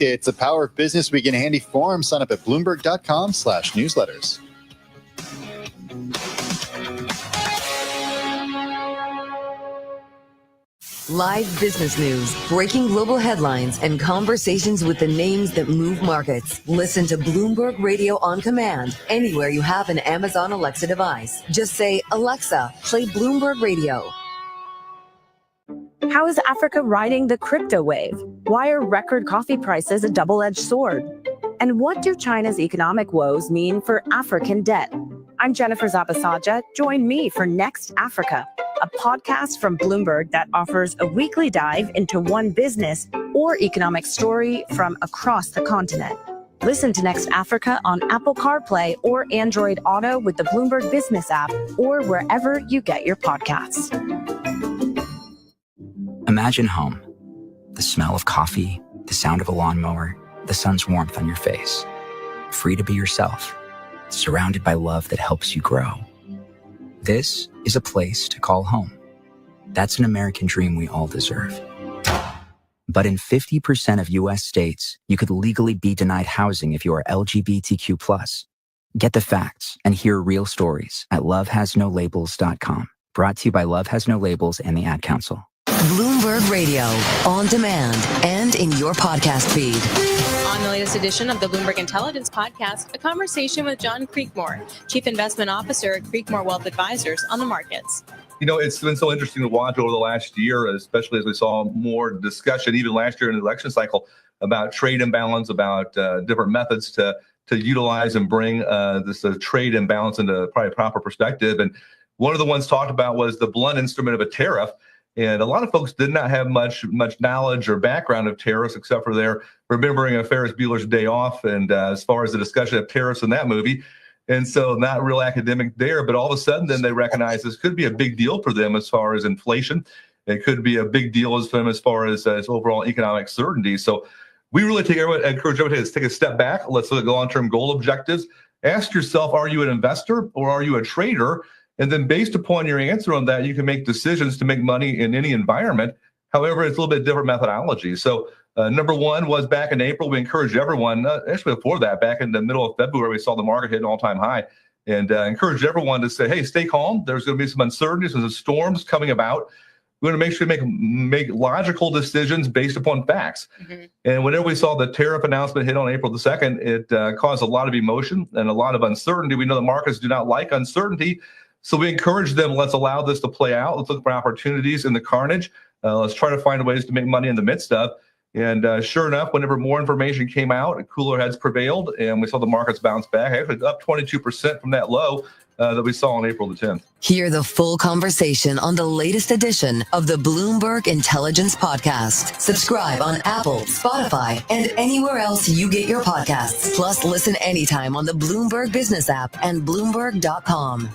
It's a Power of Business Week in Handy form. Sign up at Bloomberg.com/newsletters. Live business news, breaking global headlines, and conversations with the names that move markets. Listen to Bloomberg Radio on command anywhere you have an Amazon Alexa device. Just say, Alexa, play Bloomberg Radio. How is Africa riding the crypto wave? Why are record coffee prices a double-edged sword? And what do China's economic woes mean for African debt? I'm Jennifer Zabasaja. Join me for Next Africa, a podcast from Bloomberg that offers a weekly dive into one business or economic story from across the continent. Listen to Next Africa on Apple CarPlay or Android Auto with the Bloomberg Business app or wherever you get your podcasts. Imagine home. The smell of coffee, the sound of a lawnmower, the sun's warmth on your face. Free to be yourself, surrounded by love that helps you grow. This is a place to call home. That's an American dream we all deserve. But in 50% of U.S. states, you could legally be denied housing if you are LGBTQ+. Get the facts and hear real stories at lovehasnolabels.com. Brought to you by Love Has No Labels and the Ad Council. Bloomberg Radio, on demand and in your podcast feed. On the latest edition of the Bloomberg Intelligence Podcast, a conversation with John Creekmore, Chief Investment Officer at Creekmore Wealth Advisors, on the markets. You know, it's been so interesting to watch over the last year, especially as we saw more discussion, even last year in the election cycle, about trade imbalance, about different methods to utilize and bring this trade imbalance into probably proper perspective. And one of the ones talked about was the blunt instrument of a tariff. And a lot of folks did not have much knowledge or background of tariffs, except for their remembering of Ferris Bueller's Day Off, and as far as the discussion of tariffs in that movie. And so not real academic there, but all of a sudden then they recognize this could be a big deal for them as far as inflation. It could be a big deal for them as far as overall economic certainty. So we really encourage everybody to take a step back. Let's look at long-term goal objectives. Ask yourself, are you an investor or are you a trader? And then based upon your answer on that, you can make decisions to make money in any environment. However, it's a little bit different methodology. So number one was back in April, we encouraged everyone, actually before that, back in the middle of February, we saw the market hit an all-time high, and encouraged everyone to say, hey, stay calm. There's going to be some uncertainties and some storms coming about. We're going to make sure to make logical decisions based upon facts. Mm-hmm. And whenever we saw the tariff announcement hit on April the 2nd, it caused a lot of emotion and a lot of uncertainty. We know the markets do not like uncertainty. So we encourage them, let's allow this to play out. Let's look for opportunities in the carnage. Let's try to find ways to make money in the midst of. And sure enough, whenever more information came out, cooler heads prevailed, and we saw the markets bounce back, actually up 22% from that low that we saw on April the 10th. Hear the full conversation on the latest edition of the Bloomberg Intelligence Podcast. Subscribe on Apple, Spotify, and anywhere else you get your podcasts. Plus, listen anytime on the Bloomberg Business app and Bloomberg.com.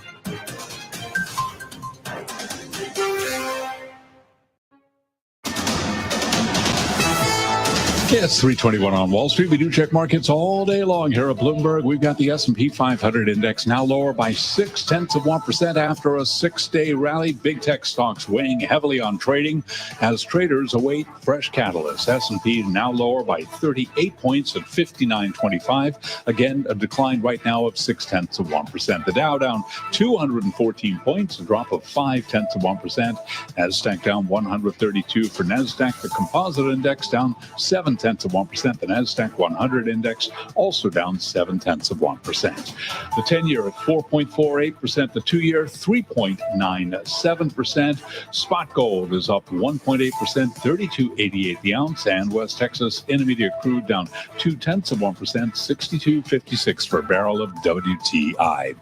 It's 3:21 on Wall Street. We do check markets all day long here at Bloomberg. We've got the S&P 500 index now lower by 0.6% after a 6-day rally. Big tech stocks weighing heavily on trading as traders await fresh catalysts. S&P now lower by 38 points at 59.25. Again, a decline right now of 0.6%. The Dow down 214 points, a drop of 0.5%. Nasdaq down 132 for Nasdaq. The composite index down 0.7%. The Nasdaq 100 index also down 0.7%. The 10-year at 4.48%. The 2-year 3.97%. Spot gold is up 1.8%, $32.88 the ounce, and West Texas Intermediate crude down 0.2%, $62.56 for a barrel of WTI.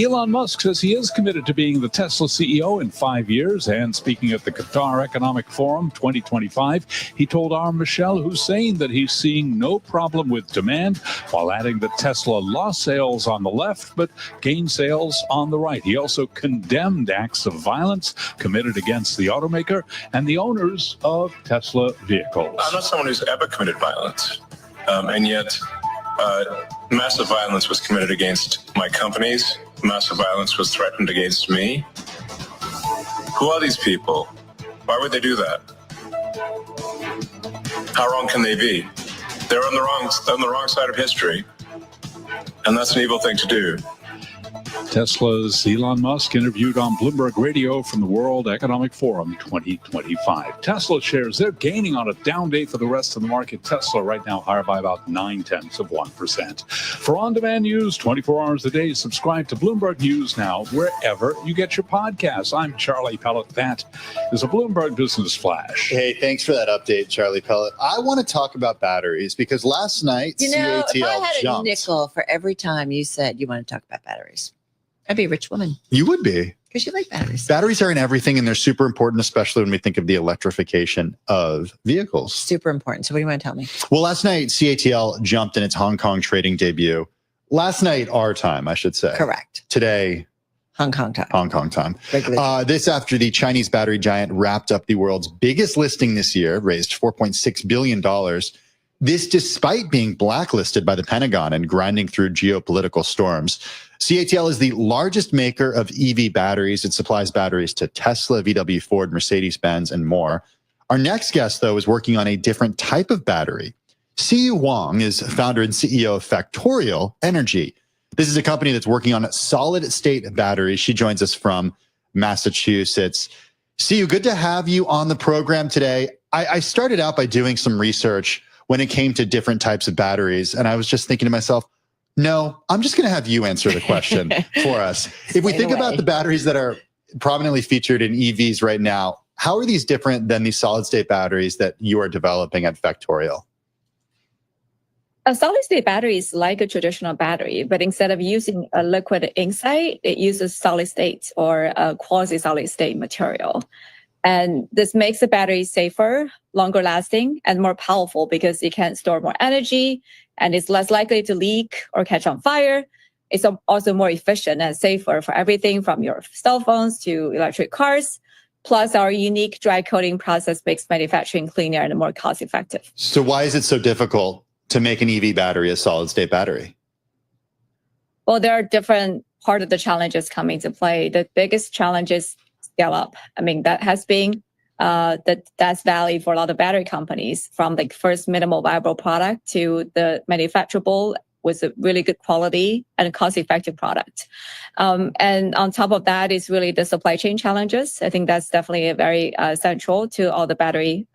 Elon Musk says he is committed to being the Tesla CEO in 5 years, and speaking at the Qatar Economic Forum 2025, he told our Michelle Hussein that he's seeing no problem with demand, while adding that Tesla lost sales on the left but gained sales on the right. He also condemned acts of violence committed against the automaker and the owners of Tesla vehicles. I'm not someone who's ever committed violence, and yet massive violence was committed against my companies. Massive violence was threatened against me. Who are these people? Why would they do that? How wrong can they be? They're on the wrong side of history, and that's an evil thing to do. Tesla's Elon Musk interviewed on Bloomberg Radio from the World Economic Forum 2025. Tesla shares, they're gaining on a down day for the rest of the market. Tesla right now higher by about 0.9%. For on-demand news 24 hours a day, subscribe to Bloomberg News Now wherever you get your podcasts. I'm Charlie Pellet. That is a Bloomberg Business Flash. Hey, thanks for that update, Charlie Pellet. I want to talk about batteries because last night CATL if I had jumped. a nickel for every time you said you want to talk about batteries, I'd be a rich woman. You would be. Because you like batteries. Batteries are in everything, and they're super important, especially when we think of the electrification of vehicles. Super important. So what do you want to tell me? Well, last night, CATL jumped in its Hong Kong trading debut. Last night, our time, I should say. Correct. Today, Hong Kong time. Hong Kong time. Regular. This after the Chinese battery giant wrapped up the world's biggest listing this year, raised $4.6 billion. This despite being blacklisted by the Pentagon and grinding through geopolitical storms. CATL is the largest maker of EV batteries. It supplies batteries to Tesla, VW, Ford, Mercedes-Benz, and more. Our next guest, though, is working on a different type of battery. Siyu Wang is founder and CEO of Factorial Energy. This is a company that's working on solid-state batteries. She joins us from Massachusetts. Siyu, good to have you on the program today. I started out by doing some research when it came to different types of batteries, and I was just thinking to myself, no, I'm just going to have you answer the question for us. If we think about the batteries that are prominently featured in EVs right now, how are these different than the solid-state batteries that you are developing at Factorial? A solid-state battery is like a traditional battery, but instead of using a liquid inside, it uses solid-state or a quasi-solid-state material. And this makes the battery safer, longer lasting, and more powerful because it can store more energy and it's less likely to leak or catch on fire. It's also more efficient and safer for everything from your cell phones to electric cars. Plus, our unique dry coating process makes manufacturing cleaner and more cost effective. So why is it so difficult to make an EV battery a solid-state battery? Well, there are different part of the challenges coming to play. The biggest challenge is scale up. I mean, that has been that's valid for a lot of battery companies, from the first minimal viable product to the manufacturable with a really good quality and cost-effective product. And on top of that is really the supply chain challenges. I think that's definitely a very central to all the battery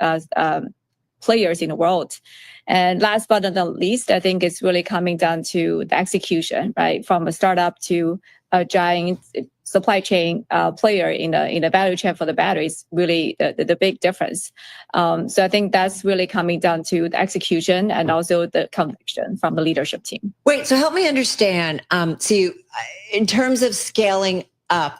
players in the world. And last but not least, I think it's really coming down to the execution, right? From a startup to a giant supply chain player in the value chain for the batteries, really the big difference. So I think that's really coming down to the execution and also the conviction from the leadership team. Wait, so help me understand. So in terms of scaling up,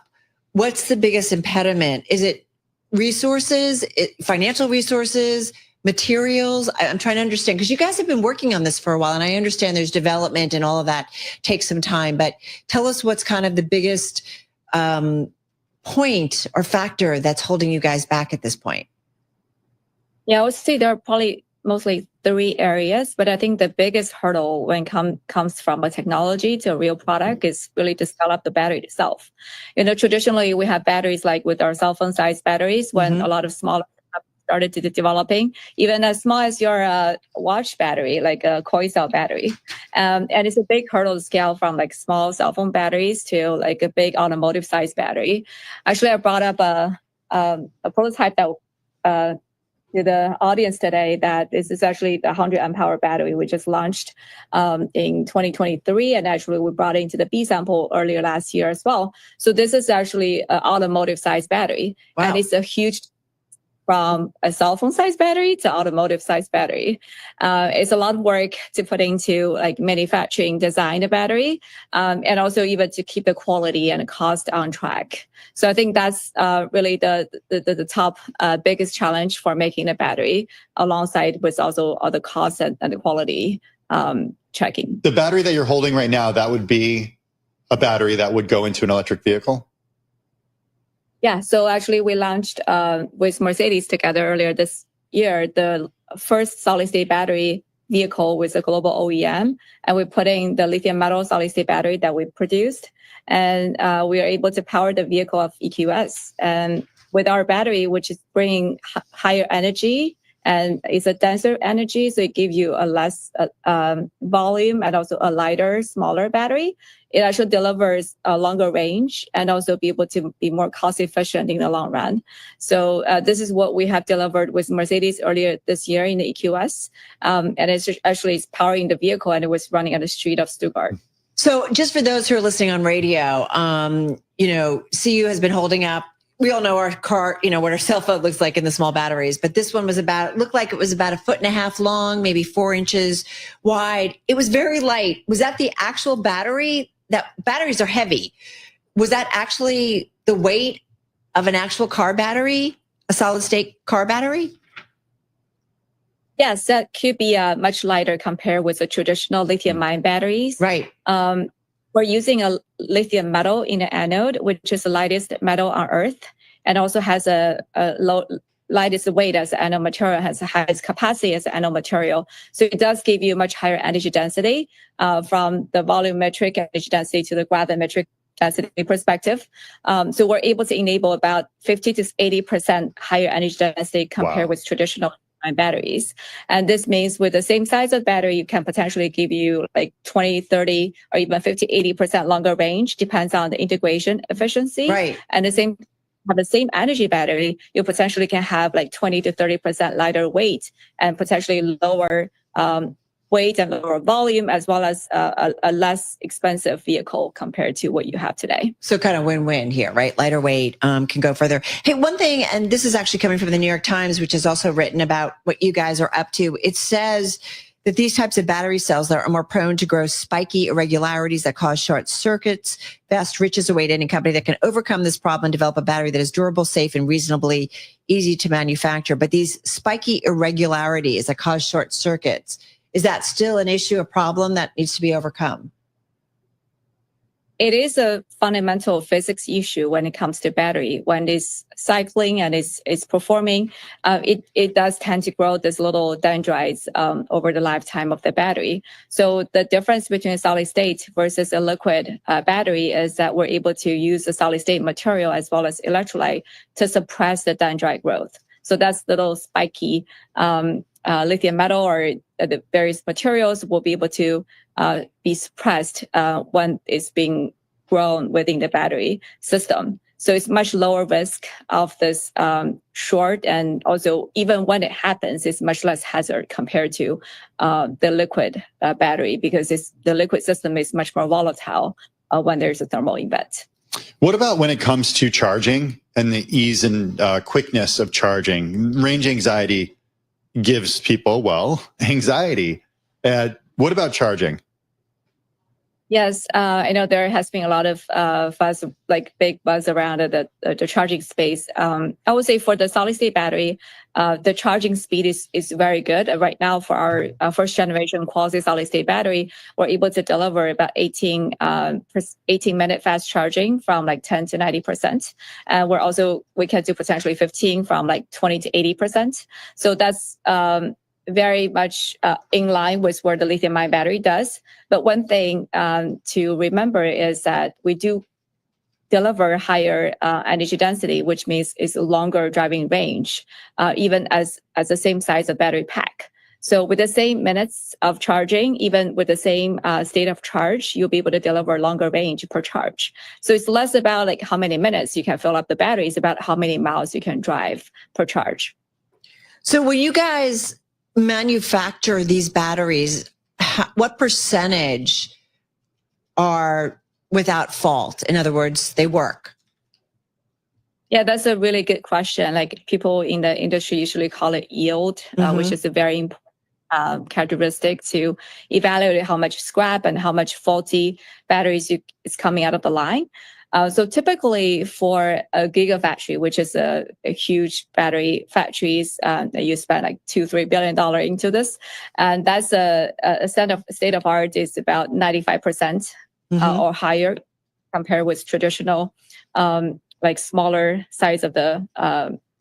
what's the biggest impediment? Is it resources, financial resources, materials? I'm trying to understand, because you guys have been working on this for a while, and I understand there's development and all of that takes some time, but tell us what's kind of the biggest point or factor that's holding you guys back at this point. Yeah, I would say there are probably mostly 3 areas, but I think the biggest hurdle when comes from a technology to a real product is really to scale up the battery itself. You know, traditionally we have batteries like with our cell phone size batteries, when a lot of smaller started to developing, even as small as your watch battery, like a coin cell battery. And it's a big hurdle to scale from like small cell phone batteries to like a big automotive size battery. Actually, I brought up a prototype that to the audience today, that this is actually the 100 amp hour battery we just launched in 2023. And actually we brought it into the B sample earlier last year as well. So this is actually an automotive size battery. Wow. And it's a huge from a cell phone size battery to automotive size battery. It's a lot of work to put into like manufacturing, design the battery, and also even to keep the quality and cost on track. So I think that's really the top biggest challenge for making a battery, alongside with also other costs and the quality checking. The battery that you're holding right now, that would be a battery that would go into an electric vehicle? Yeah, so actually we launched with Mercedes together earlier this year, the first solid-state battery vehicle with a global OEM, and we put in the lithium metal solid-state battery that we produced, and we are able to power the vehicle of EQS. And with our battery, which is bringing higher energy And it's a denser energy, so it gives you a less volume and also a lighter, smaller battery. It actually delivers a longer range and also be able to be more cost efficient in the long run. So this is what we have delivered with Mercedes earlier this year in the EQS. And it's actually powering the vehicle, and it was running on the street of Stuttgart. So just for those who are listening on radio, CU has been holding up. We all know our car, what our cell phone looks like in the small batteries, but this one looked like it was about 1.5 feet long, maybe 4 inches wide. It was very light. Was that the actual battery? That batteries are heavy. Was that actually the weight of an actual car battery, a solid state car battery? Yes, that could be much lighter compared with the traditional lithium-ion batteries. Right. We're using a lithium metal in the anode, which is the lightest metal on Earth, and also has a lightest weight as the anode material, has the highest capacity as the anode material. So it does give you much higher energy density from the volumetric energy density to the gravimetric density perspective. So we're able to enable about 50 to 80% higher energy density compared with traditional batteries. And this means with the same size of battery, you can potentially give you like 20, 30, or even 50, 80% longer range, depends on the integration efficiency. Right. And the same energy battery, you potentially can have like 20 to 30% lighter weight and potentially lower weight and lower volume, as well as a less expensive vehicle compared to what you have today. So kind of win-win here, right? Lighter weight can go further. Hey, one thing, and this is actually coming from the New York Times, which has also written about what you guys are up to. It says that these types of battery cells that are more prone to grow spiky irregularities that cause short circuits. Vast Rich is awaiting a company that can overcome this problem and develop a battery that is durable, safe, and reasonably easy to manufacture. But these spiky irregularities that cause short circuits, is that still an issue, a problem that needs to be overcome? It is a fundamental physics issue when it comes to battery. When it's cycling and it's performing, it does tend to grow these little dendrites over the lifetime of the battery. So the difference between a solid state versus a liquid battery is that we're able to use the solid state material as well as electrolyte to suppress the dendrite growth. So that's little spiky lithium metal or the various materials will be able to be suppressed when it's being grown within the battery system. So it's much lower risk of this short, and also even when it happens, it's much less hazard compared to the liquid battery, because the liquid system is much more volatile when there's a thermal event. What about when it comes to charging and the ease and quickness of charging? Range anxiety gives people, anxiety. What about charging? Yes, I know there has been a lot of buzz, like big buzz around the charging space. I would say for the solid state battery, the charging speed is very good. Right now for our first generation quasi solid state battery, we're able to deliver about 18-minute fast charging from like 10 to 90%. And we can do potentially 15 from like 20 to 80%. So that's very much in line with where the lithium-ion battery does. But one thing to remember is that we do deliver higher energy density, which means it's a longer driving range, even as the same size of battery pack. So with the same minutes of charging, even with the same state of charge, you'll be able to deliver longer range per charge. So it's less about like how many minutes you can fill up the battery, it's about how many miles you can drive per charge. So will you guys manufacture these batteries, what percentage are without fault? In other words, they work? Yeah, that's a really good question. Like people in the industry usually call it yield, which is a very important characteristic to evaluate how much scrap and how much faulty batteries is coming out of the line. So typically for a gigafactory, which is a huge battery factories, you spend like $2-3 billion into this, and that's a state of art is about 95% or higher compared with traditional, like smaller size of the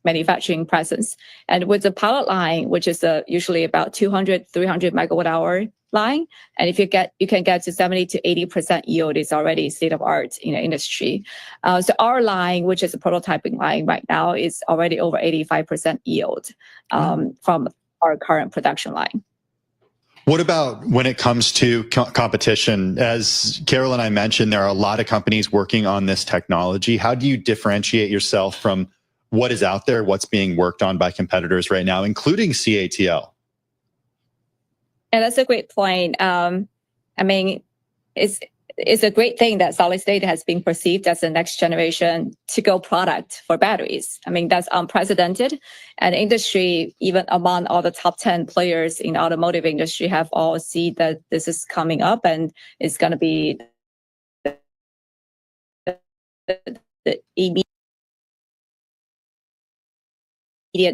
manufacturing presence. And with the pilot line, which is usually about 200-300 megawatt hour line. And if you can get to 70 to 80% yield, is already state of art in the industry. So our line, which is a prototyping line right now, is already over 85% yield from our current production line. What about when it comes to competition? As Carol and I mentioned, there are a lot of companies working on this technology. How do you differentiate yourself from what is out there, what's being worked on by competitors right now, including CATL? And that's a great point. I mean, it's a great thing that solid state has been perceived as the next generation to-go product for batteries. I mean, that's unprecedented. And industry, even among all the top 10 players in the automotive industry, have all seen that this is coming up and it's going to be the immediate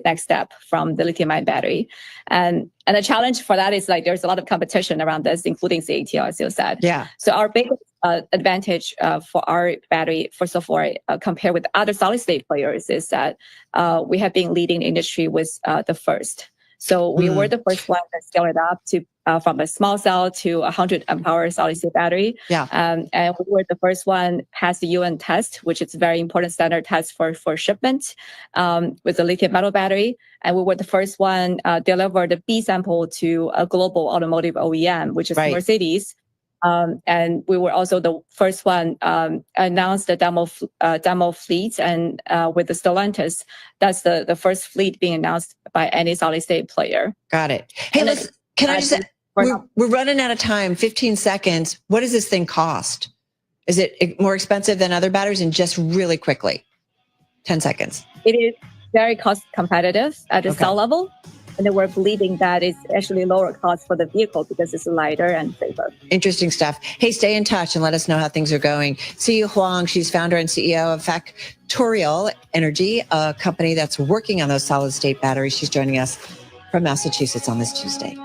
next step from the lithium-ion battery. And the challenge for that is like there's a lot of competition around this, including CATL, as you said. Yeah. So our biggest advantage for our battery, first of all, compared with other solid-state players, is that we have been leading the industry with the first. So we were the first one that scaled it up to from a small cell to 100 amp hour solid-state battery. Yeah. And we were the first one past the UN test, which is a very important standard test for shipment with the lithium metal battery. And we were the first one deliver the B sample to a global automotive OEM, which is Mercedes. And we were also the first one announced the demo fleet, and with the Stellantis, that's the first fleet being announced by any solid state player. Got it. Hey, can I just? We're running out of time. 15 seconds. What does this thing cost? Is it more expensive than other batteries? And just really quickly, 10 seconds. It is very cost competitive at the cell level. And then we're believing that it's actually lower cost for the vehicle because it's lighter and safer. Interesting stuff. Hey, stay in touch and let us know how things are going. Siyu Huang, she's founder and CEO of Factorial Energy, a company that's working on those solid state batteries. She's joining us from Massachusetts on this Tuesday.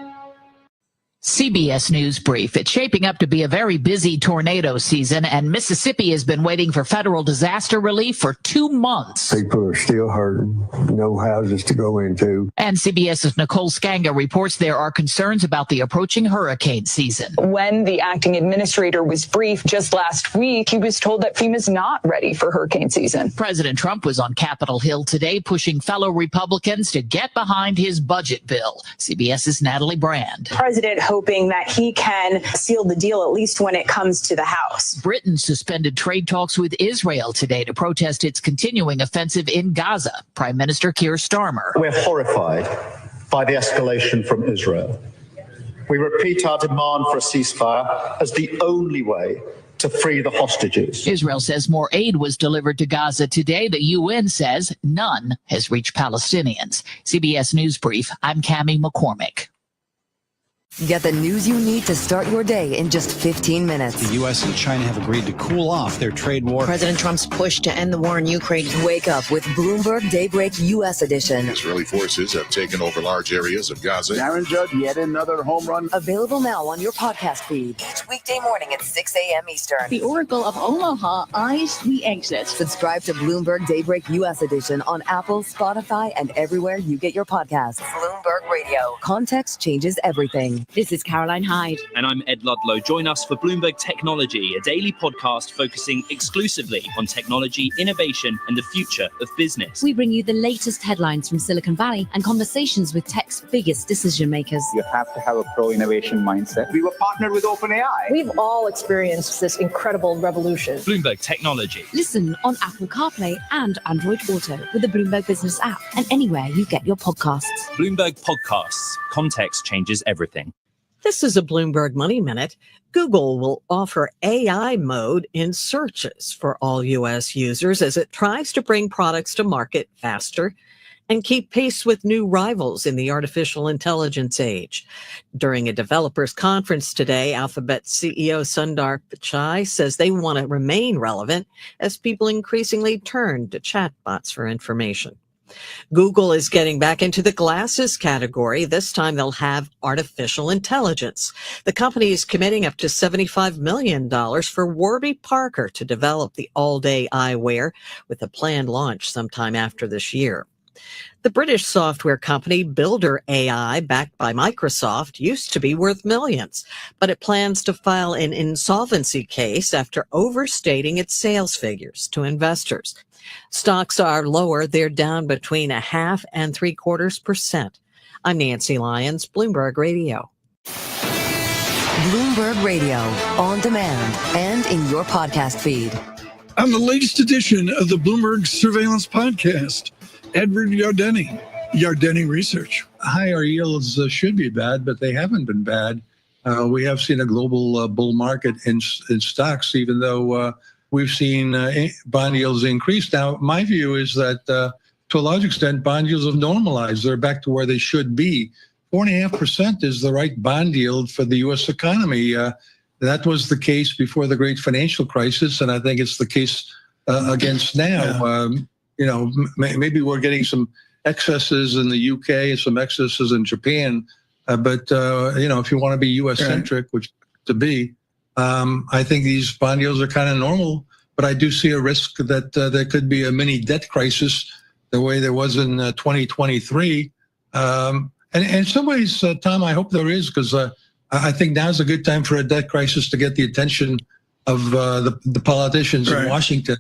CBS News Brief. It's shaping up to be a very busy tornado season, and Mississippi has been waiting for federal disaster relief for 2 months. People are still hurting, no houses to go into. And CBS's Nicole Skanga reports there are concerns about the approaching hurricane season. When the acting administrator was briefed just last week, he was told that FEMA's not ready for hurricane season. President Trump was on Capitol Hill today pushing fellow Republicans to get behind his budget bill. CBS's Natalie Brand. President hoping that he can seal the deal, at least when it comes to the House. Britain suspended trade talks with Israel today to protest its continuing offensive in Gaza. Prime Minister Keir Starmer. We're horrified by the escalation from Israel. We repeat our demand for a ceasefire as the only way to free the hostages. Israel says more aid was delivered to Gaza today. The UN says none has reached Palestinians. CBS News Brief, I'm Cammie McCormick. Get the news you need to start your day in just 15 minutes. The U.S. and China have agreed to cool off their trade war. President Trump's push to end the war in Ukraine. Wake up with Bloomberg Daybreak U.S. edition. Israeli forces have taken over large areas of Gaza. Aaron Judge, yet another home run. Available now on your podcast feed. Each weekday morning at 6 a.m. Eastern. The Oracle of Omaha eyes the exit. Subscribe to Bloomberg Daybreak U.S. edition on Apple, Spotify, and everywhere you get your podcasts. Bloomberg Radio. Context changes everything. This is Caroline Hyde. And I'm Ed Ludlow. Join us for Bloomberg Technology, a daily podcast focusing exclusively on technology, innovation, and the future of business. We bring you the latest headlines from Silicon Valley and conversations with tech's biggest decision makers. You have to have a pro-innovation mindset. We were partnered with OpenAI. We've all experienced this incredible revolution. Bloomberg Technology. Listen on Apple CarPlay and Android Auto with the Bloomberg Business app and anywhere you get your podcasts. Bloomberg Podcasts. Context changes everything. This is a Bloomberg Money Minute. Google will offer AI mode in searches for all U.S. users as it tries to bring products to market faster and keep pace with new rivals in the artificial intelligence age. During a developers conference today, Alphabet CEO Sundar Pichai says they want to remain relevant as people increasingly turn to chatbots for information. Google is getting back into the glasses category. This time they'll have artificial intelligence. The company is committing up to $75 million for Warby Parker to develop the all-day eyewear with a planned launch sometime after this year. The British software company Builder AI, backed by Microsoft, used to be worth millions, but it plans to file an insolvency case after overstating its sales figures to investors. Stocks are lower. They're down between 0.5% and 0.75%. I'm Nancy Lyons, Bloomberg Radio. Bloomberg Radio, on demand and in your podcast feed. On the latest edition of the Bloomberg Surveillance Podcast, Edward Yardeni Research. Higher yields should be bad, but they haven't been bad. We have seen a global bull market in stocks, even though we've seen bond yields increase. Now, my view is that to a large extent, bond yields have normalized. They're back to where they should be. 4.5% is the right bond yield for the U.S. economy. That was the case before the great financial crisis, and I think it's the case against now. Maybe we're getting some excesses in the UK and some excesses in Japan, but if you want to be U.S.-centric, which to be, I think these bond yields are kind of normal, but I do see a risk that there could be a mini debt crisis the way there was in 2023. And in some ways, Tom, I hope there is, because I think now's a good time for a debt crisis to get the attention of the politicians in Washington,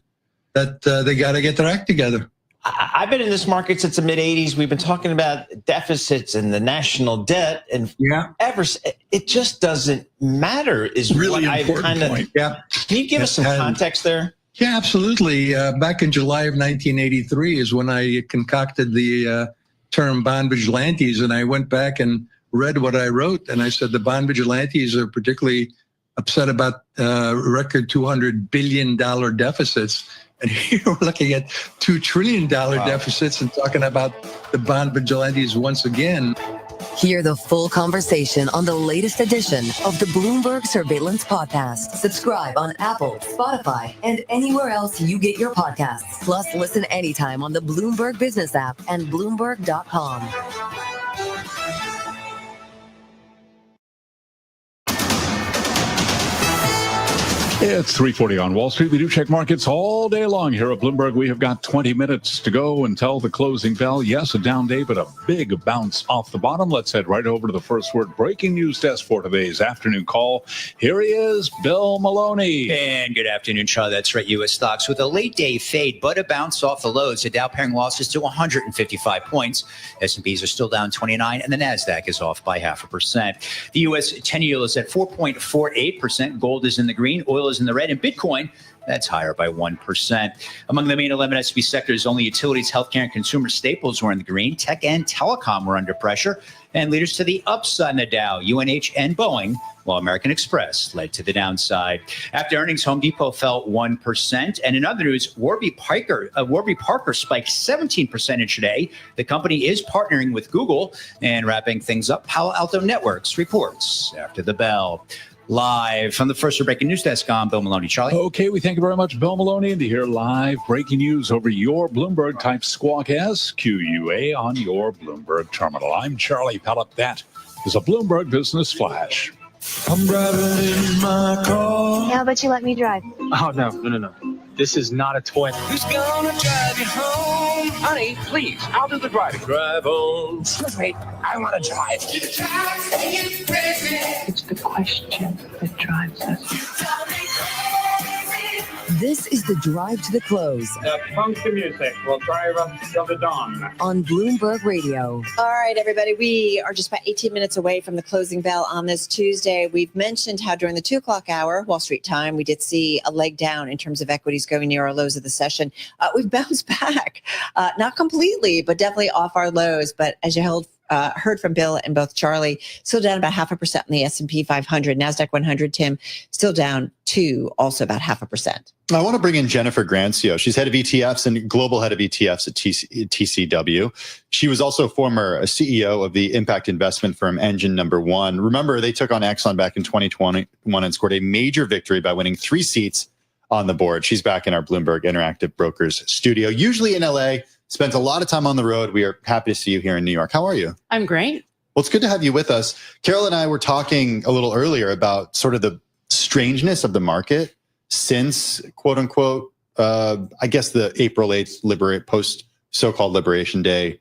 that they got to get their act together. I've been in this market since the mid-'80s. We've been talking about deficits and the national debt, and it just doesn't matter. Is really important point. Yeah. Can you give us some context there? Yeah, absolutely. Back in July of 1983 is when I concocted the term bond vigilantes, and I went back and read what I wrote, and I said the bond vigilantes are particularly upset about record $200 billion deficits. And here we're looking at $2 trillion deficits and talking about the bond vigilantes once again. Hear the full conversation on the latest edition of the Bloomberg Surveillance Podcast. Subscribe on Apple, Spotify, and anywhere else you get your podcasts. Plus, listen anytime on the Bloomberg Business app and Bloomberg.com. It's 3:40 on Wall Street. We do check markets all day long here at Bloomberg. We have got 20 minutes to go until the closing bell. Yes, a down day, but a big bounce off the bottom. Let's head right over to the first word breaking news desk for today's afternoon call. Here he is, Bill Maloney. And good afternoon, Charlie. That's right. U.S. stocks with a late day fade, but a bounce off the lows. The Dow paring losses to 155 points. S&Ps are still down 29, and the NASDAQ is off by 0.5%. The U.S. 10-year yield is at 4.48%. Gold is in the green. Oil is in the red, and Bitcoin, that's higher by 1%. Among the main 11 S&P sectors, only utilities, healthcare, and consumer staples were in the green. Tech and telecom were under pressure. And leaders to the upside in the Dow, UNH and Boeing, while American Express led to the downside. After earnings, Home Depot fell 1%. And in other news, Warby Parker spiked 17% intraday. The company is partnering with Google. And wrapping things up, Palo Alto Networks reports after the bell. Live from the first breaking news desk, I'm Bill Maloney. Charlie? Okay, we thank you very much, Bill Maloney. And to hear live breaking news over your Bloomberg, type Squawk SQUA on your Bloomberg terminal. I'm Charlie Pellip. That is a Bloomberg Business Flash. I'm driving in my car. How about you let me drive? Oh, no. This is not a toy. Who's gonna drive you home? Honey, please, I'll do the driving. Drive on. Wait, I want to drive. It's the question that drives us. This is the drive to the close. Funky music will drive us till the dawn. On Bloomberg Radio. All right, everybody. We are just about 18 minutes away from the closing bell on this Tuesday. We've mentioned how during the 2 o'clock hour, Wall Street time, we did see a leg down in terms of equities going near our lows of the session. We've bounced back, not completely, but definitely off our lows. But as you heard from Bill and both Charlie, still down about 0.5% in the S&P 500. NASDAQ 100, Tim, still down to also about 0.5%. I want to bring in Jennifer Grancio. She's head of ETFs and global head of ETFs at TCW. She was also former CEO of the impact investment firm Engine Number One. Remember, they took on Exxon back in 2021 and scored a major victory by winning 3 seats on the board. She's back in our Bloomberg Interactive Brokers studio, usually in LA. Spent a lot of time on the road. We are happy to see you here in New York. How are you? I'm great. Well, it's good to have you with us. Carol and I were talking a little earlier about sort of the strangeness of the market since, quote unquote, I guess the April 8th so-called Liberation Day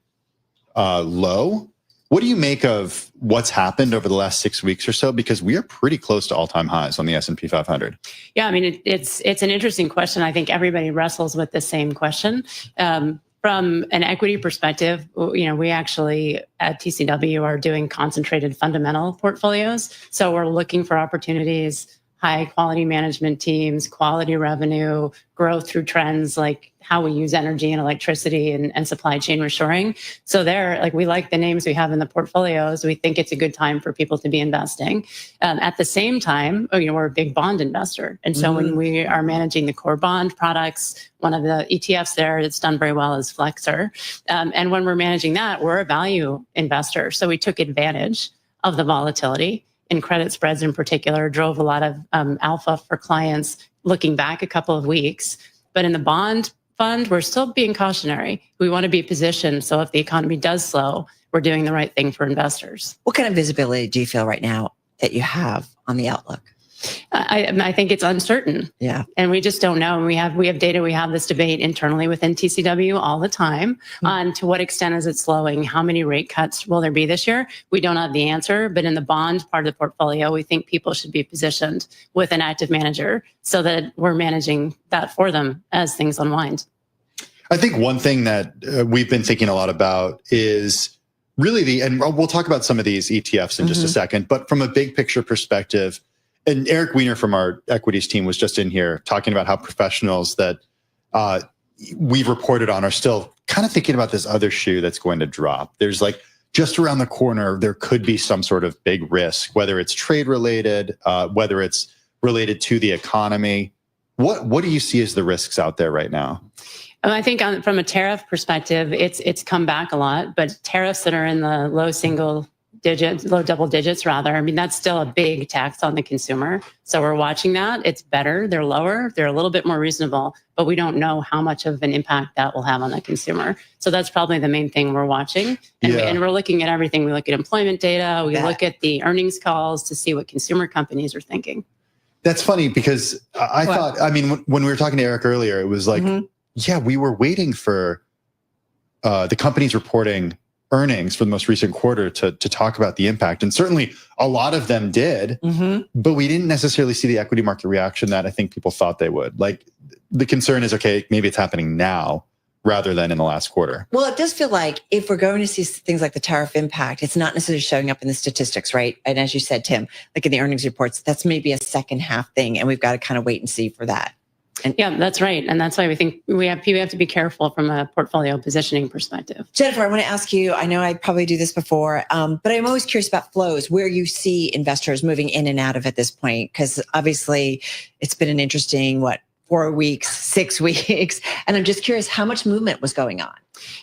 low. What do you make of what's happened over the last 6 weeks or so? Because we are pretty close to all-time highs on the S&P 500. Yeah, I mean, it's an interesting question. I think everybody wrestles with the same question. From an equity perspective, we actually at TCW are doing concentrated fundamental portfolios. So we're looking for opportunities, high quality management teams, quality revenue, growth through trends like how we use energy and electricity and supply chain reshoring. So we like the names we have in the portfolios. We think it's a good time for people to be investing. At the same time, we're a big bond investor. And so when we are managing the core bond products, one of the ETFs there that's done very well is Flexer. And when we're managing that, we're a value investor. So we took advantage of the volatility in credit spreads in particular, drove a lot of alpha for clients looking back a couple of weeks. But in the bond fund, we're still being cautionary. We want to be positioned so if the economy does slow, we're doing the right thing for investors. What kind of visibility do you feel right now that you have on the outlook? I think it's uncertain. Yeah. And we just don't know. And we have data. We have this debate internally within TCW all the time on to what extent is it slowing? How many rate cuts will there be this year? We don't have the answer. But in the bond part of the portfolio, we think people should be positioned with an active manager so that we're managing that for them as things unwind. I think one thing that we've been thinking a lot about is really and we'll talk about some of these ETFs in just a second, but from a big picture perspective, and Eric Weiner from our equities team was just in here talking about how professionals that we've reported on are still kind of thinking about this other shoe that's going to drop. There's just around the corner, there could be some sort of big risk, whether it's trade related, whether it's related to the economy. What do you see as the risks out there right now? I think from a tariff perspective, it's come back a lot, but tariffs that are in the low double digits rather. I mean, that's still a big tax on the consumer. So we're watching that. It's better. They're lower. They're a little bit more reasonable, but we don't know how much of an impact that will have on the consumer. So that's probably the main thing we're watching. And we're looking at everything. We look at employment data. We look at the earnings calls to see what consumer companies are thinking. That's funny because I thought, I mean, when we were talking to Eric earlier, it was like, yeah, we were waiting for the companies reporting earnings for the most recent quarter to talk about the impact. And certainly a lot of them did, but we didn't necessarily see the equity market reaction that I think people thought they would. Like the concern is, okay, maybe it's happening now rather than in the last quarter. Well, it does feel like if we're going to see things like the tariff impact, it's not necessarily showing up in the statistics, right? And as you said, Tim, like in the earnings reports, that's maybe a second half thing. And we've got to kind of wait and see for that. And yeah, that's right. And that's why we think we have to be careful from a portfolio positioning perspective. Jennifer, I want to ask you, I know I probably do this before, but I'm always curious about flows, where you see investors moving in and out of at this point, because obviously it's been an interesting, 4 weeks, 6 weeks. And I'm just curious how much movement was going on.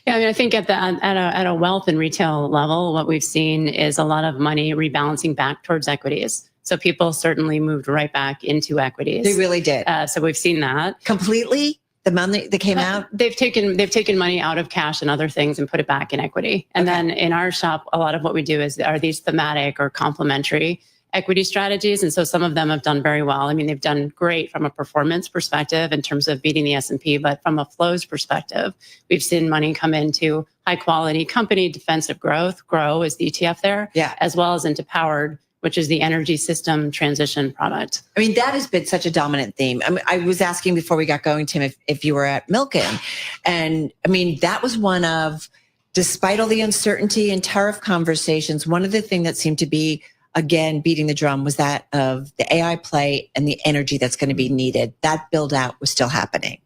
Yeah, I mean, I think at a wealth and retail level, what we've seen is a lot of money rebalancing back towards equities. So people certainly moved right back into equities. They really did. So we've seen that completely. The money that came out, they've taken money out of cash and other things and put it back in equity. And then in our shop, a lot of what we do are these thematic or complementary equity strategies. And so some of them have done very well. I mean, they've done great from a performance perspective in terms of beating the S&P, but from a flows perspective, we've seen money come into high quality company, defensive growth, GROW is the ETF there, as well as into powered, which is the energy system transition product. I mean, that has been such a dominant theme. I mean, I was asking before we got going, Tim, if you were at Milken. And I mean, that was one of, despite all the uncertainty and tariff conversations, one of the things that seemed to be, again, beating the drum was that of the AI play and the energy that's going to be needed. That build out was still happening.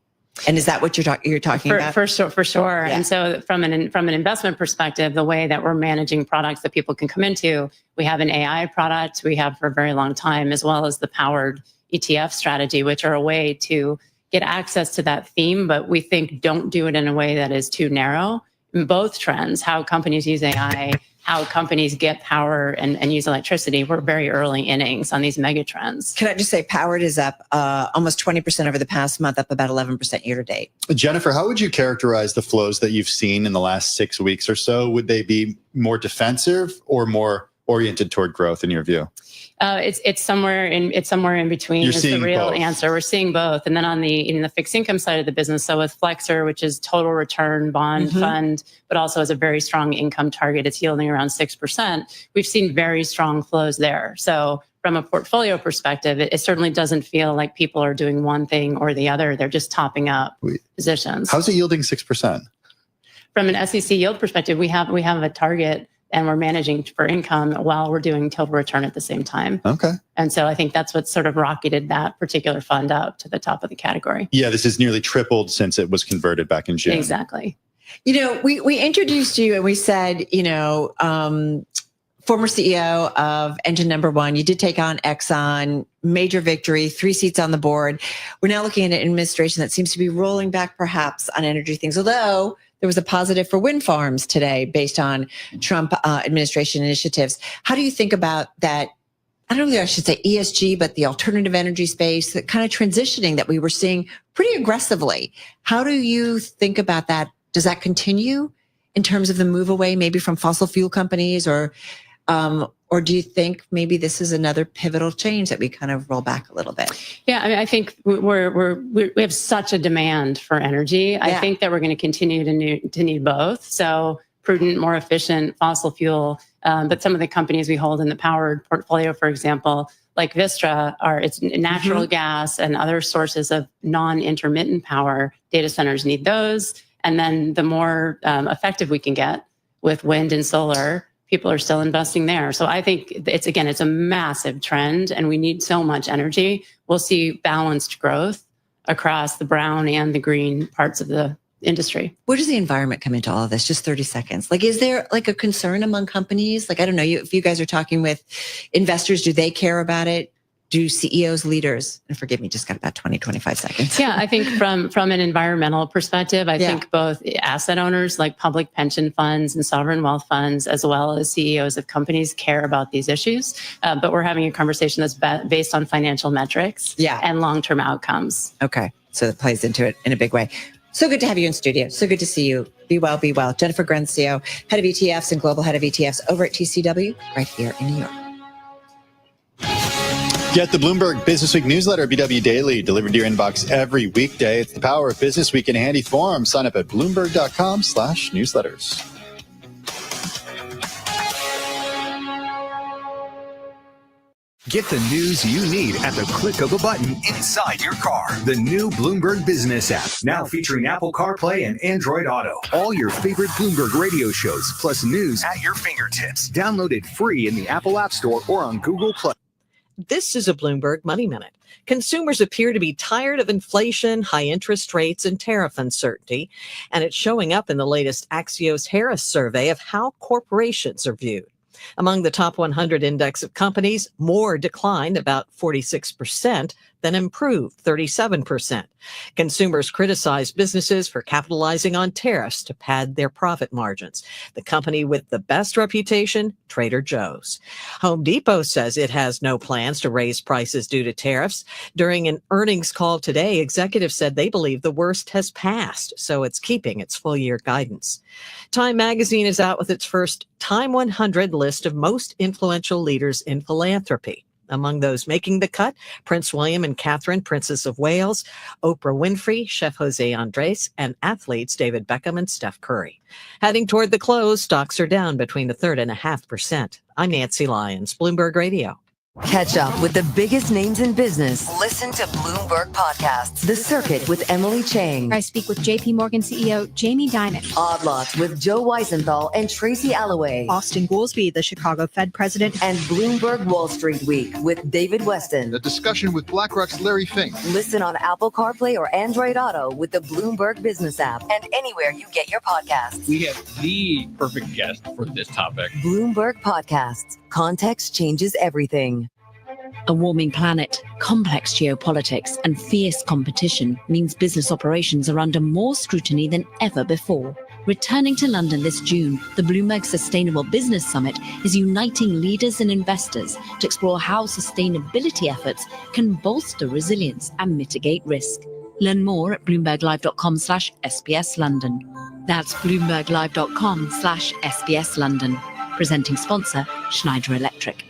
And is that what you're talking about? For sure. Yeah. And so from an investment perspective, the way that we're managing products that people can come into, we have an AI product we have for a very long time, as well as the powered ETF strategy, which are a way to get access to that theme, but we think don't do it in a way that is too narrow. In both trends, how companies use AI, how companies get power and use electricity, we're very early innings on these mega trends. Can I just say powered is up almost 20% over the past month, up about 11% year to date. Jennifer, how would you characterize the flows that you've seen in the last 6 weeks or so? Would they be more defensive or more oriented toward growth in your view? It's somewhere in between. You're is the seeing real both. answer. We're seeing both, and then in the fixed income side of the business, so with Flexer, which is total return bond fund, but also has a very strong income target, it's yielding around 6%. We've seen very strong flows there. So from a portfolio perspective, it certainly doesn't feel like people are doing one thing or the other. They're just topping up positions. How's it yielding 6%? From an SEC yield perspective, we have a target, and we're managing for income while we're doing total return at the same time. Okay. And so I think that's what sort of rocketed that particular fund up to the top of the category. Yeah, this has nearly tripled since it was converted back in June. Exactly. We introduced you and we said, former CEO of Engine Number One, you did take on Exxon, major victory, 3 seats on the board. We're now looking at an administration that seems to be rolling back perhaps on energy things, although there was a positive for wind farms today based on Trump administration initiatives. How do you think about that? I don't know if I should say ESG, but the alternative energy space, the kind of transitioning that we were seeing pretty aggressively. How do you think about that? Does that continue in terms of the move away maybe from fossil fuel companies, or do you think maybe this is another pivotal change that we kind of roll back a little bit? Yeah, I mean, I think we have such a demand for energy. Yeah. I think that we're going to continue to need both. So prudent, more efficient fossil fuel. But some of the companies we hold in the powered portfolio, for example, like Vistra, it's natural gas and other sources of non-intermittent power. Data centers need those. And then the more effective we can get with wind and solar, people are still investing there. So I think it's a massive trend, and we need so much energy. We'll see balanced growth across the brown and the green parts of the industry. Where does the environment come into all of this? Just 30 seconds. Like, is there like a concern among companies? Like, I don't know, if you guys are talking with investors, do they care about it? Do CEOs, leaders, and forgive me, just got about 20, 25 seconds. Yeah, I think from an environmental perspective, I think both asset owners like public pension funds and sovereign wealth funds, as well as CEOs of companies, care about these issues. But we're having a conversation that's based on financial metrics and long-term outcomes. Okay, so that plays into it in a big way. So good to have you in studio. So good to see you. Be well, be well. Jennifer Grancio, head of ETFs and global head of ETFs over at TCW, right here in New York. Get the Bloomberg Business Week newsletter, BW Daily, delivered to your inbox every weekday. It's the power of Business Week in a handy form. Sign up at Bloomberg.com/newsletters. Get the news you need at the click of a button inside your car. The new Bloomberg Business app, now featuring Apple CarPlay and Android Auto. All your favorite Bloomberg radio shows, plus news at your fingertips. Download it free in the Apple App Store or on Google Play. This is a Bloomberg Money Minute. Consumers appear to be tired of inflation, high interest rates, and tariff uncertainty, and it's showing up in the latest Axios Harris survey of how corporations are viewed. Among the top 100 index of companies, more declined, about 46%, than improved, 37%. Consumers criticized businesses for capitalizing on tariffs to pad their profit margins. The company with the best reputation, Trader Joe's. Home Depot says it has no plans to raise prices due to tariffs. During an earnings call today, executives said they believe the worst has passed, so it's keeping its full-year guidance. Time magazine is out with its first Time 100 list of most influential leaders in philanthropy. Among those making the cut, Prince William and Catherine, Princess of Wales, Oprah Winfrey, Chef Jose Andres, and athletes David Beckham and Steph Curry. Heading toward the close, stocks are down between 1.5%. I'm Nancy Lyons, Bloomberg Radio. Catch up with the biggest names in business. Listen to Bloomberg Podcasts, The Circuit with Emily Chang. I speak with JP Morgan CEO Jamie Dimon. Odd Lots with Joe Weisenthal and Tracy Alloway. Austin Goolsbee, the Chicago Fed president. And Bloomberg Wall Street Week with David Weston. The discussion with BlackRock's Larry Fink. Listen on Apple CarPlay or Android Auto with the Bloomberg Business app and anywhere you get your podcasts. We have the perfect guest for this topic. Bloomberg Podcasts. Context changes everything. A warming planet, complex geopolitics, and fierce competition means business operations are under more scrutiny than ever before. Returning to London this June, the Bloomberg Sustainable Business Summit is uniting leaders and investors to explore how sustainability efforts can bolster resilience and mitigate risk. Learn more at bloomberglive.com/SBS London. That's bloomberglive.com/SBS London. Presenting sponsor, Schneider Electric.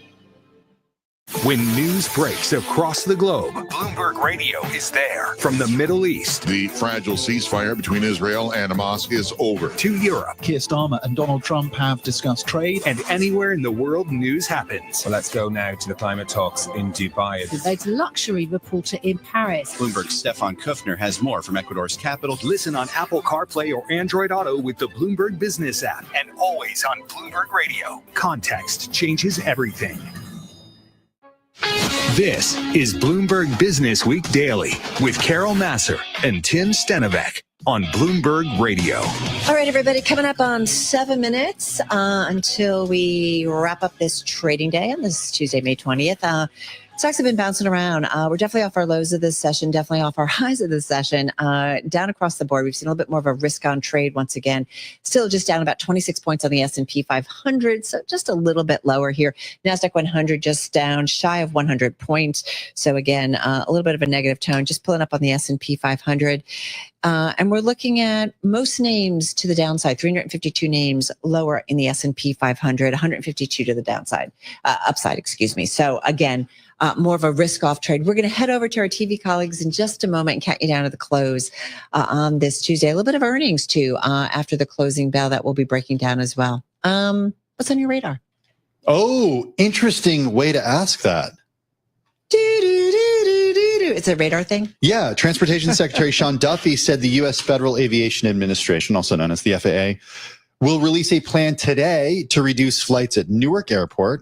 When news breaks across the globe, Bloomberg Radio is there. From the Middle East, the fragile ceasefire between Israel and Hamas is over. To Europe, Keir Starmer and Donald Trump have discussed trade. And anywhere in the world news happens. Well, let's go now to the climate talks in Dubai. It's a luxury reporter in Paris. Bloomberg's Stefan Kufner has more from Ecuador's capital. Listen on Apple CarPlay or Android Auto with the Bloomberg Business app. And always on Bloomberg Radio. Context changes everything. This is Bloomberg Business Week Daily with Carol Nasser and Tim Stenovec on Bloomberg Radio. All right, everybody, coming up on 7 minutes until we wrap up this trading day on this Tuesday, May 20th. Stocks have been bouncing around. We're definitely off our lows of this session, definitely off our highs of this session. Down across the board, we've seen a little bit more of a risk-on trade once again. Still just down about 26 points on the S&P 500, so just a little bit lower here. NASDAQ 100 just down shy of 100 points. So again, a little bit of a negative tone, just pulling up on the S&P 500. And we're looking at most names to the downside, 352 names lower in the S&P 500, 152 to the downside, upside, excuse me. So again, more of a risk-off trade. We're going to head over to our TV colleagues in just a moment and count you down to the close on this Tuesday. A little bit of earnings, too, after the closing bell that we'll be breaking down as well. What's on your radar? Oh, interesting way to ask that. It's a radar thing? Yeah. Transportation Secretary Sean Duffy said the U.S. Federal Aviation Administration, also known as the FAA, will release a plan today to reduce flights at Newark Airport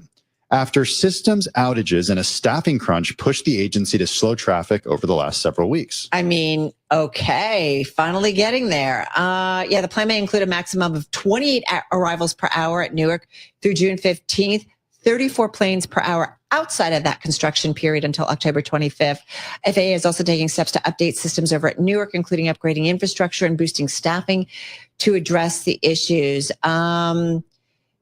after systems outages and a staffing crunch pushed the agency to slow traffic over the last several weeks. I mean, okay, finally getting there. Yeah, the plan may include a maximum of 28 arrivals per hour at Newark through June 15th, 34 planes per hour outside of that construction period until October 25th. FAA is also taking steps to update systems over at Newark, including upgrading infrastructure and boosting staffing to address the issues.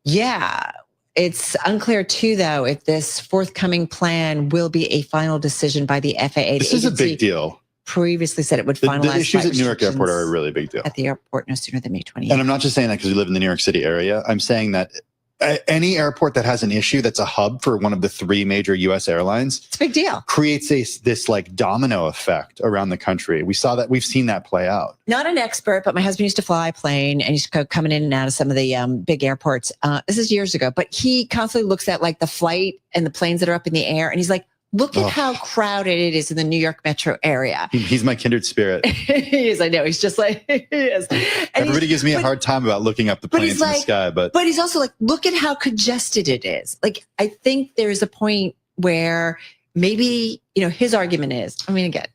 Yeah. It's unclear, too, though, if this forthcoming plan will be a final decision by the FAA. This is a big deal. Previously said it would finalize the issues at Newark Airport are a really big deal. At the airport no sooner than May 28th. And I'm not just saying that because we live in the New York City area. I'm saying that any airport that has an issue that's a hub for one of the three major U.S. airlines, it's a big deal. Creates this like domino effect around the country. We've seen that play out. Not an expert, but my husband used to fly a plane and he's coming in and out of some of the big airports. This is years ago, but he constantly looks at like the flight and the planes that are up in the air, and he's like, look at how crowded it is in the New York metro area. He's my kindred spirit. He is, I know. He's just like, he is. And everybody gives me a hard time about looking up the planes in the sky. But he's also like, look at how congested it is. Like, I think there's a point where maybe, his argument is, I mean, again,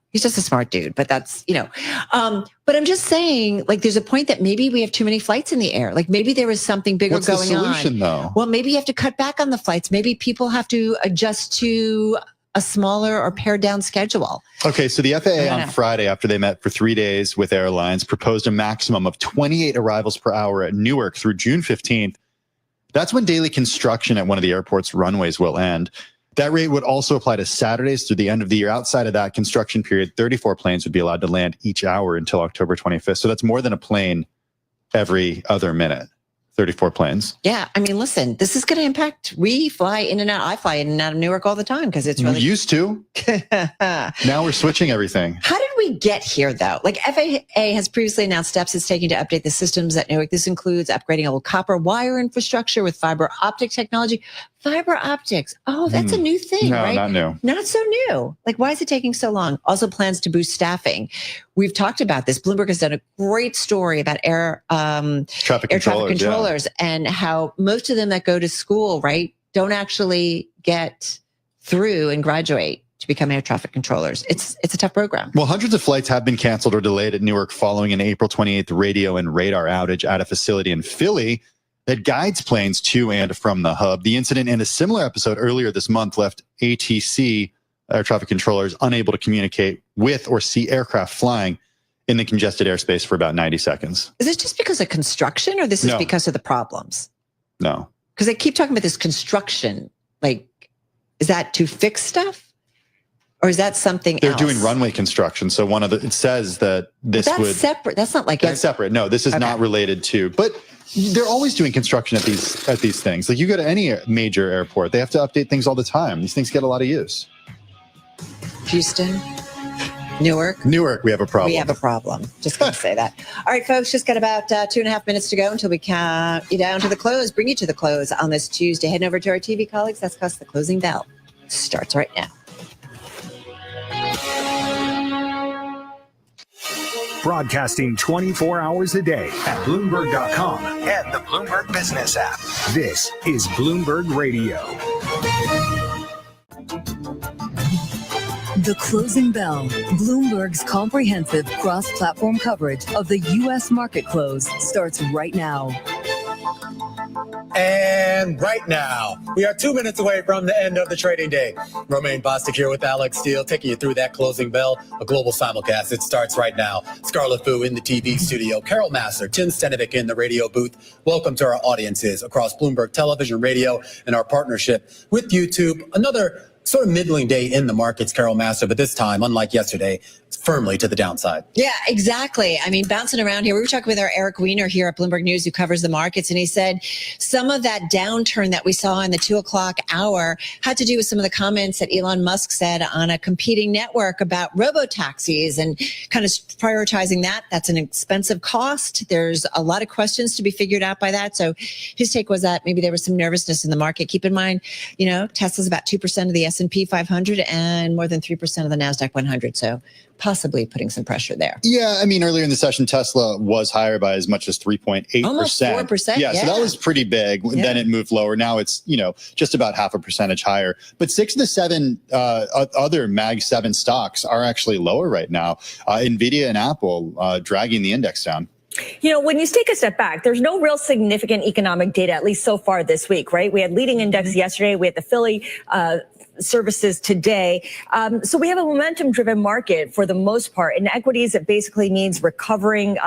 he's just a smart dude, but that's, but I'm just saying, like, there's a point that maybe we have too many flights in the air. Like maybe there is something bigger going on. What's the solution, though? Well, maybe you have to cut back on the flights. Maybe people have to adjust to a smaller or pared down schedule. Okay, so the FAA on Friday, after they met for 3 days with airlines, proposed a maximum of 28 arrivals per hour at Newark through June 15th. That's when daily construction at one of the airport's runways will end. That rate would also apply to Saturdays through the end of the year. Outside of that construction period, 34 planes would be allowed to land each hour until October 25th. So that's more than a plane every other minute. 34 planes. Yeah. I mean, listen, this is going to impact. We fly in and out. I fly in and out of Newark all the time because it's really. We used to. Now we're switching everything. How did we get here, though? Like FAA has previously announced steps it's taking to update the systems at Newark. This includes upgrading old copper wire infrastructure with fiber optic technology. Fiber optics. Oh, that's a new thing, no, right? Not new. Not so new. Like, why is it taking so long? Also plans to boost staffing. We've talked about this. Bloomberg has done a great story about air traffic controllers and how most of them that go to school, right, don't actually get through and graduate to become air traffic controllers. It's a tough program. Well, hundreds of flights have been canceled or delayed at Newark following an April 28th radio and radar outage at a facility in Philly that guides planes to and from the hub. The incident and a similar episode earlier this month left ATC, air traffic controllers, unable to communicate with or see aircraft flying in the congested airspace for about 90 seconds. Is this just because of construction or this is because of the problems? No. Because they keep talking about this construction. Like, is that to fix stuff? Or is that something They're else? doing runway construction. So it says that that's separate. That's not like that's separate. No, this is not related to, but they're always doing construction at these things. Like you go to any major airport, they have to update things all the time. These things get a lot of use. Houston, Newark, we have a problem. We have a problem. Just going to say that. All right, folks, just got about 2.5 minutes to go until we count you down to the close, bring you to the close on this Tuesday. Heading over to our TV colleagues. That's because the closing bell starts right now. Broadcasting 24 hours a day at Bloomberg.com and the Bloomberg Business app. This is Bloomberg Radio. The Closing Bell, Bloomberg's comprehensive cross-platform coverage of the U.S. market close starts right now. And right now, we are 2 minutes away from the end of the trading day. Romaine Bostic here with Alex Steele, taking you through that closing bell, a global simulcast. It starts right now. Scarlett Fu in the TV studio, Carol Massar, Tim Stenovic in the radio booth. Welcome to our audiences across Bloomberg Television, Radio, and our partnership with YouTube. Another sort of middling day in the markets, Carol Massar, but this time, unlike yesterday, it's firmly to the downside. Yeah, exactly. I mean, bouncing around here. We were talking with our Eric Weiner here at Bloomberg News, who covers the markets, and he said some of that downturn that we saw in the 2 o'clock hour had to do with some of the comments that Elon Musk said on a competing network about robo-taxis and kind of prioritizing that. That's an expensive cost. There's a lot of questions to be figured out by that. So his take was that maybe there was some nervousness in the market. Keep in mind, Tesla's about 2% of the S&P 500 and more than 3% of the NASDAQ 100. So possibly putting some pressure there. Yeah, I mean, earlier in the session, Tesla was higher by as much as 3.8%. Almost 4%. Yeah, so that was pretty big. Yeah. Then it moved lower. Now it's, just about half a percentage higher. But 6 of the 7 other Mag 7 stocks are actually lower right now. NVIDIA and Apple dragging the index down. When you take a step back, there's no real significant economic data, at least so far this week, right? We had leading index yesterday. We had the Philly services today. So we have a momentum-driven market for the most part. In equities, it basically means recovering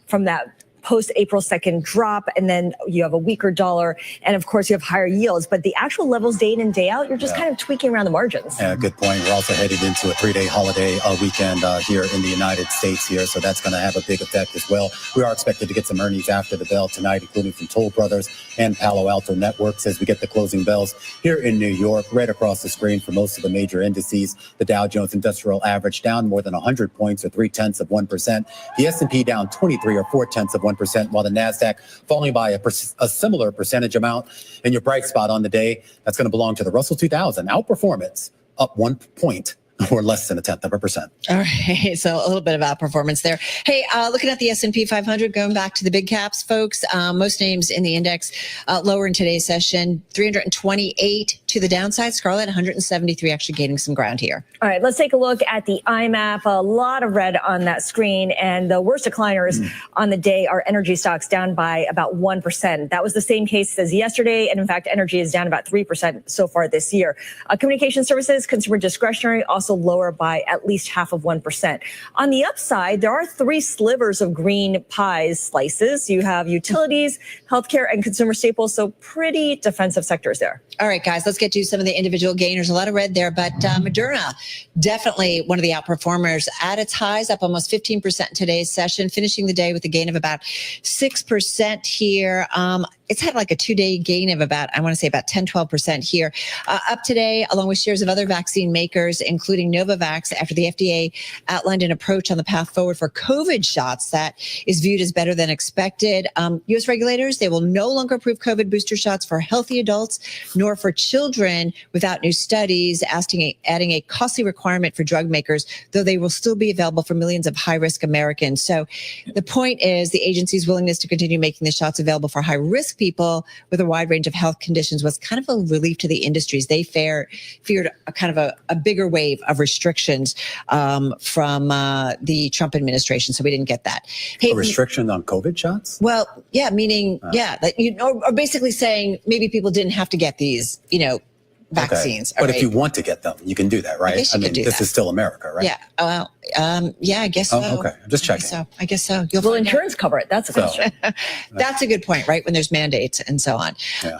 from that post-April 2nd drop, and then you have a weaker dollar, and of course you have higher yields. But the actual levels day in and day out, you're just kind of tweaking around the margins. Yeah, good point. We're also headed into a 3-day holiday weekend here in the United States here, so that's going to have a big effect as well. We are expected to get some earnings after the bell tonight, including from Toll Brothers and Palo Alto Networks as we get the closing bells here in New York. Right across the screen for most of the major indices, the Dow Jones Industrial Average down more than 100 points or 0.3%. The S&P down 23 or 0.4%, while the NASDAQ falling by a similar percentage amount. And your bright spot on the day, that's going to belong to the Russell 2000. Outperformance up 1 point or less than 0.1%. All right, so a little bit of outperformance there. Hey, looking at the S&P 500, going back to the big caps, folks, most names in the index lower in today's session, 328 to the downside. Scarlett, 173 actually gaining some ground here. All right, let's take a look at the IMAP. A lot of red on that screen, and the worst decliners on the day are energy stocks down by about 1%. That was the same case as yesterday, and in fact, energy is down about 3% so far this year. Communication services, consumer discretionary, also lower by at least 0.5%. On the upside, there are 3 slivers of green pies slices. You have utilities, healthcare, and consumer staples, so pretty defensive sectors there. All right, guys, let's get to some of the individual gainers. A lot of red there, but Moderna, definitely one of the outperformers at its highs, up almost 15% in today's session, finishing the day with a gain of about 6% here. It's had like a 2-day gain of about 10-12% here. Up today, along with shares of other vaccine makers, including Novavax, after the FDA outlined an approach on the path forward for COVID shots that is viewed as better than expected. U.S. regulators, they will no longer approve COVID booster shots for healthy adults, nor for children without new studies, adding a costly requirement for drug makers, though they will still be available for millions of high-risk Americans. So the point is the agency's willingness to continue making the shots available for high-risk people with a wide range of health conditions was kind of a relief to the industries. They feared a kind of a bigger wave of restrictions from the Trump administration. So we didn't get that. Hey, a restriction on COVID shots? Well, yeah, meaning, or basically saying maybe people didn't have to get these, vaccines. Okay. But if you want to get them, you can do that, right? I mean, this is still America, right? Yeah. I guess so. Oh, okay. I'm just checking. I guess so. Will insurance cover it? That's a question. That's a good point, right? When there's mandates and so on. Yeah.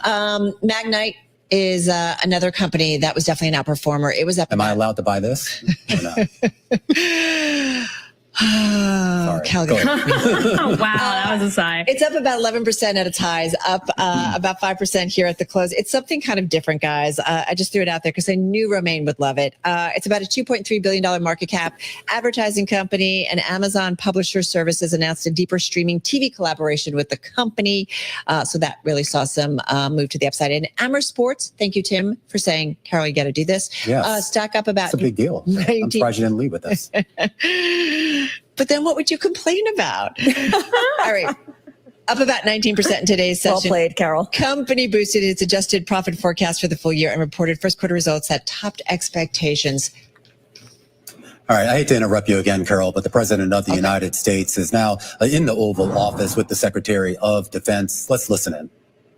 Magnite is another company that was definitely an outperformer. It was up. Am I allowed to buy this? Or not? Sorry. Calgary. Wow, that was a sigh. It's up about 11% at its highs, up about 5% here at the close. It's something kind of different, guys. I just threw it out there because I knew Romaine would love it. It's about a $2.3 billion market cap advertising company, and Amazon Publisher Services announced a deeper streaming TV collaboration with the company. So that really saw some move to the upside. And Amer Sports, thank you, Tim, for saying, Carol, you got to do this. Yes. Stack up about. It's a big deal. I'm surprised you didn't leave with us. But then what would you complain about? All right. Up about 19% in today's session. Well played, Carol. Company boosted its adjusted profit forecast for the full year and reported first quarter results that topped expectations. All right, I hate to interrupt you again, Carol, but the President of the United States is now in the Oval Office with the Secretary of Defense. Let's listen in.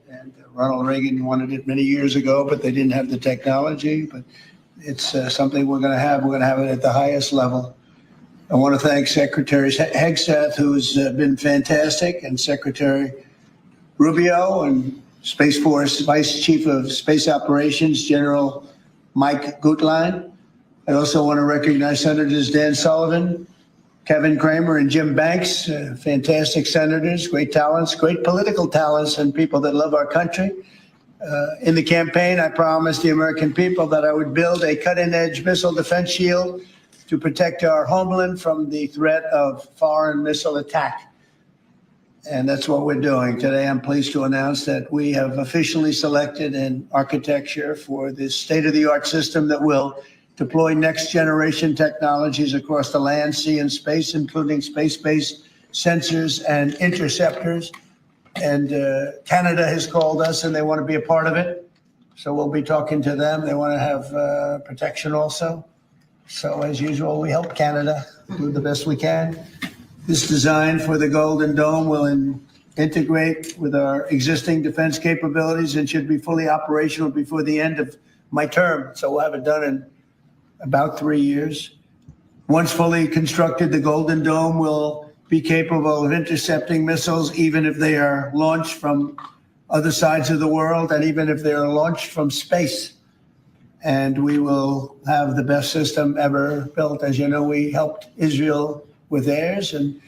And Ronald Reagan wanted it many years ago, but they didn't have the technology. But it's something we're going to have. We're going to have it at the highest level. I want to thank Secretary Hegseth, who's been fantastic, and Secretary Rubio and Space Force Vice Chief of Space Operations, General Mike Gutlein. I also want to recognize Senators Dan Sullivan, Kevin Cramer, and Jim Banks, fantastic senators, great talents, great political talents, and people that love our country. In the campaign, I promised the American people that I would build a cutting-edge missile defense shield to protect our homeland from the threat of foreign missile attack. And that's what we're doing. Today, I'm pleased to announce that we have officially selected an architecture for this state-of-the-art system that will deploy next-generation technologies across the land, sea, and space, including space-based sensors and interceptors. And Canada has called us, and they want to be a part of it. So we'll be talking to them. They want to have protection also. So as usual, we help Canada do the best we can. This design for the Golden Dome will integrate with our existing defense capabilities and should be fully operational before the end of my term. So we'll have it done in about 3 years. Once fully constructed, the Golden Dome will be capable of intercepting missiles, even if they are launched from other sides of the world and even if they are launched from space. And we will have the best system ever built. As you know, we helped Israel with theirs, and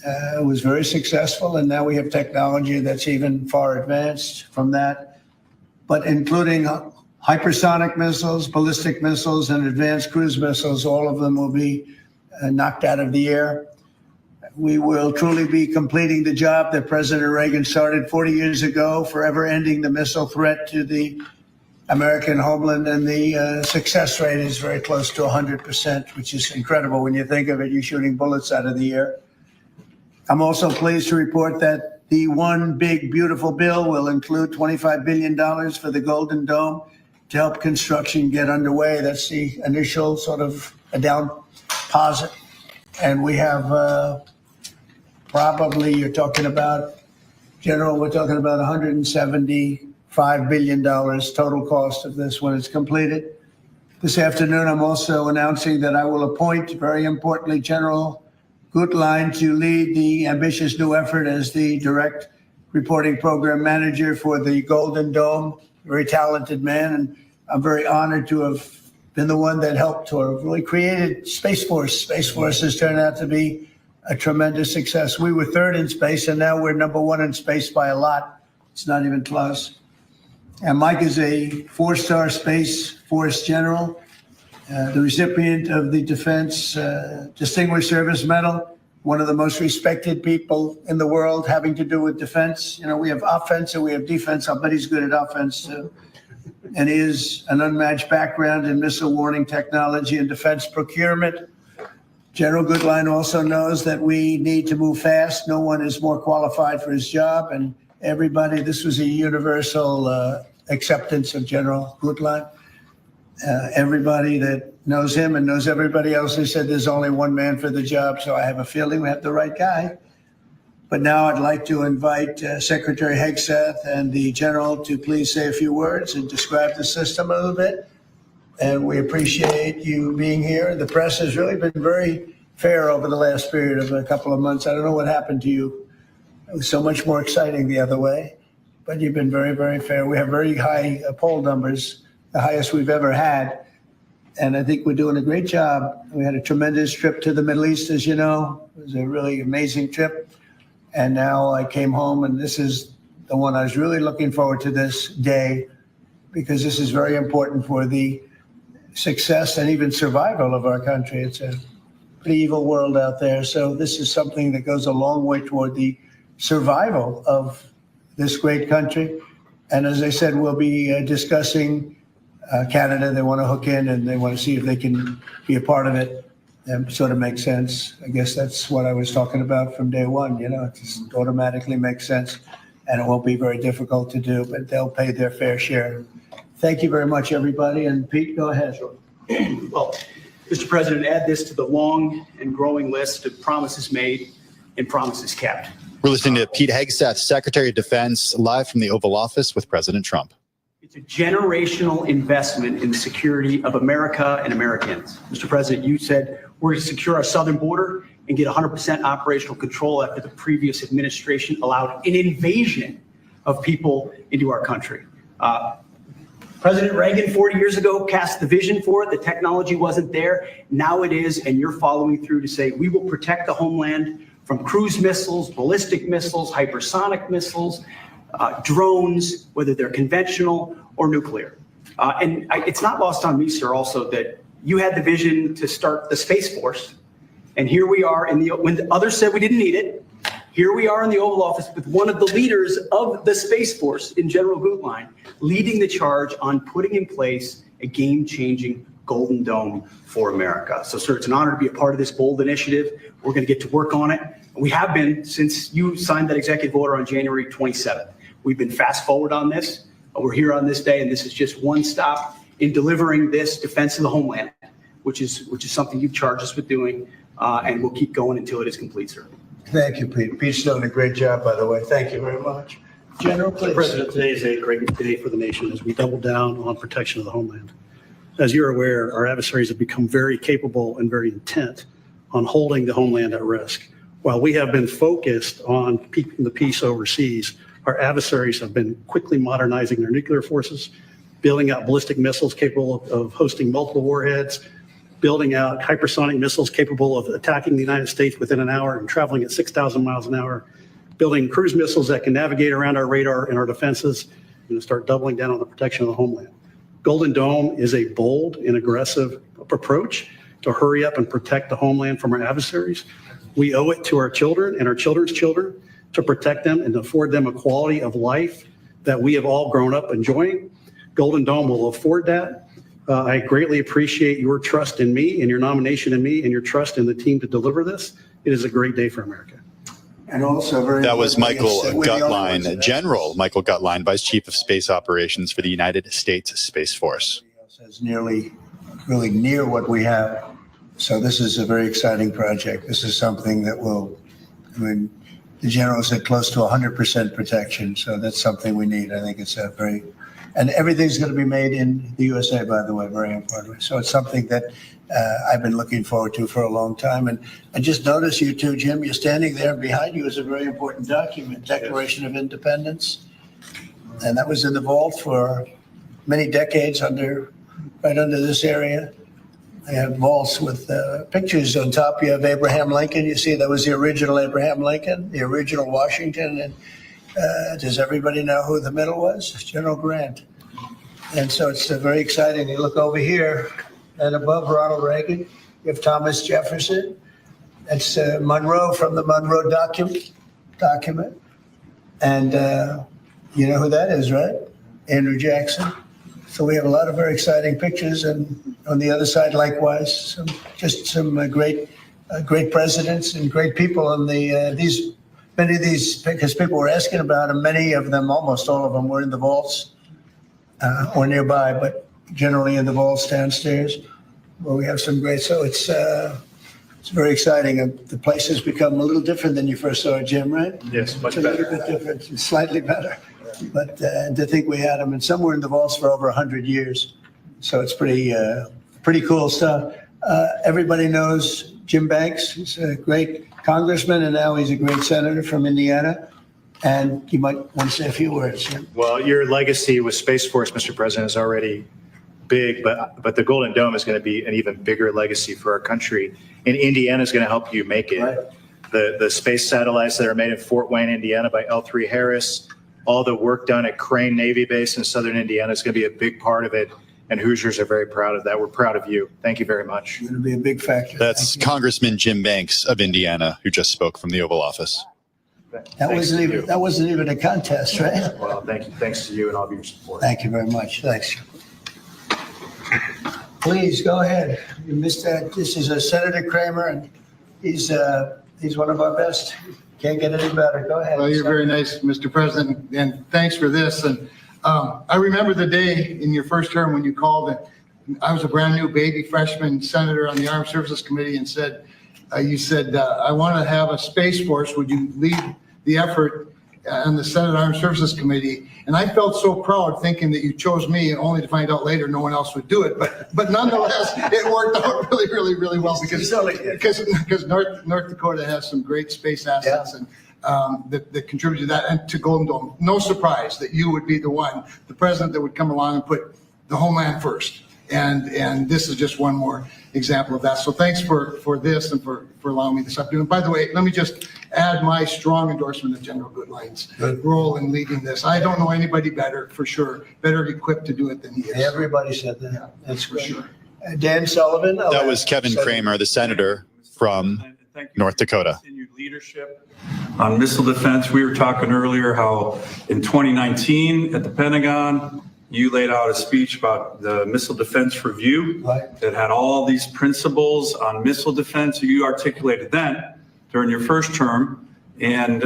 it was very successful. And now we have technology that's even far advanced from that, but including hypersonic missiles, ballistic missiles, and advanced cruise missiles. All of them will be knocked out of the air. We will truly be completing the job that President Reagan started 40 years ago, forever ending the missile threat to the American homeland, and the success rate is very close to 100%, which is incredible when you think of it. You're shooting bullets out of the air. I'm also pleased to report that the One Big Beautiful Bill will include $25 billion for the Golden Dome to help construction get underway. That's the initial sort of a down deposit. And we have probably, you're talking about, General, we're talking about $175 billion total cost of this when it's completed. This afternoon, I'm also announcing that I will appoint, very importantly, General Gutlein to lead the ambitious new effort as the direct reporting program manager for the Golden Dome. Very talented man, and I'm very honored to have been the one that helped to have really created Space Force. Space Force has turned out to be a tremendous success. We were third in space, and now we're number one in space by a lot. It's not even close. And Mike is a 4-star Space Force general, the recipient of the Defense Distinguished Service Medal, one of the most respected people in the world having to do with defense. You know, we have offense and we have defense. I'll bet he's good at offense too. And he is an unmatched background in missile warning technology and defense procurement. General Gutlein also knows that we need to move fast. No one is more qualified for his job, and everybody, this was a universal acceptance of General Gutlein. Everybody that knows him and knows everybody else, they said there's only one man for the job, so I have a feeling we have the right guy. But now I'd like to invite Secretary Hegseth and the General to please say a few words and describe the system a little bit. And we appreciate you being here. The press has really been very fair over the last period of a couple of months. I don't know what happened to you. It was so much more exciting the other way. but you've been very, very fair. We have very high poll numbers, the highest we've ever had. And I think we're doing a great job. We had a tremendous trip to the Middle East, as you know. It was a really amazing trip. And now I came home, and this is the one I was really looking forward to this day, because this is very important for the success and even survival of our country. It's a pretty evil world out there. So this is something that goes a long way toward the survival of this great country. And as I said, we'll be discussing Canada. They want to hook in, and they want to see if they can be a part of it. That sort of makes sense. I guess that's what I was talking about from day one. You know, it just automatically makes sense, and it won't be very difficult to do, but they'll pay their fair share. Thank you very much, everybody. And Pete, go ahead. Well, Mr. President, add this to the long and growing list of promises made and promises kept. We're listening to Pete Hegseth, Secretary of Defense, live from the Oval Office with President Trump. It's a generational investment in the security of America and Americans. Mr. President, you said we're going to secure our southern border and get 100% operational control after the previous administration allowed an invasion of people into our country. President Reagan 40 years ago cast the vision for it. The technology wasn't there. Now it is, and you're following through to say we will protect the homeland from cruise missiles, ballistic missiles, hypersonic missiles, drones, whether they're conventional or nuclear. It's not lost on me, sir, also that you had the vision to start the Space Force. And here we are when the others said we didn't need it. Here we are in the Oval Office with one of the leaders of the Space Force in General Gutlein, leading the charge on putting in place a game-changing Golden Dome for America. So, sir, it's an honor to be a part of this bold initiative. We're going to get to work on it. We have been since you signed that executive order on January 27th. We've been fast forward on this. We're here on this day, and this is just one stop in delivering this defense of the homeland, which is something you've charged us with doing, and we'll keep going until it is complete, sir. Thank you, Pete. Pete's done a great job, by the way. Thank you very much. General, please. Mr. President, today is a great day for the nation as we double down on protection of the homeland. As you're aware, our adversaries have become very capable and very intent on holding the homeland at risk. While we have been focused on keeping the peace overseas, our adversaries have been quickly modernizing their nuclear forces, building out ballistic missiles capable of hosting multiple warheads, building out hypersonic missiles capable of attacking the United States within an hour and traveling at 6,000 miles an hour, building cruise missiles that can navigate around our radar and our defenses, and start doubling down on the protection of the homeland. Golden Dome is a bold and aggressive approach to hurry up and protect the homeland from our adversaries. We owe it to our children and our children's children to protect them and to afford them a quality of life that we have all grown up enjoying. Golden Dome will afford that. I greatly appreciate your trust in me and your nomination in me and your trust in the team to deliver this. It is a great day for America. And also that was Michael Gutlein, General Michael Gutlein, Vice Chief of Space Operations for the United States Space Force. Is really near what we have. So this is a very exciting project. This is something that will, the general said close to 100% protection. So that's something we need. I think it's a very, and everything's going to be made in the USA, by the way, very importantly. So it's something that I've been looking forward to for a long time. And I just noticed you too, Jim, you're standing there, and behind you is a very important document, Declaration of Independence. And that was in the vault for many decades right under this area. I have vaults with pictures on top. You have Abraham Lincoln. You see that was the original Abraham Lincoln, the original Washington. And does everybody know who the middle was? General Grant. And so it's very exciting. You look over here, and above Ronald Reagan, you have Thomas Jefferson. That's Monroe from the Monroe document. And you know who that is, right? Andrew Jackson. So we have a lot of very exciting pictures, and on the other side, likewise, some great presidents and great people. And many of these, because people were asking about them, many of them, almost all of them, were in the vaults or nearby, but generally in the vaults downstairs, where we have some great. So it's very exciting. The place has become a little different than you first saw it, Jim, right? Yes, much better. A little bit different, it's slightly better. But to think we had them, and some were in the vaults for over 100 years. So it's pretty cool stuff. Everybody knows Jim Banks. He's a great congressman, and now he's a great senator from Indiana. And you might want to say a few words. Well, your legacy with Space Force, Mr. President, is already big, but the Golden Dome is going to be an even bigger legacy for our country. And Indiana is going to help you make it. Right. The space satellites that are made in Fort Wayne, Indiana by L3 Harris, all the work done at Crane Navy Base in southern Indiana is going to be a big part of it. And Hoosiers are very proud of that. We're proud of you. Thank you very much. It's going to be a big factor. That's Congressman Jim Banks of Indiana, who just spoke from the Oval Office. That wasn't even a contest, right? Well, thank you. Thanks to you and all of your support. Thank you very much. Thanks. Please go ahead. You missed that. This is Senator Kramer, and he's one of our best. Can't get any better. Go ahead. Well, you're very nice, Mr. President, and thanks for this. And I remember the day in your first term when you called, and I was a brand new baby freshman senator on the Armed Services Committee, and said, you said, I want to have a Space Force. Would you lead the effort on the Senate Armed Services Committee? And I felt so proud thinking that you chose me, only to find out later no one else would do it. But nonetheless, it worked out really, really, really well because North Dakota has some great space assets, and that contribute to that and to Golden Dome. No surprise that you would be the president that would come along and put the homeland first. And this is just one more example of that. So thanks for this and for allowing me this opportunity. And by the way, let me just add my strong endorsement of General Goodline's role in leading this. I don't know anybody better, for sure, better equipped to do it than he is. Everybody said that. Yeah, That's for great. sure. Dan Sullivan. That was Kevin Kramer, the senator from North Dakota. Continued leadership on missile defense. We were talking earlier how in 2019 at the Pentagon, you laid out a speech about the Missile Defense Review that had all these principles on missile defense. You articulated then during your first term, and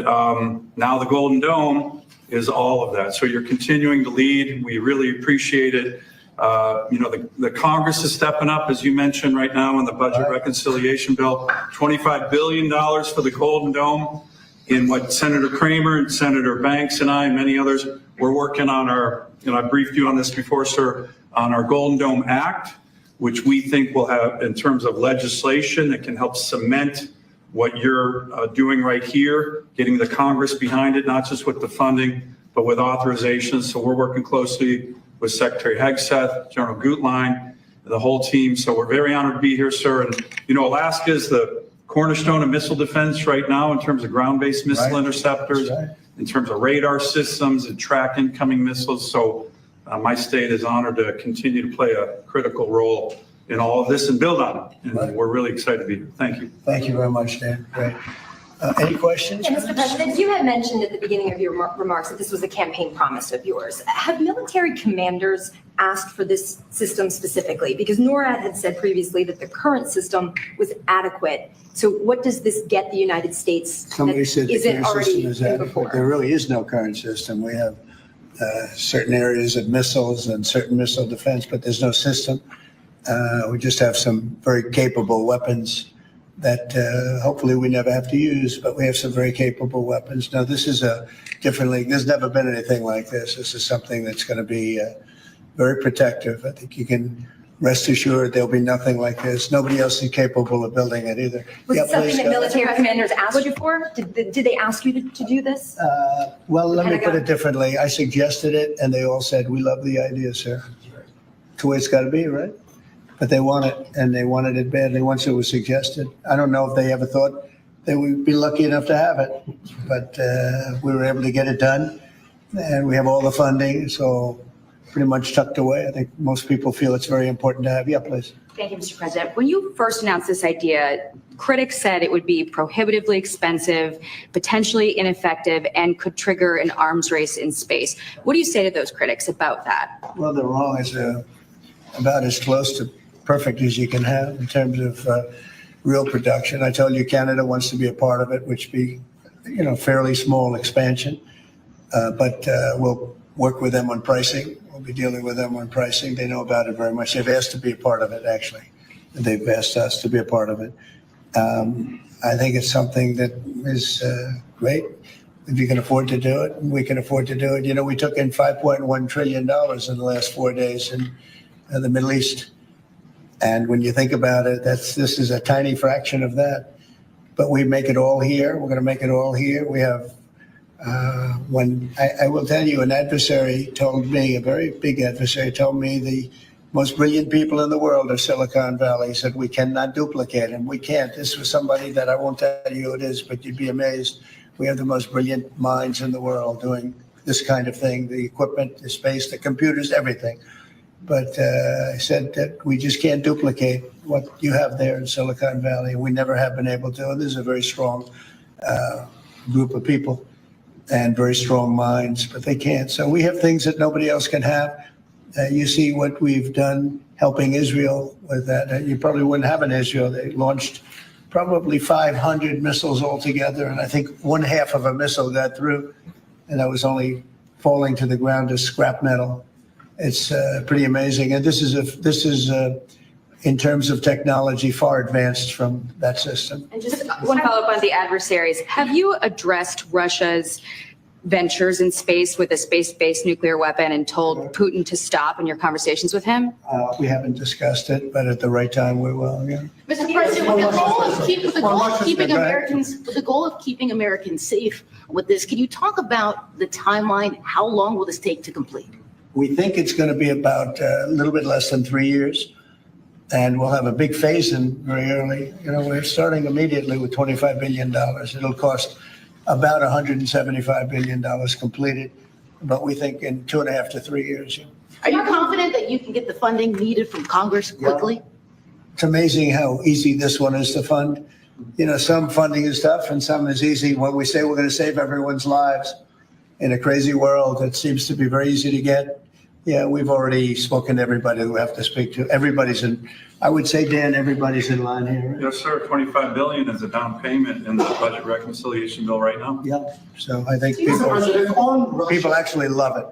now the Golden Dome is all of that. So you're continuing to lead. We really appreciate it. The Congress is stepping up, as you mentioned right now in the budget reconciliation bill, $25 billion for the Golden Dome. In what Senator Kramer and Senator Banks and I and many others, we're working on our, I briefed you on this before, sir, on our Golden Dome Act, which we think will have, in terms of legislation that can help cement what you're doing right here, getting the Congress behind it, not just with the funding, but with authorizations. So we're working closely with Secretary Hegseth, General Gutlein, the whole team. So we're very honored to be here, sir. And, Alaska is the cornerstone of missile defense right now in terms of ground-based missile interceptors, in terms of radar systems and track incoming missiles. So my state is honored to continue to play a critical role in all of this and build on it. And we're really excited to be here. Thank you. Thank you very much, Dan. Great. Any questions? Yeah, Mr. President, you had mentioned at the beginning of your remarks that this was a campaign promise of yours. Have military commanders asked for this system specifically? Because NORAD had said previously that the current system was adequate. So what does this get the United States? Somebody said the current system is adequate. Before? There really is no current system. We have certain areas of missiles and certain missile defense, but there's no system. We just have some very capable weapons that hopefully we never have to use, but we have some very capable weapons. Now, this is a different league. There's never been anything like this. This is something that's going to be very protective. I think you can rest assured there'll be nothing like this. Nobody else is capable of building it either. Was it something that military commanders asked you for? Did they ask you to do this? Well, let me put it differently. I suggested it, and they all said, we love the idea, sir. That's the way it's got to be, right? But they want it, and they wanted it badly once it was suggested. I don't know if they ever thought they would be lucky enough to have it, but we were able to get it done, and we have all the funding, so pretty much tucked away. I think most people feel it's very important to have. Yeah, please. Thank you, Mr. President. When you first announced this idea, critics said it would be prohibitively expensive, potentially ineffective, and could trigger an arms race in space. What do you say to those critics about that? Well, they're wrong. It's about as close to perfect as you can have in terms of real production. I told you Canada wants to be a part of it, which be, fairly small expansion, but we'll work with them on pricing. We'll be dealing with them on pricing. They know about it very much. They've asked to be a part of it, actually. They've asked us to be a part of it. I think it's something that is great. If you can afford to do it, we can afford to do it. We took in $5.1 trillion in the last 4 days in the Middle East. And when you think about it, this is a tiny fraction of that. But we make it all here. We're going to make it all here. We have When I will tell you, an adversary told me, a very big adversary told me the most brilliant people in the world are Silicon Valley. He said, we cannot duplicate him. We can't. This was somebody that I won't tell you who it is, but you'd be amazed. We have the most brilliant minds in the world doing this kind of thing, the equipment, the space, the computers, everything. But I said that we just can't duplicate what you have there in Silicon Valley. We never have been able to. And this is a very strong group of people and very strong minds, but they can't. So we have things that nobody else can have. You see what we've done helping Israel with that. You probably wouldn't have in Israel. They launched probably 500 missiles altogether, and I think one half of a missile got through, and that was only falling to the ground as scrap metal. It's pretty amazing, and this is in terms of technology far advanced from that system. And just one follow-up on the adversaries. Have you addressed Russia's ventures in space with a space-based nuclear weapon and told Putin to stop in your conversations with him? We haven't discussed it, but at the right time we will. Yeah. Mr. President, with the goal of keeping Americans safe with this, can you talk about the timeline? How long will this take to complete? We think it's going to be about a little bit less than 3 years, and we'll have a big phase-in very early. You know, we're starting immediately with $25 billion. It'll cost about $175 billion completed, but we think in 2.5 to 3 years. Are you confident that you can get the funding needed from Congress quickly? Yeah. It's amazing how easy this one is to fund. You know, some funding is tough and some is easy. When we say we're going to save everyone's lives in a crazy world, it seems to be very easy to get. Yeah, we've already spoken to everybody that we have to speak to. Everybody's in, I would say, Dan, everybody's in line here. Yes, sir. $25 billion is a down payment in the budget reconciliation bill right now. Yeah. So I think people actually love it.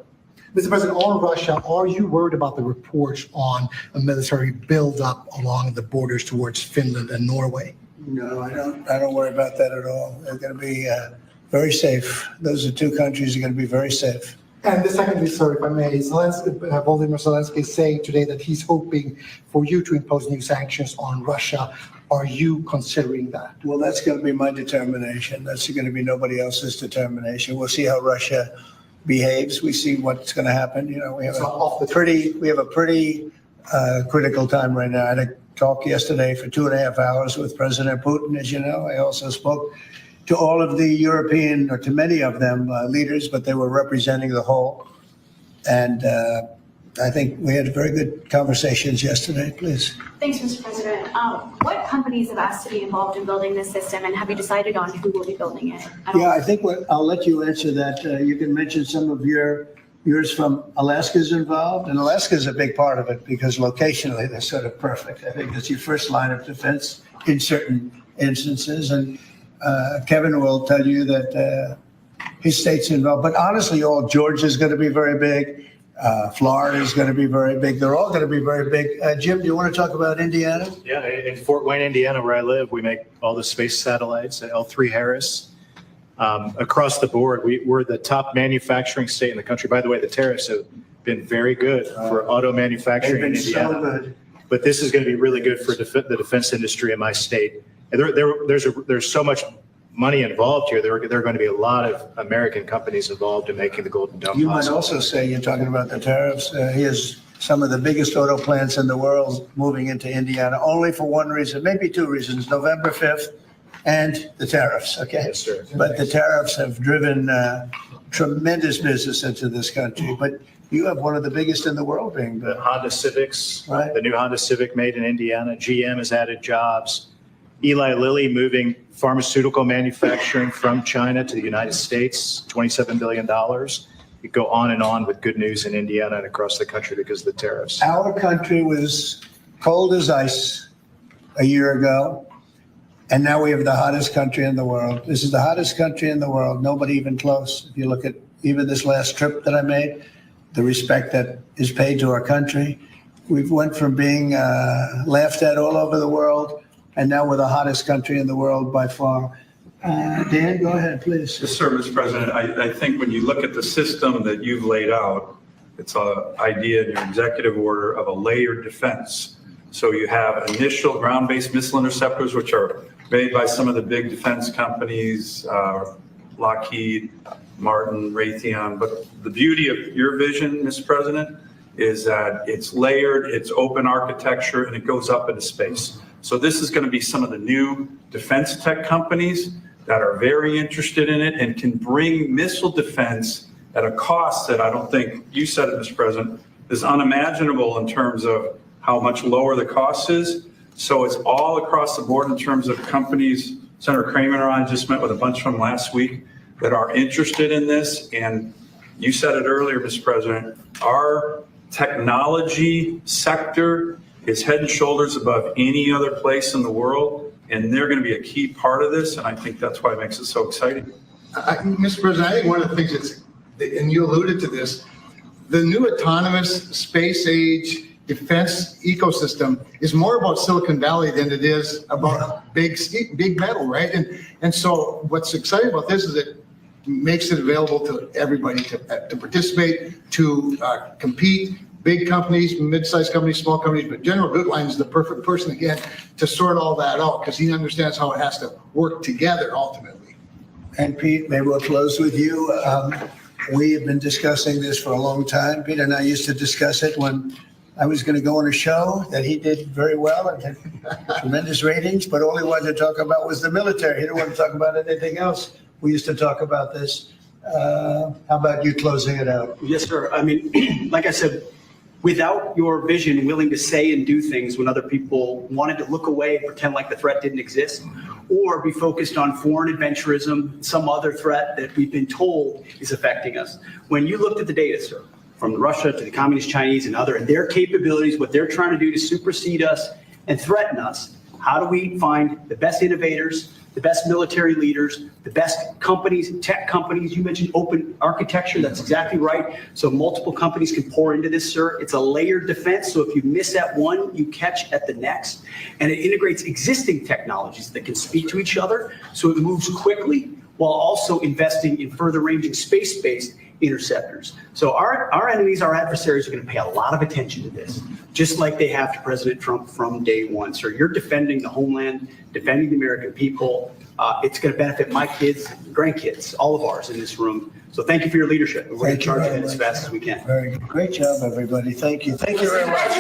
Mr. President, on Russia, are you worried about the reports on a military buildup along the borders towards Finland and Norway? No, I don't worry about that at all. They're going to be very safe. Those are two countries that are going to be very safe. And the secondly, sir, if I may, Volodymyr Zelensky is saying today that he's hoping for you to impose new sanctions on Russia. Are you considering that? Well, that's going to be my determination. That's going to be nobody else's determination. We'll see how Russia behaves. We see what's going to happen. You know, we have a pretty critical time right now. I had a talk yesterday for 2.5 hours with President Putin, as you know. I also spoke to all of the European, or to many of them, leaders, but they were representing the whole. And I think we had very good conversations yesterday. Please. Thanks, Mr. President. What companies have asked to be involved in building this system, and have you decided on who will be building it? I think I'll let you answer that. You can mention some of yours from Alaska's involved, and Alaska's a big part of it because locationally they're sort of perfect. I think that's your first line of defense in certain instances, and Kevin will tell you that his state's involved. But honestly, Georgia's going to be very big. Florida is going to be very big. They're all going to be very big. Jim, do you want to talk about Indiana? Yeah, in Fort Wayne, Indiana, where I live, we make all the space satellites at L3 Harris. Across the board, we're the top manufacturing state in the country. By the way, the tariffs have been very good for auto manufacturing in Indiana. So good. But this is going to be really good for the defense industry in my state. And there's so much money involved here. There are going to be a lot of American companies involved in making the Golden Dome You possible. might also say, you're talking about the tariffs. Here's some of the biggest auto plants in the world moving into Indiana, only for one reason, maybe two reasons: November 5th and the tariffs. Okay. Yes, sir. But the tariffs have driven tremendous business into this country. But you have one of the biggest in the world being built. The Honda Civics, Right. the new Honda Civic made in Indiana. GM has added jobs. Eli Lilly moving pharmaceutical manufacturing from China to the United States, $27 billion. You go on and on with good news in Indiana and across the country because of the tariffs. Our country was cold as ice a year ago, and now we have the hottest country in the world. This is the hottest country in the world, nobody even close. If you look at even this last trip that I made, the respect that is paid to our country. We've went from being laughed at all over the world, and now we're the hottest country in the world by far. Dan, go ahead, please. Yes, sir, Mr. President. I think when you look at the system that you've laid out, it's an idea in your executive order of a layered defense. So you have initial ground-based missile interceptors, which are made by some of the big defense companies, Lockheed Martin, Raytheon. But the beauty of your vision, Mr. President, is that it's layered, it's open architecture, and it goes up into space. So this is going to be some of the new defense tech companies that are very interested in it and can bring missile defense at a cost that I don't think, you said it, Mr. President, is unimaginable in terms of how much lower the cost is. So it's all across the board in terms of companies. Senator Kramer and I just met with a bunch of them last week that are interested in this. And you said it earlier, Mr. President, our technology sector is head and shoulders above any other place in the world. And they're going to be a key part of this. And I think that's why it makes it so exciting. Mr. President, I think one of the things that's, and you alluded to this, the new autonomous space age defense ecosystem is more about Silicon Valley than it is about big metal, right? And so what's exciting about this is it makes it available to everybody to participate, to compete. Big companies, mid-sized companies, small companies, but General Gutlein is the perfect person, again, to sort all that out because he understands how it has to work together ultimately. And Pete, maybe we'll close with you. We have been discussing this for a long time. Pete and I used to discuss it when I was going to go on a show that he did very well and had tremendous ratings, but all he wanted to talk about was the military. He didn't want to talk about anything else. We used to talk about this. How about you closing it out? Yes, sir. I mean, like I said, without your vision, willing to say and do things when other people wanted to look away and pretend like the threat didn't exist, or be focused on foreign adventurism, some other threat that we've been told is affecting us. When you looked at the data, sir, from Russia to the Communist Chinese and their capabilities, what they're trying to do to supersede us and threaten us, how do we find the best innovators, the best military leaders, the best companies, tech companies? You mentioned open architecture. That's exactly right. So multiple companies can pour into this, sir. It's a layered defense. So if you miss at one, you catch at the next. And it integrates existing technologies that can speak to each other. So it moves quickly while also investing in further ranging space-based interceptors. So our enemies, our adversaries are going to pay a lot of attention to this, just like they have to President Trump from day one. So you're defending the homeland, defending the American people. It's going to benefit my kids, grandkids, all of ours in this room. So thank you for your leadership. We're going to charge ahead as fast as we can. Very good. Great job, everybody. Thank you. Thank you very much.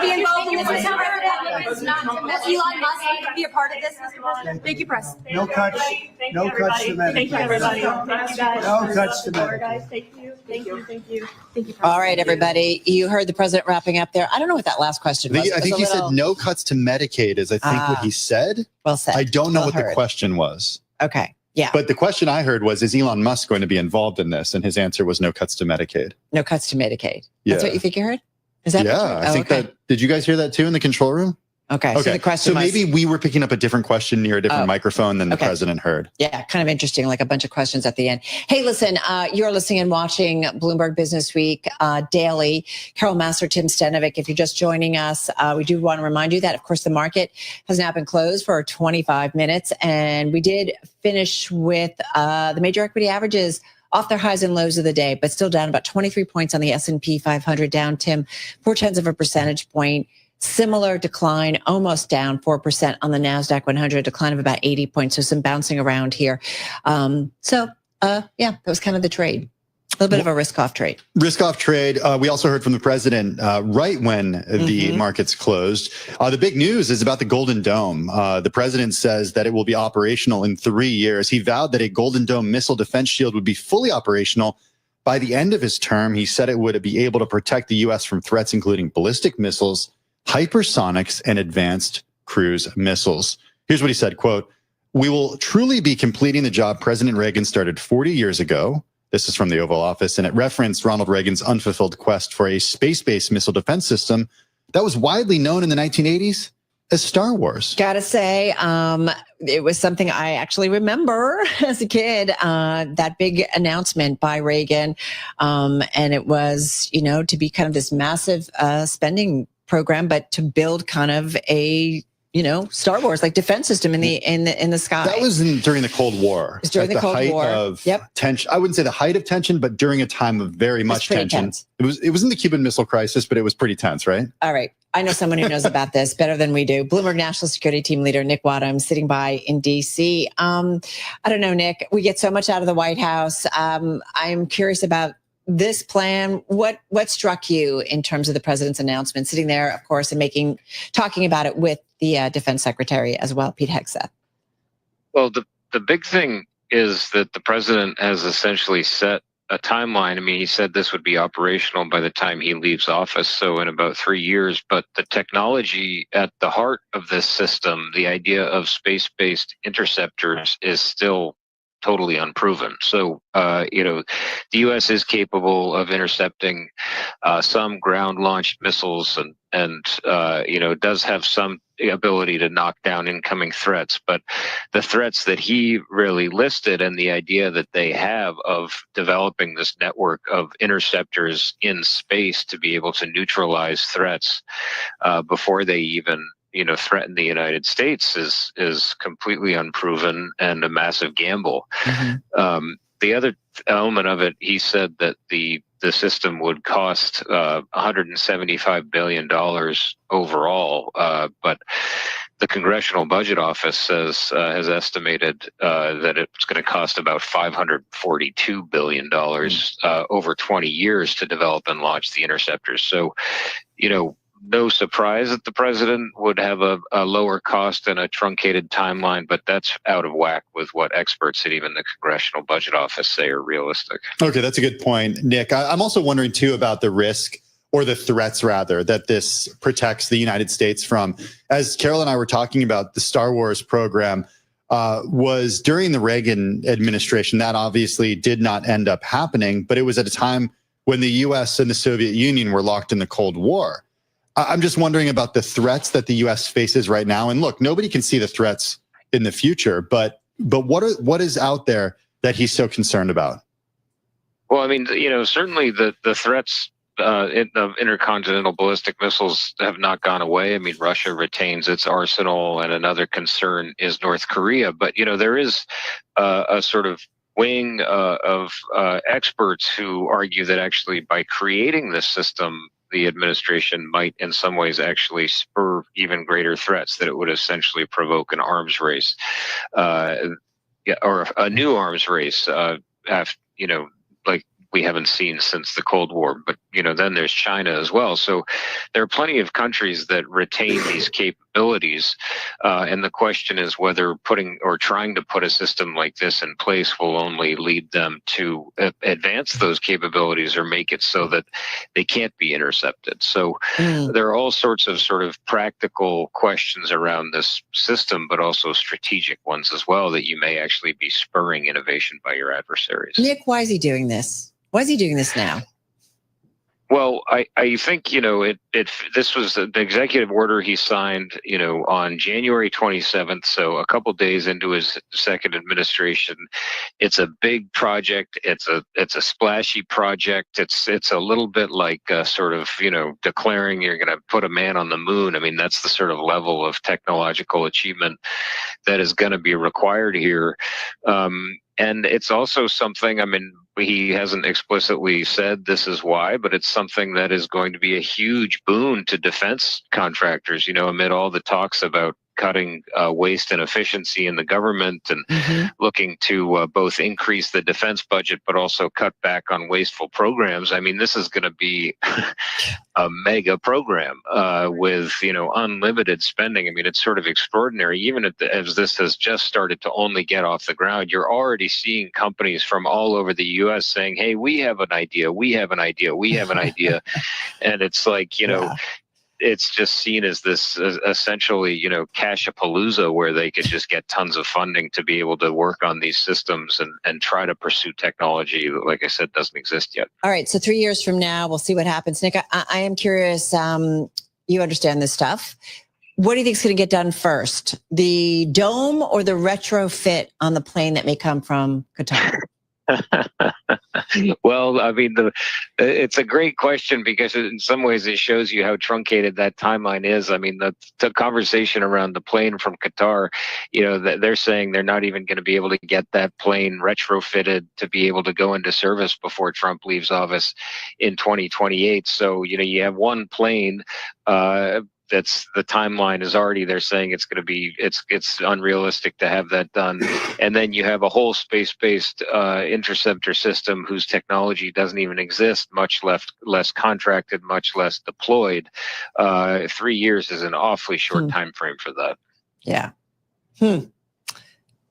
Be involved in this. Elon Musk be a part of this, Mr. President. Thank you, press. No cuts. No cuts to medical. Thank you, everybody. Thank you, guys. No cuts to medical. Guys, thank you. Thank you. Thank you. Thank you. All right, everybody. You heard the president wrapping up there. I don't know what that last question was. I think he said no cuts to Medicaid is, I think, what he said. Well said. I don't know Well what heard. the question was. Okay. Yeah. But the question I heard was, is Elon Musk going to be involved in this? And his answer was no cuts to Medicaid. No cuts to Medicaid. Yeah. That's what you think you heard? Is that? Yeah, I think that. Did you guys hear that too in the control room? Okay. So the question So was, maybe we were picking up a different question near a different microphone than the president heard. yeah, kind of interesting, like a bunch of questions at the end. Hey, listen, you're listening and watching Bloomberg Business Week daily. Carol Master, Tim Stenovic, if you're just joining us, we do want to remind you that, of course, the market has now been closed for 25 minutes. And we did finish with the major equity averages off their highs and lows of the day, but still down about 23 points on the S&P 500, down, Tim, 0.4 of a percentage point. Similar decline, almost down 4% on the NASDAQ 100, decline of about 80 points. So some bouncing around here. Yeah, that was kind of the trade. A little bit of a risk-off trade. Risk-off trade. We also heard from the president right when the markets closed. The big news is about the Golden Dome. The president says that it will be operational in 3 years. He vowed that a Golden Dome missile defense shield would be fully operational by the end of his term. He said it would be able to protect the U.S. from threats including ballistic missiles, hypersonics, and advanced cruise missiles. Here's what he said, quote, "We will truly be completing the job President Reagan started 40 years ago." This is from the Oval Office, and it referenced Ronald Reagan's unfulfilled quest for a space-based missile defense system that was widely known in the 1980s as Star Wars. Gotta say, it was something I actually remember as a kid, that big announcement by Reagan. And it was, to be kind of this massive spending program, but to build kind of a Star Wars like defense system in the sky. That was during the Cold War. It was during the Cold War. Of tension. I wouldn't say the height of tension, but during a time of very much tension. Tense. It was in the Cuban Missile Crisis, but it was pretty tense, right? All right. I know someone who knows about this better than we do. Bloomberg National Security Team Leader Nick Wadham sitting by in D.C. I don't know, Nick. We get so much out of the White House. I'm curious about this plan. What struck you in terms of the president's announcement? Sitting there, of course, and talking about it with the Defense Secretary as well, Pete Hegseth. Well, the big thing is that the president has essentially set a timeline. I mean, he said this would be operational by the time he leaves office, so in about 3 years. But the technology at the heart of this system, the idea of space-based interceptors, is still totally unproven. So, the U.S. is capable of intercepting some ground-launched missiles and does have some ability to knock down incoming threats. But the threats that he really listed and the idea that they have of developing this network of interceptors in space to be able to neutralize threats before they even threaten the United States is completely unproven and a massive gamble. Mm-hmm. The other element of it, he said that the system would cost $175 billion overall, but the Congressional Budget Office has estimated that it's going to cost about $542 billion over 20 years to develop and launch the interceptors. So, no surprise that the president would have a lower cost and a truncated timeline, but that's out of whack with what experts at even the Congressional Budget Office say are realistic. Okay, that's a good point, Nick. I'm also wondering, too, about the risk, or the threats, rather, that this protects the United States from. As Carol and I were talking about, the Star Wars program was during the Reagan administration. That obviously did not end up happening, but it was at a time when the U.S. and the Soviet Union were locked in the Cold War. I'm just wondering about the threats that the U.S. faces right now. And look, nobody can see the threats in the future, but what is out there that he's so concerned about? Well, I mean, certainly the threats of intercontinental ballistic missiles have not gone away. I mean, Russia retains its arsenal, and another concern is North Korea. But, there is a sort of wing of experts who argue that actually by creating this system, the administration might in some ways actually spur even greater threats, that it would essentially provoke an arms race, or a new arms race, like we haven't seen since the Cold War. But, then there's China as well. So there are plenty of countries that retain these capabilities. And the question is whether trying to put a system like this in place will only lead them to advance those capabilities or make it so that they can't be intercepted. So there are all sorts of sort of practical questions around this system, but also strategic ones as well, that you may actually be spurring innovation by your adversaries. Nick, why is he doing this? Why is he doing this now? Well, I think, this was the executive order he signed, on January 27th. So a couple days into his second administration. It's a big project. It's a splashy project. It's a little bit like sort of, declaring you're going to put a man on the moon. I mean, that's the sort of level of technological achievement that is going to be required here. And it's also something, I mean, he hasn't explicitly said this is why, but it's something that is going to be a huge boon to defense contractors, amid all the talks about cutting waste and efficiency in the government and looking to both increase the defense budget, but also cut back on wasteful programs. I mean, this is going to be a mega program with, unlimited spending. I mean, it's sort of extraordinary. Even as this has just started to only get off the ground, you're already seeing companies from all over the U.S. saying, hey, we have an idea, we have an idea, we have an idea. And it's like, it's just seen as this essentially, cash-a-palooza, where they could just get tons of funding to be able to work on these systems and try to pursue technology that, like I said, doesn't exist yet. All right. So 3 years from now, we'll see what happens. Nick, I am curious. You understand this stuff. What do you think is going to get done first? The dome or the retrofit on the plane that may come from Qatar? Well, I mean, it's a great question because in some ways it shows you how truncated that timeline is. I mean, the conversation around the plane from Qatar, they're saying they're not even going to be able to get that plane retrofitted to be able to go into service before Trump leaves office in 2028. So, you have one plane, that's the timeline is already, they're saying it's going to be, it's unrealistic to have that done. And then you have a whole space-based interceptor system whose technology doesn't even exist, much less contracted, much less deployed. 3 years is an awfully short time frame for that. Yeah.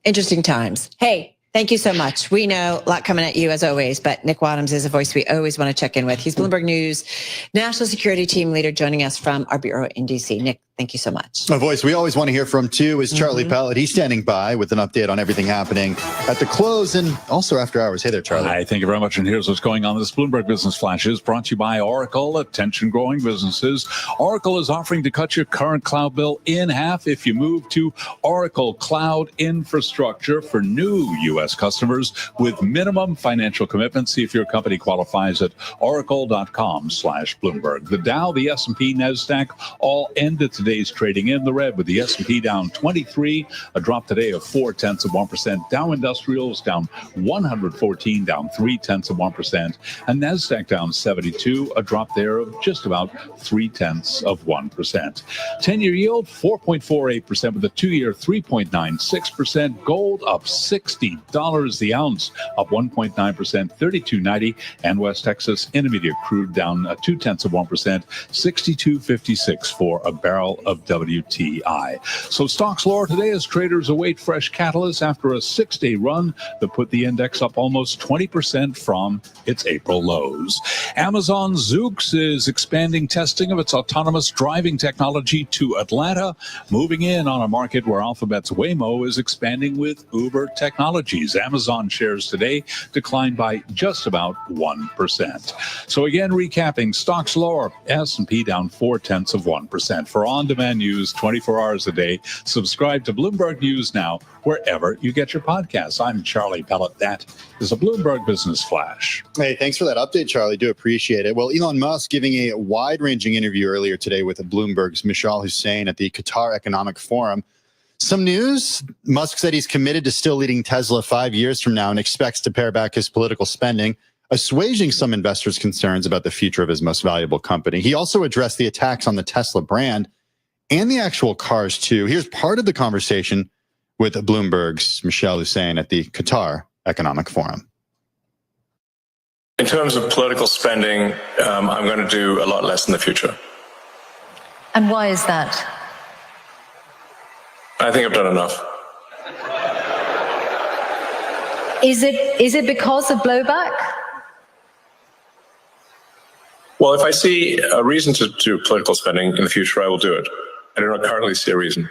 Interesting times. Hey, thank you so much. We know a lot coming at you as always, but Nick Wadhams is a voice we always want to check in with. He's Bloomberg News National Security Team Leader joining us from our bureau in DC. Nick, thank you so much. A voice we always want to hear from too is Charlie Pellet. He's standing by with an update on everything happening at the close and also after hours. Hey there, Charlie. Hi, thank you very much. And here's what's going on. This Bloomberg Business Flash is brought to you by Oracle. Attention growing businesses. Oracle is offering to cut your current cloud bill in half if you move to Oracle Cloud Infrastructure for new U.S. customers with minimum financial commitments. See if your company qualifies at oracle.com/Bloomberg. The Dow, the S&P, NASDAQ all ended today's trading in the red with the S&P down 23, a drop today of 0.4%. Dow Industrials down 114, down 0.3%. And NASDAQ down 72, a drop there of just about 0.3%. 10-year yield 4.48% with a 2-year 3.96%. Gold up $60 the ounce, up 1.9%, $32.90. And West Texas Intermediate crude down 0.2%, $62.56 for a barrel of WTI. So stocks lower today as traders await fresh catalysts after a 6-day run that put the index up almost 20% from its April lows. Amazon Zoox is expanding testing of its autonomous driving technology to Atlanta, moving in on a market where Alphabet's Waymo is expanding with Uber Technologies. Amazon shares today declined by just about 1%. So again, recapping, stocks lower, S&P down 0.4%. For on-demand news 24 hours a day, subscribe to Bloomberg News Now wherever you get your podcasts. I'm Charlie Pellet. That is a Bloomberg Business Flash. Hey, thanks for that update, Charlie. Do appreciate it. Well, Elon Musk giving a wide-ranging interview earlier today with Bloomberg's Michal Hussein at the Qatar Economic Forum. Some news, Musk said he's committed to still leading Tesla 5 years from now and expects to pare back his political spending, assuaging some investors' concerns about the future of his most valuable company. He also addressed the attacks on the Tesla brand and the actual cars, too. Here's part of the conversation with Bloomberg's Michal Hussein at the Qatar Economic Forum. In terms of political spending, I'm going to do a lot less in the future. And why is that? I think I've done enough. Is it because of blowback? Well, if I see a reason to do political spending in the future, I will do it. I do not currently see a reason.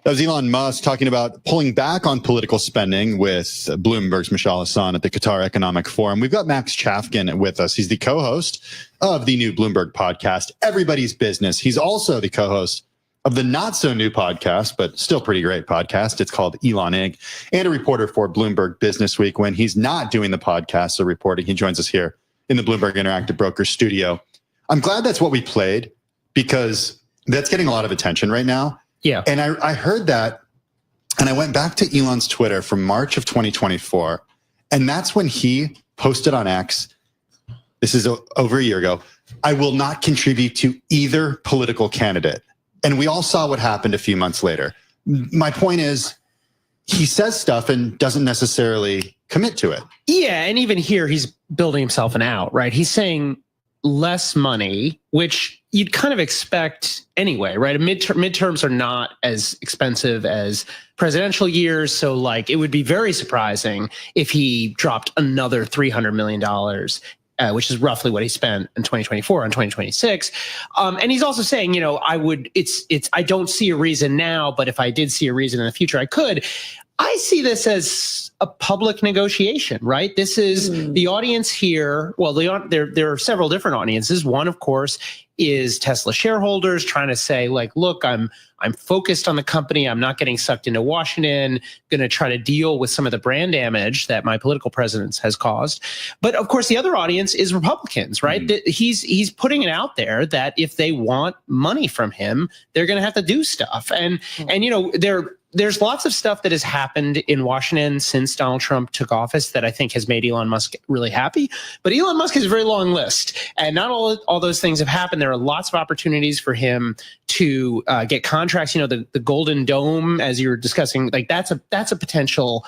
That was Elon Musk talking about pulling back on political spending with Bloomberg's Michal Hassan at the Qatar Economic Forum. We've got Max Chafkin with us. He's the co-host of the new Bloomberg podcast, Everybody's Business. He's also the co-host of the not-so-new podcast, but still pretty great podcast. It's called Elon Inc., and a reporter for Bloomberg Business Week. When he's not doing the podcast or reporting, he joins us here in the Bloomberg Interactive Brokers studio. I'm glad that's what we played because that's getting a lot of attention right now. Yeah. And I heard that, and I went back to Elon's Twitter from March of 2024, and that's when he posted on X, this is over a year ago, I will not contribute to either political candidate. And we all saw what happened a few months later. My point is, he says stuff and doesn't necessarily commit to it. Yeah, and even here, he's building himself an out, right? He's saying less money, which you'd kind of expect anyway, right? Midterms are not as expensive as presidential years. So like, it would be very surprising if he dropped another $300 million, which is roughly what he spent in 2024 and 2026. And he's also saying, I don't see a reason now, but if I did see a reason in the future, I could. I see this as a public negotiation, right? This is the audience here. Well, there are several different audiences. One, of course, is Tesla shareholders trying to say, like, look, I'm focused on the company. I'm not getting sucked into Washington. Going to try to deal with some of the brand damage that my political presence has caused. But of course, the other audience is Republicans, right? He's putting it out there that if they want money from him, they're going to have to do stuff. And there's lots of stuff that has happened in Washington since Donald Trump took office that I think has made Elon Musk really happy. But Elon Musk has a very long list, and not all those things have happened. There are lots of opportunities for him to get contracts. The Golden Dome, as you were discussing, like that's a potential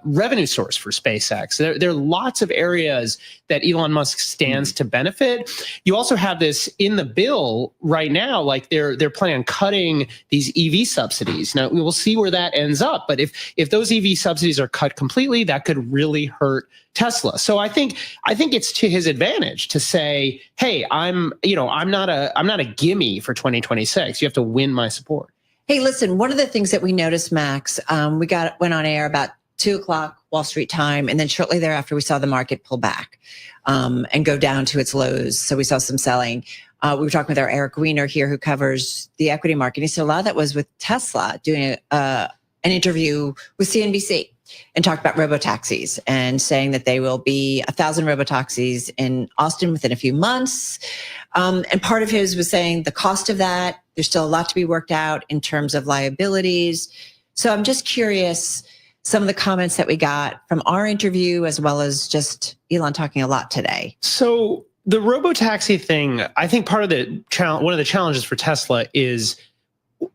revenue source for SpaceX. There are lots of areas that Elon Musk stands to benefit. You also have this in the bill right now, like they're planning on cutting these EV subsidies. Now we will see where that ends up, but if those EV subsidies are cut completely, that could really hurt Tesla. So I think it's to his advantage to say, hey, I'm not a gimme for 2026. You have to win my support. Hey, listen, one of the things that we noticed, Max, we went on air about 2:00 Wall Street time, and then shortly thereafter we saw the market pull back and go down to its lows. So we saw some selling. We were talking with our Eric Weiner here, who covers the equity market. He said a lot of that was with Tesla doing an interview with CNBC and talked about robotaxis and saying that they will be 1,000 robotaxis in Austin within a few months. And part of his was saying the cost of that, there's still a lot to be worked out in terms of liabilities. So I'm just curious, some of the comments that we got from our interview, as well as just Elon talking a lot today. So the robotaxi thing, I think part of the one of the challenges for Tesla is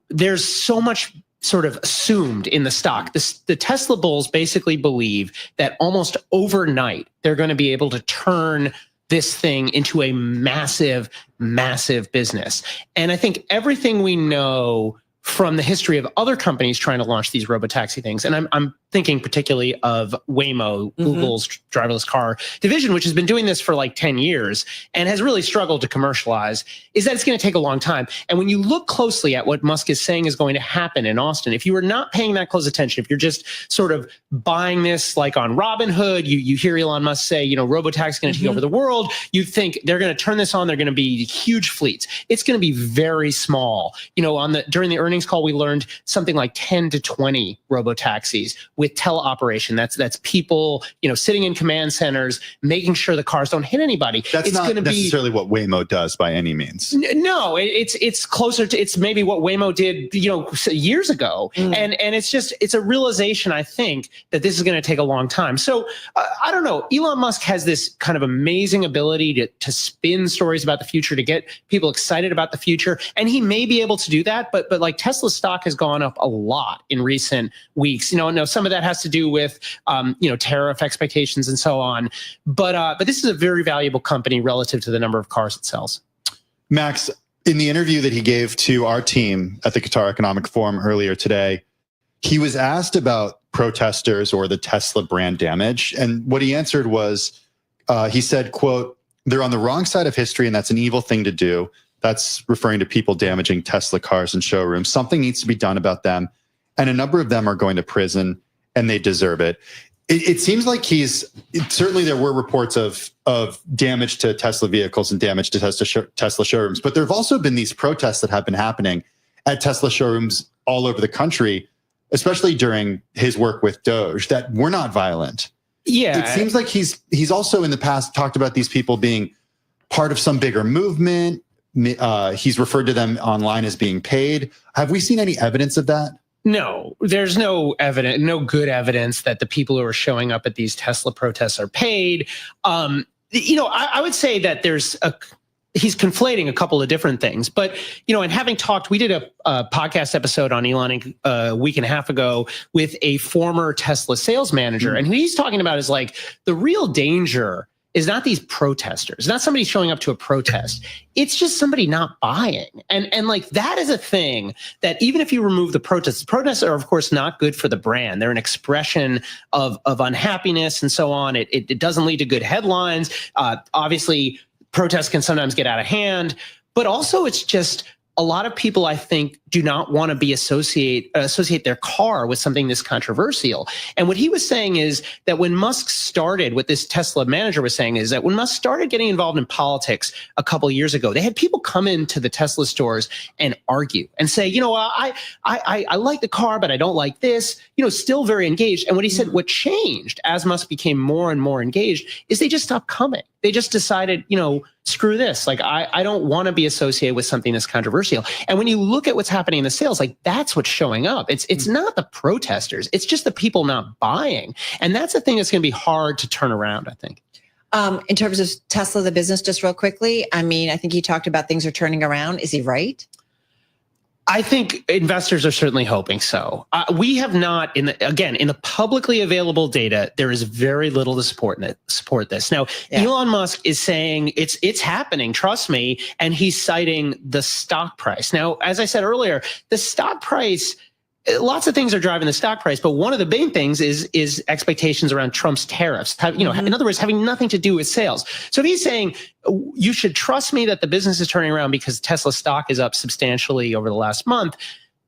there's so much sort of assumed in the stock. The Tesla bulls basically believe that almost overnight, they're going to be able to turn this thing into a massive, massive business. And I think everything we know from the history of other companies trying to launch these robotaxi things, and I'm thinking particularly of Waymo, Google's driverless car division, which has been doing this for like 10 years and has really struggled to commercialize, is that it's going to take a long time. And when you look closely at what Musk is saying is going to happen in Austin, if you are not paying that close attention, if you're just sort of buying this like on Robinhood, you hear Elon Musk say, robotaxi is going to take over the world, you think they're going to turn this on, they're going to be huge fleets. It's going to be very small. During the earnings call, we learned something like 10 to 20 robotaxis with teleoperation. That's people, sitting in command centers, making sure the cars don't hit anybody. That's not necessarily what Waymo does by any means. No, it's closer to, it's maybe what Waymo did, years ago. And it's a realization, I think, that this is going to take a long time. So I don't know. Elon Musk has this kind of amazing ability to spin stories about the future, to get people excited about the future. And he may be able to do that, but like Tesla stock has gone up a lot in recent weeks. Some of that has to do with, tariff expectations and so on. But this is a very valuable company relative to the number of cars it sells. Max, in the interview that he gave to our team at the Qatar Economic Forum earlier today, he was asked about protesters or the Tesla brand damage. And what he answered was, he said, quote, "They're on the wrong side of history, and that's an evil thing to do." That's referring to people damaging Tesla cars and showrooms. Something needs to be done about them. And a number of them are going to prison, and they deserve it. It seems like certainly there were reports of damage to Tesla vehicles and damage to Tesla showrooms, but there have also been these protests that have been happening at Tesla showrooms all over the country, especially during his work with Doge, that were not violent. Yeah. It seems like he's also in the past talked about these people being part of some bigger movement. He's referred to them online as being paid. Have we seen any evidence of that? No, there's no good evidence that the people who are showing up at these Tesla protests are paid. I would say that he's conflating a couple of different things. But, and having talked, we did a podcast episode on Elon a week and a half ago with a former Tesla sales manager. And who he's talking about is like the real danger is not these protesters, not somebody showing up to a protest. It's just somebody not buying. And like that is a thing that even if you remove the protests are of course not good for the brand. They're an expression of unhappiness and so on. It doesn't lead to good headlines. Obviously, protests can sometimes get out of hand, but also it's just a lot of people, I think, do not want to be associate their car with something this controversial. And what he was saying is that when Musk started, what this Tesla manager was saying is that when Musk started getting involved in politics a couple of years ago, they had people come into the Tesla stores and argue and say, I like the car, but I don't like this, still very engaged. And what he said, what changed as Musk became more and more engaged is they just stopped coming. They just decided, screw this. Like, I don't want to be associated with something that's controversial. And when you look at what's happening in the sales, like that's what's showing up. It's not the protesters. It's just the people not buying. And that's the thing that's going to be hard to turn around, I think. In terms of Tesla, the business, just real quickly, I think he talked about things are turning around. Is he right? I think investors are certainly hoping so. We have not, in the publicly available data, there is very little to support this. Now, Elon Musk is saying it's happening, trust me, and he's citing the stock price. Now, as I said earlier, the stock price, lots of things are driving the stock price, but one of the big things is expectations around Trump's tariffs. In other words, having nothing to do with sales. So if he's saying you should trust me that the business is turning around because Tesla stock is up substantially over the last month,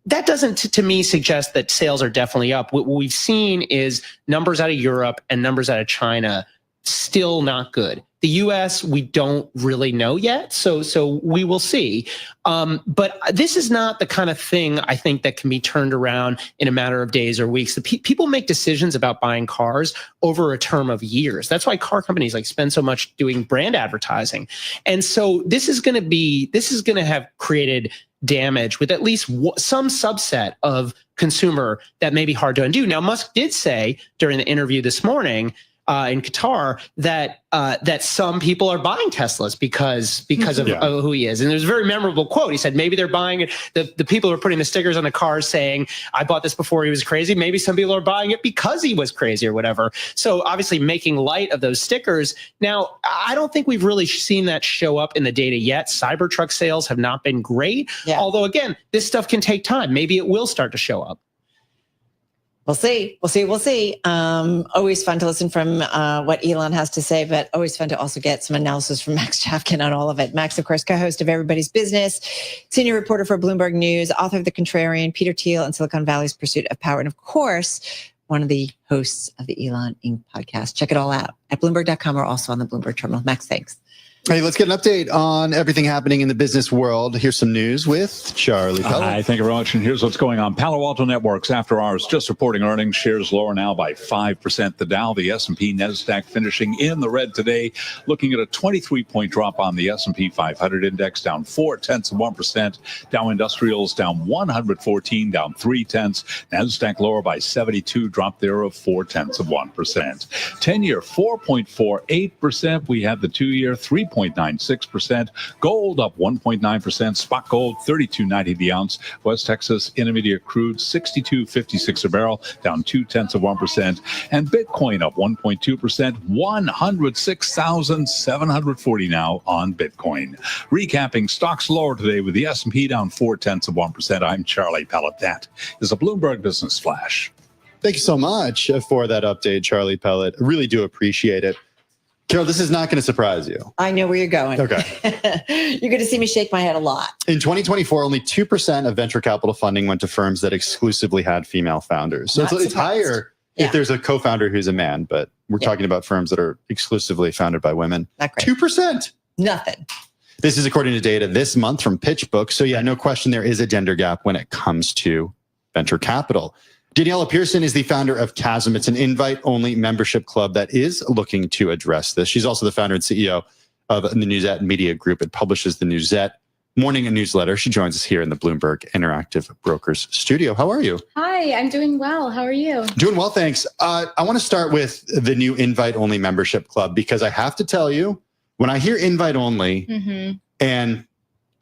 that doesn't, to me, suggest that sales are definitely up. What we've seen is numbers out of Europe and numbers out of China still not good. The U.S., we don't really know yet, so we will see. But this is not the kind of thing, I think, that can be turned around in a matter of days or weeks. People make decisions about buying cars over a term of years. That's why car companies spend so much doing brand advertising. And so this is going to have created damage with at least some subset of consumer that may be hard to undo. Now, Musk did say during the interview this morning in Qatar that some people are buying Teslas because of who he is. And there's a very memorable quote. He said, maybe they're buying it. The people who are putting the stickers on the cars saying, I bought this before he was crazy. Maybe some people are buying it because he was crazy or whatever. So obviously making light of those stickers. Now, I don't think we've really seen that show up in the data yet. Cybertruck sales have not been great. Yeah. Although, again, this stuff can take time. Maybe it will start to show up. We'll see. Always fun to listen from what Elon has to say, but always fun to also get some analysis from Max Chapkin on all of it. Max, of course, co-host of Everybody's Business, senior reporter for Bloomberg News, author of The Contrarian, Peter Thiel, and Silicon Valley's Pursuit of Power, and of course, one of the hosts of the Elon Inc. podcast. Check it all out at Bloomberg.com or also on the Bloomberg terminal. Max, thanks. Hey, let's get an update on everything happening in the business world. Here's some news with Charlie Pellet. Hi, thank you very much. And here's what's going on. Palo Alto Networks, after hours, just reporting earnings. Shares lower now by 5%. The Dow, the S&P, NASDAQ finishing in the red today, looking at a 23-point drop on the S&P 500 index, down 0.4%. Dow Industrials down 114, down 0.3. NASDAQ lower by 72, drop there of 0.4%. 10-year, 4.48%. We have the 2-year, 3.96%. Gold up 1.9%. Spot gold, $32.90 the ounce. West Texas Intermediate crude, $62.56 a barrel, down 0.2%. And Bitcoin up 1.2%, 106,740 now on Bitcoin. Recapping stocks lower today with the S&P down 0.4%. I'm Charlie Pellet. That is a Bloomberg Business Flash. Thank you so much for that update, Charlie Pellet. I really do appreciate it. Carol, this is not going to surprise you. I know where you're going. Okay. You're going to see me shake my head a lot. In 2024, only 2% of venture capital funding went to firms that exclusively had female founders. So it's higher if there's a co-founder who's a man, but we're talking about firms that are exclusively founded by women. Not great. 2%. Nothing. This is according to data this month from PitchBook. So no question there is a gender gap when it comes to venture capital. Daniela Pearson is the founder of Chasm. It's an invite-only membership club that is looking to address this. She's also the founder and CEO of the Newsette Media Group. It publishes the Newsette morning newsletter. She joins us here in the Bloomberg Interactive Brokers studio. How are you? Hi, I'm doing well. How are you? Doing well, thanks. I want to start with the new invite-only membership club because I have to tell you, when I hear invite-only and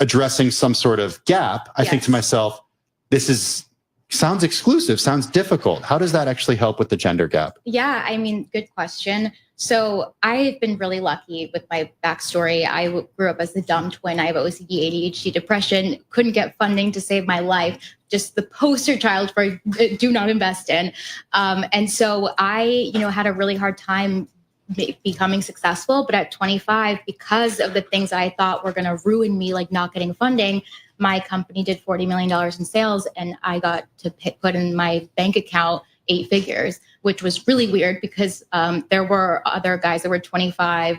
addressing some sort of gap, I think to myself, sounds exclusive, sounds difficult. How does that actually help with the gender gap? Yeah, I mean, good question. So I've been really lucky with my backstory. I grew up as the dumb twin. I have OCD, ADHD, depression, couldn't get funding to save my life. Just the poster child for do not invest in. And so I, had a really hard time becoming successful. But at 25, because of the things I thought were going to ruin me, like not getting funding, my company did $40 million in sales and I got to put in my bank account 8 figures, which was really weird because there were other guys that were 25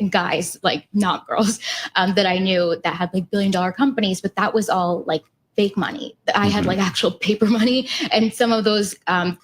guys, like not girls, that I knew that had like $1 billion companies, but that was all like fake money. I had like actual paper money, and some of those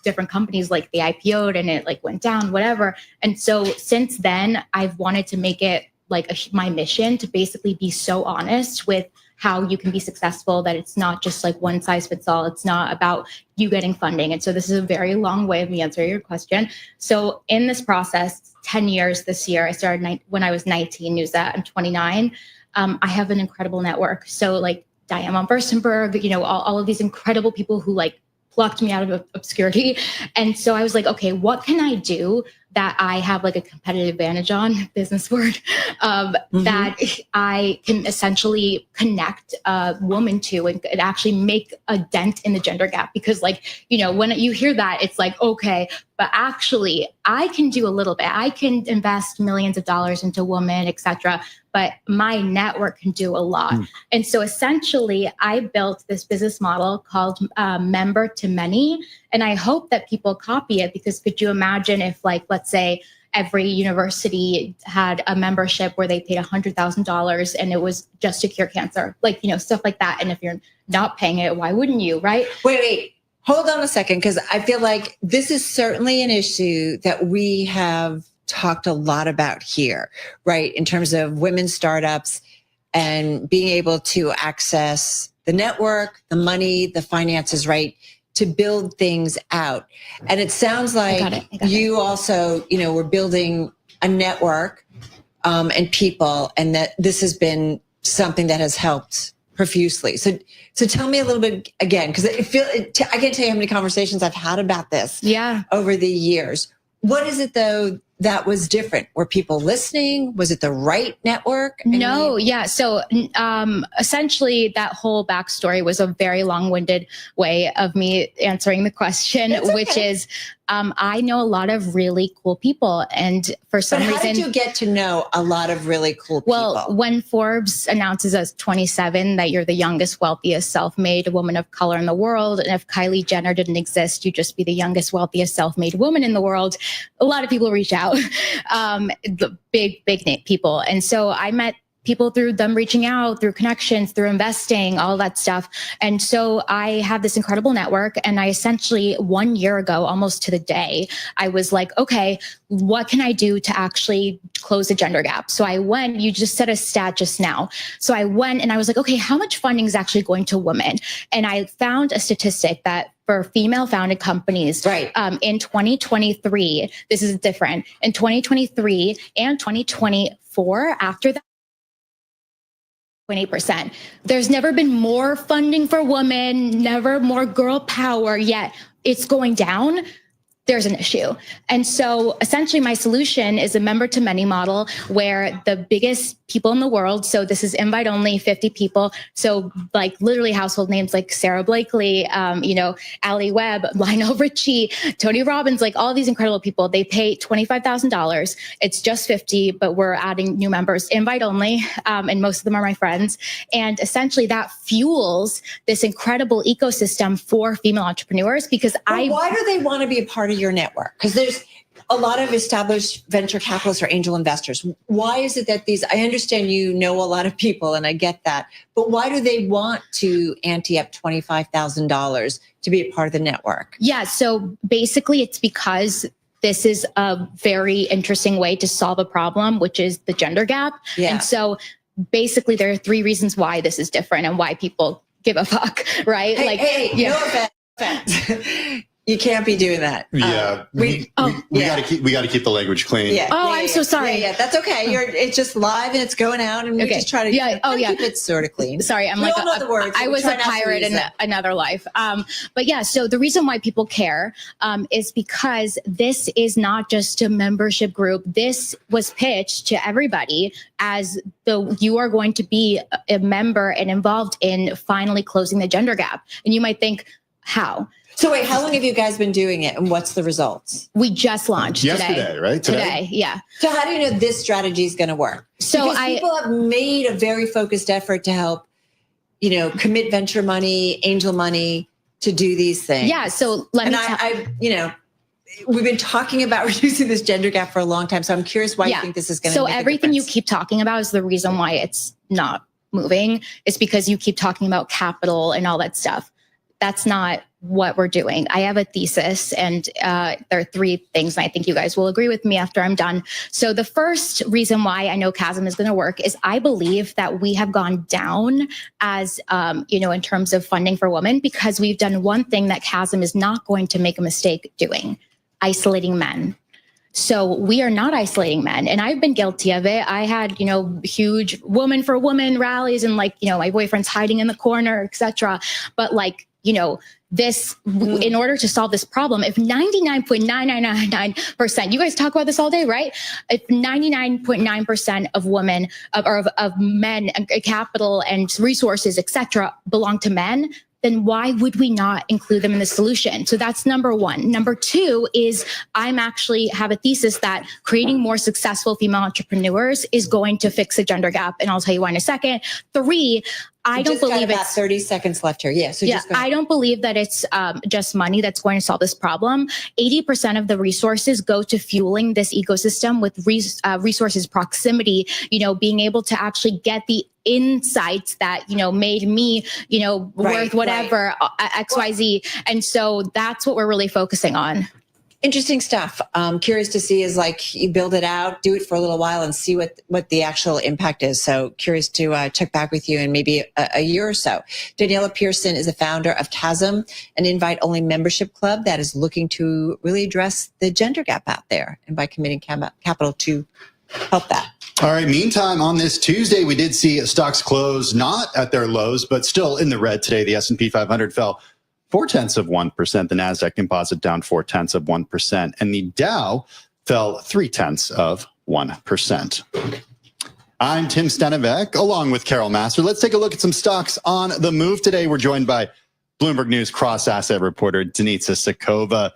different companies like they IPO'd and it like went down, whatever. And so since then, I've wanted to make it like my mission to basically be so honest with how you can be successful, that it's not just like one size fits all. It's not about you getting funding. And so this is a very long way of me answering your question. So in this process, 10 years this year, I started when I was 19, news that I'm 29. I have an incredible network. So like Diane von Furstenberg, you know, all of these incredible people who like plucked me out of obscurity. And so I was like, okay, what can I do that I have like a competitive advantage on, business word, that I can essentially connect a woman to and actually make a dent in the gender gap? Because like, you know, when you hear that, it's like, okay, but actually I can do a little bit. I can invest millions of dollars into women, et cetera, but my network can do a lot. And so essentially I built this business model called Member to Many. And I hope that people copy it, because could you imagine if, like, let's say every university had a membership where they paid $100,000 and it was just to cure cancer, like, you know, stuff like that. And if you're not paying it, why wouldn't you, right? Wait. Hold on a second, because I feel like this is certainly an issue that we have talked a lot about here, right? In terms of women's startups and being able to access the network, the money, the finances, right, to build things out. And it sounds like you also, you know, were building a network and people, and that this has been something that has helped profusely. So tell me a little bit again, because I can't tell you how many conversations I've had about this over the years. What is it though that was different? Were people listening? Was it the right network? No, yeah. So essentially that whole backstory was a very long-winded way of me answering the question, which is I know a lot of really cool people. And for some reason— How did you get to know a lot of really cool people? Well, when Forbes announces as 27 that you're the youngest, wealthiest, self-made woman of color in the world, and if Kylie Jenner didn't exist, you'd just be the youngest, wealthiest, self-made woman in the world, a lot of people reach out, the big name people. And so I met people through them reaching out, through connections, through investing, all that stuff. And so I have this incredible network. And I essentially 1 year ago, almost to the day, I was like, okay, what can I do to actually close the gender gap? So I went, you just said a stat just now. So I went and I was like, okay, how much funding is actually going to women? And I found a statistic that for female founded companies, in 2023, this is different. In 2023 and 2024, after that, 28%. There's never been more funding for women, never more girl power, yet it's going down. There's an issue. And so essentially my solution is a member to many model where the biggest people in the world, so this is invite only, 50 people. So like literally household names like Sarah Blakely, Ali Webb, Lionel Richie, Tony Robbins, like all these incredible people, they pay $25,000. It's just 50, but we're adding new members, invite only. And most of them are my friends. And essentially that fuels this incredible ecosystem for female entrepreneurs because why do they want to be a part of your network? Because there's a lot of established venture capitalists or angel investors. Why is it that I understand you know a lot of people and I get that, but why do they want to ante up $25,000 to be a part of the network? Yeah, so basically it's because this is a very interesting way to solve a problem, which is the gender gap. Yeah. And so basically there are 3 reasons why this is different and why people give a fuck, right? No offense. You can't be doing that. Yeah, we got to keep the language clean. Yeah. I'm so sorry. Yeah, that's okay. It's just live and it's going out, and we just try to keep it sort of clean. Sorry, I'm we like all know the words. I was a pirate in another life. But yeah, so the reason why people care is because this is not just a membership group. This was pitched to everybody as though you are going to be a member and involved in finally closing the gender gap. And you might think, how? So wait, how long have you guys been doing it and what's the results? We just launched yesterday, right? Today, yeah. So how do you know this strategy is going to work? So because people have made a very focused effort to help commit venture money, angel money to do these things. Yeah. So let me we've been talking about reducing this gender gap for a long time. So I'm curious why you think this is going to make a everything you difference. keep talking about is the reason why it's not moving. It's because you keep talking about capital and all that stuff. That's not what we're doing. I have a thesis, and there are 3 things, and I think you guys will agree with me after I'm done. So the first reason why I know CHASM is going to work is I believe that we have gone down as, in terms of funding for women, because we've done one thing that CHASM is not going to make a mistake doing: isolating men. So we are not isolating men. And I've been guilty of it. I had, huge woman for woman rallies and my boyfriend's hiding in the corner, etc. But in order to solve this problem, if 99.9999%, you guys talk about this all day, right? If 99.9% of women of men, capital and resources, etc., belong to men, then why would we not include them in the solution? So that's number 1. Number 2 is I'm actually have a thesis that creating more successful female entrepreneurs is going to fix the gender gap. And I'll tell you why in a second. 3, I don't believe it's 30 seconds left here. Yeah. So I don't believe that it's just money that's going to solve this problem. 80% of the resources go to fueling this ecosystem with resources proximity, being able to actually get the insights that, made me, worth whatever, XYZ. And so that's what we're really focusing on. Interesting stuff. Curious to see is you build it out, do it for a little while and see what the actual impact is. So curious to check back with you in maybe a year or so. Daniela Pearson is the founder of CHASM, an invite-only membership club that is looking to really address the gender gap out there and by committing capital to help that. All right. Meantime, on this Tuesday, we did see stocks close not at their lows, but still in the red today. The S&P 500 fell 0.4%. The Nasdaq Composite down 0.4%, and the Dow fell 0.3%. I'm Tim Stenevec, along with Carol Master. Let's take a look at some stocks on the move today. We're joined by Bloomberg News cross-asset reporter Denitsa Sakova.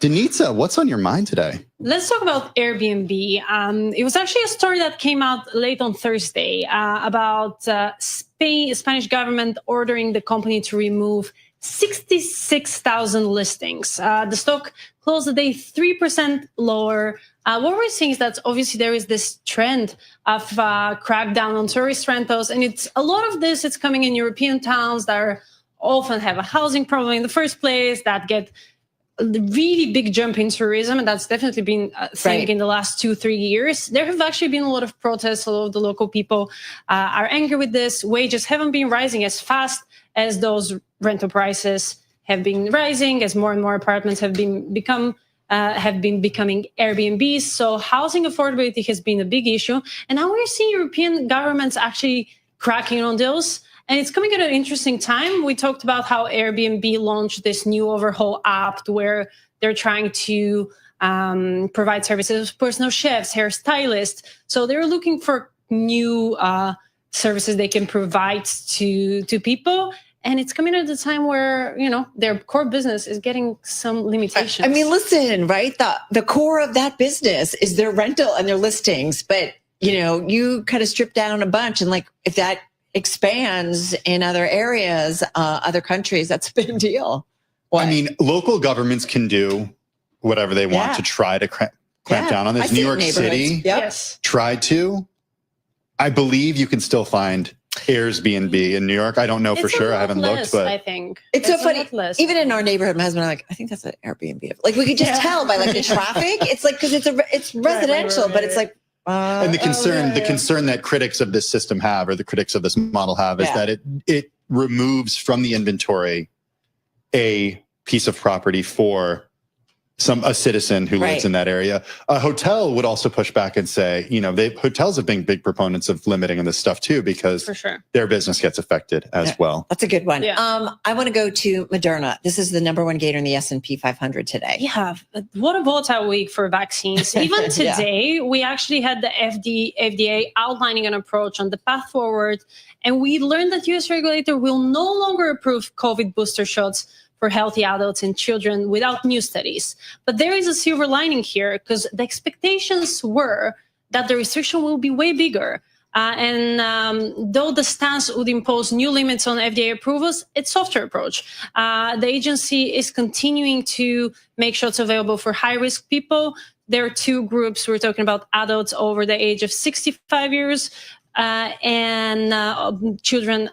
Denitsa, what's on your mind today? Let's talk about Airbnb. It was actually a story that came out late on Thursday about Spanish government ordering the company to remove 66,000 listings. The stock closed the day 3% lower. What we're seeing is that obviously there is this trend of crackdown on tourist rentals, and it's coming in European towns that often have a housing problem in the first place, that get the really big jump in tourism, and that's definitely been a thing in the last 2-3 years. There have actually been a lot of protests. A lot of the local people are angry with this. Wages haven't been rising as fast as those rental prices have been rising, as more and more apartments have been becoming Airbnbs. So housing affordability has been a big issue, and now we're seeing European governments actually cracking on those. And it's coming at an interesting time. We talked about how Airbnb launched this new overhaul app where they're trying to provide services, personal chefs, hairstylists. So they're looking for new services they can provide to people. And it's coming at a time where, their core business is getting some limitations. I mean, listen, right? The core of that business is their rental and their listings. But, you kind of strip down a bunch, and if that expands in other areas, other countries, that's a big deal. I mean, local governments can do whatever they want to try to clamp down on this. New York City tried to. I believe you can still find Airbnb in New York. I don't know for sure. I haven't looked, but I think it's so funny. Even in our neighborhood, my husband and I I think that's an Airbnb. We could just tell by the traffic. It's because it's residential, but it's and the concern that critics of this system have, or the critics of this model have, is that it removes from the inventory a piece of property for a citizen who lives in that area. A hotel would also push back and say, hotels have been big proponents of limiting this stuff too, because their business gets affected as well. That's a good one. Yeah. I want to go to Moderna. This is the number one gainer in the S&P 500 today. Yeah, what a volatile week for vaccines. Even today, we actually had the FDA outlining an approach on the path forward, and we learned that U.S. regulator will no longer approve COVID booster shots for healthy adults and children without new studies. But there is a silver lining here, because the expectations were that the restriction will be way bigger. Though the stance would impose new limits on FDA approvals, it's softer approach. The agency is continuing to make shots available for high-risk people. There are two groups. We're talking about adults over the age of 65 years and children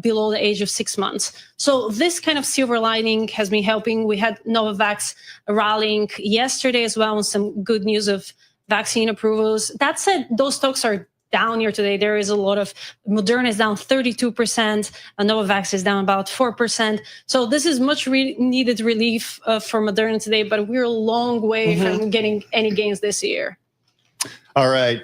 below the age of 6 months. So this kind of silver lining has been helping. We had Novavax rallying yesterday as well, and some good news of vaccine approvals. That said, those stocks are down here today. There is a lot of Moderna is down 32%, and Novavax is down about 4%. So this is much needed relief for Moderna today, but we're a long way from getting any gains this year. All right.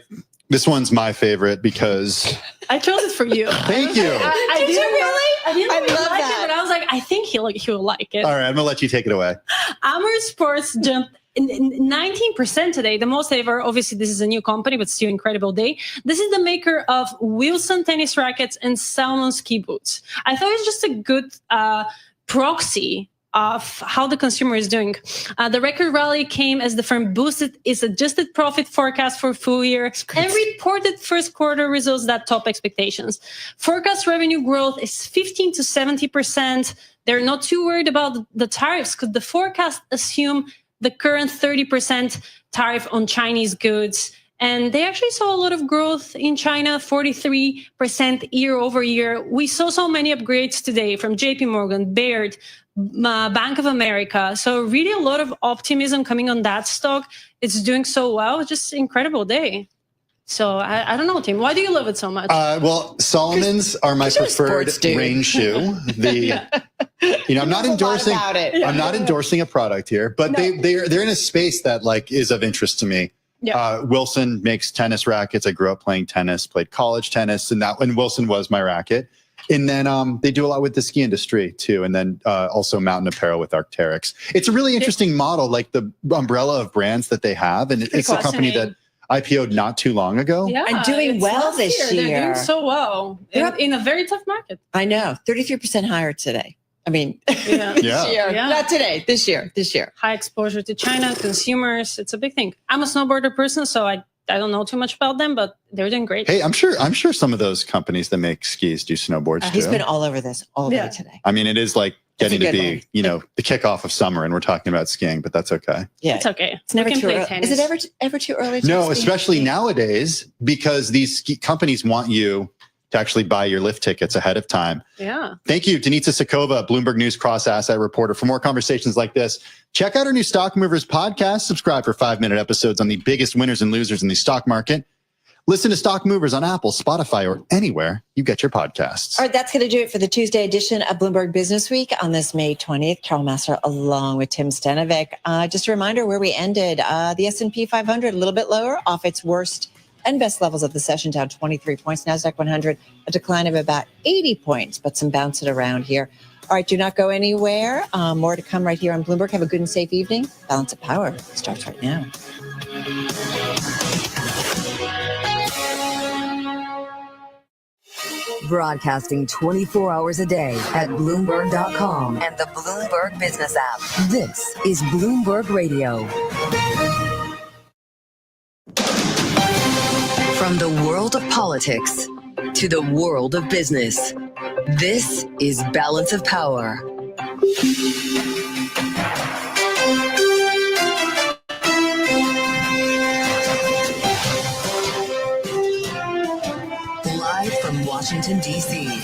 This one's my favorite because I chose it for you. Thank you. Did you really? I didn't really love like that. it, but I was like, I think he'll like it. All right, I'm gonna let you take it away. Amer Sports jumped 19% today, the most ever. Obviously, this is a new company, but still incredible day. This is the maker of Wilson tennis rackets and Salmon ski boots. I thought it was just a good proxy of how the consumer is doing. The record rally came as the firm boosted its adjusted profit forecast for full year and reported first quarter results that top expectations. Forecast revenue growth is 15 to 70%. They're not too worried about the tariffs because the forecast assume the current 30% tariff on Chinese goods. And they actually saw a lot of growth in China, 43% year over year. We saw so many upgrades today from JP Morgan, Baird, Bank of America. So really a lot of optimism coming on that stock. It's doing so well. Just incredible day. So I don't know, Tim, why do you love it so much? Well, Salomons are my preferred rain shoe. I'm not endorsing. I'm not endorsing a product here, but they're in a space that is of interest to me. Yeah. Wilson makes tennis rackets. I grew up playing tennis, played college tennis, and Wilson was my racket. And then they do a lot with the ski industry too, and then also mountain apparel with Arc'teryx. It's a really interesting model, like the umbrella of brands that they have, and it's a company that IPO'd not too long ago. Yeah, and doing well this year. They're doing so well in a very tough market. I know, 33% higher today. I mean, this year. Not today, this year. High exposure to China, consumers. It's a big thing. I'm a snowboarder person, so I don't know too much about them, but they're doing great. Hey, I'm sure some of those companies that make skis do snowboards too. He's been all over this all day today. I mean, it is like getting to be, the kickoff of summer, and we're talking about skiing, but that's okay. Yeah, it's okay. It's never too early. Is it ever too early? No, especially nowadays, because these ski companies want you to actually buy your lift tickets ahead of time. Yeah. Thank you, Denitsa Sakova, Bloomberg News cross-asset reporter. For more conversations like this, check out our new Stock Movers podcast. Subscribe for 5-minute episodes on the biggest winners and losers in the stock market. Listen to Stock Movers on Apple, Spotify, or anywhere you get your podcasts. All right, that's going to do it for the Tuesday edition of Bloomberg Business Week on this May 20th. Carol Massar along with Tim Stanovic. Just a reminder where we ended. The S&P 500 a little bit lower, off its worst and best levels of the session, down 23 points. NASDAQ 100, a decline of about 80 points, but some bouncing around here. All right, do not go anywhere. More to come right here on Bloomberg. Have a good and safe evening. Balance of Power starts right now. Broadcasting 24 hours a day at Bloomberg.com and the Bloomberg Business app. This is Bloomberg Radio. From the world of politics to the world of business, this is Balance of Power. Live from Washington, D.C.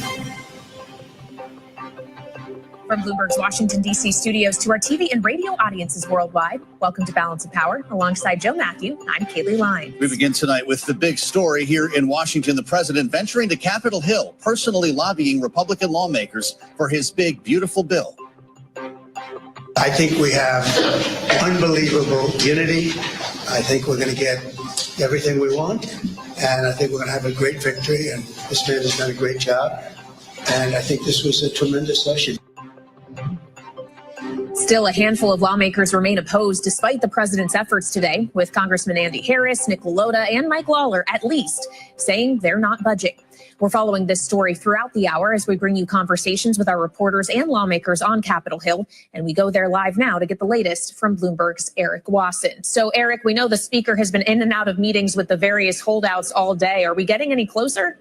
From Bloomberg's Washington, D.C. studios to our TV and radio audiences worldwide, welcome to Balance of Power. Alongside Joe Matthew, I'm Kaylee Lyons. We begin tonight with the big story here in Washington. The president venturing to Capitol Hill, personally lobbying Republican lawmakers for his big, beautiful bill. I think we have unbelievable unity. I think we're going to get everything we want. And I think we're going to have a great victory. And this man has done a great job. And I think this was a tremendous session. Still, a handful of lawmakers remain opposed despite the president's efforts today, with Congressman Andy Harris, Nick LaLota, and Mike Lawler at least saying they're not budging. We're following this story throughout the hour as we bring you conversations with our reporters and lawmakers on Capitol Hill. And we go there live now to get the latest from Bloomberg's Eric Wasson. So, Eric, we know the speaker has been in and out of meetings with the various holdouts all day. Are we getting any closer?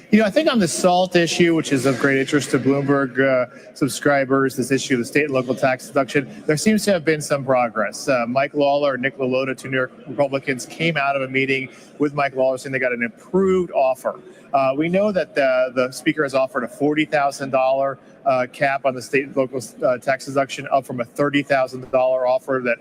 You know, I think on the SALT issue, which is of great interest to Bloomberg subscribers, this issue of the state and local tax deduction, there seems to have been some progress. Mike Lawler and Nick LaLota, two New York Republicans, came out of a meeting with Mike Lawler saying they got an improved offer. We know that the speaker has offered a $40,000 cap on the state and local tax deduction, up from a $30,000 offer that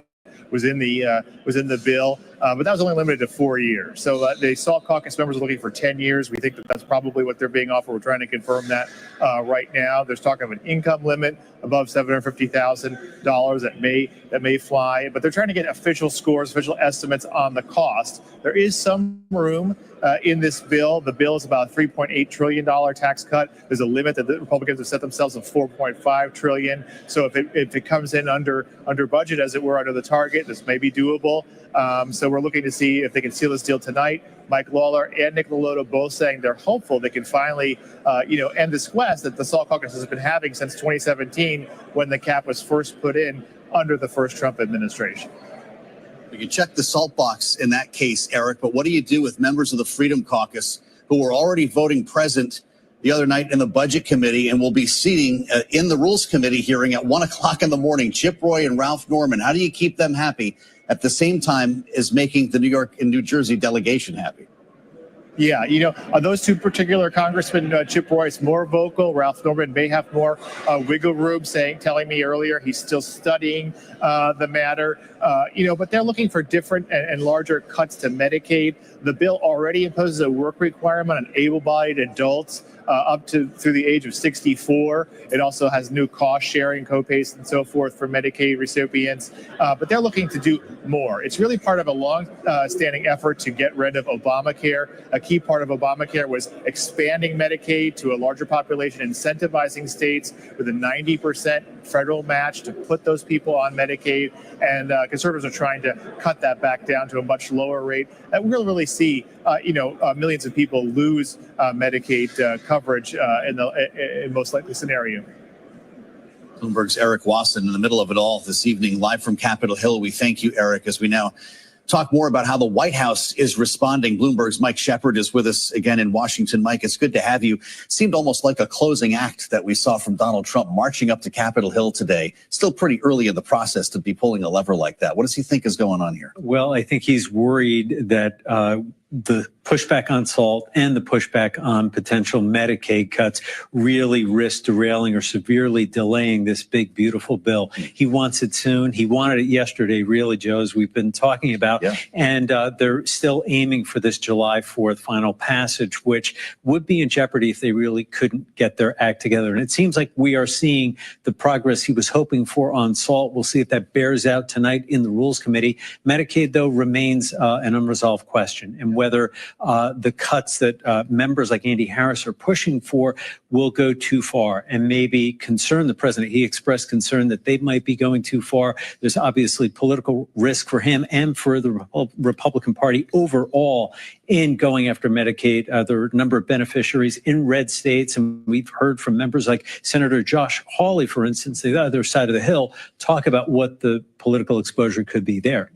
was in the bill, but that was only limited to 4 years. So the SALT caucus members are looking for 10 years. We think that that's probably what they're being offered. We're trying to confirm that right now. There's talk of an income limit above $750,000 that may fly, but they're trying to get official scores, official estimates on the cost. There is some room in this bill. The bill is about a $3.8 trillion tax cut. There's a limit that the Republicans have set themselves of $4.5 trillion. So if it comes in under budget, as it were, under the target, this may be doable. So we're looking to see if they can seal this deal tonight. Mike Lawler and Nick LaLota both saying they're hopeful they can finally, end this quest that the SALT caucus has been having since 2017, when the cap was first put in under the first Trump administration. You can check the SALT box in that case, Eric, but what do you do with members of the Freedom Caucus who were already voting present the other night in the Budget Committee and will be seating in the Rules Committee hearing at 1 o'clock in the morning, Chip Roy and Ralph Norman? How do you keep them happy at the same time as making the New York and New Jersey delegation happy? Yeah, those two particular congressmen, Chip Roy's more vocal. Ralph Norman may have more wiggle room, telling me earlier he's still studying the matter. But they're looking for different and larger cuts to Medicaid. The bill already imposes a work requirement on able-bodied adults up to through the age of 64. It also has new cost sharing, co-pays, and so forth for Medicaid recipients. But they're looking to do more. It's really part of a long-standing effort to get rid of Obamacare. A key part of Obamacare was expanding Medicaid to a larger population, incentivizing states with a 90% federal match to put those people on Medicaid. And conservatives are trying to cut that back down to a much lower rate. And we'll really see, millions of people lose Medicaid coverage in the most likely scenario. Bloomberg's Eric Wasson in the middle of it all this evening, live from Capitol Hill. We thank you, Eric, as we now talk more about how the White House is responding. Bloomberg's Mike Shepard is with us again in Washington. Mike, it's good to have you. Seemed almost like a closing act that we saw from Donald Trump marching up to Capitol Hill today. Still pretty early in the process to be pulling a lever like that. What does he think is going on here? Well, I think he's worried that the pushback on SALT and the pushback on potential Medicaid cuts really risk derailing or severely delaying this big, beautiful bill. He wants it soon. He wanted it yesterday, really, Joe, as we've been talking about. Yeah. And they're still aiming for this July 4th final passage, which would be in jeopardy if they really couldn't get their act together. And it seems like we are seeing the progress he was hoping for on SALT. We'll see if that bears out tonight in the Rules Committee. Medicaid, though, remains an unresolved question. And whether the cuts that members like Andy Harris are pushing for will go too far and maybe concern the president. He expressed concern that they might be going too far. There's obviously political risk for him and for the Republican Party overall in going after Medicaid. There are a number of beneficiaries in red states, and we've heard from members like Senator Josh Hawley, for instance, the other side of the Hill, talk about what the political exposure could be there.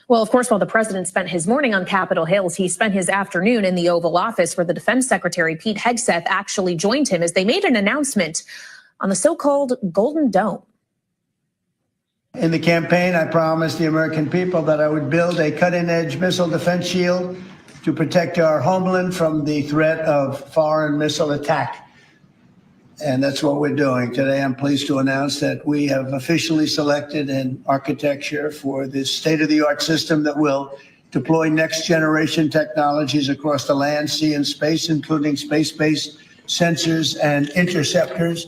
Well, of course, while the president spent his morning on Capitol Hill, he spent his afternoon in the Oval Office, where the Defense Secretary Pete Hegseth actually joined him as they made an announcement on the so-called Golden Dome. In the campaign, I promised the American people that I would build a cutting-edge missile defense shield to protect our homeland from the threat of foreign missile attack. And that's what we're doing. Today, I'm pleased to announce that we have officially selected an architecture for this state-of-the-art system that will deploy next-generation technologies across the land, sea, and space, including space-based sensors and interceptors.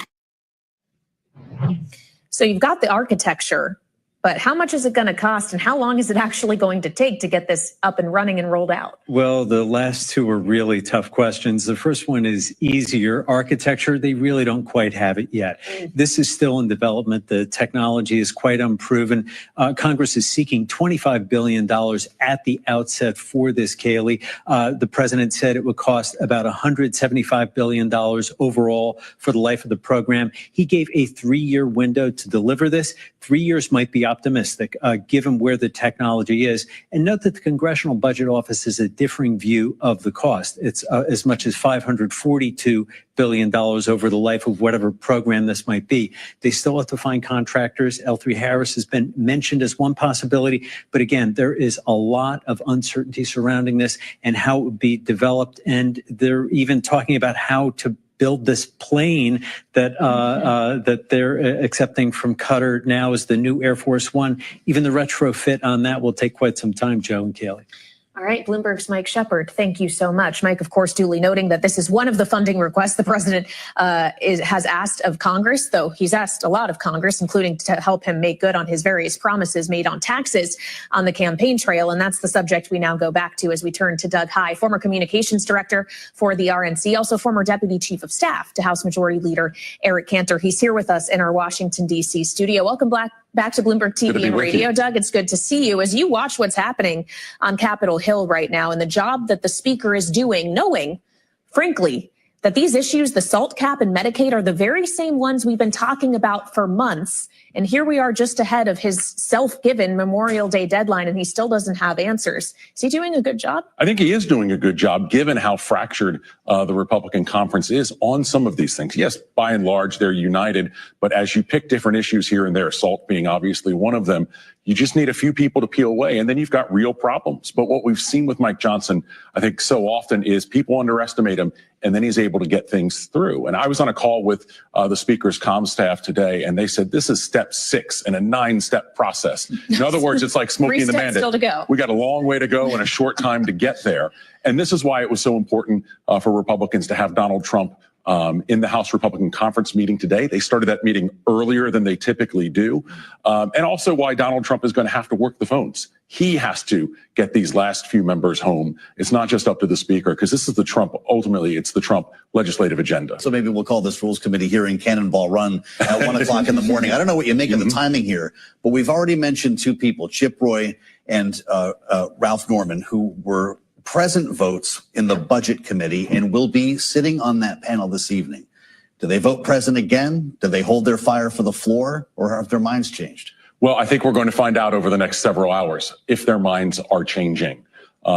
So you've got the architecture. But how much is it going to cost, and how long is it actually going to take to get this up and running and rolled out? Well, the last two are really tough questions. The first one is easier. Architecture, they really don't quite have it yet. This is still in development. The technology is quite unproven. Congress is seeking $25 billion at the outset for this, Kaylee. The president said it would cost about $175 billion overall for the life of the program. He gave a 3-year window to deliver this. 3 years might be optimistic, given where the technology is. And note that the Congressional Budget Office has a differing view of the cost. It's as much as $542 billion over the life of whatever program this might be. They still have to find contractors. L3 Harris has been mentioned as one possibility. But again, there is a lot of uncertainty surrounding this and how it would be developed. And they're even talking about how to build this plane that that they're accepting from Qatar now as the new Air Force One. Even the retrofit on that will take quite some time, Joe and Kaylee. All right, Bloomberg's Mike Shepard, thank you so much. Mike, of course, duly noting that this is one of the funding requests the president has asked of Congress, though he's asked a lot of Congress, including to help him make good on his various promises made on taxes on the campaign trail. And that's the subject we now go back to as we turn to Doug Heye, former communications director for the RNC, also former deputy chief of staff to House Majority Leader Eric Cantor. He's here with us in our Washington, D.C. studio. Welcome back to Bloomberg TV and radio. Doug, it's good to see you. As you watch what's happening on Capitol Hill right now and the job that the speaker is doing, knowing, frankly, that these issues, the SALT cap and Medicaid, are the very same ones we've been talking about for months. And here we are just ahead of his self-given Memorial Day deadline, and he still doesn't have answers. Is he doing a good job? I think he is doing a good job, given how fractured the Republican conference is on some of these things. Yes, by and large, they're united. But as you pick different issues here and there, SALT being obviously one of them, you just need a few people to peel away, and then you've got real problems. But what we've seen with Mike Johnson, I think so often, is people underestimate him, and then he's able to get things through. And I was on a call with the speaker's comm staff today, and they said this is step 6 in a 9-step process. In other words, it's like Smokey and the Bandit. Still to go. We got a long way to go and a short time to get there. And this is why it was so important for Republicans to have Donald Trump in the House Republican Conference meeting today. They started that meeting earlier than they typically do. And also why Donald Trump is going to have to work the phones. He has to get these last few members home. It's not just up to the speaker, because this is the Trump, ultimately, it's the Trump legislative agenda. So maybe we'll call this Rules Committee hearing Cannonball Run at 1 o'clock in the morning. I don't know what you make of the timing here, but we've already mentioned two people, Chip Roy and Ralph Norman, who were present votes in the Budget Committee and will be sitting on that panel this evening. Do they vote present again? Do they hold their fire for the floor, or have their minds changed? Well, I think we're going to find out over the next several hours if their minds are changing.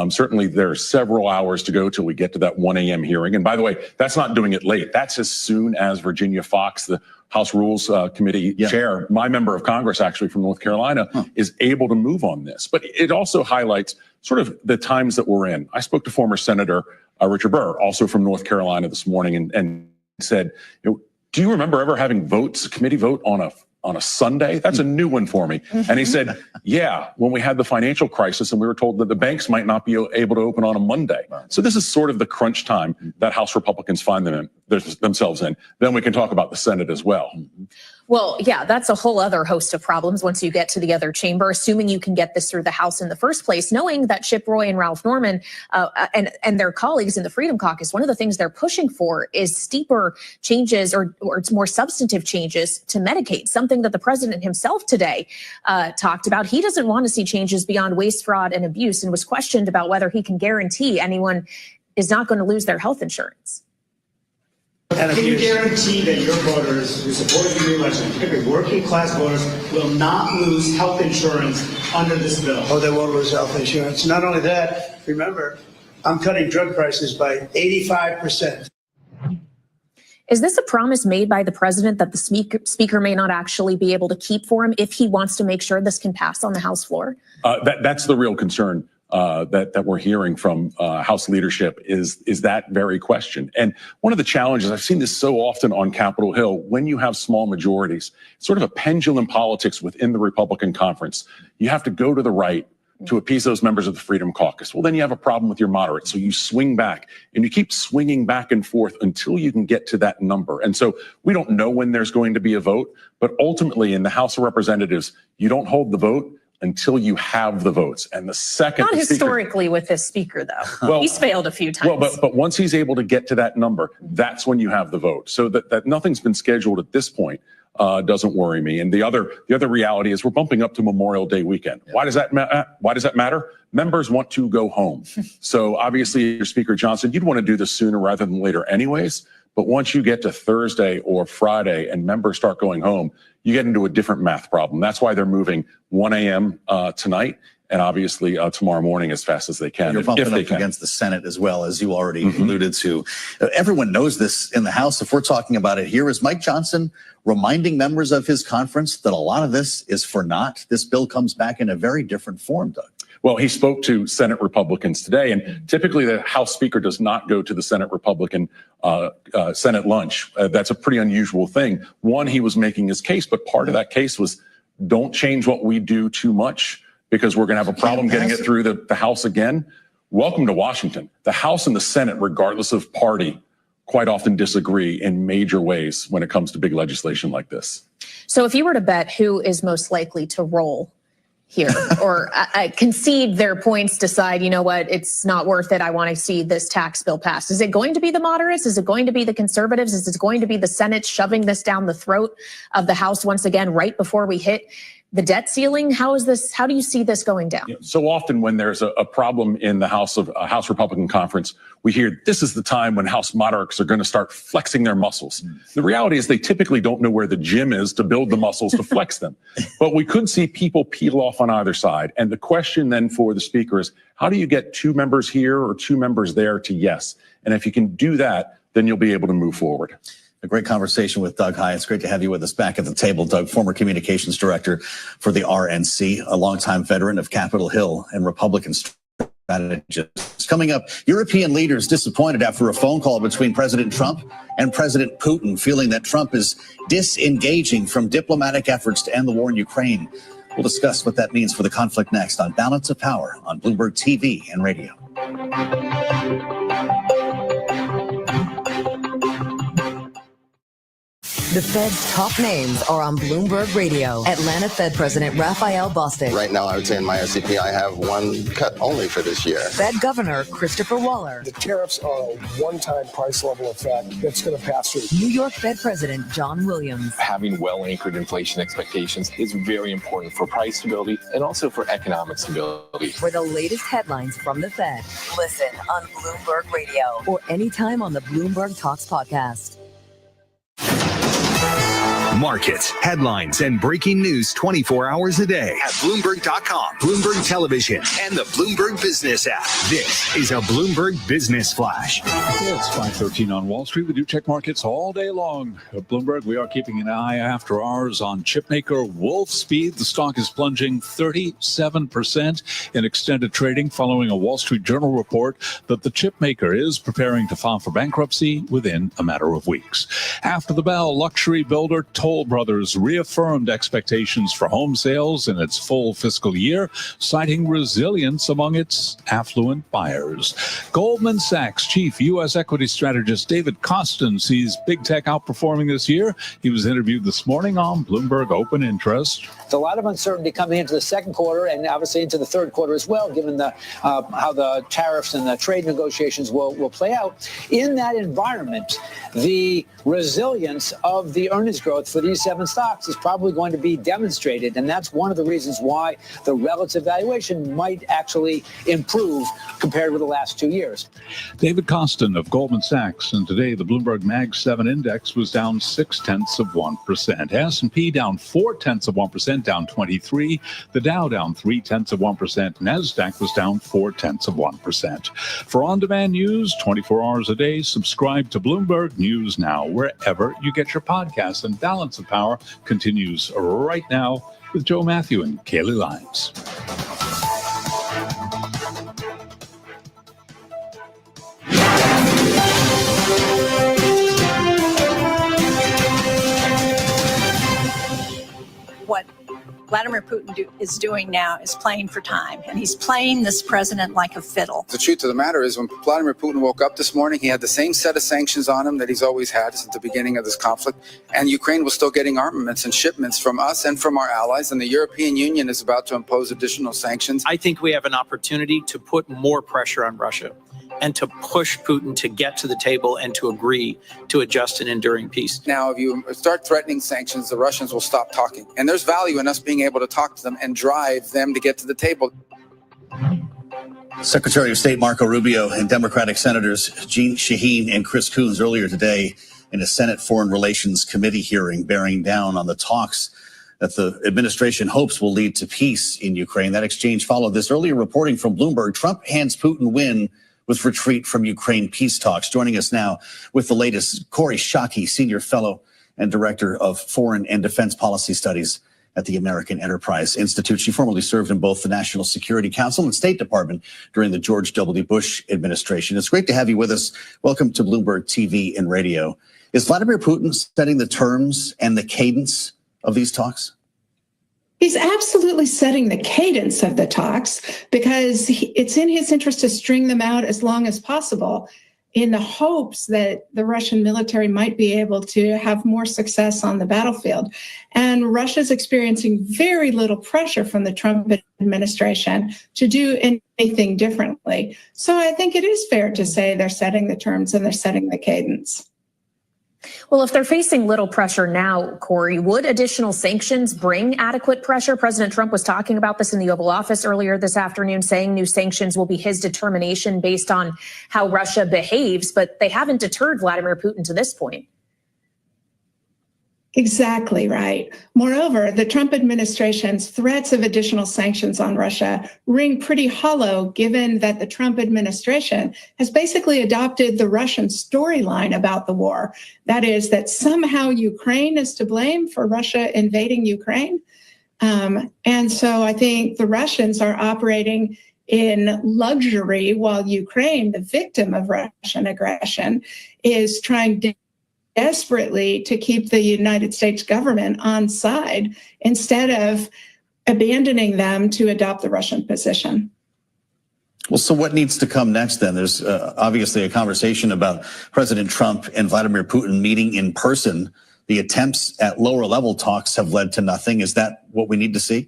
Certainly, there are several hours to go till we get to that 1 a.m. hearing. And by the way, that's not doing it late. That's as soon as Virginia Fox, the House Rules Committee chair, my member of Congress, actually from North Carolina, is able to move on this. But it also highlights sort of the times that we're in. I spoke to former Senator Richard Burr, also from North Carolina this morning, and said, do you remember ever having votes, a committee vote on a Sunday? That's a new one for me. And he said, yeah, when we had the financial crisis and we were told that the banks might not be able to open on a Monday. So this is sort of the crunch time that House Republicans find themselves in. Then we can talk about the Senate as well. Well, yeah, that's a whole other host of problems once you get to the other chamber, assuming you can get this through the House in the first place, knowing that Chip Roy and Ralph Norman and their colleagues in the Freedom Caucus, one of the things they're pushing for is steeper changes or it's more substantive changes to Medicaid, something that the president himself today talked about. He doesn't want to see changes beyond waste, fraud, and abuse, and was questioned about whether he can guarantee anyone is not going to lose their health insurance. Can you guarantee that your voters who supported the re-election, particularly working class voters, will not lose health insurance under this bill? Oh, they won't lose health insurance. Not only that, remember, I'm cutting drug prices by 85%. Is this a promise made by the president that the speaker may not actually be able to keep for him if he wants to make sure this can pass on the House floor? That's the real concern. That we're hearing from House leadership is that very question. And one of the challenges, I've seen this so often on Capitol Hill, when you have small majorities, sort of a pendulum politics within the Republican conference. You have to go to the right to appease those members of the Freedom Caucus. Well, then you have a problem with your moderates. So you swing back and you keep swinging back and forth until you can get to that number. And so we don't know when there's going to be a vote, but ultimately in the House of Representatives, you don't hold the vote until you have the votes. And the second— Not historically with this speaker, though. Well, he's failed a few times. Well, but once he's able to get to that number, that's when you have the vote. So that nothing's been scheduled at this point doesn't worry me. And the other reality is we're bumping up to Memorial Day weekend. Yeah. Why does that matter? Members want to go home. So obviously, your Speaker Johnson, you'd want to do this sooner rather than later anyways. But once you get to Thursday or Friday and members start going home, you get into a different math problem. That's why they're moving 1 a.m. Tonight. And obviously tomorrow morning as fast as they can. You're bumping up against the Senate as well, as you already alluded to. Everyone knows this in the House. If we're talking about it here, is Mike Johnson reminding members of his conference that a lot of this is for naught? This bill comes back in a very different form, Doug. Well, he spoke to Senate Republicans today, and typically the House Speaker does not go to the Senate Republican Senate lunch. That's a pretty unusual thing. One, he was making his case, but part of that case was don't change what we do too much, because we're going to have a problem getting it through the House again. Welcome to Washington. The House and the Senate, regardless of party, quite often disagree in major ways when it comes to big legislation like this. So if you were to bet who is most likely to roll here or concede their points, decide, you know what, it's not worth it, I want to see this tax bill passed, is it going to be the moderates? Is it going to be the conservatives? Is it going to be the Senate shoving this down the throat of the House once again right before we hit the debt ceiling? How do you see this going down? So often when there's a problem in the House Republican Conference, we hear this is the time when House moderates are going to start flexing their muscles. The reality is they typically don't know where the gym is to build the muscles to flex them. But we could see people peel off on either side. And the question then for the Speaker is, how do you get 2 members here or 2 members there to yes? And if you can do that, then you'll be able to move forward. A great conversation with Doug Heye. It's great to have you with us back at the table, Doug, former communications director for the RNC, a longtime veteran of Capitol Hill and Republican strategist. Coming up, European leaders disappointed after a phone call between President Trump and President Putin, feeling that Trump is disengaging from diplomatic efforts to end the war in Ukraine. We'll discuss what that means for the conflict next on Balance of Power on Bloomberg TV and radio. The Fed's top names are on Bloomberg Radio. Atlanta Fed President Raphael Bostic. Right now, I would say in my SEP, I have one cut only for this year. Fed Governor Christopher Waller. The tariffs are a one-time price level effect that's going to pass through. New York Fed President John Williams. Having well-anchored inflation expectations is very important for price stability and also for economic stability. For the latest headlines from the Fed, listen on Bloomberg Radio or anytime on the Bloomberg Talks podcast. Markets, headlines, and breaking news 24 hours a day at Bloomberg.com, Bloomberg Television, and the Bloomberg Business app. This is a Bloomberg Business Flash. It's 5:13 on Wall Street. We do check markets all day long. At Bloomberg, we are keeping an eye after hours on chipmaker Wolfspeed. The stock is plunging 37% in extended trading following a Wall Street Journal report that the chipmaker is preparing to file for bankruptcy within a matter of weeks. After the bell, luxury builder Toll Brothers reaffirmed expectations for home sales in its full fiscal year, citing resilience among its affluent buyers. Goldman Sachs chief U.S. equity strategist David Kostin sees big tech outperforming this year. He was interviewed this morning on Bloomberg Open Interest. There's a lot of uncertainty coming into the second quarter and obviously into the third quarter as well, given the how the tariffs and the trade negotiations will play out. In that environment, the resilience of the earnings growth for these 7 stocks is probably going to be demonstrated, and that's one of the reasons why the relative valuation might actually improve compared with the last 2 years. David Kostin of Goldman Sachs, and today the Bloomberg Mag 7 index was down 0.6%. S&P down 0.4%, down 23. The Dow down 0.3%. Nasdaq was down 0.4%. For on-demand news, 24 hours a day, subscribe to Bloomberg News Now, wherever you get your podcasts. And Balance of Power continues right now with Joe Matthew and Kaylee Lyons. Vladimir Putin is doing now is playing for time, and he's playing this president like a fiddle. The truth of the matter is when Vladimir Putin woke up this morning, he had the same set of sanctions on him that he's always had since the beginning of this conflict, and Ukraine was still getting armaments and shipments from us and from our allies, and the European Union is about to impose additional sanctions. I think we have an opportunity to put more pressure on Russia and to push Putin to get to the table and to agree to a just and enduring peace. Now, if you start threatening sanctions, the Russians will stop talking. And there's value in us being able to talk to them and drive them to get to the table. Secretary of State Marco Rubio and Democratic Senators Jeanne Shaheen and Chris Coons earlier today in a Senate Foreign Relations Committee hearing bearing down on the talks that the administration hopes will lead to peace in Ukraine. That exchange followed this earlier reporting from Bloomberg. Trump hands Putin win with retreat from Ukraine peace talks. Joining us now with the latest, Corey Shockey, Senior Fellow and Director of Foreign and Defense Policy Studies at the American Enterprise Institute. She formerly served in both the National Security Council and State Department during the George W. Bush administration. It's great to have you with us. Welcome to Bloomberg TV and Radio. Is Vladimir Putin setting the terms and the cadence of these talks? He's absolutely setting the cadence of the talks because it's in his interest to string them out as long as possible in the hopes that the Russian military might be able to have more success on the battlefield. And Russia's experiencing very little pressure from the Trump administration to do anything differently. So I think it is fair to say they're setting the terms and they're setting the cadence. Well, if they're facing little pressure now, Corey, would additional sanctions bring adequate pressure? President Trump was talking about this in the Oval Office earlier this afternoon, saying new sanctions will be his determination based on how Russia behaves, but they haven't deterred Vladimir Putin to this point. Exactly right. Moreover, the Trump administration's threats of additional sanctions on Russia ring pretty hollow, given that the Trump administration has basically adopted the Russian storyline about the war. That is, that somehow Ukraine is to blame for Russia invading Ukraine. And so I think the Russians are operating in luxury while Ukraine, the victim of Russian aggression, is trying desperately to keep the United States government on side instead of abandoning them to adopt the Russian position. Well, so what needs to come next then? There's obviously a conversation about President Trump and Vladimir Putin meeting in person. The attempts at lower level talks have led to nothing. Is that what we need to see?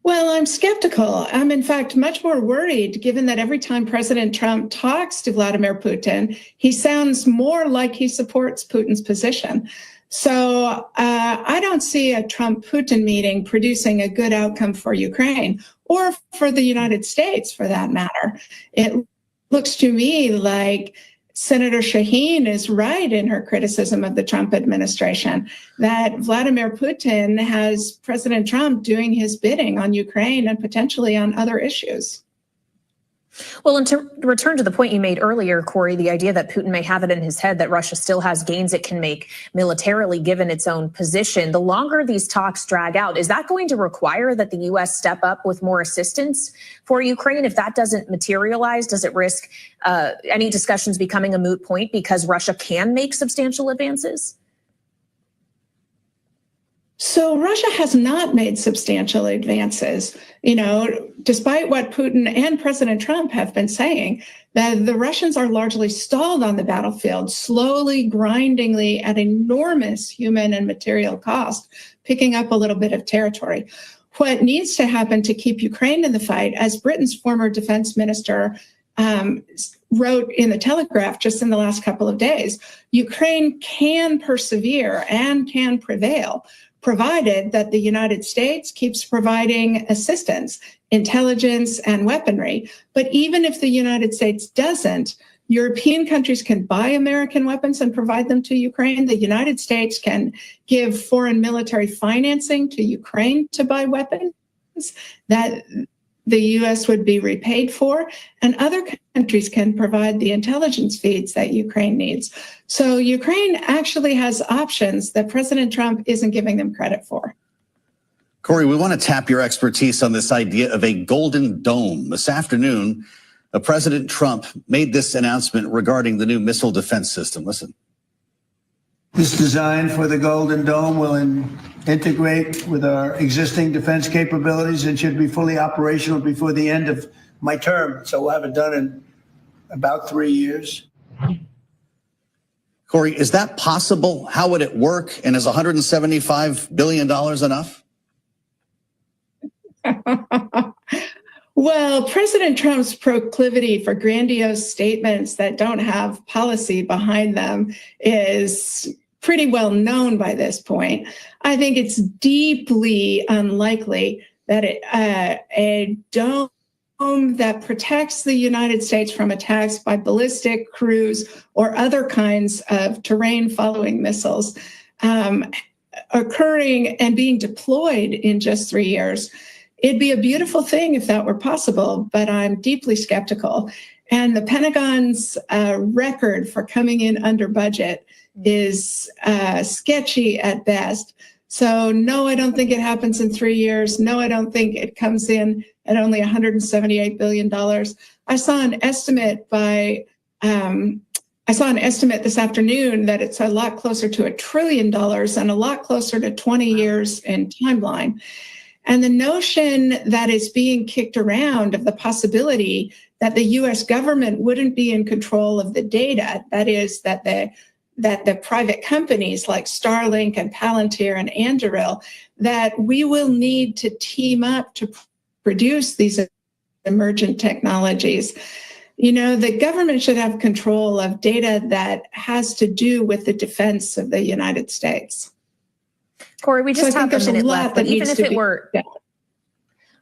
Well, I'm skeptical. I'm, in fact, much more worried, given that every time President Trump talks to Vladimir Putin, he sounds more like he supports Putin's position. So I don't see a Trump-Putin meeting producing a good outcome for Ukraine or for the United States, for that matter. It looks to me like Senator Shaheen is right in her criticism of the Trump administration, that Vladimir Putin has President Trump doing his bidding on Ukraine and potentially on other issues. Well, and to return to the point you made earlier, Corey, the idea that Putin may have it in his head that Russia still has gains it can make militarily given its own position. The longer these talks drag out, is that going to require that the U.S. step up with more assistance for Ukraine? If that doesn't materialize, does it risk any discussions becoming a moot point because Russia can make substantial advances? So Russia has not made substantial advances, despite what Putin and President Trump have been saying, that the Russians are largely stalled on the battlefield, slowly, grindingly, at enormous human and material cost, picking up a little bit of territory. What needs to happen to keep Ukraine in the fight, as Britain's former defense minister wrote in the Telegraph just in the last couple of days, Ukraine can persevere and can prevail, provided that the United States keeps providing assistance, intelligence, and weaponry. But even if the United States doesn't, European countries can buy American weapons and provide them to Ukraine. The United States can give foreign military financing to Ukraine to buy weapons that the U.S. would be repaid for, and other countries can provide the intelligence feeds that Ukraine needs. So Ukraine actually has options that President Trump isn't giving them credit for. Corey, we want to tap your expertise on this idea of a golden dome. This afternoon, President Trump made this announcement regarding the new missile defense system. Listen. This design for the Golden Dome will integrate with our existing defense capabilities and should be fully operational before the end of my term. So we'll have it done in about 3 years. Corey, is that possible? How would it work? And is $175 billion enough? Well, President Trump's proclivity for grandiose statements that don't have policy behind them is pretty well known by this point. I think it's deeply unlikely that a dome that protects the United States from attacks by ballistic, cruise, or other kinds of terrain-following missiles occurring and being deployed in just 3 years. It'd be a beautiful thing if that were possible, but I'm deeply skeptical. And the Pentagon's record for coming in under budget is sketchy at best. So no, I don't think it happens in 3 years. No, I don't think it comes in at only $178 billion. I saw an estimate this afternoon that it's a lot closer to $1 trillion and a lot closer to 20 years in timeline. And the notion that is being kicked around of the possibility that the U.S. government wouldn't be in control of the data, that is, that the private companies like Starlink and Palantir and Anduril, that we will need to team up to produce these emergent technologies. You know, the government should have control of data that has to do with the defense of the United States. Corey, we just have a minute left, but even if it were,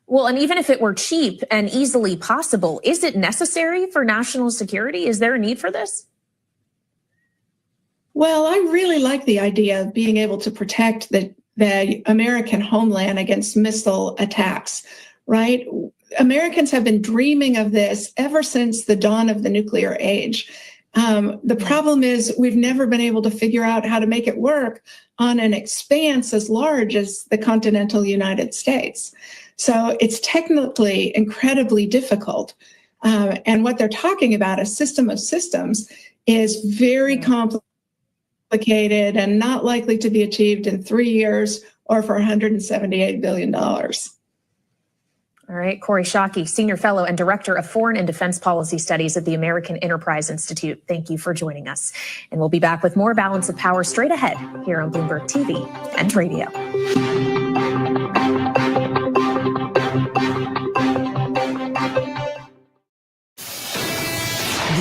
well, and even if it were cheap and easily possible, is it necessary for national security? Is there a need for this? Well, I really like the idea of being able to protect the American homeland against missile attacks, right? Americans have been dreaming of this ever since the dawn of the nuclear age. The problem is we've never been able to figure out how to make it work on an expanse as large as the continental United States. So it's technically incredibly difficult. And what they're talking about, a system of systems, is very complicated and not likely to be achieved in 3 years or for $178 billion. All right, Corey Shockey, Senior Fellow and Director of Foreign and Defense Policy Studies at the American Enterprise Institute. Thank you for joining us. And we'll be back with more Balance of Power straight ahead here on Bloomberg TV and radio.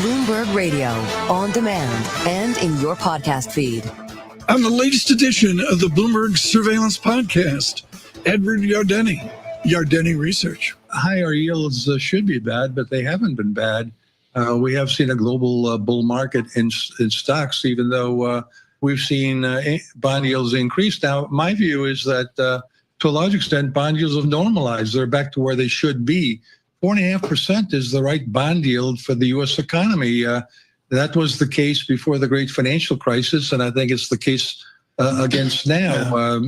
Bloomberg Radio, on demand and in your podcast feed. On the latest edition of the Bloomberg Surveillance Podcast, Edward Yardeni. Yardeni Research. Higher yields should be bad, but they haven't been bad. We have seen a global bull market in stocks, even though we've seen bond yields increase. Now, my view is that to a large extent, bond yields have normalized. They're back to where they should be. 4.5% is the right bond yield for the U.S. economy. That was the case before the great financial crisis, and I think it's the case against now.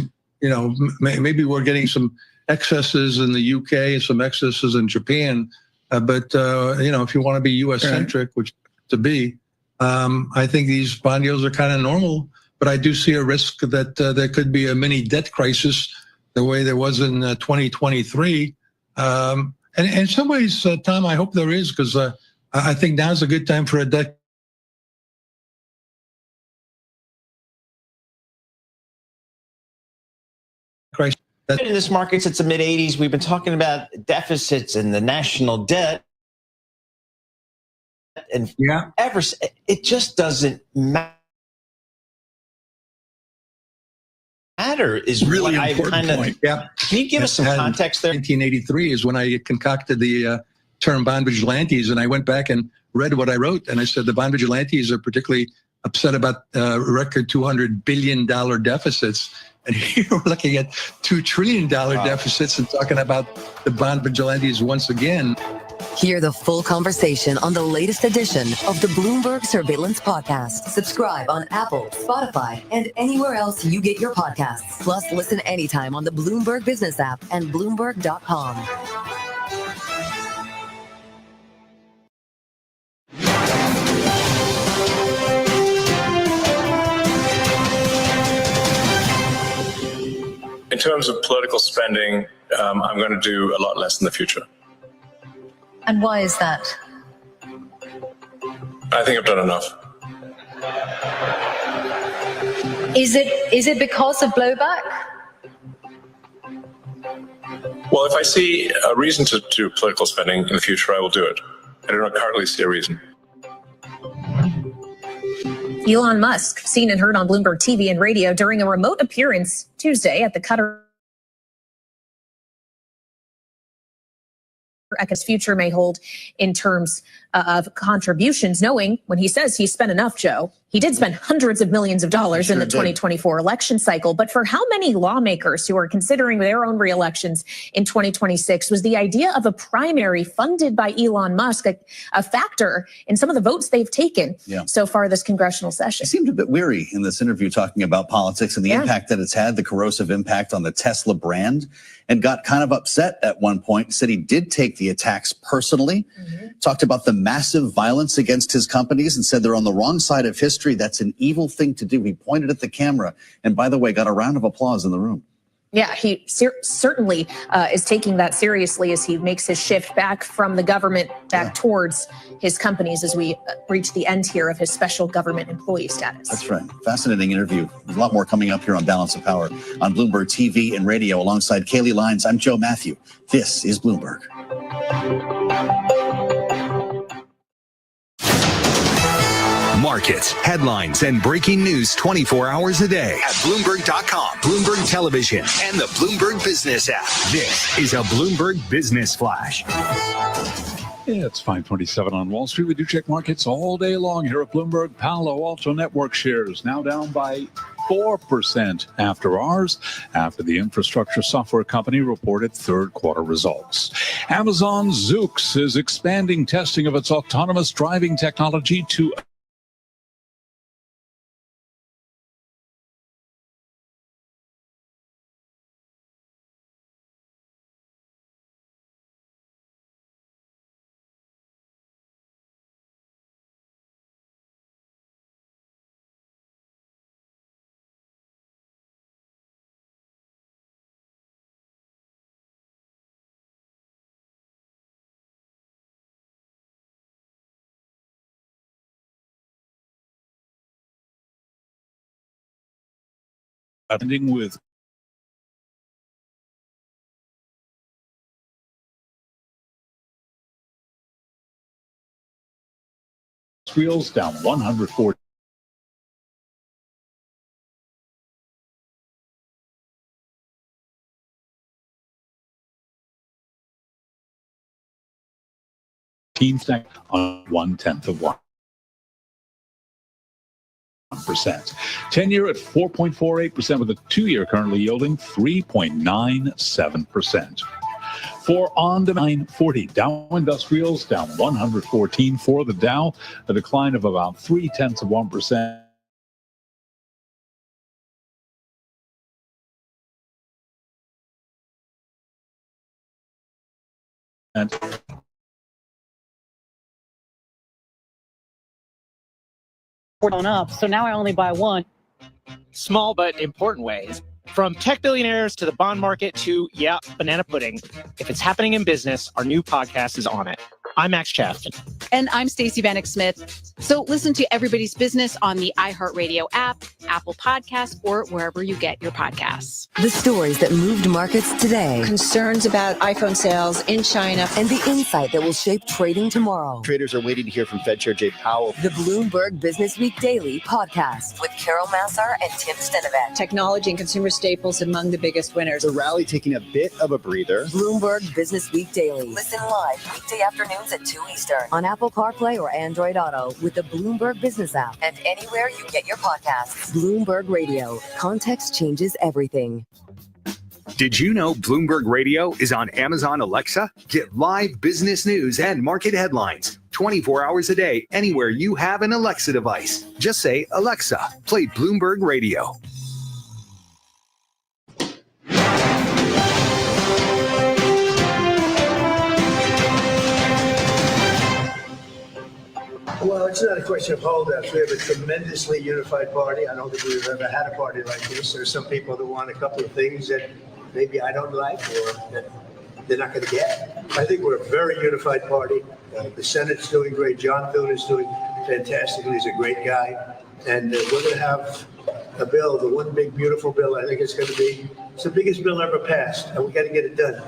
Maybe we're getting some excesses in the UK, some excesses in Japan. But if you want to be U.S.-centric, which to be, I think these bond yields are kind of normal. But I do see a risk that there could be a mini debt crisis the way there was in 2023. And in some ways, Tom, I hope there is, because I think now's a good time for a debt crisis. In this market since the mid 80s, we've been talking about deficits and the national debt. And it just doesn't matter. Is really what important point. Yeah. Can you give us some context there? 1983 is when I concocted the term bond vigilantes, and I went back and read what I wrote, and I said the bond vigilantes are particularly upset about record $200 billion deficits. And here we're looking at $2 trillion deficits and talking about the bond vigilantes once again. Hear the full conversation on the latest edition of the Bloomberg Surveillance Podcast. Subscribe on Apple, Spotify, and anywhere else you get your podcasts. Plus, listen anytime on the Bloomberg Business app and Bloomberg.com. In terms of political spending, I'm going to do a lot less in the future. And why is that? I think I've done enough. Is it because of blowback? Well, if I see a reason to do political spending in the future, I will do it. I do not currently see a reason. Elon Musk, seen and heard on Bloomberg TV and radio during a remote appearance Tuesday at the Qatar His future may hold in terms of contributions, knowing when he says he spent enough, Joe, he did spend hundreds of millions of dollars in the 2024 election cycle. But for how many lawmakers who are considering their own reelections in 2026 was the idea of a primary funded by Elon Musk a factor in some of the votes they've taken so far this congressional session? He seemed a bit weary in this interview talking about politics and the impact that it's had, the corrosive impact on the Tesla brand, and got kind of upset at one point, said he did take the attacks personally, talked about the massive violence against his companies and said they're on the wrong side of history. That's an evil thing to do. He pointed at the camera and, by the way, got a round of applause in the room. Yeah, he certainly is taking that seriously as he makes his shift back from the government back towards his companies as we reach the end here of his special government employee status. That's right. Fascinating interview. There's a lot more coming up here on Balance of Power on Bloomberg TV and radio alongside Kaylee Lyons. I'm Joe Matthew. This is Bloomberg. Markets, headlines, and breaking news 24 hours a day at Bloomberg.com, Bloomberg Television, and the Bloomberg Business app. This is a Bloomberg Business Flash. Yeah, it's 5:27 on Wall Street. We do check markets all day long here at Bloomberg. Palo Alto Network shares now down by 4% after hours, after the infrastructure software company reported third quarter results. Amazon Zoox is expanding testing of its autonomous driving technology to ending with wheels down 140. Team stack on 0.1%. 10-year at 4.48% with a 2-year currently yielding 3.97%. For on-demand 40, Dow Industrials down 114 for the Dow, a decline of about 0.3%. On up, so now I only buy one. Small but important ways. From tech billionaires to the bond market to, banana pudding. If it's happening in business, our new podcast is on it. I'm Max Chafton. And I'm Stacey Vanek Smith. So listen to Everybody's Business on the iHeartRadio app, Apple Podcasts, or wherever you get your podcasts. The stories that moved markets today. Concerns about iPhone sales in China. And the insight that will shape trading tomorrow. Traders are waiting to hear from Fed Chair Jay Powell. The Bloomberg Business Week Daily podcast with Carol Massar and Tim Stenovec. Technology and consumer staples among the biggest winners. The rally taking a bit of a breather. Bloomberg Business Week Daily. Listen live weekday afternoons at 2 Eastern on Apple CarPlay or Android Auto with the Bloomberg Business app and anywhere you get your podcasts. Bloomberg Radio. Context changes everything. Did you know Bloomberg Radio is on Amazon Alexa? Get live business news and market headlines 24 hours a day anywhere you have an Alexa device. Just say, Alexa, play Bloomberg Radio. Well, it's not a question of holdouts. We have a tremendously unified party. I don't think we've ever had a party like this. There's some people that want a couple of things that maybe I don't like or that they're not going to get. I think we're a very unified party. The Senate's doing great. John Thune is doing fantastically. He's a great guy. And we're going to have a bill, the one big, beautiful bill. I think it's going to be, it's the biggest bill ever passed, and we got to get it done.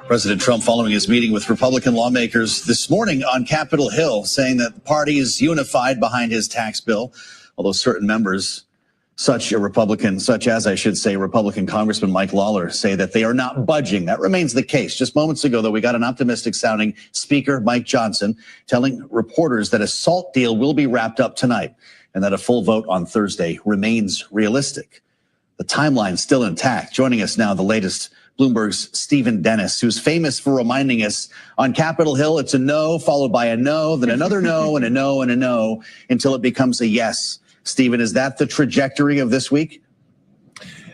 President Trump following his meeting with Republican lawmakers this morning on Capitol Hill, saying that the party is unified behind his tax bill, although certain members, such as Republican Congressman Mike Lawler, say that they are not budging. That remains the case. Just moments ago, though, we got an optimistic sounding Speaker Mike Johnson telling reporters that a SALT deal will be wrapped up tonight and that a full vote on Thursday remains realistic. The timeline's still intact. Joining us now, the latest, Bloomberg's Stephen Dennis, who's famous for reminding us on Capitol Hill, it's a no, followed by a no, then another no, and a no, and a no, until it becomes a yes. Stephen, is that the trajectory of this week?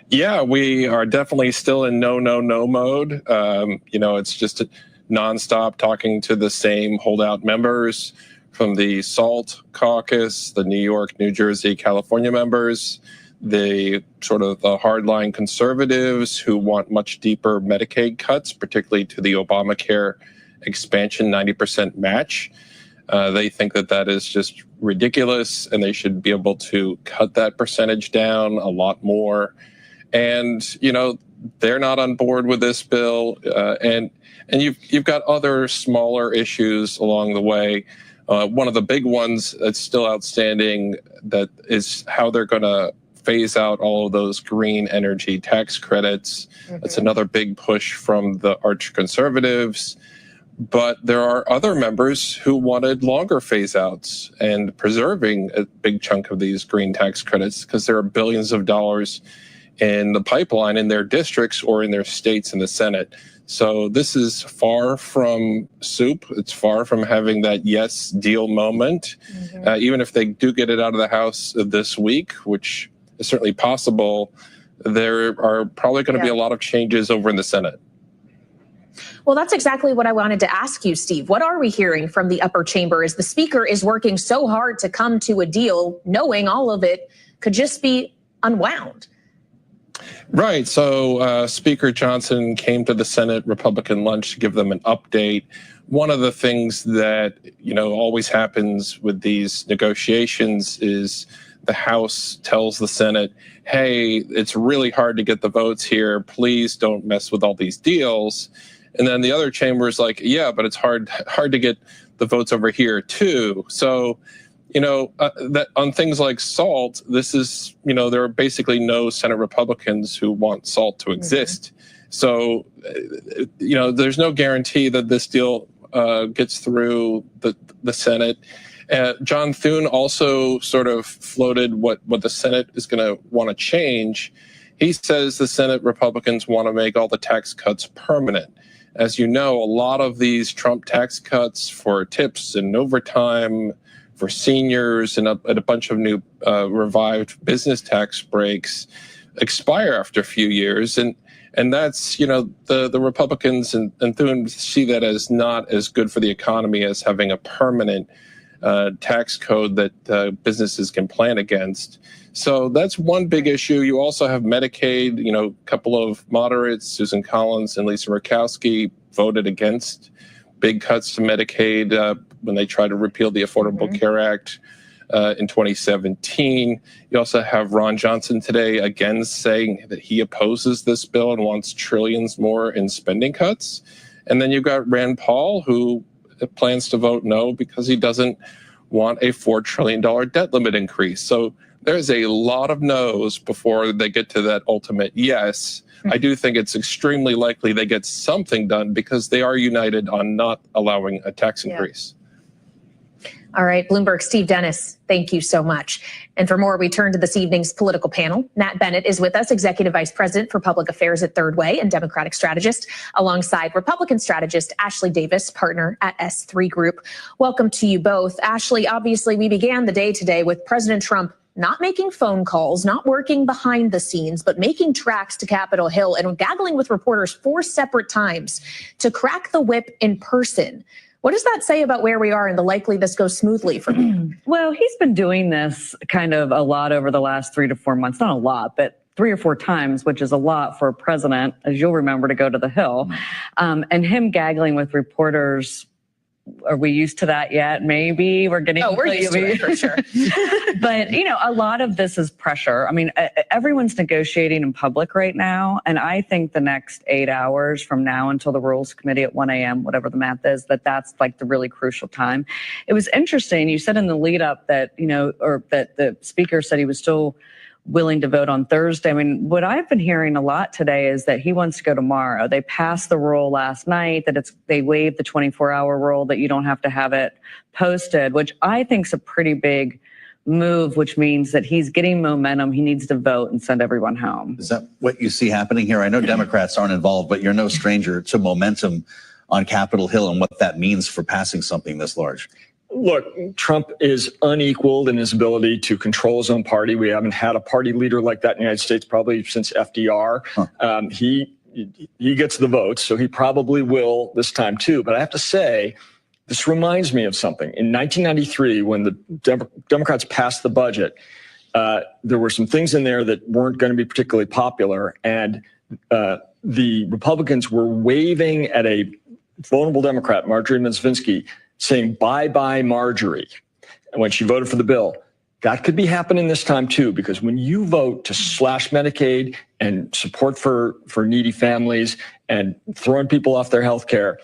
Yeah, we are definitely still in no mode. It's just nonstop talking to the same holdout members from the SALT caucus, the New York, New Jersey, California members, the sort of the hardline conservatives who want much deeper Medicaid cuts, particularly to the Obamacare expansion 90% match. They think that is just ridiculous and they should be able to cut that percentage down a lot more. And, they're not on board with this bill. And you've got other smaller issues along the way. One of the big ones that's still outstanding that is how they're going to phase out all of those green energy tax credits. That's another big push from the arch conservatives. But there are other members who wanted longer phase outs and preserving a big chunk of these green tax credits because there are billions of dollars in the pipeline in their districts or in their states in the Senate. So this is far from soup. It's far from having that yes deal moment. Even if they do get it out of the House this week, which is certainly possible, there are probably going to be a lot of changes over in the Senate. Well, that's exactly what I wanted to ask you, Steve. What are we hearing from the upper chamber as the speaker is working so hard to come to a deal, knowing all of it could just be unwound? Right. So Speaker Johnson came to the Senate Republican lunch to give them an update. One of the things that, always happens with these negotiations is the House tells the Senate, hey, it's really hard to get the votes here. Please don't mess with all these deals. And then the other chamber is like, yeah, but it's hard to get the votes over here too. So, that on things like SALT, this is, there are basically no Senate Republicans who want SALT to exist. So, there's no guarantee that this deal gets through the Senate. John Thune also sort of floated what the Senate is going to want to change. He says the Senate Republicans want to make all the tax cuts permanent. As you know, a lot of these Trump tax cuts for tips and overtime, for seniors, and a bunch of new revived business tax breaks expire after a few years. And that's, the Republicans and Thune see that as not as good for the economy as having a permanent tax code that businesses can plan against. So that's one big issue. You also have Medicaid. A couple of moderates, Susan Collins and Lisa Murkowski, voted against big cuts to Medicaid when they tried to repeal the Affordable Care Act in 2017. You also have Ron Johnson today again saying that he opposes this bill and wants trillions more in spending cuts. And then you've got Rand Paul, who plans to vote no because he doesn't want a $4 trillion debt limit increase. So there's a lot of no's before they get to that ultimate yes. I do think it's extremely likely they get something done because they are united on not allowing a tax increase. All right, Bloomberg, Steve Dennis, thank you so much. And for more, we turn to this evening's political panel. Nat Bennett is with us, Executive Vice President for Public Affairs at Third Way and Democratic strategist, alongside Republican strategist Ashley Davis, partner at S3 Group. Welcome to you both. Ashley, obviously, we began the day today with President Trump not making phone calls, not working behind the scenes, but making tracks to Capitol Hill and gaggling with reporters 4 separate times to crack the whip in person. What does that say about where we are and the likely this goes smoothly for me? Well, he's been doing this kind of a lot over the last 3 to 4 months. Not a lot, but 3 or 4 times, which is a lot for a president, as you'll remember, to go to the Hill. And him gaggling with reporters. Are we used to that yet? Maybe we're getting. Oh, we're used to it for sure. But, a lot of this is pressure. I mean, everyone's negotiating in public right now. And I think the next 8 hours from now until the Rules Committee at 1 a.m., whatever the math is, that's like the really crucial time. It was interesting. You said in the lead up that, or that the speaker said he was still willing to vote on Thursday. I mean, what I've been hearing a lot today is that he wants to go tomorrow. They passed the rule last night that they waived the 24-hour rule that you don't have to have it posted, which I think is a pretty big move, which means that he's getting momentum. He needs to vote and send everyone home. Is that what you see happening here? I know Democrats aren't involved, but you're no stranger to momentum on Capitol Hill and what that means for passing something this large. Look, Trump is unequaled in his ability to control his own party. We haven't had a party leader like that in the United States probably since FDR. He gets the votes, so he probably will this time too. But I have to say, this reminds me of something. In 1993, when the Democrats passed the budget, there were some things in there that weren't going to be particularly popular, and the Republicans were waving at a vulnerable Democrat, Marjorie Mosvinsky, saying, bye-bye, Marjorie, when she voted for the bill. That could be happening this time, too, because when you vote to slash Medicaid and support for needy families and throwing people off their health care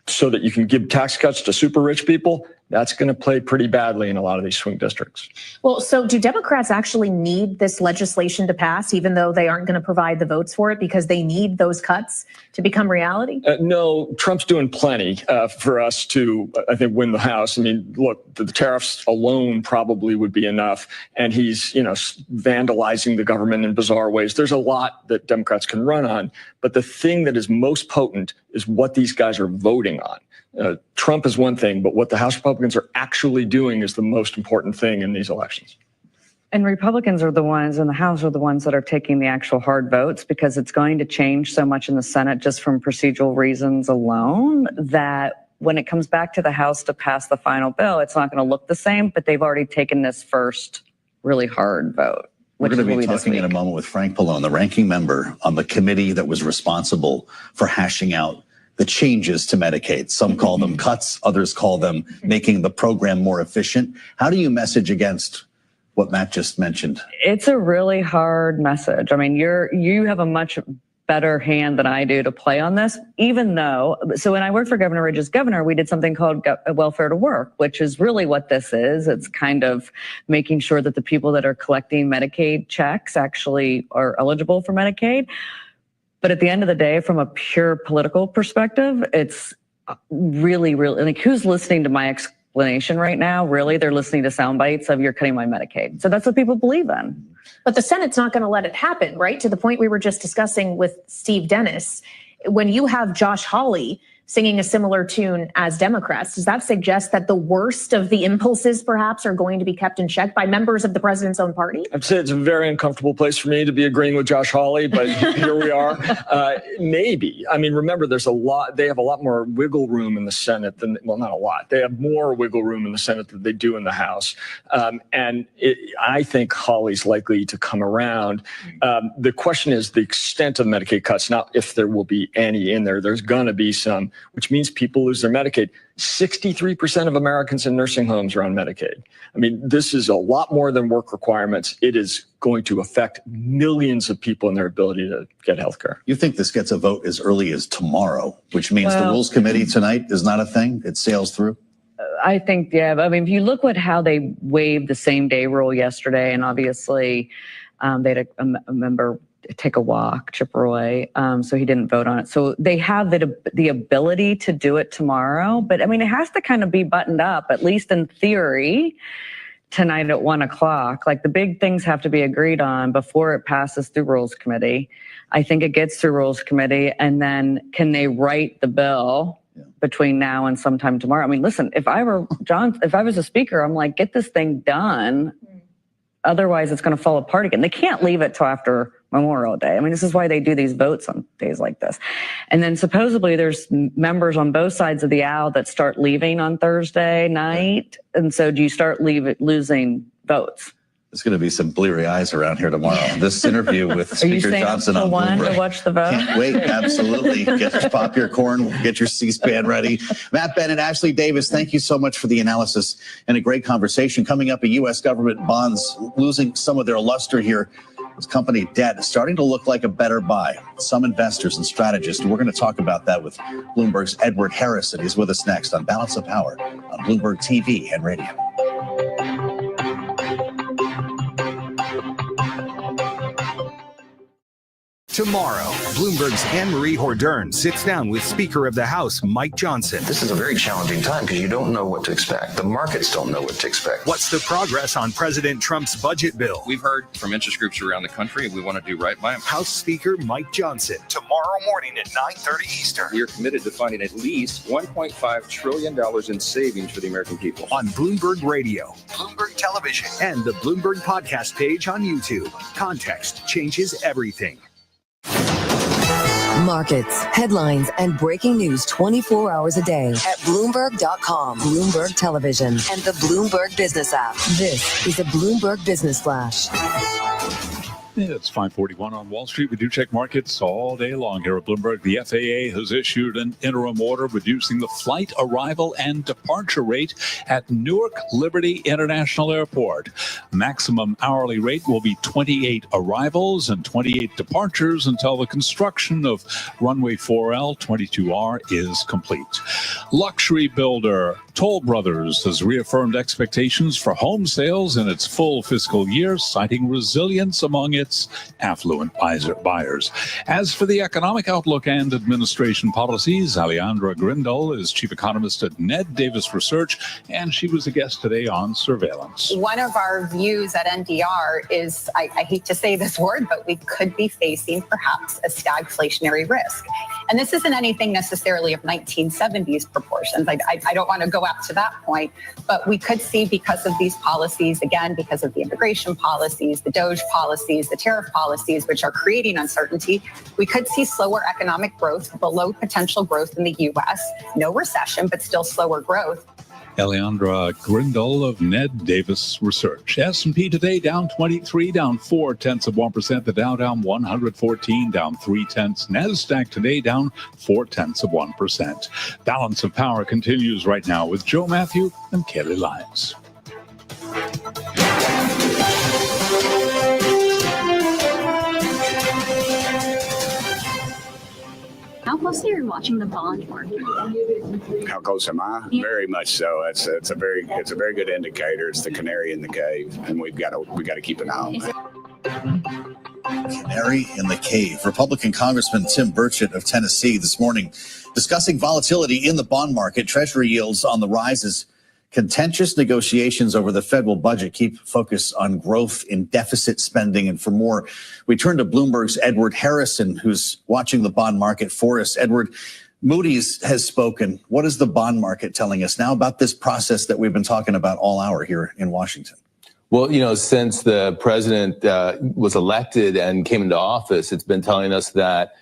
so that you can give tax cuts to super rich people, that's going to play pretty badly in a lot of these swing districts. Well, so do Democrats actually need this legislation to pass, even though they aren't going to provide the votes for it because they need those cuts to become reality? No, Trump's doing plenty for us to, I think, win the House. I mean, look, the tariffs alone probably would be enough. And he's, vandalizing the government in bizarre ways. There's a lot that Democrats can run on. But the thing that is most potent is what these guys are voting on. Trump is one thing, but what the House Republicans are actually doing is the most important thing in these elections. And Republicans are the ones in the House are the ones that are taking the actual hard votes because it's going to change so much in the Senate just from procedural reasons alone that when it comes back to the House to pass the final bill, it's not going to look the same, but they've already taken this first really hard vote. We're going to be talking in a moment with Frank Pallone, the ranking member on the committee that was responsible for hashing out the changes to Medicaid. Some call them cuts, others call them making the program more efficient. How do you message against what Matt just mentioned? It's a really hard message. I mean, you have a much better hand than I do to play on this, even though, so when I worked for Governor Ridge as governor, we did something called Welfare to Work, which is really what this is. It's kind of making sure that the people that are collecting Medicaid checks actually are eligible for Medicaid. But at the end of the day, from a pure political perspective, it's really, like who's listening to my explanation right now? Really, they're listening to sound bites of you're cutting my Medicaid. So that's what people believe in. But the Senate's not going to let it happen, right? To the point we were just discussing with Steve Dennis. When you have Josh Hawley singing a similar tune as Democrats, does that suggest that the worst of the impulses perhaps are going to be kept in check by members of the president's own party? I'd say it's a very uncomfortable place for me to be agreeing with Josh Hawley, but here we are. Maybe. I mean, remember, they have a lot more wiggle room in the Senate than, well, not a lot. They have more wiggle room in the Senate than they do in the House. I think Hawley's likely to come around. The question is the extent of Medicaid cuts, not if there will be any in there. There's going to be some, which means people lose their Medicaid. 63% of Americans in nursing homes are on Medicaid. I mean, this is a lot more than work requirements. It is going to affect millions of people in their ability to get health care. You think this gets a vote as early as tomorrow, which means the Rules Committee tonight is not a thing? It sails through? I think, yeah. I mean, if you look at how they waived the same day rule yesterday, and obviously they had a member take a walk, Chip Roy, so he didn't vote on it. So they have the ability to do it tomorrow, but I mean, it has to kind of be buttoned up, at least in theory, tonight at 1 o'clock. Like the big things have to be agreed on before it passes through Rules Committee. I think it gets through Rules Committee, and then can they write the bill between now and sometime tomorrow? I mean, listen, if I was a speaker, I'm like, get this thing done. Otherwise, it's going to fall apart again. They can't leave it till after Memorial Day. I mean, this is why they do these votes on days like this. And then supposedly there's members on both sides of the aisle that start leaving on Thursday night. And so do you start losing votes? There's going to be some bleary eyes around here tomorrow. This interview with Speaker Johnson on Bloomberg. To watch the vote? Can't wait. Absolutely. Pop your corn, get your C-SPAN ready. Matt Bennett, Ashley Davis, thank you so much for the analysis and a great conversation. Coming up, U.S. government bonds losing some of their luster here. This company debt is starting to look like a better buy. Some investors and strategists. We're going to talk about that with Bloomberg's Edward Harrison. He's with us next on Balance of Power on Bloomberg TV and radio. Tomorrow, Bloomberg's Anne-Marie Hordern sits down with Speaker of the House, Mike Johnson. This is a very challenging time because you don't know what to expect. The markets don't know what to expect. What's the progress on President Trump's budget bill? We've heard from interest groups around the country. We want to do right by them. House Speaker Mike Johnson, tomorrow morning at 9:30 Eastern. We are committed to finding at least $1.5 trillion in savings for the American people. On Bloomberg Radio, Bloomberg Television, and the Bloomberg Podcast page on YouTube. Context changes everything. Markets, headlines, and breaking news 24 hours a day at Bloomberg.com, Bloomberg Television, and the Bloomberg Business app. This is a Bloomberg Business Flash. It's 5:41 on Wall Street. We do check markets all day long here at Bloomberg. The FAA has issued an interim order reducing the flight arrival and departure rate at Newark Liberty International Airport. Maximum hourly rate will be 28 arrivals and 28 departures until the construction of runway 4L 22R is complete. Luxury builder Toll Brothers has reaffirmed expectations for home sales in its full fiscal year, citing resilience among its affluent buyers. As for the economic outlook and administration policies, Alejandra Grindal is chief economist at Ned Davis Research, and she was a guest today on Surveillance. One of our views at NDR is, I hate to say this word, but we could be facing perhaps a stagflationary risk. And this isn't anything necessarily of 1970s proportions. I don't want to go up to that point, but we could see, because of these policies, again, because of the immigration policies, the DOGE policies, the tariff policies, which are creating uncertainty, we could see slower economic growth, below potential growth in the U.S. No recession, but still slower growth. Alejandra Grindal of Ned Davis Research. S&P today down 23, down 0.4%. The Dow down 114, down 0.3. NASDAQ today down 0.4%. Balance of Power continues right now with Joe Matthew and Kelly Lyons. How closely are you watching the bond market? How close am I? Yeah. Very much so. It's a very good indicator. It's the canary in the cave, and we got to keep an eye on that. Canary in the cave. Republican Congressman Tim Burchett of Tennessee this morning discussing volatility in the bond market, Treasury yields on the rises. Contentious negotiations over the federal budget keep focus on growth in deficit spending. And for more, we turn to Bloomberg's Edward Harrison, who's watching the bond market for us. Edward, Moody's has spoken. What is the bond market telling us now about this process that we've been talking about all hour here in Washington? Well, since the president was elected and came into office, it's been telling us that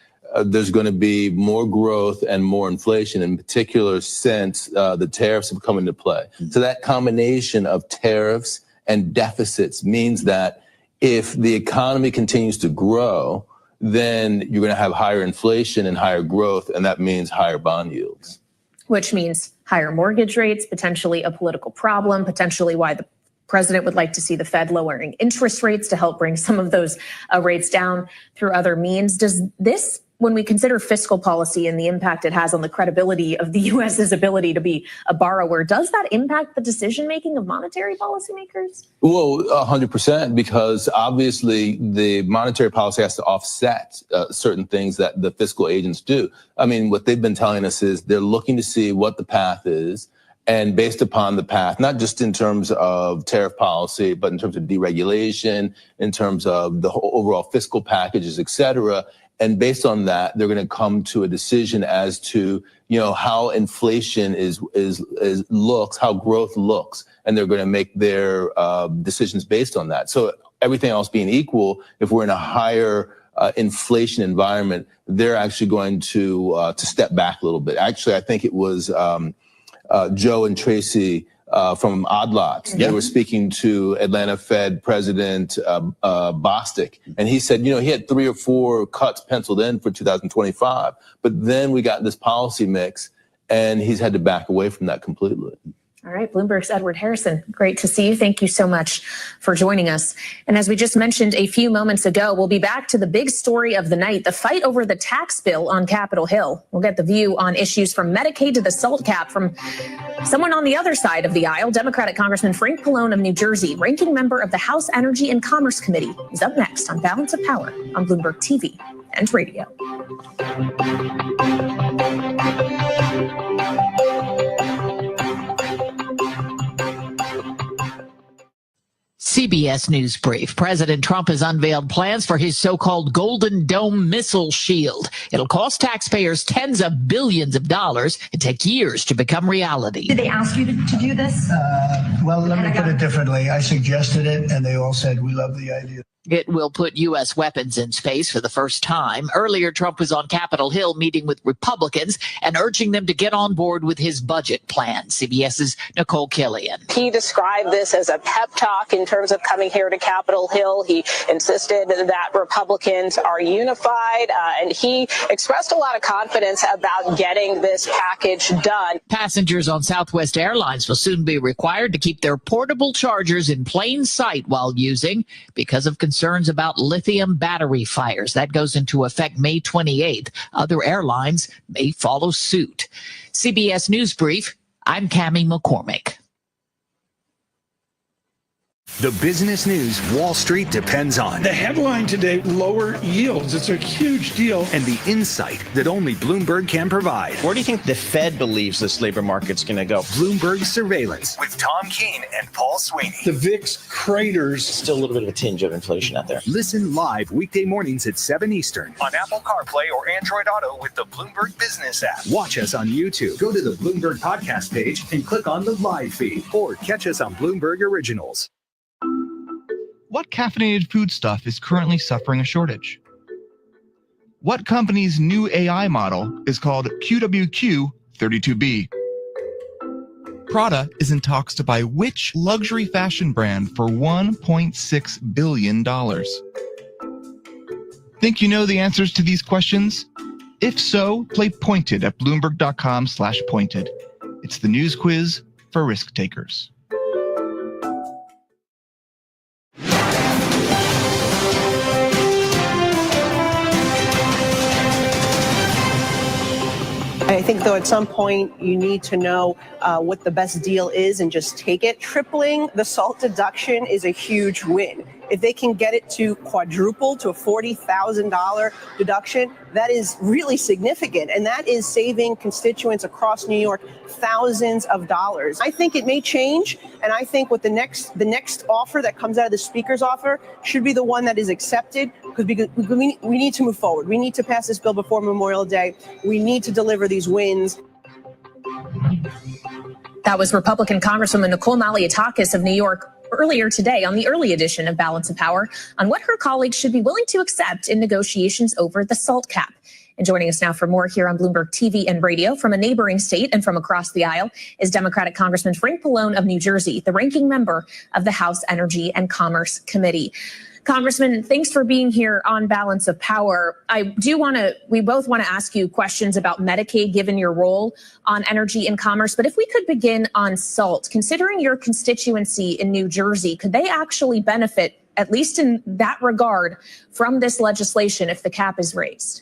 there's going to be more growth and more inflation, in particular since the tariffs have come into play. So that combination of tariffs and deficits means that if the economy continues to grow, then you're going to have higher inflation and higher growth, and that means higher bond yields. Which means higher mortgage rates, potentially a political problem, potentially why the president would like to see the Fed lowering interest rates to help bring some of those rates down through other means. Does this, when we consider fiscal policy and the impact it has on the credibility of the U.S.'s ability to be a borrower, does that impact the decision-making of monetary policymakers? Well, 100%, because obviously the monetary policy has to offset certain things that the fiscal agents do. I mean, what they've been telling us is they're looking to see what the path is. And based upon the path, not just in terms of tariff policy, but in terms of deregulation, in terms of the whole overall fiscal packages, et cetera. And based on that, they're going to come to a decision as to, how inflation looks, how growth looks, and they're going to make their decisions based on that. So everything else being equal, if we're in a higher inflation environment, they're actually going to step back a little bit. Actually, I think it was Joe and Tracy from Odd Lots. They were speaking to Atlanta Fed President Bostic, and he said, he had 3 or 4 cuts penciled in for 2025, but then we got this policy mix, and he's had to back away from that completely. All right, Bloomberg's Edward Harrison. Great to see you. Thank you so much for joining us. And as we just mentioned a few moments ago, we'll be back to the big story of the night, the fight over the tax bill on Capitol Hill. We'll get the view on issues from Medicaid to the SALT cap from someone on the other side of the aisle. Democratic Congressman Frank Pallone of New Jersey, ranking member of the House Energy and Commerce Committee, is up next on Balance of Power on Bloomberg TV and radio. CBS News Brief. President Trump has unveiled plans for his so-called Golden Dome missile shield. It'll cost taxpayers tens of billions of dollars and take years to become reality. Did they ask you to do this? Well, let me put it differently. I suggested it, and they all said, we love the idea. It will put U.S. weapons in space for the first time. Earlier, Trump was on Capitol Hill meeting with Republicans and urging them to get on board with his budget plan. CBS's Nicole Killian. He described this as a pep talk in terms of coming here to Capitol Hill. He insisted that Republicans are unified, and he expressed a lot of confidence about getting this package done. Passengers on Southwest Airlines will soon be required to keep their portable chargers in plain sight while using because of concerns about lithium battery fires. That goes into effect May 28th. Other airlines may follow suit. CBS News Brief, I'm Cammie McCormick. The business news Wall Street depends on. The headline today, lower yields. It's a huge deal. And the insight that only Bloomberg can provide. Where do you think the Fed believes this labor market's going to go? Bloomberg Surveillance with Tom Keene and Paul Sweeney. The VIX craters. Still a little bit of a tinge of inflation out there. Listen live weekday mornings at 7 Eastern on Apple CarPlay or Android Auto with the Bloomberg Business app. Watch us on YouTube. Go to the Bloomberg podcast page and click on the live feed or catch us on Bloomberg Originals. What caffeinated foodstuff is currently suffering a shortage? What company's new AI model is called QWQ-32B? Prada is in talks to buy which luxury fashion brand for $1.6 billion? Think you know the answers to these questions? If so, play Pointed at Bloomberg.com/pointed. It's the news quiz for risk takers. I think, though, at some point you need to know what the best deal is and just take it. Tripling the SALT deduction is a huge win. If they can get it to quadruple to a $40,000 deduction, that is really significant. And that is saving constituents across New York thousands of dollars. I think it may change. And I think what the next offer that comes out of the speaker's offer should be the one that is accepted, because we need to move forward. We need to pass this bill before Memorial Day. We need to deliver these wins. That was Republican Congresswoman Nicole Malliotakis of New York earlier today on the early edition of Balance of Power on what her colleagues should be willing to accept in negotiations over the SALT cap. And joining us now for more here on Bloomberg TV and radio from a neighboring state and from across the aisle is Democratic Congressman Frank Pallone of New Jersey, the ranking member of the House Energy and Commerce Committee. Congressman, thanks for being here on Balance of Power. We both want to ask you questions about Medicaid, given your role on energy and commerce. But if we could begin on SALT, considering your constituency in New Jersey, could they actually benefit, at least in that regard, from this legislation if the cap is raised?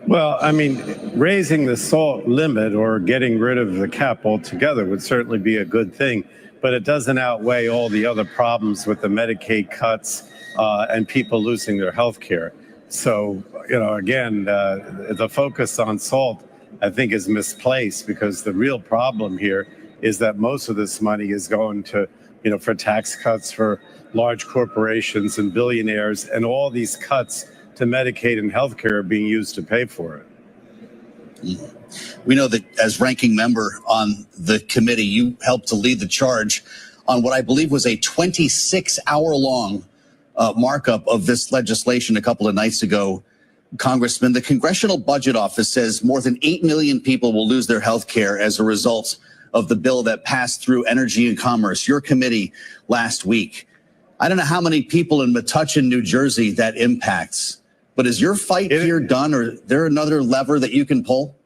Well, I mean, raising the SALT limit or getting rid of the cap altogether would certainly be a good thing, but it doesn't outweigh all the other problems with the Medicaid cuts and people losing their health care. So, again, the focus on SALT, I think, is misplaced, because the real problem here is that most of this money is going to, for tax cuts for large corporations and billionaires, and all these cuts to Medicaid and healthcare are being used to pay for it. We know that as ranking member on the committee, you helped to lead the charge on what I believe was a 26-hour-long markup of this legislation a couple of nights ago, Congressman. The Congressional Budget Office says more than 8 million people will lose their health care as a result of the bill that passed through Energy and Commerce, your committee, last week. I don't know how many people in Metuchen, New Jersey that impacts, but is your fight here done, or is there another lever that you can pull?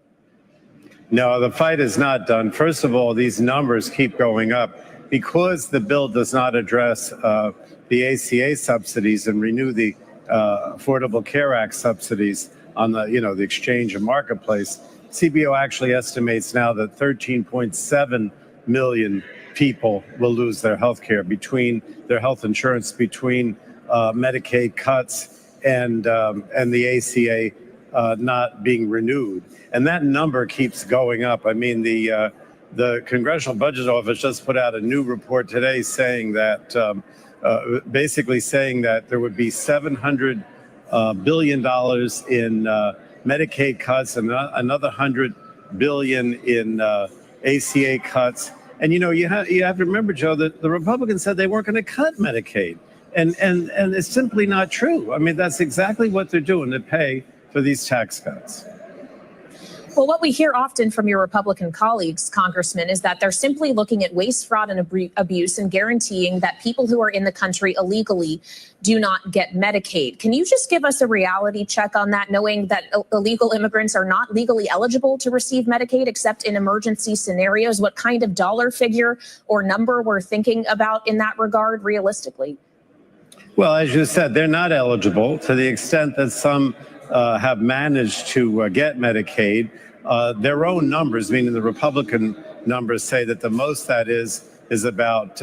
No, the fight is not done. First of all, these numbers keep going up because the bill does not address the ACA subsidies and renew the Affordable Care Act subsidies on the exchange and marketplace. CBO actually estimates now that 13.7 million people will lose their health care between their health insurance, between Medicaid cuts and the ACA not being renewed. And that number keeps going up. I mean, the Congressional Budget Office just put out a new report today saying that basically saying that there would be $700 billion in Medicaid cuts and another $100 billion in ACA cuts. And you have to remember, Joe, that the Republicans said they weren't going to cut Medicaid, and it's simply not true. I mean, that's exactly what they're doing to pay for these tax cuts. Well, what we hear often from your Republican colleagues, Congressman, is that they're simply looking at waste, fraud, and abuse and guaranteeing that people who are in the country illegally do not get Medicaid. Can you just give us a reality check on that, knowing that illegal immigrants are not legally eligible to receive Medicaid except in emergency scenarios? What kind of dollar figure or number we're thinking about in that regard realistically? Well, as you said, they're not eligible to the extent that some have managed to get Medicaid. Their own numbers, meaning the Republican numbers, say that the most that is about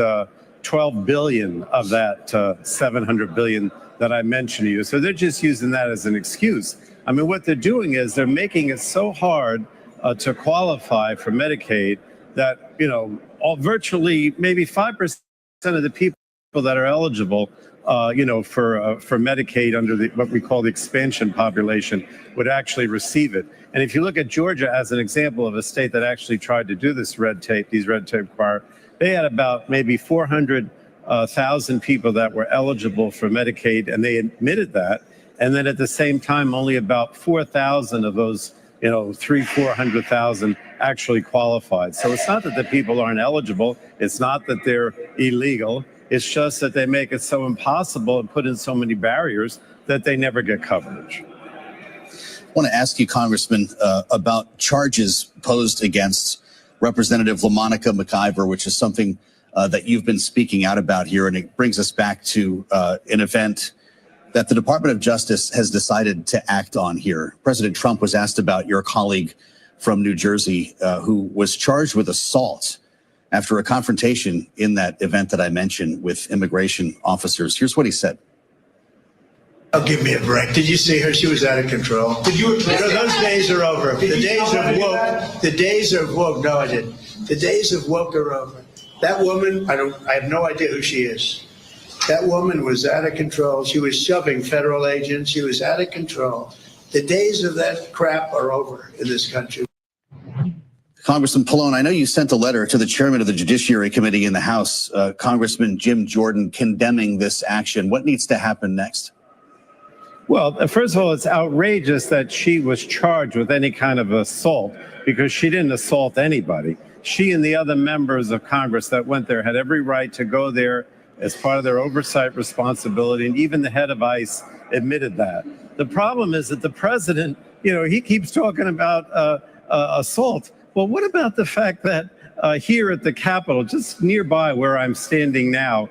12 billion of that 700 billion that I mentioned to you. So they're just using that as an excuse. I mean, what they're doing is they're making it so hard to qualify for Medicaid that, virtually maybe 5% of the people that are eligible for Medicaid under what we call the expansion population would actually receive it. And if you look at Georgia as an example of a state that actually tried to do these red tape requirements, they had about maybe 400,000 people that were eligible for Medicaid, and they admitted that. And then at the same time, only about 4,000 of those, 400,000 actually qualified. So it's not that the people aren't eligible. It's not that they're illegal. It's just that they make it so impossible and put in so many barriers that they never get coverage. I want to ask you, Congressman, about charges posed against Representative LaMonica McIver, which is something that you've been speaking out about here. And it brings us back to an event that the Department of Justice has decided to act on here. President Trump was asked about your colleague from New Jersey who was charged with assault after a confrontation in that event that I mentioned with immigration officers. Here's what he said. Oh, give me a break. Did you see her? She was out of control. Did you address those days are over. The days of woke. No, I didn't. The days of woke are over. That woman, I have no idea who she is. That woman was out of control. She was shoving federal agents. She was out of control. The days of that crap are over in this country. Congressman Pallone, I know you sent a letter to the chairman of the Judiciary Committee in the House, Congressman Jim Jordan, condemning this action. What needs to happen next? Well, first of all, it's outrageous that she was charged with any kind of assault because she didn't assault anybody. She and the other members of Congress that went there had every right to go there as part of their oversight responsibility, and even the head of ICE admitted that. The problem is that the president, he keeps talking about assault. Well, what about the fact that here at the Capitol, just nearby where I'm standing now,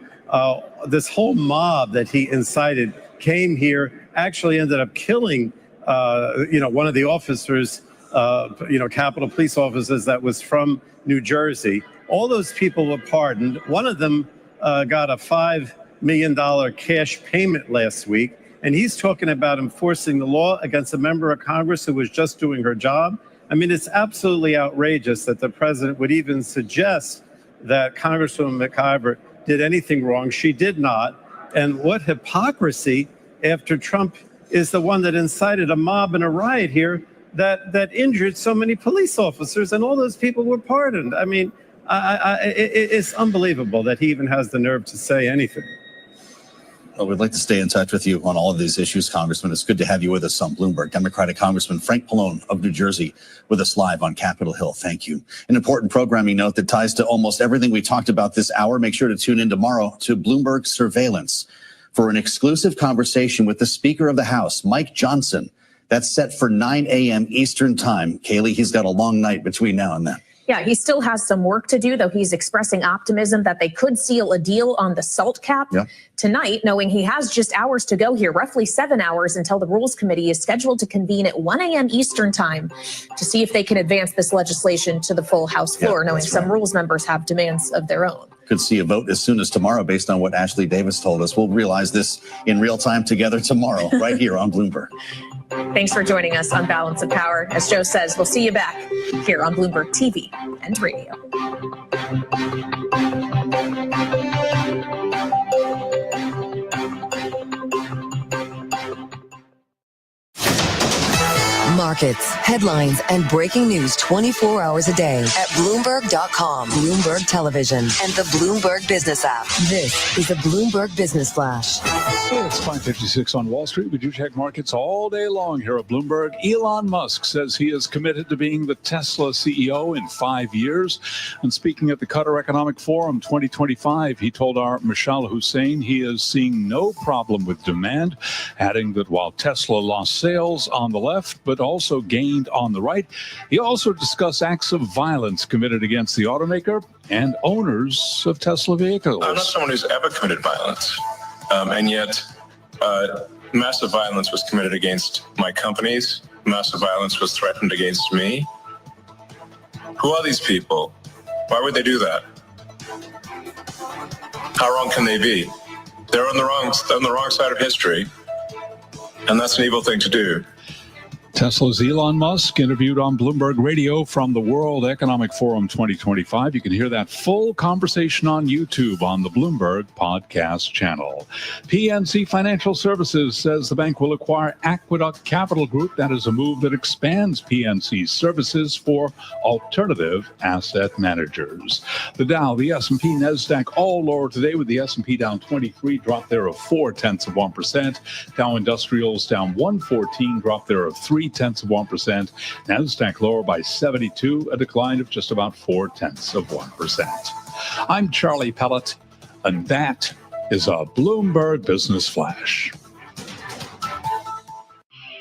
this whole mob that he incited came here, actually ended up killing, one of the officers, Capitol police officers that was from New Jersey. All those people were pardoned. One of them got a $5 million cash payment last week, and he's talking about enforcing the law against a member of Congress who was just doing her job. I mean, it's absolutely outrageous that the president would even suggest that Congresswoman McIver did anything wrong. She did not. And what hypocrisy after Trump is the one that incited a mob and a riot here that injured so many police officers, and all those people were pardoned. I mean, it's unbelievable that he even has the nerve to say anything. Well, we'd like to stay in touch with you on all of these issues, Congressman. It's good to have you with us on Bloomberg. Democratic Congressman Frank Pallone of New Jersey with us live on Capitol Hill. Thank you. An important programming note that ties to almost everything we talked about this hour. Make sure to tune in tomorrow to Bloomberg Surveillance for an exclusive conversation with the Speaker of the House, Mike Johnson. That's set for 9 a.m. Eastern time. Kaylee, he's got a long night between now and then. Yeah, he still has some work to do, though he's expressing optimism that they could seal a deal on the SALT cap tonight, knowing he has just hours to go here, roughly 7 hours until the Rules Committee is scheduled to convene at 1 a.m. Eastern time to see if they can advance this legislation to the full House floor, knowing some Rules members have demands of their own. Could see a vote as soon as tomorrow based on what Ashley Davis told us. We'll realize this in real time together tomorrow, right here on Bloomberg. Thanks for joining us on Balance of Power. As Joe says, we'll see you back here on Bloomberg TV and radio. Markets, headlines, and breaking news 24 hours a day at Bloomberg.com, Bloomberg Television, and the Bloomberg Business app. This is the Bloomberg Business Flash. It's 5:56 on Wall Street. We do check markets all day long here at Bloomberg. Elon Musk says he is committed to being the Tesla CEO in 5 years. And speaking at the Qatar Economic Forum 2025, he told our Michelle Hussein he is seeing no problem with demand, adding that while Tesla lost sales on the left, but also gained on the right, he also discussed acts of violence committed against the automaker and owners of Tesla vehicles. I'm not someone who's ever committed violence. And yet, massive violence was committed against my companies. Massive violence was threatened against me. Who are these people? Why would they do that? How wrong can they be? They're on the wrong side of history, and that's an evil thing to do. Tesla's Elon Musk interviewed on Bloomberg Radio from the World Economic Forum 2025. You can hear that full conversation on YouTube on the Bloomberg podcast channel. PNC Financial Services says the bank will acquire Aqueduct Capital Group. That is a move that expands PNC's services for alternative asset managers. The Dow, the S&P, NASDAQ all lower today, with the S&P down 23, drop there of 0.4%. Dow Industrials down 114, drop there of 0.3%. NASDAQ lower by 72, a decline of just about 0.4%. I'm Charlie Pellet, and that is a Bloomberg Business Flash.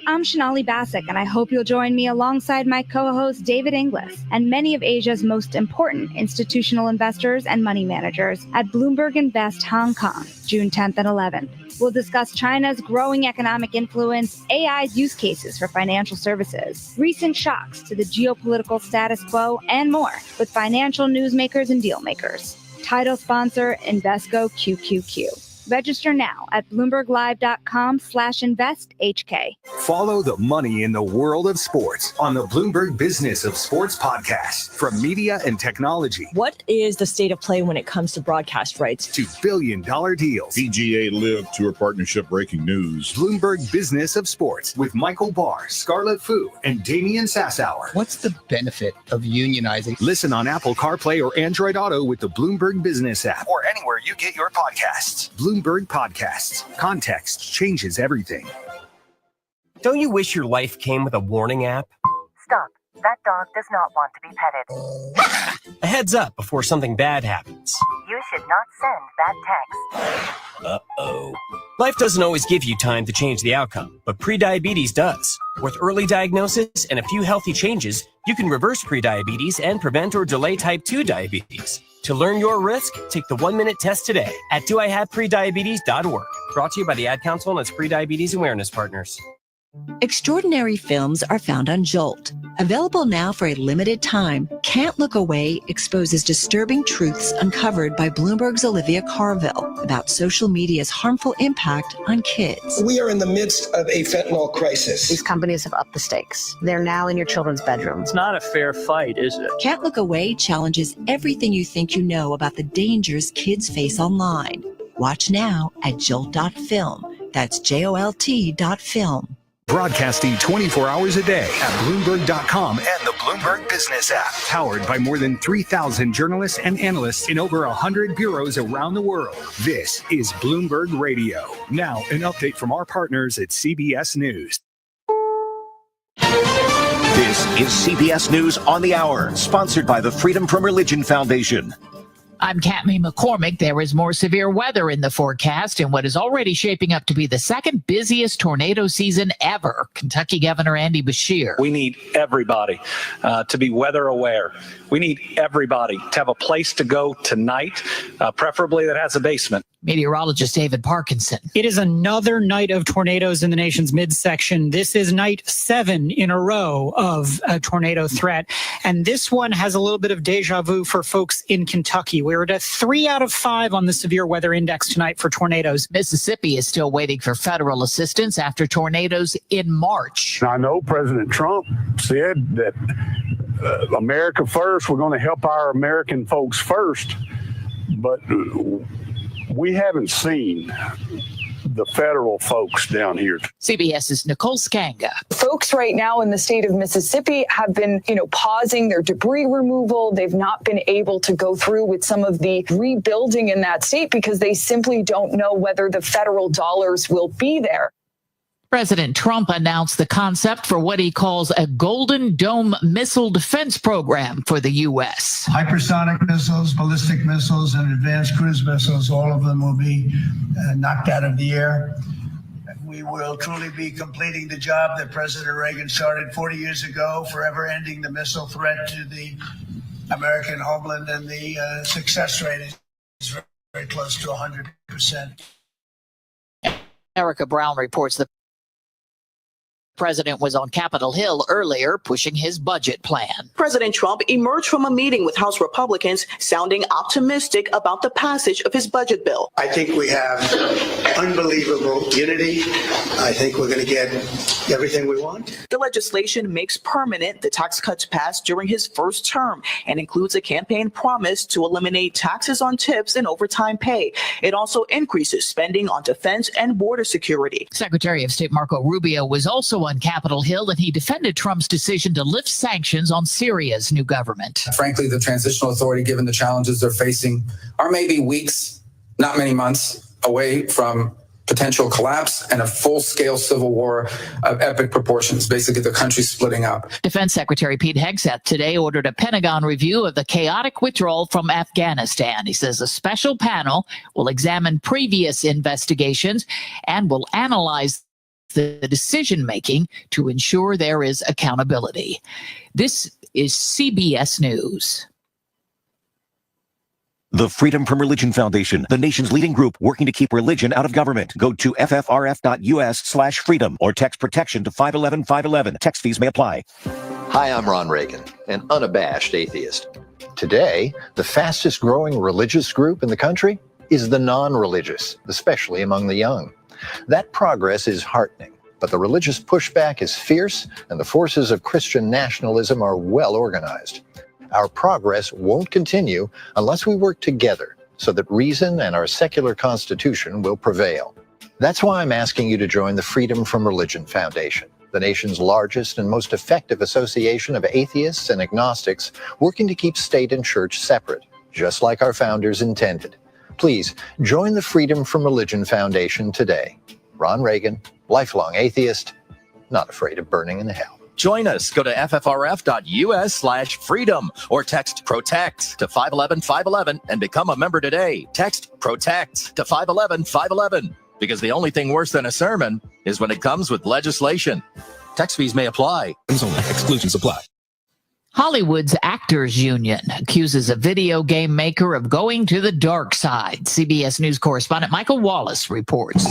I'm Shonali Basak, and I hope you'll join me alongside my co-host David Inglis and many of Asia's most important institutional investors and money managers at Bloomberg Invest Hong Kong, June 10th and 11th. We'll discuss China's growing economic influence, AI's use cases for financial services, recent shocks to the geopolitical status quo, and more with financial newsmakers and deal makers. Title sponsor, Invesco QQQ. Register now at BloombergLive.com/InvestHK. Follow the money in the world of sports on the Bloomberg Business of Sports podcast. From media and technology. What is the state of play when it comes to broadcast rights? To billion-dollar deals. PGA Live Tour Partnership breaking news. Bloomberg Business of Sports with Michael Barr, Scarlett Fu, and Damian Sassower. What's the benefit of unionizing? Listen on Apple CarPlay or Android Auto with the Bloomberg Business app. Or anywhere you get your podcasts. Bloomberg Podcasts. Context changes everything. Don't you wish your life came with a warning app? Stop. That dog does not want to be petted. A heads up before something bad happens. You should not send that text. Uh-oh. Life doesn't always give you time to change the outcome, but prediabetes does. With early diagnosis and a few healthy changes, you can reverse prediabetes and prevent or delay type 2 diabetes. To learn your risk, take the 1-minute test today at doihaveprediabetes.org. Brought to you by the Ad Council and its Prediabetes Awareness Partners. Extraordinary films are found on Jolt. Available now for a limited time, Can't Look Away exposes disturbing truths uncovered by Bloomberg's Olivia Carville about social media's harmful impact on kids. We are in the midst of a fentanyl crisis. These companies have upped the stakes. They're now in your children's bedroom. It's not a fair fight, is it? Can't Look Away challenges everything you think you know about the dangers kids face online. Watch now at jolt.film. That's JOLT.film. Broadcasting 24 hours a day at Bloomberg.com and the Bloomberg Business app. Powered by more than 3,000 journalists and analysts in over 100 bureaus around the world. This is Bloomberg Radio. Now, an update from our partners at CBS News. This is CBS News on the Hour, sponsored by the Freedom from Religion Foundation. I'm Katmy McCormick. There is more severe weather in the forecast in what is already shaping up to be the second busiest tornado season ever. Kentucky Governor Andy Beshear. We need everybody to be weather aware. We need everybody to have a place to go tonight, preferably that has a basement. Meteorologist David Parkinson. It is another night of tornadoes in the nation's midsection. This is night 7 in a row of a tornado threat. And this one has a little bit of deja vu for folks in Kentucky. We're at a 3 out of 5 on the severe weather index tonight for tornadoes. Mississippi is still waiting for federal assistance after tornadoes in March. I know President Trump said that America first, we're going to help our American folks first. But we haven't seen the federal folks down here. CBS's Nicole Skanga. Folks right now in the state of Mississippi have been, pausing their debris removal. They've not been able to go through with some of the rebuilding in that state because they simply don't know whether the federal dollars will be there. President Trump announced the concept for what he calls a Golden Dome missile defense program for the U.S. Hypersonic missiles, ballistic missiles, and advanced cruise missiles, all of them will be knocked out of the air. We will truly be completing the job that President Reagan started 40 years ago, forever ending the missile threat to the American homeland, and the success rate is very close to 100%. Erica Brown reports the president was on Capitol Hill earlier pushing his budget plan. President Trump emerged from a meeting with House Republicans sounding optimistic about the passage of his budget bill. I think we have unbelievable unity. I think we're going to get everything we want. The legislation makes permanent the tax cuts passed during his first term and includes a campaign promise to eliminate taxes on tips and overtime pay. It also increases spending on defense and border security. Secretary of State Marco Rubio was also on Capitol Hill, and he defended Trump's decision to lift sanctions on Syria's new government. Frankly, the transitional authority, given the challenges they're facing, are maybe weeks, not many months, away from potential collapse and a full-scale civil war of epic proportions, basically the country splitting up. Defense Secretary Pete Hegseth today ordered a Pentagon review of the chaotic withdrawal from Afghanistan. He says a special panel will examine previous investigations and will analyze the decision-making to ensure there is accountability. This is CBS News. The Freedom from Religion Foundation, the nation's leading group working to keep religion out of government. Go to ffrf.us/freedom or text protection to 511-511. Text fees may apply. Hi, I'm Ron Reagan, an unabashed atheist. Today, the fastest growing religious group in the country is the non-religious, especially among the young. That progress is heartening, but the religious pushback is fierce and the forces of Christian nationalism are well organized. Our progress won't continue unless we work together so that reason and our secular constitution will prevail. That's why I'm asking you to join the Freedom from Religion Foundation, the nation's largest and most effective association of atheists and agnostics working to keep state and church separate, just like our founders intended. Please join the Freedom from Religion Foundation today. Ron Reagan, lifelong atheist, not afraid of burning in hell. Join us. Go to ffrf.us/freedom or text PROTECT to 511-511 and become a member today. Text PROTECT to 511-511 because the only thing worse than a sermon is when it comes with legislation. Text fees may apply. Exclusions apply. Hollywood's Actors Union accuses a video game maker of going to the dark side. CBS News correspondent Michael Wallace reports.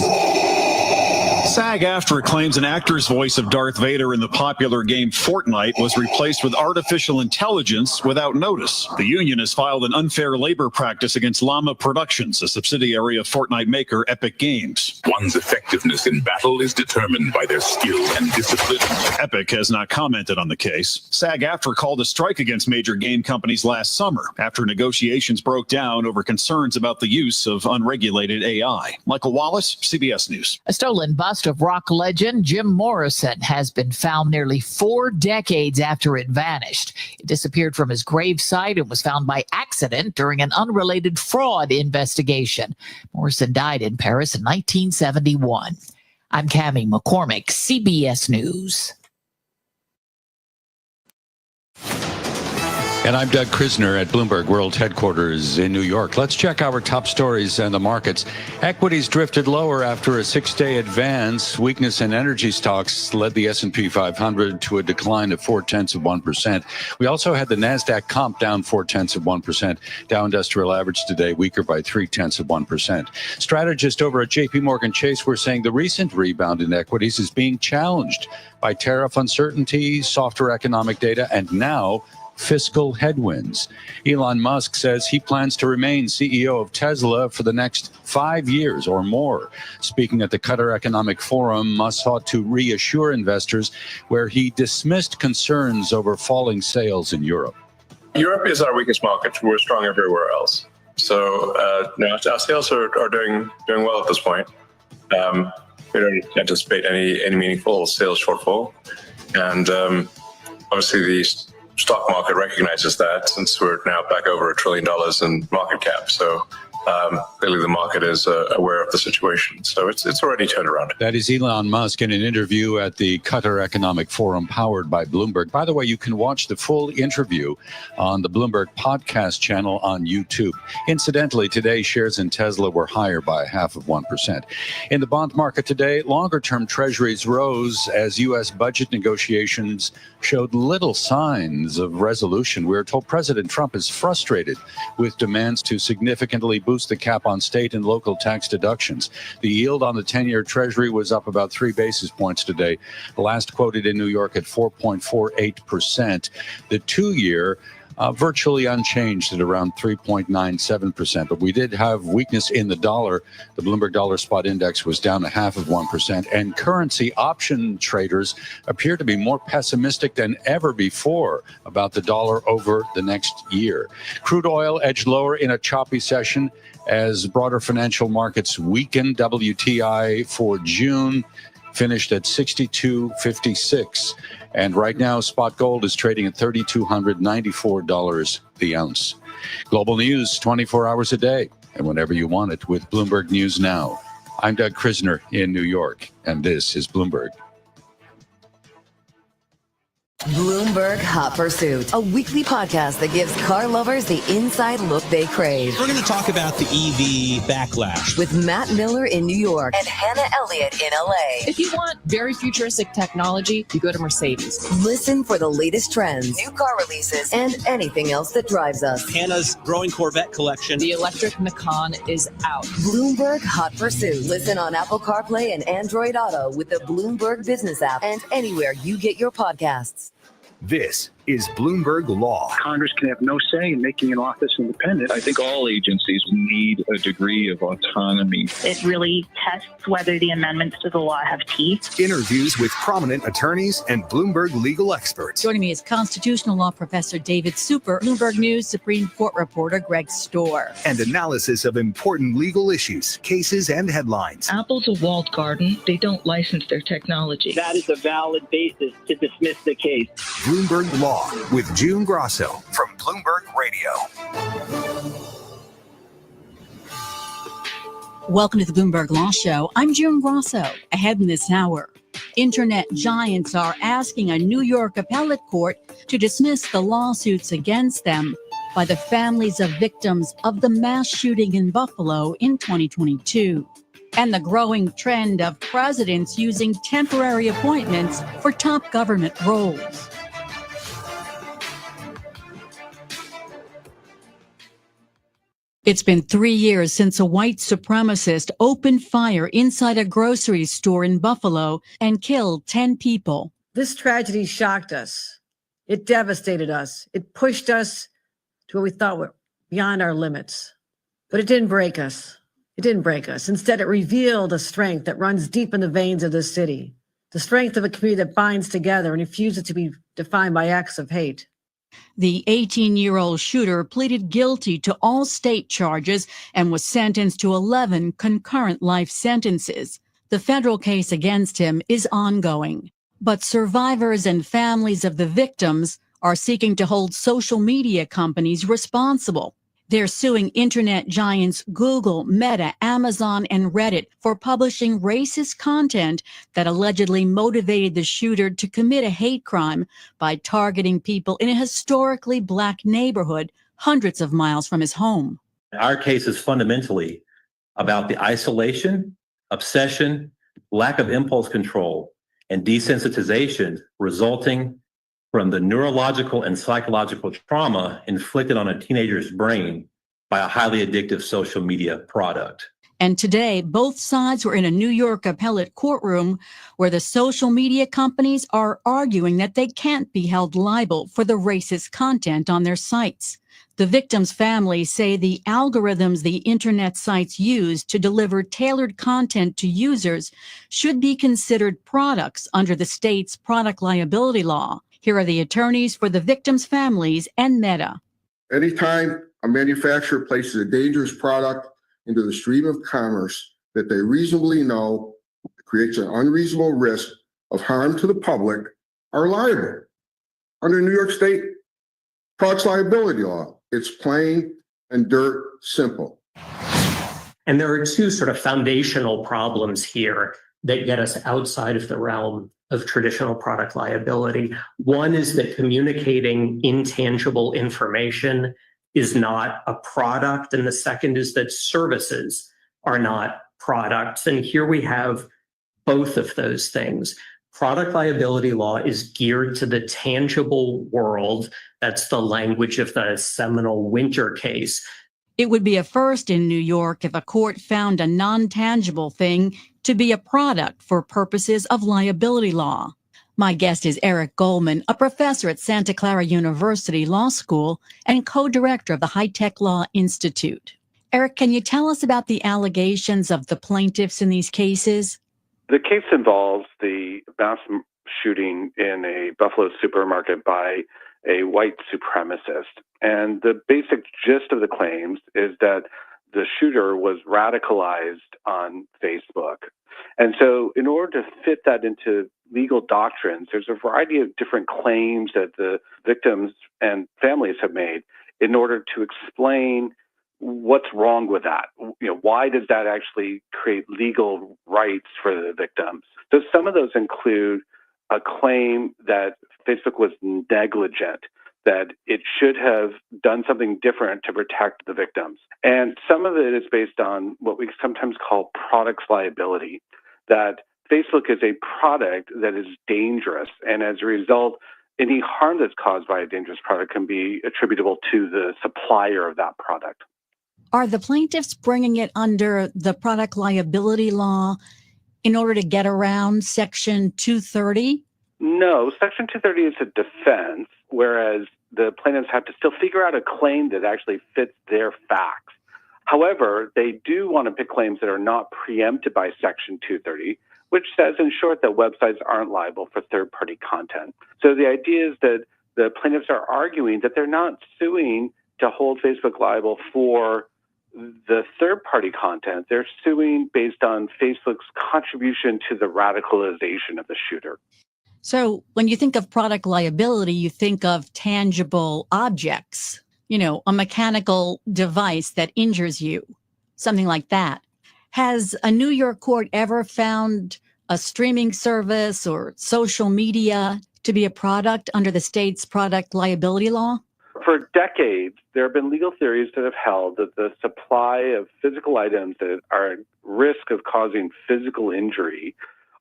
SAG-AFTRA claims an actor's voice of Darth Vader in the popular game Fortnite was replaced with artificial intelligence without notice. The union has filed an unfair labor practice against Llama Productions, a subsidiary of Fortnite maker Epic Games. One's effectiveness in battle is determined by their skill and discipline. Epic has not commented on the case. SAG-AFTRA called a strike against major game companies last summer after negotiations broke down over concerns about the use of unregulated AI. Michael Wallace, CBS News. A stolen bus bust of rock legend Jim Morrison has been found nearly 4 decades after it vanished. It disappeared from his gravesite and was found by accident during an unrelated fraud investigation. Morrison died in Paris in 1971. I'm Cammie McCormick, CBS News. And I'm Doug Krisner at Bloomberg World Headquarters in New York. Let's check our top stories and the markets. Equities drifted lower after a 6-day advance. Weakness in energy stocks led the S&P 500 to a decline of 0.4%. We also had the NASDAQ comp down 0.4%. Dow Industrial Average today weaker by 0.3%. Strategists over at JP Morgan Chase were saying the recent rebound in equities is being challenged by tariff uncertainty, softer economic data, and now fiscal headwinds. Elon Musk says he plans to remain CEO of Tesla for the next 5 years or more. Speaking at the Qatar Economic Forum, Musk sought to reassure investors where he dismissed concerns over falling sales in Europe. Europe is our weakest market. We're strong everywhere else. So our sales are doing well at this point. We don't anticipate any meaningful sales shortfall. And obviously the stock market recognizes that since we're now back over $1 trillion in market cap. So clearly the market is aware of the situation. So it's already turned around. That is Elon Musk in an interview at the Qatar Economic Forum powered by Bloomberg. By the way, you can watch the full interview on the Bloomberg podcast channel on YouTube. Incidentally, today shares in Tesla were higher by 0.5%. In the bond market today, longer-term treasuries rose as U.S. budget negotiations showed little signs of resolution. We're told President Trump is frustrated with demands to significantly boost the cap on state and local tax deductions. The yield on the 10-year Treasury was up about 3 basis points today, last quoted in New York at 4.48%. The 2-year virtually unchanged at around 3.97%. But we did have weakness in the dollar. The Bloomberg Dollar Spot Index was down 0.5%. And currency option traders appear to be more pessimistic than ever before about the dollar over the next year. Crude oil edged lower in a choppy session as broader financial markets weakened. WTI for June finished at 62.56. And right now, spot gold is trading at $3,294 the ounce. Global news 24 hours a day and whenever you want it with Bloomberg News Now. I'm Doug Krisner in New York, and this is Bloomberg. Bloomberg Hot Pursuit, a weekly podcast that gives car lovers the inside look they crave. We're going to talk about the EV backlash with Matt Miller in New York and Hannah Elliott in LA. If you want very futuristic technology, you go to Mercedes. Listen for the latest trends, new car releases, and anything else that drives us. Hannah's growing Corvette collection. The electric Macan is out. Bloomberg Hot Pursuit. Listen on Apple CarPlay and Android Auto with the Bloomberg Business app and anywhere you get your podcasts. This is Bloomberg Law. Congress can have no say in making an office independent. I think all agencies need a degree of autonomy. It really tests whether the amendments to the law have teeth. Interviews with prominent attorneys and Bloomberg legal experts. Joining me is constitutional law professor David Super, Bloomberg News Supreme Court reporter Greg Storr. And analysis of important legal issues, cases, and headlines. Apple's a walled garden. They don't license their technology. That is a valid basis to dismiss the case. Bloomberg Law with June Grosso from Bloomberg Radio. Welcome to the Bloomberg Law Show. I'm June Grosso. Ahead in this hour, internet giants are asking a New York appellate court to dismiss the lawsuits against them by the families of victims of the mass shooting in Buffalo in 2022. And the growing trend of presidents using temporary appointments for top government roles. It's been 3 years since a white supremacist opened fire inside a grocery store in Buffalo and killed 10 people. This tragedy shocked us. It devastated us. It pushed us to what we thought were beyond our limits. But it didn't break us. It didn't break us. Instead, it revealed a strength that runs deep in the veins of this city. The strength of a community that binds together and refuses to be defined by acts of hate. The 18-year-old shooter pleaded guilty to all state charges and was sentenced to 11 concurrent life sentences. The federal case against him is ongoing, but survivors and families of the victims are seeking to hold social media companies responsible. They're suing internet giants Google, Meta, Amazon, and Reddit for publishing racist content that allegedly motivated the shooter to commit a hate crime by targeting people in a historically black neighborhood hundreds of miles from his home. Our case is fundamentally about the isolation, obsession, lack of impulse control, and desensitization resulting from the neurological and psychological trauma inflicted on a teenager's brain by a highly addictive social media product. And today, both sides were in a New York appellate courtroom where the social media companies are arguing that they can't be held liable for the racist content on their sites. The victims' families say the algorithms the internet sites use to deliver tailored content to users should be considered products under the state's product liability law. Here are the attorneys for the victims' families and Meta. Anytime a manufacturer places a dangerous product into the stream of commerce that they reasonably know creates an unreasonable risk of harm to the public are liable under New York State products liability law. It's plain and dirt simple. And there are two sort of foundational problems here that get us outside of the realm of traditional product liability. One is that communicating intangible information is not a product. And the second is that services are not products. And here we have both of those things. Product liability law is geared to the tangible world. That's the language of the seminal Winter case. It would be a first in New York if a court found a non-tangible thing to be a product for purposes of liability law. My guest is Eric Goldman, a professor at Santa Clara University Law School and co-director of the High Tech Law Institute. Eric, can you tell us about the allegations of the plaintiffs in these cases? The case involves the mass shooting in a Buffalo supermarket by a white supremacist. And the basic gist of the claims is that the shooter was radicalized on Facebook. And so in order to fit that into legal doctrines, there's a variety of different claims that the victims and families have made in order to explain what's wrong with that. Why does that actually create legal rights for the victims? So some of those include a claim that Facebook was negligent, that it should have done something different to protect the victims. And some of it is based on what we sometimes call products liability, that Facebook is a product that is dangerous. And as a result, any harm that's caused by a dangerous product can be attributable to the supplier of that product. Are the plaintiffs bringing it under the product liability law in order to get around Section 230? No, Section 230 is a defense, whereas the plaintiffs have to still figure out a claim that actually fits their facts. However, they do want to pick claims that are not preempted by Section 230, which says, in short, that websites aren't liable for third-party content. So the idea is that the plaintiffs are arguing that they're not suing to hold Facebook liable for the third-party content. They're suing based on Facebook's contribution to the radicalization of the shooter. So when you think of product liability, you think of tangible objects, a mechanical device that injures you, something like that. Has a New York court ever found a streaming service or social media to be a product under the state's product liability law? For decades, there have been legal theories that have held that the supply of physical items that are at risk of causing physical injury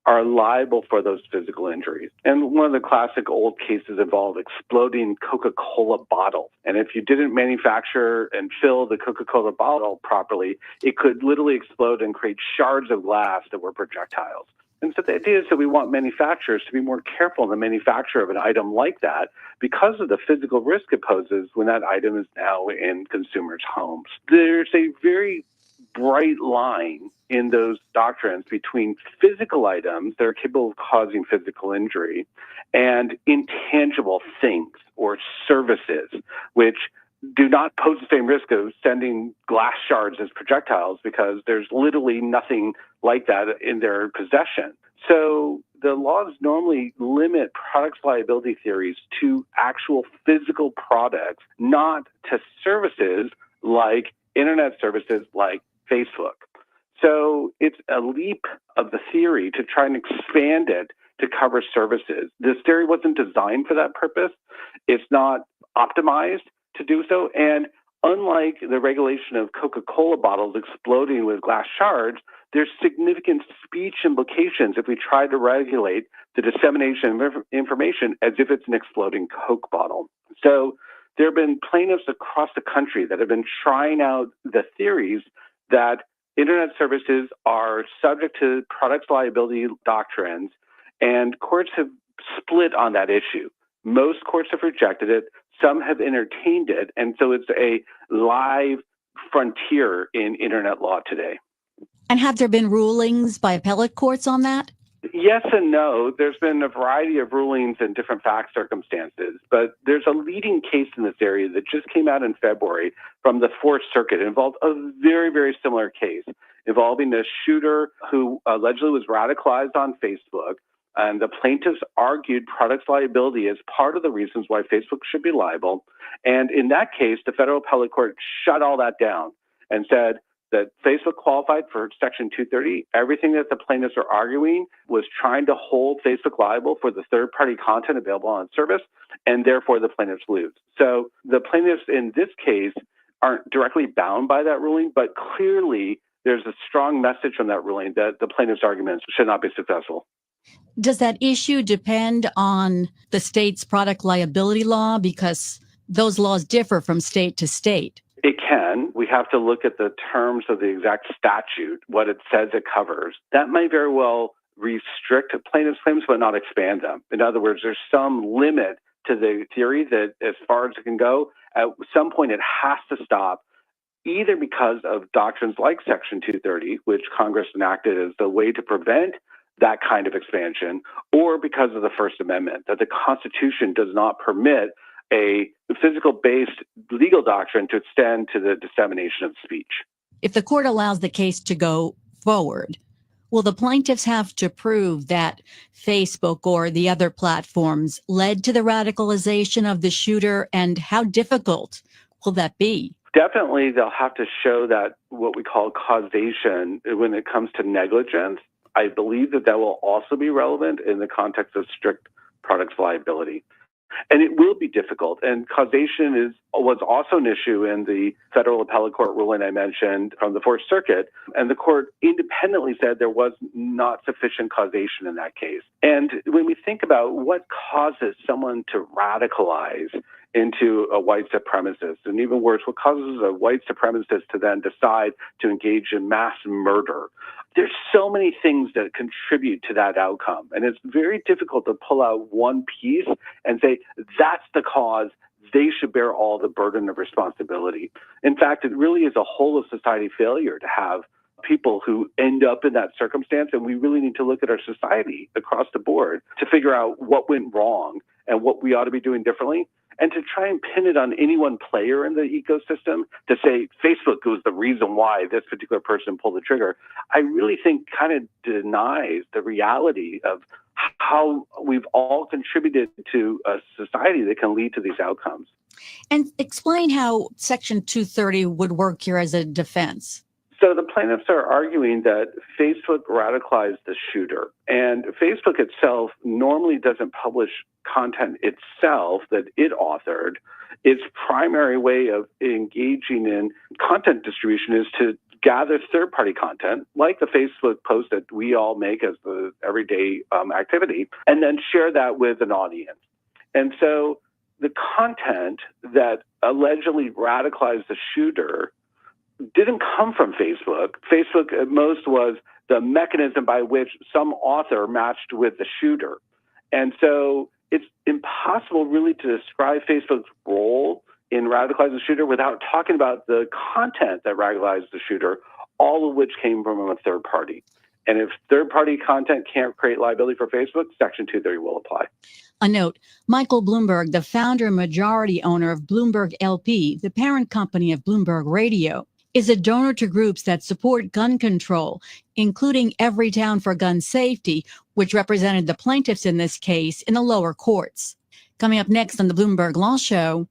are liable for those physical injuries. And one of the classic old cases involved exploding Coca-Cola bottles. And if you didn't manufacture and fill the Coca-Cola bottle properly, it could literally explode and create shards of glass that were projectiles. And so the idea is that we want manufacturers to be more careful in the manufacture of an item like that because of the physical risk it poses when that item is now in consumers' homes. There's a very bright line in those doctrines between physical items that are capable of causing physical injury and intangible things or services, which do not pose the same risk of sending glass shards as projectiles because there's literally nothing like that in their possession. So the laws normally limit products liability theories to actual physical products, not to services like internet services like Facebook. So it's a leap of the theory to try and expand it to cover services. This theory wasn't designed for that purpose. It's not optimized to do so. And unlike the regulation of Coca-Cola bottles exploding with glass shards, there's significant speech implications if we try to regulate the dissemination of information as if it's an exploding Coke bottle. So there have been plaintiffs across the country that have been trying out the theories that internet services are subject to products liability doctrines, and courts have split on that issue. Most courts have rejected it. Some have entertained it. And so it's a live frontier in internet law today. And have there been rulings by appellate courts on that? Yes and no. There's been a variety of rulings in different fact circumstances, but there's a leading case in this area that just came out in February from the Fourth Circuit. It involved a very, very similar case involving a shooter who allegedly was radicalized on Facebook. And the plaintiffs argued products liability as part of the reasons why Facebook should be liable. And in that case, the federal appellate court shut all that down and said that Facebook qualified for Section 230. Everything that the plaintiffs are arguing was trying to hold Facebook liable for the third-party content available on service, and therefore the plaintiffs lose. So the plaintiffs in this case aren't directly bound by that ruling, but clearly there's a strong message from that ruling that the plaintiffs' arguments should not be successful. Does that issue depend on the state's product liability law? Because those laws differ from state to state. It can. We have to look at the terms of the exact statute, what it says it covers. That might very well restrict plaintiffs' claims, but not expand them. In other words, there's some limit to the theory that as far as it can go, at some point it has to stop, either because of doctrines like Section 230, which Congress enacted as the way to prevent that kind of expansion, or because of the First Amendment, that the Constitution does not permit a physical-based legal doctrine to extend to the dissemination of speech. If the court allows the case to go forward, will the plaintiffs have to prove that Facebook or the other platforms led to the radicalization of the shooter, and how difficult will that be? Definitely, they'll have to show that what we call causation when it comes to negligence. I believe that will also be relevant in the context of strict products liability. And it will be difficult. And causation was also an issue in the federal appellate court ruling I mentioned from the Fourth Circuit. And the court independently said there was not sufficient causation in that case. And when we think about what causes someone to radicalize into a white supremacist, and even worse, what causes a white supremacist to then decide to engage in mass murder, there's so many things that contribute to that outcome. And it's very difficult to pull out one piece and say, that's the cause, they should bear all the burden of responsibility. In fact, it really is a whole of society failure to have people who end up in that circumstance. And we really need to look at our society across the board to figure out what went wrong and what we ought to be doing differently. And to try and pin it on any one player in the ecosystem to say Facebook was the reason why this particular person pulled the trigger, I really think kind of denies the reality of how we've all contributed to a society that can lead to these outcomes. And explain how Section 230 would work here as a defense. So the plaintiffs are arguing that Facebook radicalized the shooter, and Facebook itself normally doesn't publish content itself that it authored. Its primary way of engaging in content distribution is to gather third-party content, like the Facebook post that we all make as the everyday activity, and then share that with an audience. And so the content that allegedly radicalized the shooter didn't come from Facebook. Facebook at most was the mechanism by which some author matched with the shooter. And so it's impossible really to describe Facebook's role in radicalizing the shooter without talking about the content that radicalized the shooter, all of which came from a third party. And if third-party content can't create liability for Facebook, Section 230 will apply. A note, Michael Bloomberg, the founder and majority owner of Bloomberg LP, the parent company of Bloomberg Radio, is a donor to groups that support gun control, including Everytown for Gun Safety, which represented the plaintiffs in this case in the lower courts. Coming up next on the Bloomberg Law Show,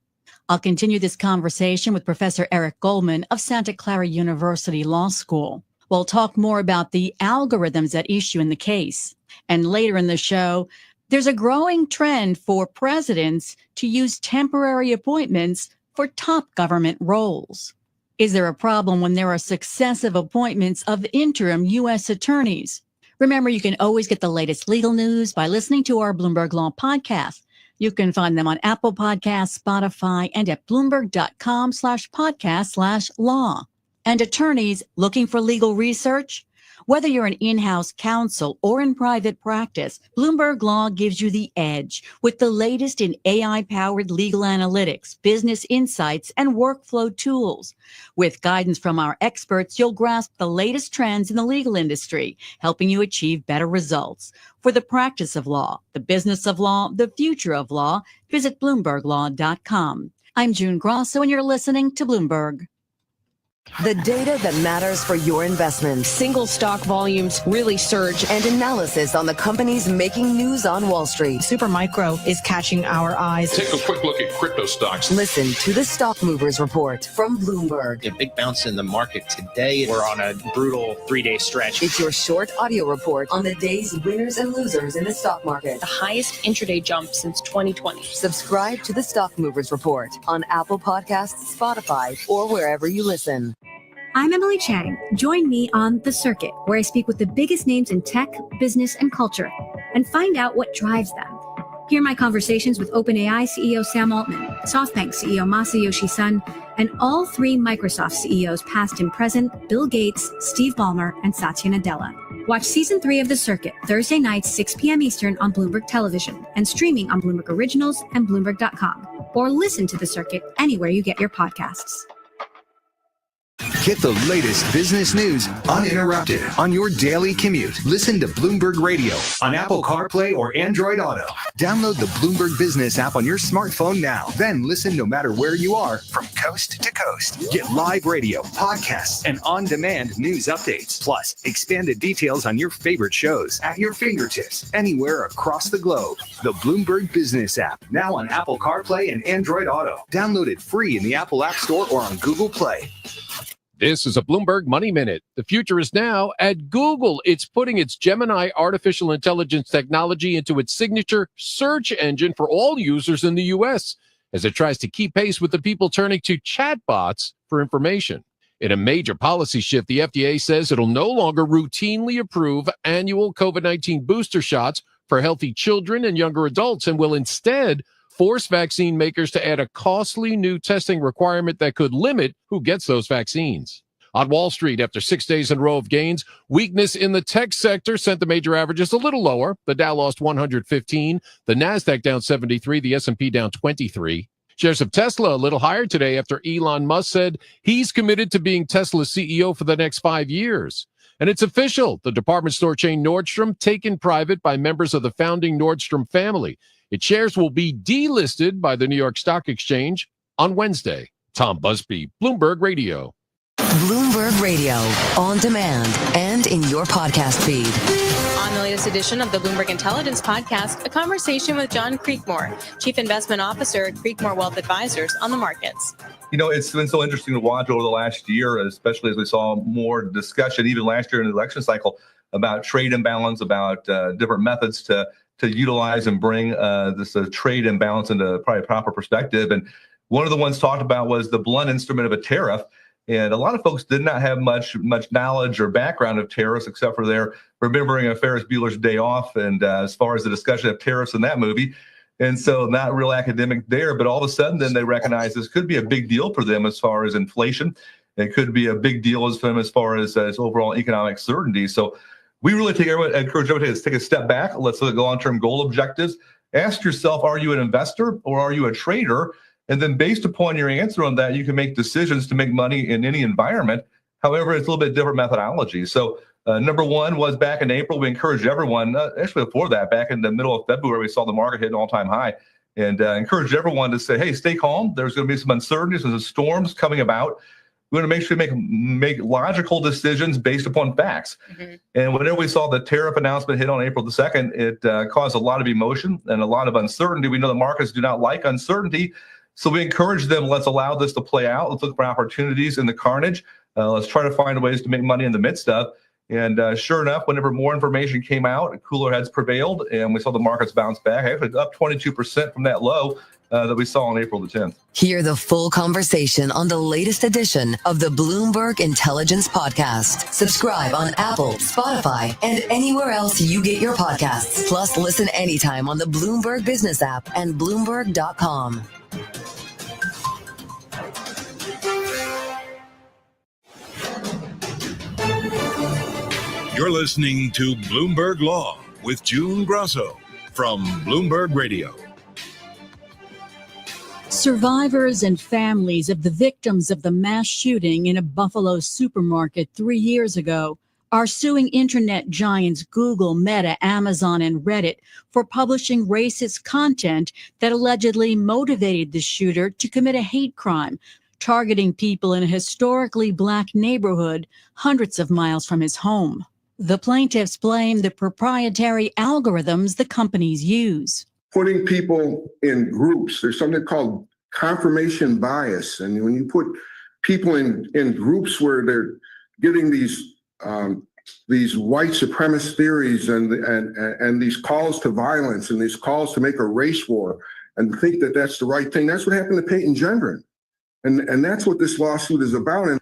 I'll continue this conversation with Professor Eric Goldman of Santa Clara University Law School. We'll talk more about the algorithms at issue in the case. And later in the show, there's a growing trend for presidents to use temporary appointments for top government roles. Is there a problem when there are successive appointments of interim U.S. attorneys? Remember, you can always get the latest legal news by listening to our Bloomberg Law podcast. You can find them on Apple Podcasts, Spotify, and at Bloomberg.com/podcast/law. And attorneys looking for legal research? Whether you're an in-house counsel or in private practice, Bloomberg Law gives you the edge with the latest in AI-powered legal analytics, business insights, and workflow tools. With guidance from our experts, you'll grasp the latest trends in the legal industry, helping you achieve better results. For the practice of law, the business of law, the future of law, visit BloombergLaw.com. I'm June Grosso, and you're listening to Bloomberg. The data that matters for your investments. Single stock volumes really surge. And analysis on the companies making news on Wall Street. Supermicro is catching our eyes. Take a quick look at crypto stocks. Listen to the Stock Movers Report from Bloomberg. A big bounce in the market today. We're on a brutal 3-day stretch. It's your short audio report on the day's winners and losers in the stock market. The highest intraday jump since 2020. Subscribe to the Stock Movers Report on Apple Podcasts, Spotify, or wherever you listen. I'm Emily Chang. Join me on The Circuit, where I speak with the biggest names in tech, business, and culture, and find out what drives them. Hear my conversations with OpenAI CEO Sam Altman, SoftBank CEO Masayoshi Son, and all 3 Microsoft CEOs past and present, Bill Gates, Steve Ballmer, and Satya Nadella. Watch Season 3 of The Circuit, Thursday nights, 6 p.m. Eastern on Bloomberg Television, and streaming on Bloomberg Originals and Bloomberg.com. Or listen to The Circuit anywhere you get your podcasts. Get the latest business news uninterrupted on your daily commute. Listen to Bloomberg Radio on Apple CarPlay or Android Auto. Download the Bloomberg Business app on your smartphone now. Then listen no matter where you are from coast to coast. Get live radio, podcasts, and on-demand news updates. Plus, expanded details on your favorite shows at your fingertips anywhere across the globe. The Bloomberg Business app, now on Apple CarPlay and Android Auto. Download it free in the Apple App Store or on Google Play. This is a Bloomberg Money Minute. The future is now at Google. It's putting its Gemini artificial intelligence technology into its signature search engine for all users in the U.S. as it tries to keep pace with the people turning to chatbots for information. In a major policy shift, the FDA says it'll no longer routinely approve annual COVID-19 booster shots for healthy children and younger adults and will instead force vaccine makers to add a costly new testing requirement that could limit who gets those vaccines. On Wall Street, after 6 days in a row of gains, weakness in the tech sector sent the major averages a little lower. The Dow lost 115, the Nasdaq down 73, the S&P down 23. Shares of Tesla a little higher today after Elon Musk said he's committed to being Tesla's CEO for the next 5 years. And it's official, the department store chain Nordstrom taken private by members of the founding Nordstrom family. Its shares will be delisted by the New York Stock Exchange on Wednesday. Tom Busby, Bloomberg Radio. Bloomberg Radio, on demand and in your podcast feed. On the latest edition of the Bloomberg Intelligence Podcast, a conversation with John Creekmore, Chief Investment Officer at Creekmore Wealth Advisors, on the markets. You know, it's been so interesting to watch over the last year, especially as we saw more discussion, even last year in the election cycle, about trade imbalance, about different methods to utilize and bring this trade imbalance into probably a proper perspective. And one of the ones talked about was the blunt instrument of a tariff. And a lot of folks did not have much knowledge or background of tariffs, except for their remembering a Ferris Bueller's Day Off, and as far as the discussion of tariffs in that movie. And so not real academic there, but all of a sudden then they recognize this could be a big deal for them as far as inflation. It could be a big deal for them as far as overall economic certainty. So we really encourage everybody to take a step back. Let's look at long-term goal objectives. Ask yourself, are you an investor or are you a trader? And then based upon your answer on that, you can make decisions to make money in any environment. However, it's a little bit different methodology. So Number one was back in April. We encouraged everyone, actually before that, back in the middle of February, we saw the market hit an all-time high, and encouraged everyone to say, hey, stay calm. There's going to be some uncertainties and some storms coming about. We want to make sure we make logical decisions based upon facts. Mm-hmm. And whenever we saw the tariff announcement hit on April the 2nd, it caused a lot of emotion and a lot of uncertainty. We know the markets do not like uncertainty. So we encourage them, let's allow this to play out. Let's look for opportunities in the carnage. Let's try to find ways to make money in the midst of. And sure enough, whenever more information came out, cooler heads prevailed, and we saw the markets bounce back, actually up 22% from that low that we saw on April the 10th. Hear the full conversation on the latest edition of the Bloomberg Intelligence Podcast. Subscribe on Apple, Spotify, and anywhere else you get your podcasts. Plus, listen anytime on the Bloomberg Business app and Bloomberg.com. You're listening to Bloomberg Law with June Grosso from Bloomberg Radio. Survivors and families of the victims of the mass shooting in a Buffalo supermarket 3 years ago are suing internet giants Google, Meta, Amazon, and Reddit for publishing racist content that allegedly motivated the shooter to commit a hate crime, targeting people in a historically black neighborhood hundreds of miles from his home. The plaintiffs blame the proprietary algorithms the companies use. Putting people in groups, there's something called confirmation bias. And when you put people in groups where they're getting these white supremacist theories and these calls to violence and these calls to make a race war and think that that's the right thing, that's what happened to Peyton Gendron. And that's what this lawsuit is about.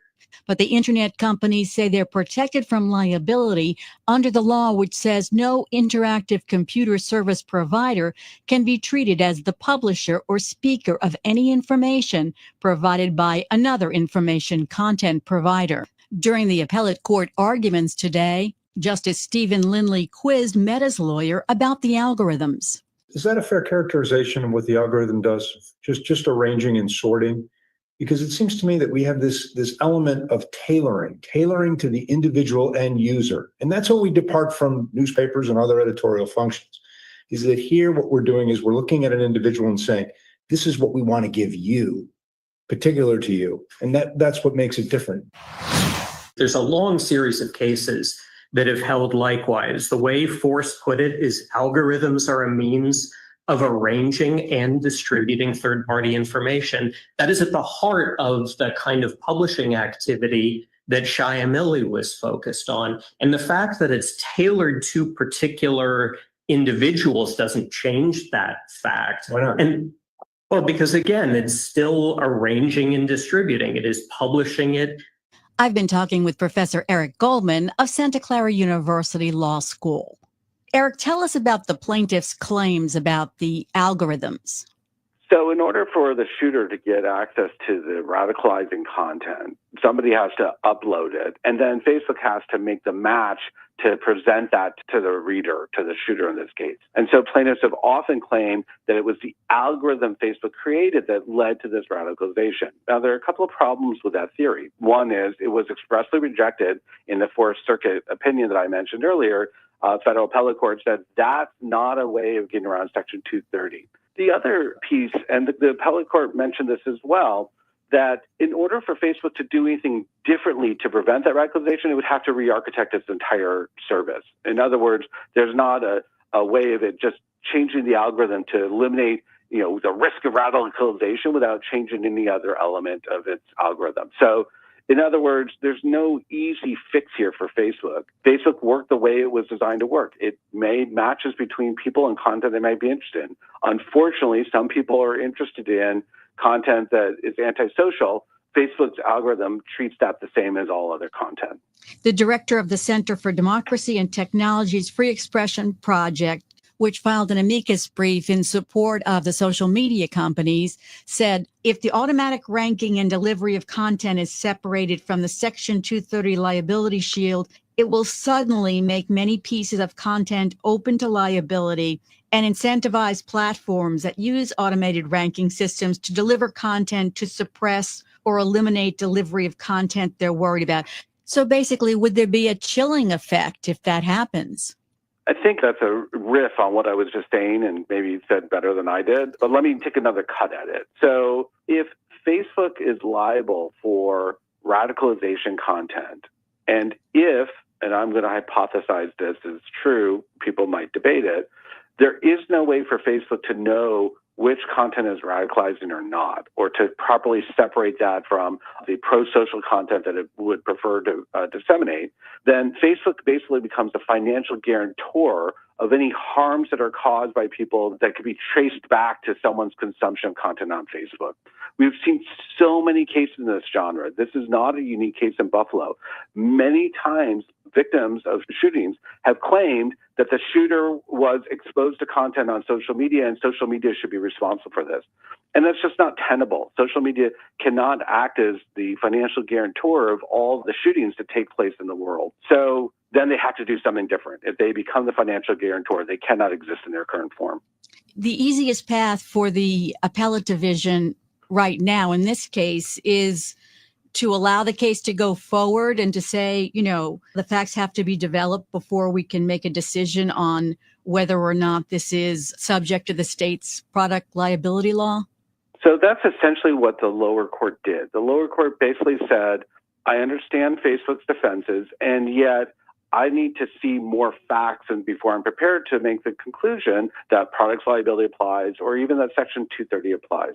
But the internet companies say they're protected from liability under the law, which says no interactive computer service provider can be treated as the publisher or speaker of any information provided by another information content provider. During the appellate court arguments today, Justice Stephen Lindley quizzed Meta's lawyer about the algorithms. Is that a fair characterization of what the algorithm does? Just arranging and sorting? Because it seems to me that we have this element of tailoring to the individual end user. And that's when we depart from newspapers and other editorial functions, is that here what we're doing is we're looking at an individual and saying, this is what we want to give you, particular to you. And that's what makes it different. There's a long series of cases that have held likewise. The way Force put it is algorithms are a means of arranging and distributing third-party information. That is at the heart of the kind of publishing activity that Shyamilli was focused on. And the fact that it's tailored to particular individuals doesn't change that fact. Why not? And well, because again, it's still arranging and distributing. It is publishing it. I've been talking with Professor Eric Goldman of Santa Clara University Law School. Eric, tell us about the plaintiff's claims about the algorithms. So in order for the shooter to get access to the radicalizing content, somebody has to upload it, and then Facebook has to make the match to present that to the reader, to the shooter in this case. And so plaintiffs have often claimed that it was the algorithm Facebook created that led to this radicalization. Now, there are a couple of problems with that theory. One is it was expressly rejected in the Fourth Circuit opinion that I mentioned earlier. Federal appellate court said that's not a way of getting around Section 230. The other piece, and the appellate court mentioned this as well, that in order for Facebook to do anything differently to prevent that radicalization, it would have to re-architect its entire service. In other words, there's not a way of it just changing the algorithm to eliminate, the risk of radicalization without changing any other element of its algorithm. So, in other words, there's no easy fix here for Facebook. Facebook worked the way it was designed to work. It made matches between people and content they might be interested in. Unfortunately, some people are interested in content that is antisocial. Facebook's algorithm treats that the same as all other content. The director of the Center for Democracy and Technology's Free Expression Project, which filed an amicus brief in support of the social media companies, said if the automatic ranking and delivery of content is separated from the Section 230 liability shield, it will suddenly make many pieces of content open to liability and incentivize platforms that use automated ranking systems to deliver content to suppress or eliminate delivery of content they're worried about. So basically, would there be a chilling effect if that happens? I think that's a riff on what I was just saying, and maybe you said better than I did, but let me take another cut at it. So if Facebook is liable for radicalization content, and I'm going to hypothesize this is true, people might debate it, there is no way for Facebook to know which content is radicalizing or not, or to properly separate that from the pro-social content that it would prefer to disseminate, then Facebook basically becomes a financial guarantor of any harms that are caused by people that could be traced back to someone's consumption of content on Facebook. We've seen so many cases in this genre. This is not a unique case in Buffalo. Many times, victims of shootings have claimed that the shooter was exposed to content on social media and social media should be responsible for this. And that's just not tenable. Social media cannot act as the financial guarantor of all the shootings that take place in the world. So then they have to do something different. If they become the financial guarantor, they cannot exist in their current form. The easiest path for the appellate division right now in this case is to allow the case to go forward and to say, the facts have to be developed before we can make a decision on whether or not this is subject to the state's product liability law? So that's essentially what the lower court did. The lower court basically said, I understand Facebook's defenses, and yet I need to see more facts and before I'm prepared to make the conclusion that products liability applies or even that Section 230 applies.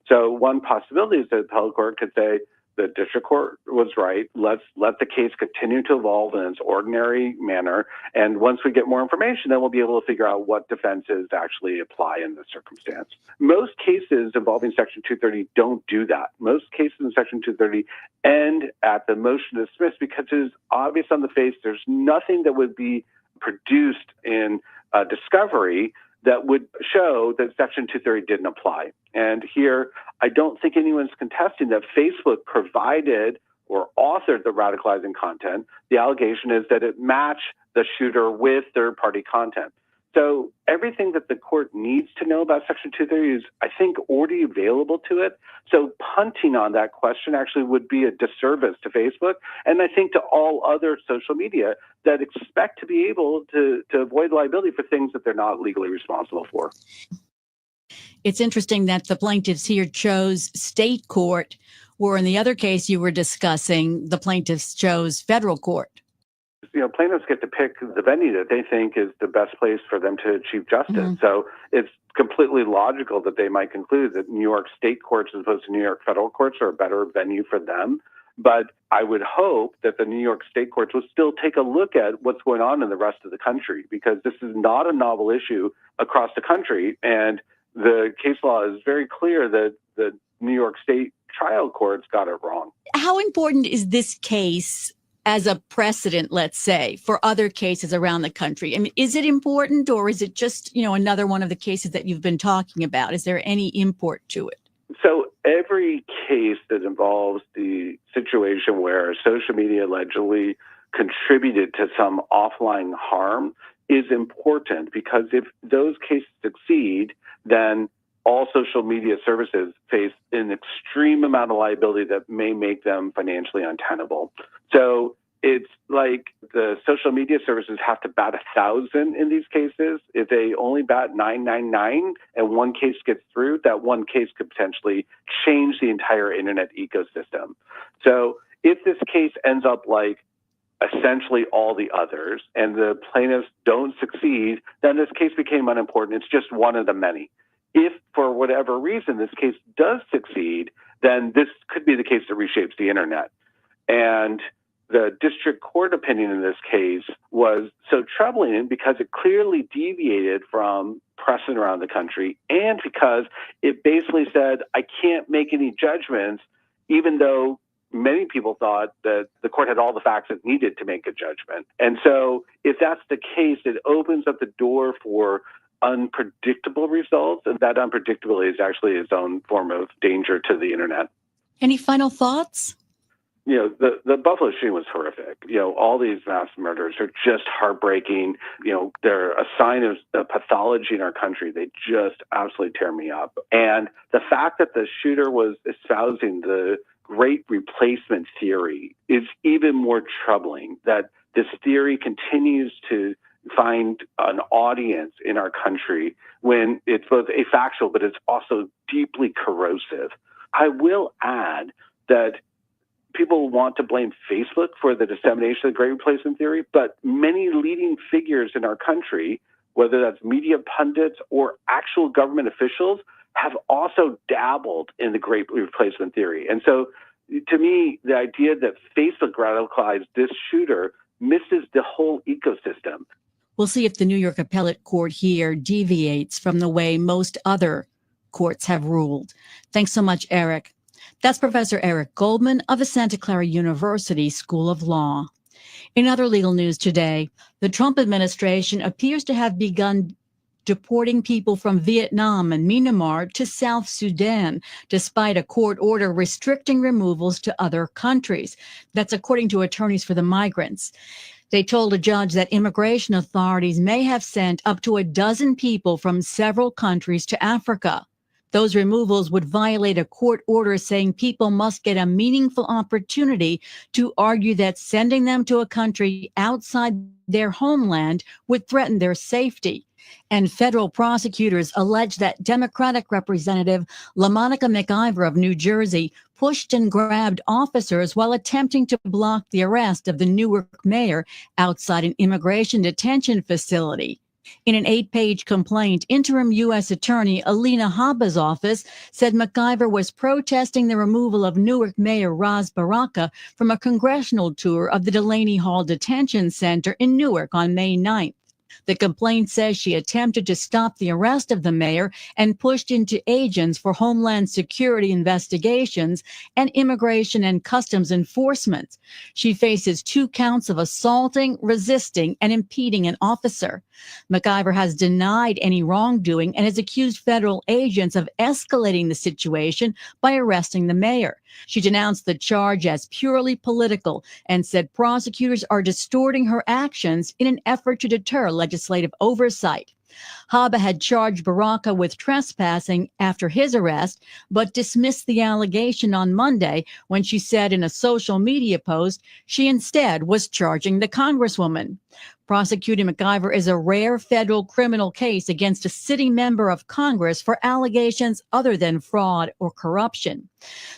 So one possibility is that the appellate court could say, the district court was right. Let's let the case continue to evolve in its ordinary manner. And once we get more information, then we'll be able to figure out what defenses actually apply in this circumstance. Most cases involving Section 230 don't do that. Most cases in Section 230 end at the motion to dismiss because it is obvious on the face there's nothing that would be produced in discovery that would show that Section 230 didn't apply. And here, I don't think anyone's contesting that Facebook provided or authored the radicalizing content. The allegation is that it matched the shooter with third-party content. So everything that the court needs to know about Section 230 is, I think, already available to it. So punting on that question actually would be a disservice to Facebook, and I think to all other social media that expect to be able to avoid liability for things that they're not legally responsible for. It's interesting that the plaintiffs here chose state court, where in the other case you were discussing, the plaintiffs chose federal court. Plaintiffs get to pick the venue that they think is the best place for them to achieve justice. Mm-hmm. So it's completely logical that they might conclude that New York state courts as opposed to New York federal courts are a better venue for them. But I would hope that the New York state courts will still take a look at what's going on in the rest of the country, because this is not a novel issue across the country. And the case law is very clear that the New York state trial courts got it wrong. How important is this case as a precedent, let's say, for other cases around the country? I mean, is it important, or is it just, another one of the cases that you've been talking about? Is there any import to it? So every case that involves the situation where social media allegedly contributed to some offline harm is important, because if those cases succeed, then all social media services face an extreme amount of liability that may make them financially untenable. So it's like the social media services have to bat 1,000 in these cases. If they only bat 999 and one case gets through, that one case could potentially change the entire internet ecosystem. So if this case ends up like essentially all the others and the plaintiffs don't succeed, then this case became unimportant. It's just one of the many. If for whatever reason this case does succeed, then this could be the case that reshapes the internet. And the district court opinion in this case was so troubling because it clearly deviated from precedent around the country, and because it basically said, I can't make any judgments, even though many people thought that the court had all the facts it needed to make a judgment. And so if that's the case, it opens up the door for unpredictable results, and that unpredictability is actually its own form of danger to the internet. Any final thoughts? The Buffalo shooting was horrific. All these mass murders are just heartbreaking. They're a sign of the pathology in our country. They just absolutely tear me up. And the fact that the shooter was espousing the great replacement theory is even more troubling, that this theory continues to find an audience in our country when it's both afactual, but it's also deeply corrosive. I will add that people want to blame Facebook for the dissemination of the great replacement theory, but many leading figures in our country, whether that's media pundits or actual government officials, have also dabbled in the great replacement theory. And so to me, the idea that Facebook radicalized this shooter misses the whole ecosystem. We'll see if the New York Appellate Court here deviates from the way most other courts have ruled. Thanks so much, Eric. That's Professor Eric Goldman of the Santa Clara University School of Law. In other legal news today, the Trump administration appears to have begun deporting people from Vietnam and Myanmar to South Sudan, despite a court order restricting removals to other countries. That's according to attorneys for the migrants. They told a judge that immigration authorities may have sent up to a dozen people from several countries to Africa. Those removals would violate a court order saying people must get a meaningful opportunity to argue that sending them to a country outside their homeland would threaten their safety. And federal prosecutors allege that Democratic Representative LaMonica McIver of New Jersey pushed and grabbed officers while attempting to block the arrest of the Newark mayor outside an immigration detention facility. In an 8-page complaint, interim U.S. Attorney Alina Habba's office said McIver was protesting the removal of Newark Mayor Ras Baraka from a congressional tour of the Delaney Hall Detention Center in Newark on May 9th. The complaint says she attempted to stop the arrest of the mayor and pushed into agents for Homeland Security investigations and Immigration and Customs Enforcement. She faces 2 counts of assaulting, resisting, and impeding an officer. McIver has denied any wrongdoing and has accused federal agents of escalating the situation by arresting the mayor. She denounced the charge as purely political and said prosecutors are distorting her actions in an effort to deter legislative oversight. Habba had charged Baraka with trespassing after his arrest, but dismissed the allegation on Monday when she said in a social media post she instead was charging the Congresswoman. Prosecuting McIver is a rare federal criminal case against a sitting member of Congress for allegations other than fraud or corruption.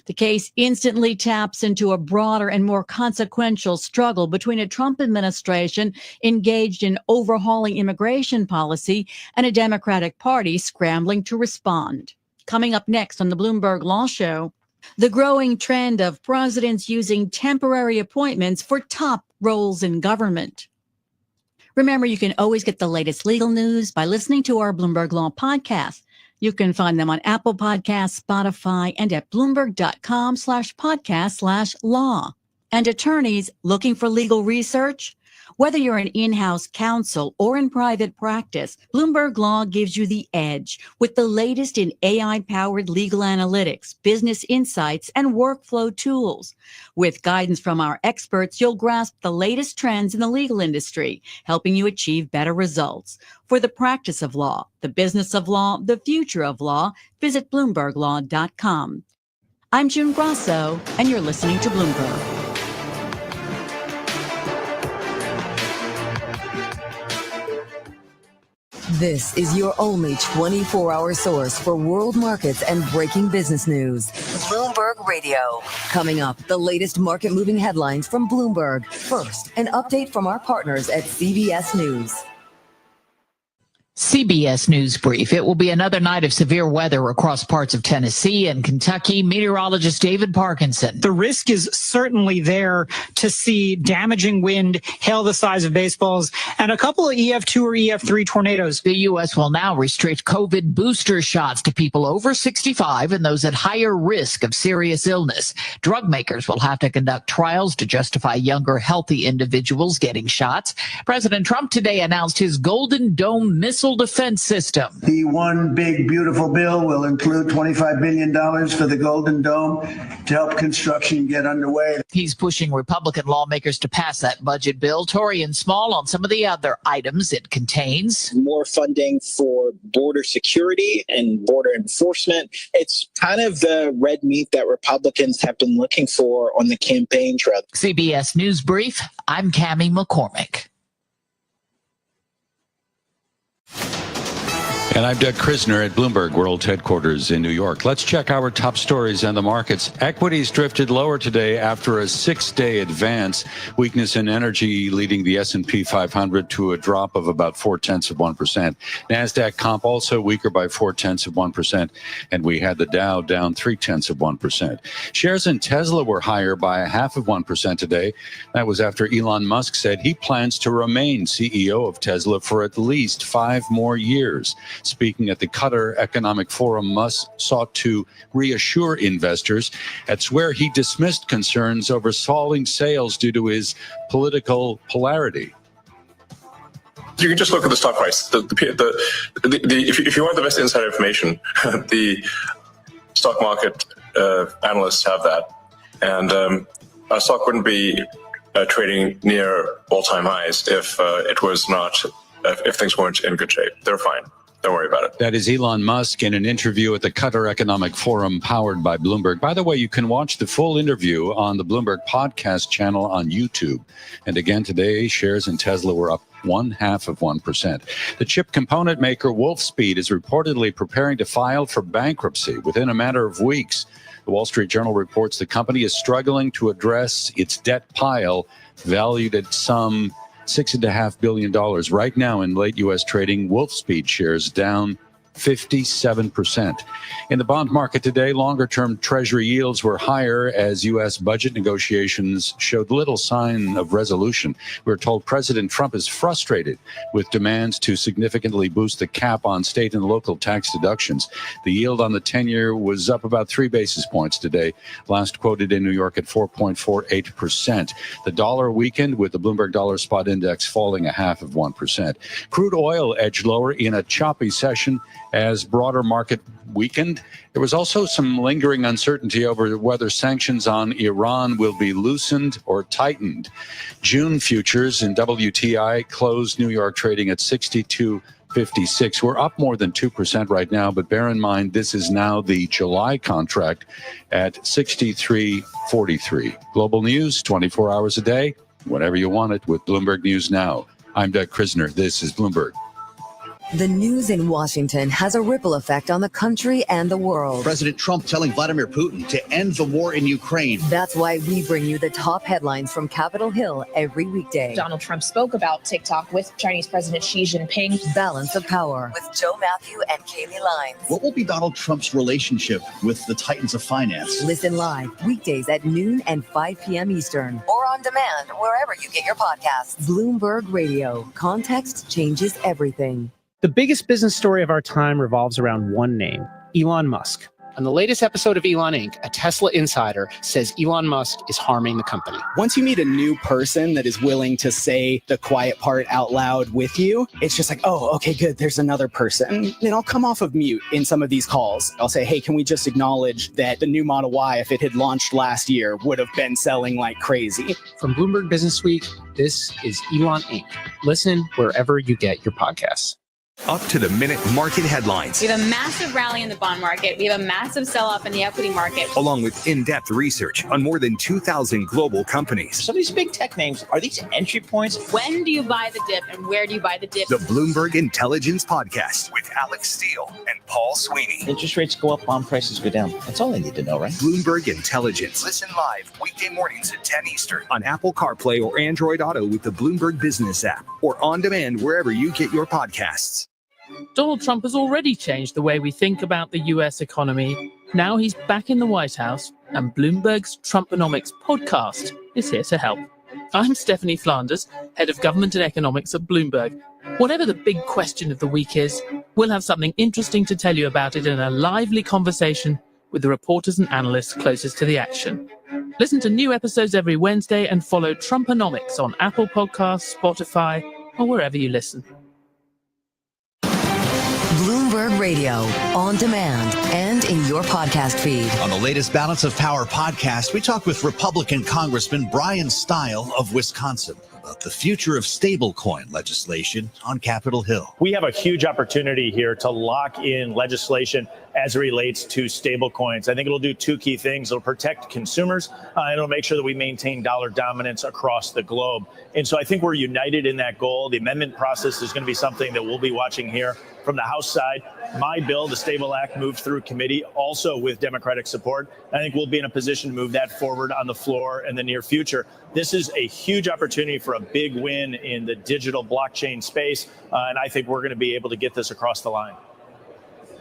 The case instantly taps into a broader and more consequential struggle between a Trump administration engaged in overhauling immigration policy and a Democratic Party scrambling to respond. Coming up next on the Bloomberg Law Show, the growing trend of presidents using temporary appointments for top roles in government. Remember, you can always get the latest legal news by listening to our Bloomberg Law podcast. You can find them on Apple Podcasts, Spotify, and at Bloomberg.com/podcast/law. And attorneys looking for legal research? Whether you're an in-house counsel or in private practice, Bloomberg Law gives you the edge with the latest in AI-powered legal analytics, business insights, and workflow tools. With guidance from our experts, you'll grasp the latest trends in the legal industry, helping you achieve better results. For the practice of law, the business of law, the future of law, visit BloombergLaw.com. I'm June Grasso, and you're listening to Bloomberg. This is your only 24-hour source for world markets and breaking business news. Bloomberg Radio. Coming up, the latest market-moving headlines from Bloomberg. First, an update from our partners at CBS News. CBS News Brief. It will be another night of severe weather across parts of Tennessee and Kentucky. Meteorologist David Parkinson. The risk is certainly there to see damaging wind, hail the size of baseballs, and a couple of EF2 or EF3 tornadoes. The U.S. will now restrict COVID booster shots to people over 65 and those at higher risk of serious illness. Drug makers will have to conduct trials to justify younger, healthy individuals getting shots. President Trump today announced his Golden Dome missile missile defense system. The one big, beautiful bill will include $25 billion for the Golden Dome to help construction get underway. He's pushing Republican lawmakers to pass that budget bill. Tory and Small on some of the other items it contains. More funding for border security and border enforcement. It's kind of the red meat that Republicans have been looking for on the campaign trail. CBS News Brief, I'm Cammie McCormick. And I'm Doug Krisner at Bloomberg World Headquarters in New York. Let's check our top stories and the markets. Equities drifted lower today after a 6-day advance. Weakness in energy leading the S&P 500 to a drop of about 0.4%. NASDAQ comp also weaker by 0.4%. And we had the Dow down 0.3%. Shares in Tesla were higher by 0.5% today. That was after Elon Musk said he plans to remain CEO of Tesla for at least 5 more years. Speaking at the Qatar Economic Forum, Musk sought to reassure investors. That's where he dismissed concerns over falling sales due to his political polarity. You can just look at the stock price. If you want the best insider information, the stock market analysts have that, and our stock wouldn't be trading near all-time highs if it was not. If things weren't in good shape. They're fine. Don't worry about it. That is Elon Musk in an interview at the Qatar Economic Forum powered by Bloomberg. By the way, you can watch the full interview on the Bloomberg podcast channel on YouTube. And again, today, shares in Tesla were up 0.5%. The chip component maker Wolfspeed is reportedly preparing to file for bankruptcy within a matter of weeks. The Wall Street Journal reports the company is struggling to address its debt pile, valued at some $6.5 billion. Right now in late U.S. trading, Wolfspeed shares down 57%. In the bond market today, longer-term Treasury yields were higher as U.S. budget negotiations showed little sign of resolution. We're told President Trump is frustrated with demands to significantly boost the cap on state and local tax deductions. The yield on the 10-year was up about 3 basis points today, last quoted in New York at 4.48%. The dollar weakened with the Bloomberg Dollar Spot Index falling 0.5%. Crude oil edged lower in a choppy session as broader market weakened. There was also some lingering uncertainty over whether sanctions on Iran will be loosened or tightened. June futures in WTI closed New York trading at 62.56. We're up more than 2% right now, but bear in mind this is now the July contract at 63.43. Global news 24 hours a day, whenever you want it with Bloomberg News Now. I'm Doug Krisner. This is Bloomberg. The news in Washington has a ripple effect on the country and the world. President Trump telling Vladimir Putin to end the war in Ukraine. That's why we bring you the top headlines from Capitol Hill every weekday. Donald Trump spoke about TikTok with Chinese President Xi Jinping. Balance of Power with Joe Matthew and Kaylee Lines. What will be Donald Trump's relationship with the titans of finance? Listen live weekdays at noon and 5 p.m. Eastern or on demand wherever you get your podcasts. Bloomberg Radio. Context changes everything. The biggest business story of our time revolves around one name, Elon Musk. On the latest episode of Elon Inc., a Tesla insider says Elon Musk is harming the company. Once you meet a new person that is willing to say the quiet part out loud with you, it's just like, oh, okay, good, there's another person. And I'll come off of mute in some of these calls. I'll say, hey, can we just acknowledge that the new Model Y, if it had launched last year, would have been selling like crazy. From Bloomberg Business Week, this is Elon Inc. Listen wherever you get your podcasts. Up to the minute market headlines. We have a massive rally in the bond market. We have a massive sell-off in the equity market. Along with in-depth research on more than 2,000 global companies. Some of these big tech names, are these entry points? When do you buy the dip and where do you buy the dip? The Bloomberg Intelligence Podcast with Alex Steele and Paul Sweeney. Interest rates go up, bond prices go down. That's all I need to know, right? Bloomberg Intelligence. Listen live weekday mornings at 10 Eastern on Apple CarPlay or Android Auto with the Bloomberg Business app or on demand wherever you get your podcasts. Donald Trump has already changed the way we think about the U.S. economy. Now he's back in the White House, and Bloomberg's Trumponomics podcast is here to help. I'm Stephanie Flanders, head of government and economics at Bloomberg. Whatever the big question of the week is, we'll have something interesting to tell you about it in a lively conversation with the reporters and analysts closest to the action. Listen to new episodes every Wednesday and follow Trumponomics on Apple Podcasts, Spotify, or wherever you listen. Bloomberg Radio, on demand, and in your podcast feed. On the latest Balance of Power podcast, we talk with Republican Congressman Brian Stile of Wisconsin about the future of stablecoin legislation on Capitol Hill. We have a huge opportunity here to lock in legislation as it relates to stablecoins. I think it'll do two key things. It'll protect consumers, and it'll make sure that we maintain dollar dominance across the globe. And so I think we're united in that goal. The amendment process is going to be something that we'll be watching here from the House side. My bill, the Stable Act, moved through committee also with Democratic support. I think we'll be in a position to move that forward on the floor in the near future. This is a huge opportunity for a big win in the digital blockchain space, and I think we're going to be able to get this across the line.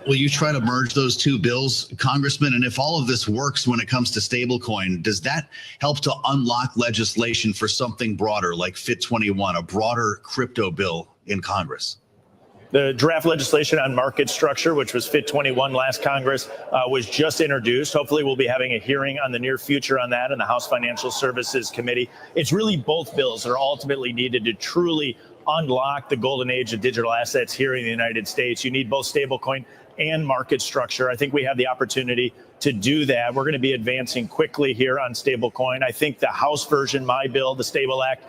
Will you try to merge those two bills, Congressman? And if all of this works when it comes to stablecoin, does that help to unlock legislation for something broader like Fit 21, a broader crypto bill in Congress? The draft legislation on market structure, which was Fit 21 last Congress, was just introduced. Hopefully we'll be having a hearing on the near future on that in the House Financial Services Committee. It's really both bills that are ultimately needed to truly unlock the golden age of digital assets here in the United States. You need both stablecoin and market structure. I think we have the opportunity to do that. We're going to be advancing quickly here on stablecoin. I think the House version, my bill, the Stable Act,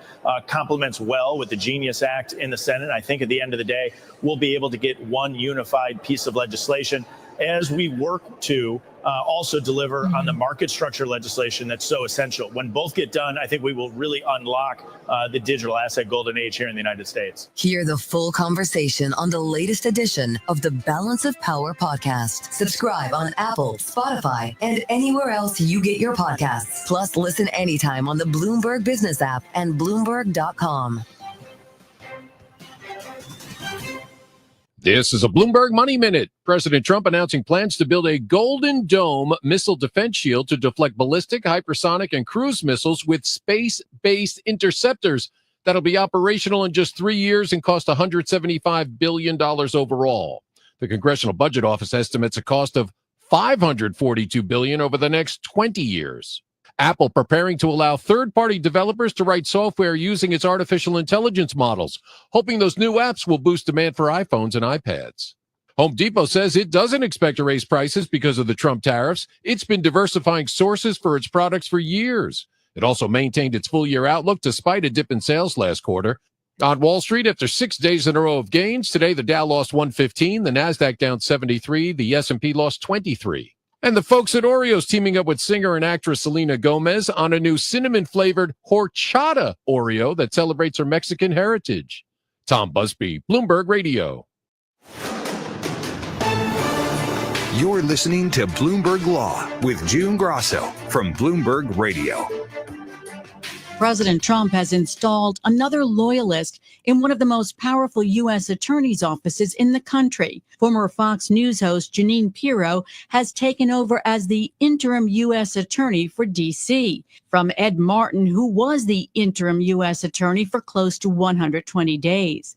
complements well with the Genius Act in the Senate. I think at the end of the day, we'll be able to get one unified piece of legislation as we work to also deliver on the market structure legislation that's so essential. When both get done, I think we will really unlock the digital asset golden age here in the United States. Hear the full conversation on the latest edition of the Balance of Power podcast. Subscribe on Apple, Spotify, and anywhere else you get your podcasts. Plus, listen anytime on the Bloomberg Business app and Bloomberg.com. This is a Bloomberg Money Minute. President Trump announcing plans to build a Golden Dome missile defense shield to deflect ballistic, hypersonic, and cruise missiles with space-based interceptors that'll be operational in just 3 years and cost $175 billion overall. The Congressional Budget Office estimates a cost of $542 billion over the next 20 years. Apple preparing to allow third-party developers to write software using its artificial intelligence models, hoping those new apps will boost demand for iPhones and iPads. Home Depot says it doesn't expect to raise prices because of the Trump tariffs. It's been diversifying sources for its products for years. It also maintained its full-year outlook despite a dip in sales last quarter. On Wall Street, after 6 days in a row of gains, today the Dow lost 115, the Nasdaq down 73, the S&P lost 23. And the folks at Oreos teaming up with singer and actress Selena Gomez on a new cinnamon-flavored horchata Oreo that celebrates her Mexican heritage. Tom Busby, Bloomberg Radio. You're listening to Bloomberg Law with June Grosso from Bloomberg Radio. President Trump has installed another loyalist in one of the most powerful U.S. attorney's offices in the country. Former Fox News host Jeanine Pirro has taken over as the interim U.S. attorney for D.C. from Ed Martin, who was the interim U.S. attorney for close to 120 days.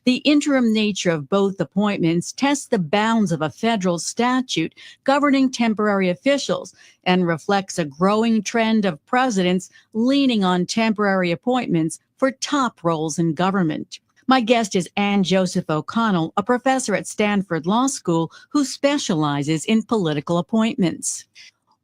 The interim nature of both appointments tests the bounds of a federal statute governing temporary officials and reflects a growing trend of presidents leaning on temporary appointments for top roles in government. My guest is Ann Joseph O'Connell, a professor at Stanford Law School who specializes in political appointments.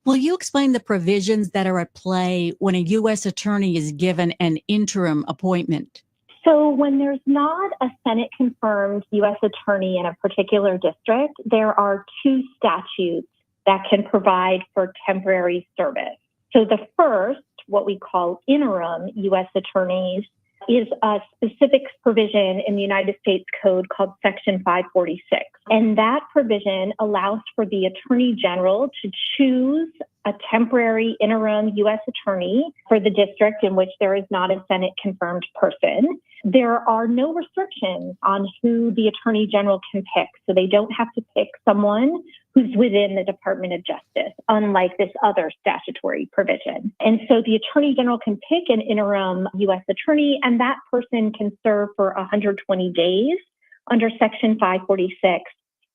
Will you explain the provisions that are at play when a U.S. attorney is given an interim appointment? So when there's not a Senate-confirmed U.S. attorney in a particular district, there are two statutes that can provide for temporary service. So the first, what we call interim U.S. attorneys, is a specific provision in the United States Code called Section 546. And that provision allows for the Attorney General to choose a temporary interim U.S. attorney for the district in which there is not a Senate-confirmed person. There are no restrictions on who the Attorney General can pick, so they don't have to pick someone who's within the Department of Justice, unlike this other statutory provision. And so the Attorney General can pick an interim U.S. attorney, and that person can serve for 120 days under Section 546.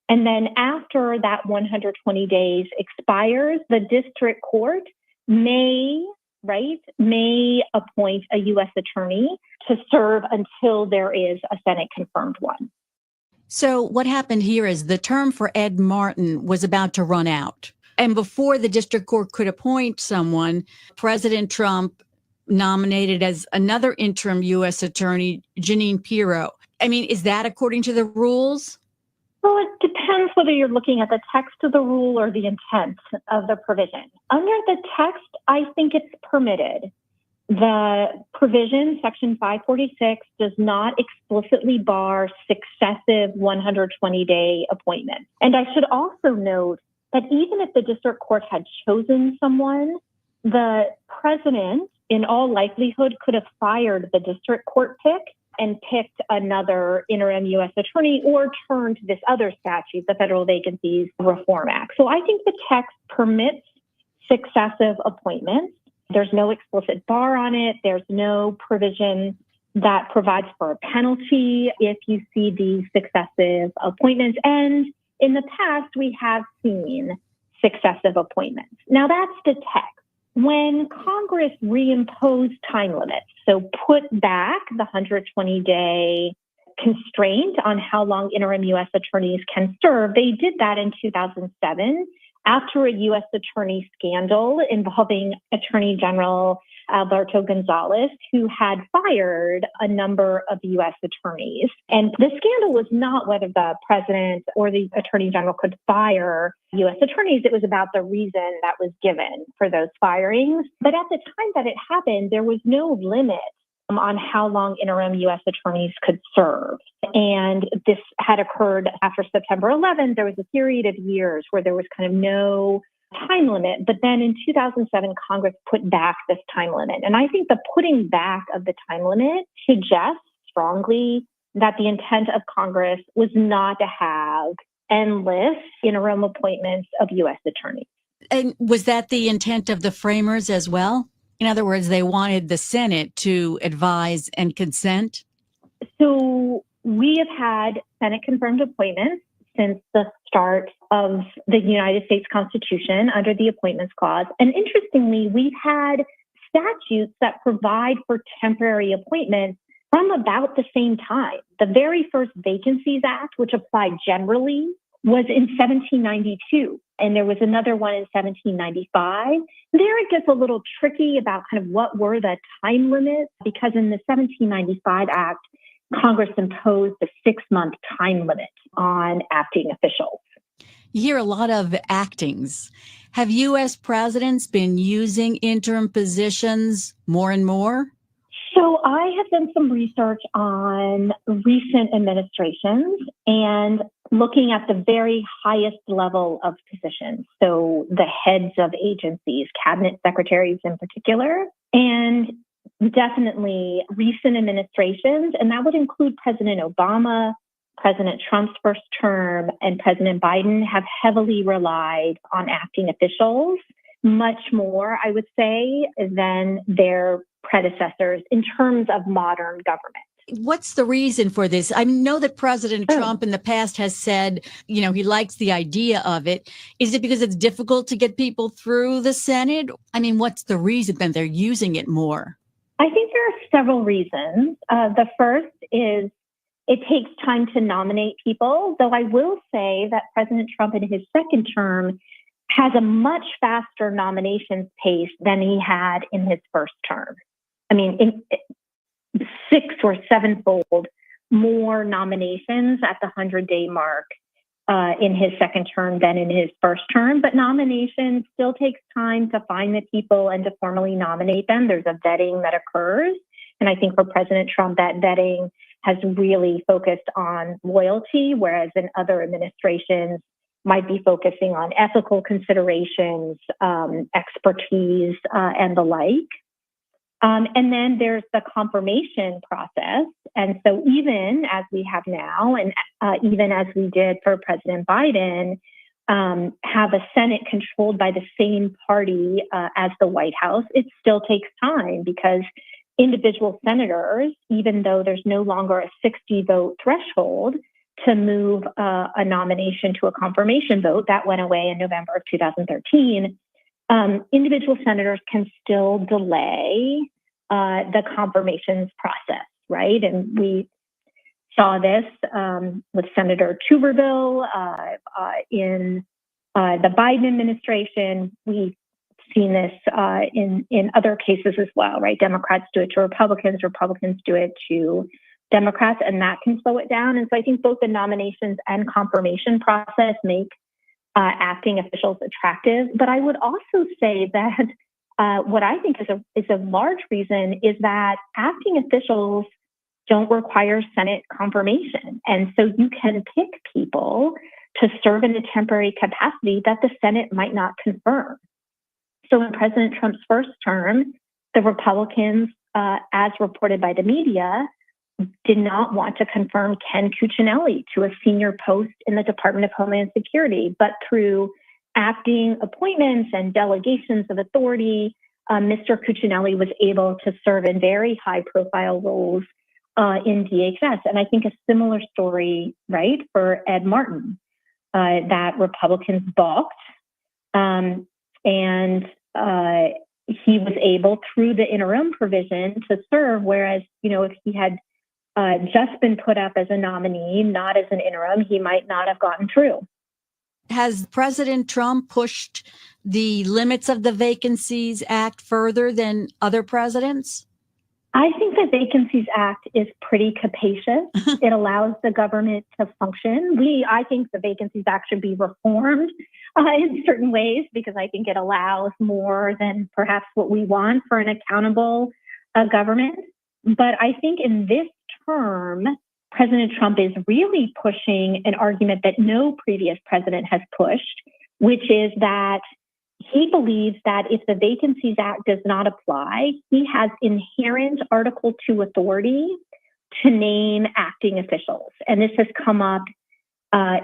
And then after that 120 days expires, the district court may appoint a U.S. attorney to serve until there is a Senate-confirmed one. So what happened here is the term for Ed Martin was about to run out. And before the district court could appoint someone, President Trump nominated as another interim U.S. attorney, Jeanine Pirro. I mean, is that according to the rules? Well, it depends whether you're looking at the text of the rule or the intent of the provision. Under the text, I think it's permitted. The provision, Section 546, does not explicitly bar successive 120-day appointments. And I should also note that even if the district court had chosen someone, the president, in all likelihood, could have fired the district court pick and picked another interim U.S. attorney or turned to this other statute, the Federal Vacancies Reform Act. So I think the text permits successive appointments. There's no explicit bar on it. There's no provision that provides for a penalty if you see these successive appointments. And in the past, we have seen successive appointments. Now, that's the text. When Congress reimposed time limits, so put back the 120-day constraint on how long interim U.S. attorneys can serve, they did that in 2007 after a U.S. attorney scandal involving Attorney General Alberto Gonzales, who had fired a number of U.S. attorneys. And the scandal was not whether the president or the attorney general could fire U.S. attorneys. It was about the reason that was given for those firings. But at the time that it happened, there was no limit on how long interim U.S. attorneys could serve. And this had occurred after September 11th. There was a period of years where there was kind of no time limit. But then in 2007, Congress put back this time limit. And I think the putting back of the time limit suggests strongly that the intent of Congress was not to have endless interim appointments of U.S. attorneys. And was that the intent of the framers as well? In other words, they wanted the Senate to advise and consent? So we have had Senate-confirmed appointments since the start of the United States Constitution under the Appointments Clause. And interestingly, we've had statutes that provide for temporary appointments from about the same time. The very first Vacancies Act, which applied generally, was in 1792. And there was another one in 1795. There it gets a little tricky about kind of what were the time limits, because in the 1795 Act, Congress imposed a 6-month time limit on acting officials. You hear a lot of actings. Have U.S. presidents been using interim positions more and more? So I have done some research on recent administrations and looking at the very highest level of positions. So the heads of agencies, cabinet secretaries in particular, and definitely recent administrations, and that would include President Obama, President Trump's first term, and President Biden, have heavily relied on acting officials, much more, I would say, than their predecessors in terms of modern government. What's the reason for this? I know that President Trump in the past has said, he likes the idea of it. Is it because it's difficult to get people through the Senate? I mean, what's the reason that they're using it more? I think there are several reasons. The first is it takes time to nominate people, though I will say that President Trump in his second term has a much faster nominations pace than he had in his first term. I mean, 6 or 7-fold more nominations at the 100-day mark in his second term than in his first term. But nominations still takes time to find the people and to formally nominate them. There's a vetting that occurs. And I think for President Trump, that vetting has really focused on loyalty, whereas in other administrations might be focusing on ethical considerations, expertise, and the like. And then there's the confirmation process. And so even as we have now, and even as we did for President Biden, have a Senate controlled by the same party as the White House, it still takes time because individual senators, even though there's no longer a 60-vote threshold to move a nomination to a confirmation vote, that went away in November of 2013, individual senators can still delay the confirmations process, right? And saw this with Senator Tuberville in the Biden administration. We've seen this in other cases as well, right? Democrats do it to Republicans, Republicans do it to Democrats, and that can slow it down. And so I think both the nominations and confirmation process make acting officials attractive. But I would also say that what I think is a large reason is that acting officials don't require Senate confirmation. And so you can pick people to serve in a temporary capacity that the Senate might not confirm. So in President Trump's first term, the Republicans, as reported by the media, did not want to confirm Ken Cuccinelli to a senior post in the Department of Homeland Security. But through acting appointments and delegations of authority, Mr. Cuccinelli was able to serve in very high-profile roles in DHS. And I think a similar story, right, for Ed Martin, that Republicans balked. And he was able, through the interim provision, to serve, whereas, if he had just been put up as a nominee, not as an interim, he might not have gotten through. Has President Trump pushed the limits of the Vacancies Act further than other presidents? I think the Vacancies Act is pretty capacious. It allows the government to function. I think the Vacancies Act should be reformed in certain ways, because I think it allows more than perhaps what we want for an accountable government. But I think in this term, President Trump is really pushing an argument that no previous president has pushed, which is that he believes that if the Vacancies Act does not apply, he has inherent Article 2 authority to name acting officials. And this has come up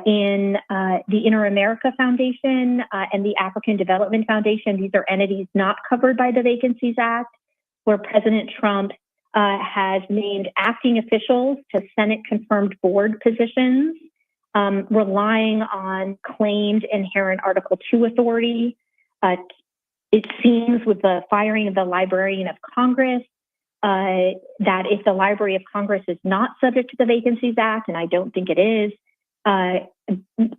in the Inter-America Foundation and the African Development Foundation. These are entities not covered by the Vacancies Act, where President Trump has named acting officials to Senate-confirmed board positions, relying on claimed inherent Article 2 authority. It seems with the firing of the Librarian of Congress that if the Library of Congress is not subject to the Vacancies Act, and I don't think it is,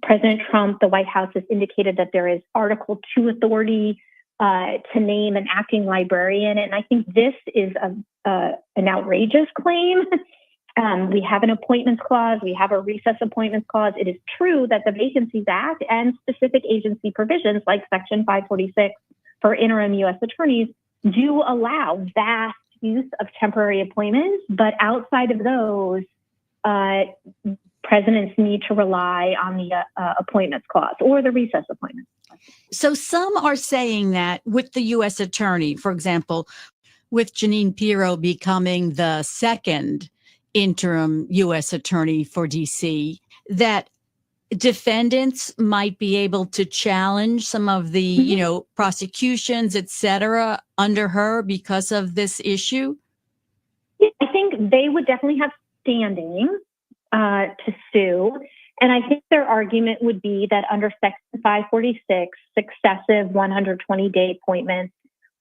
President Trump, the White House has indicated that there is Article 2 authority to name an acting librarian. And I think this is an outrageous claim. We have an appointments clause. We have a recess appointments clause. It is true that the Vacancies Act and specific agency provisions like Section 546 for interim U.S. attorneys do allow vast use of temporary appointments. But outside of those, presidents need to rely on the appointments clause or the recess appointments. So some are saying that with the U.S. attorney, for example, with Jeanine Pirro becoming the second interim U.S. attorney for D.C., that defendants might be able to challenge some of the, prosecutions, et cetera, under her because of this issue? I think they would definitely have standing to sue. And I think their argument would be that under Section 546, successive 120-day appointments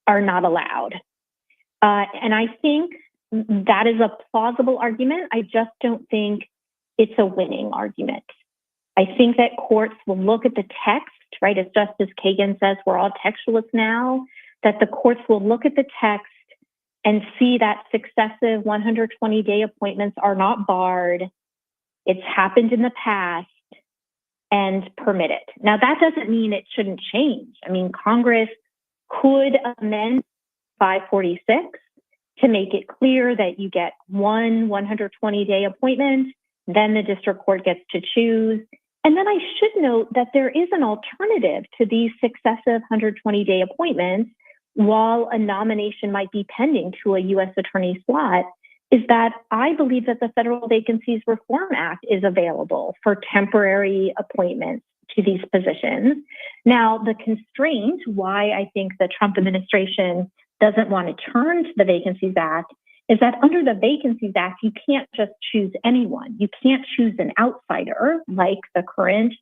are not allowed. And I think that is a plausible argument. I just don't think it's a winning argument. I think that courts will look at the text, right? As Justice Kagan says, we're all textualists now, that the courts will look at the text and see that successive 120-day appointments are not barred. It's happened in the past, and permit it. Now, that doesn't mean it shouldn't change. I mean, Congress could amend 546 to make it clear that you get one 120-day appointment, then the district court gets to choose. And then I should note that there is an alternative to these successive 120-day appointments while a nomination might be pending to a U.S. attorney slot, is that I believe that the Federal Vacancies Reform Act is available for temporary appointments to these positions. Now, the constraint, why I think the Trump administration doesn't want to turn to the Vacancies Act, is that under the Vacancies Act, you can't just choose anyone. You can't choose an outsider like the current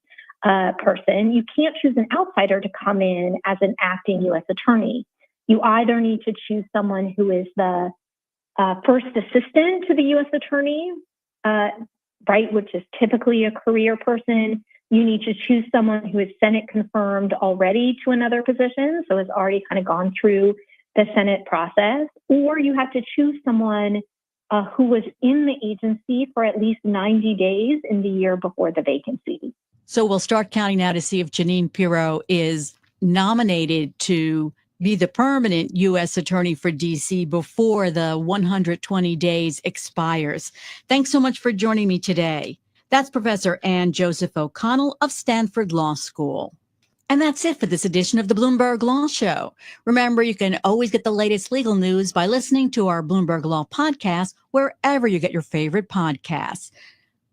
person. You can't choose an outsider to come in as an acting U.S. attorney. You either need to choose someone who is the first assistant to the U.S. attorney right, which is typically a career person. You need to choose someone who is Senate confirmed already to another position, so has already kind of gone through the Senate process, or you have to choose someone who was in the agency for at least 90 days in the year before the vacancy. So we'll start counting now to see if Jeanine Pirro is nominated to be the permanent U.S. Attorney for D.C. before the 120 days expires. Thanks so much for joining me today. That's Professor Ann Joseph O'Connell of Stanford Law School. And that's it for this edition of the Bloomberg Law Show. Remember, you can always get the latest legal news by listening to our Bloomberg Law podcast wherever you get your favorite podcasts.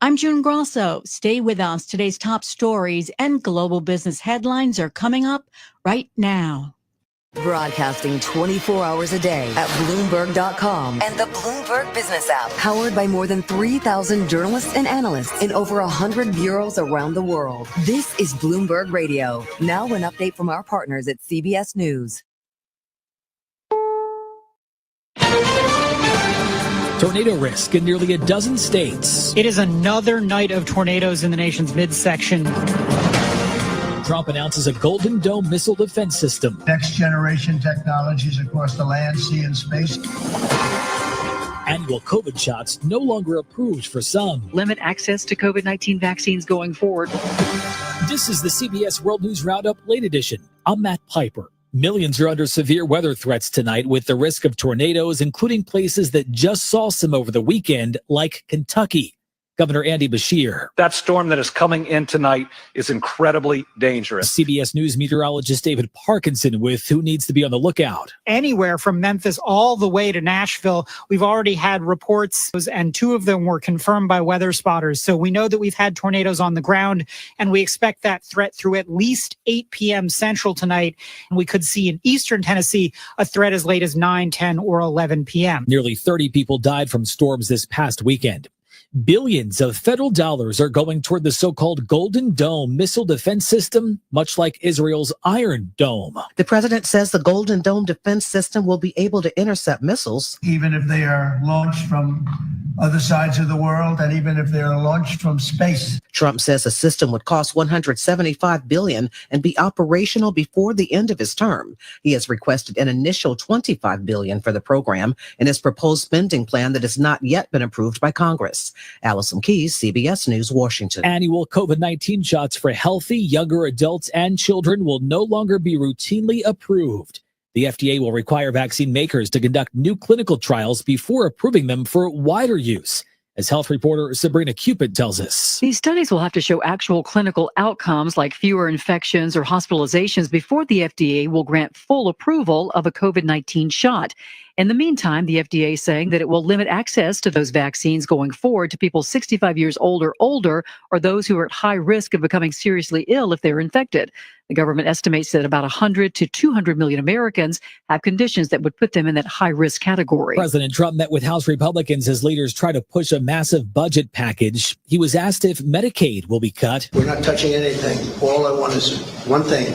I'm June Grosso. Stay with us. Today's top stories and global business headlines are coming up right now. Broadcasting 24 hours a day at Bloomberg.com and the Bloomberg Business app. Powered by more than 3,000 journalists and analysts in over 100 bureaus around the world. This is Bloomberg Radio. Now an update from our partners at CBS News. Tornado risk in nearly a dozen states. It is another night of tornadoes in the nation's midsection. Trump announces a Golden Dome missile defense system. Next generation technologies across the land, sea, and space. Annual COVID shots no longer approved for some. Limit access to COVID-19 vaccines going forward. This is the CBS World News Roundup Late Edition. I'm Matt Piper. Millions are under severe weather threats tonight with the risk of tornadoes, including places that just saw some over the weekend, like Kentucky. Governor Andy Beshear. That storm that is coming in tonight is incredibly dangerous. CBS News meteorologist David Parkinson with who needs to be on the lookout. Anywhere from Memphis all the way to Nashville, we've already had reports, and 2 of them were confirmed by weather spotters. So we know that we've had tornadoes on the ground, and we expect that threat through at least 8 p.m. Central tonight. And we could see in eastern Tennessee a threat as late as 9, 10, or 11 p.m. Nearly 30 people died from storms this past weekend. Billions of federal dollars are going toward the so-called Golden Dome missile defense system, much like Israel's Iron Dome. The president says the Golden Dome defense system will be able to intercept missiles. Even if they are launched from other sides of the world, and even if they are launched from space. Trump says the system would cost $175 billion and be operational before the end of his term. He has requested an initial $25 billion for the program in his proposed spending plan that has not yet been approved by Congress. Allison Keyes, CBS News, Washington. Annual COVID-19 shots for healthy younger adults and children will no longer be routinely approved. The FDA will require vaccine makers to conduct new clinical trials before approving them for wider use, as health reporter Sabrina Cupid tells us. These studies will have to show actual clinical outcomes like fewer infections or hospitalizations before the FDA will grant full approval of a COVID-19 shot. In the meantime, the FDA is saying that it will limit access to those vaccines going forward to people 65 years old or older, or those who are at high risk of becoming seriously ill if they're infected. The government estimates that about 100 to 200 million Americans have conditions that would put them in that high-risk category. President Trump met with House Republicans as leaders try to push a massive budget package. He was asked if Medicaid will be cut. We're not touching anything. All I want is one thing,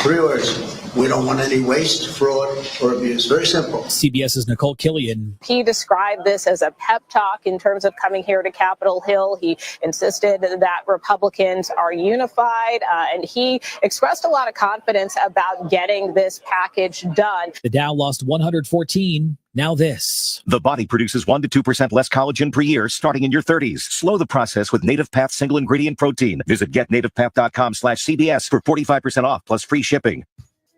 3 words. We don't want any waste, fraud, or abuse. Very simple. CBS's Nicole Killian. He described this as a pep talk in terms of coming here to Capitol Hill. He insisted that Republicans are unified, and he expressed a lot of confidence about getting this package done. The Dow lost 114. Now this. The body produces 1 to 2% less collagen per year starting in your 30s. Slow the process with Native Path single ingredient protein. Visit getnativepath.com/CBS for 45% off plus free shipping.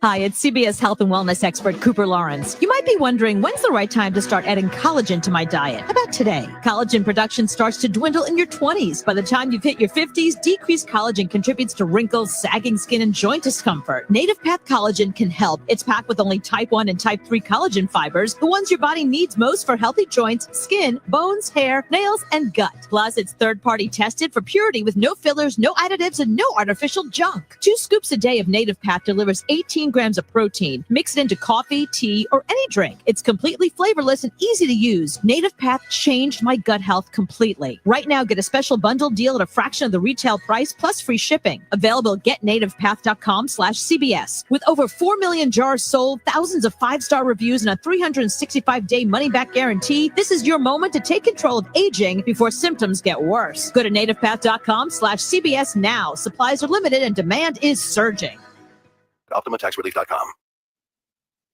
Hi, it's CBS health and wellness expert Cooper Lawrence. You might be wondering, when's the right time to start adding collagen to my diet? How about today? Collagen production starts to dwindle in your 20s. By the time you've hit your 50s, decreased collagen contributes to wrinkles, sagging skin, and joint discomfort. Native Path Collagen can help. It's packed with only type 1 and type 3 collagen fibers, the ones your body needs most for healthy joints, skin, bones, hair, nails, and gut. Plus, it's third-party tested for purity with no fillers, no additives, and no artificial junk. 2 scoops a day of Native Path delivers 18 grams of protein. Mix it into coffee, tea, or any drink. It's completely flavorless and easy to use. Native Path changed my gut health completely. Right now, get a special bundle deal at a fraction of the retail price plus free shipping. Available at getnativepath.com/CBS. With over 4 million jars sold, thousands of 5-star reviews, and a 365-day money-back guarantee, this is your moment to take control of aging before symptoms get worse. Go to nativepath.com/CBS now. Supplies are limited and demand is surging. OptimaTaxRelief.com.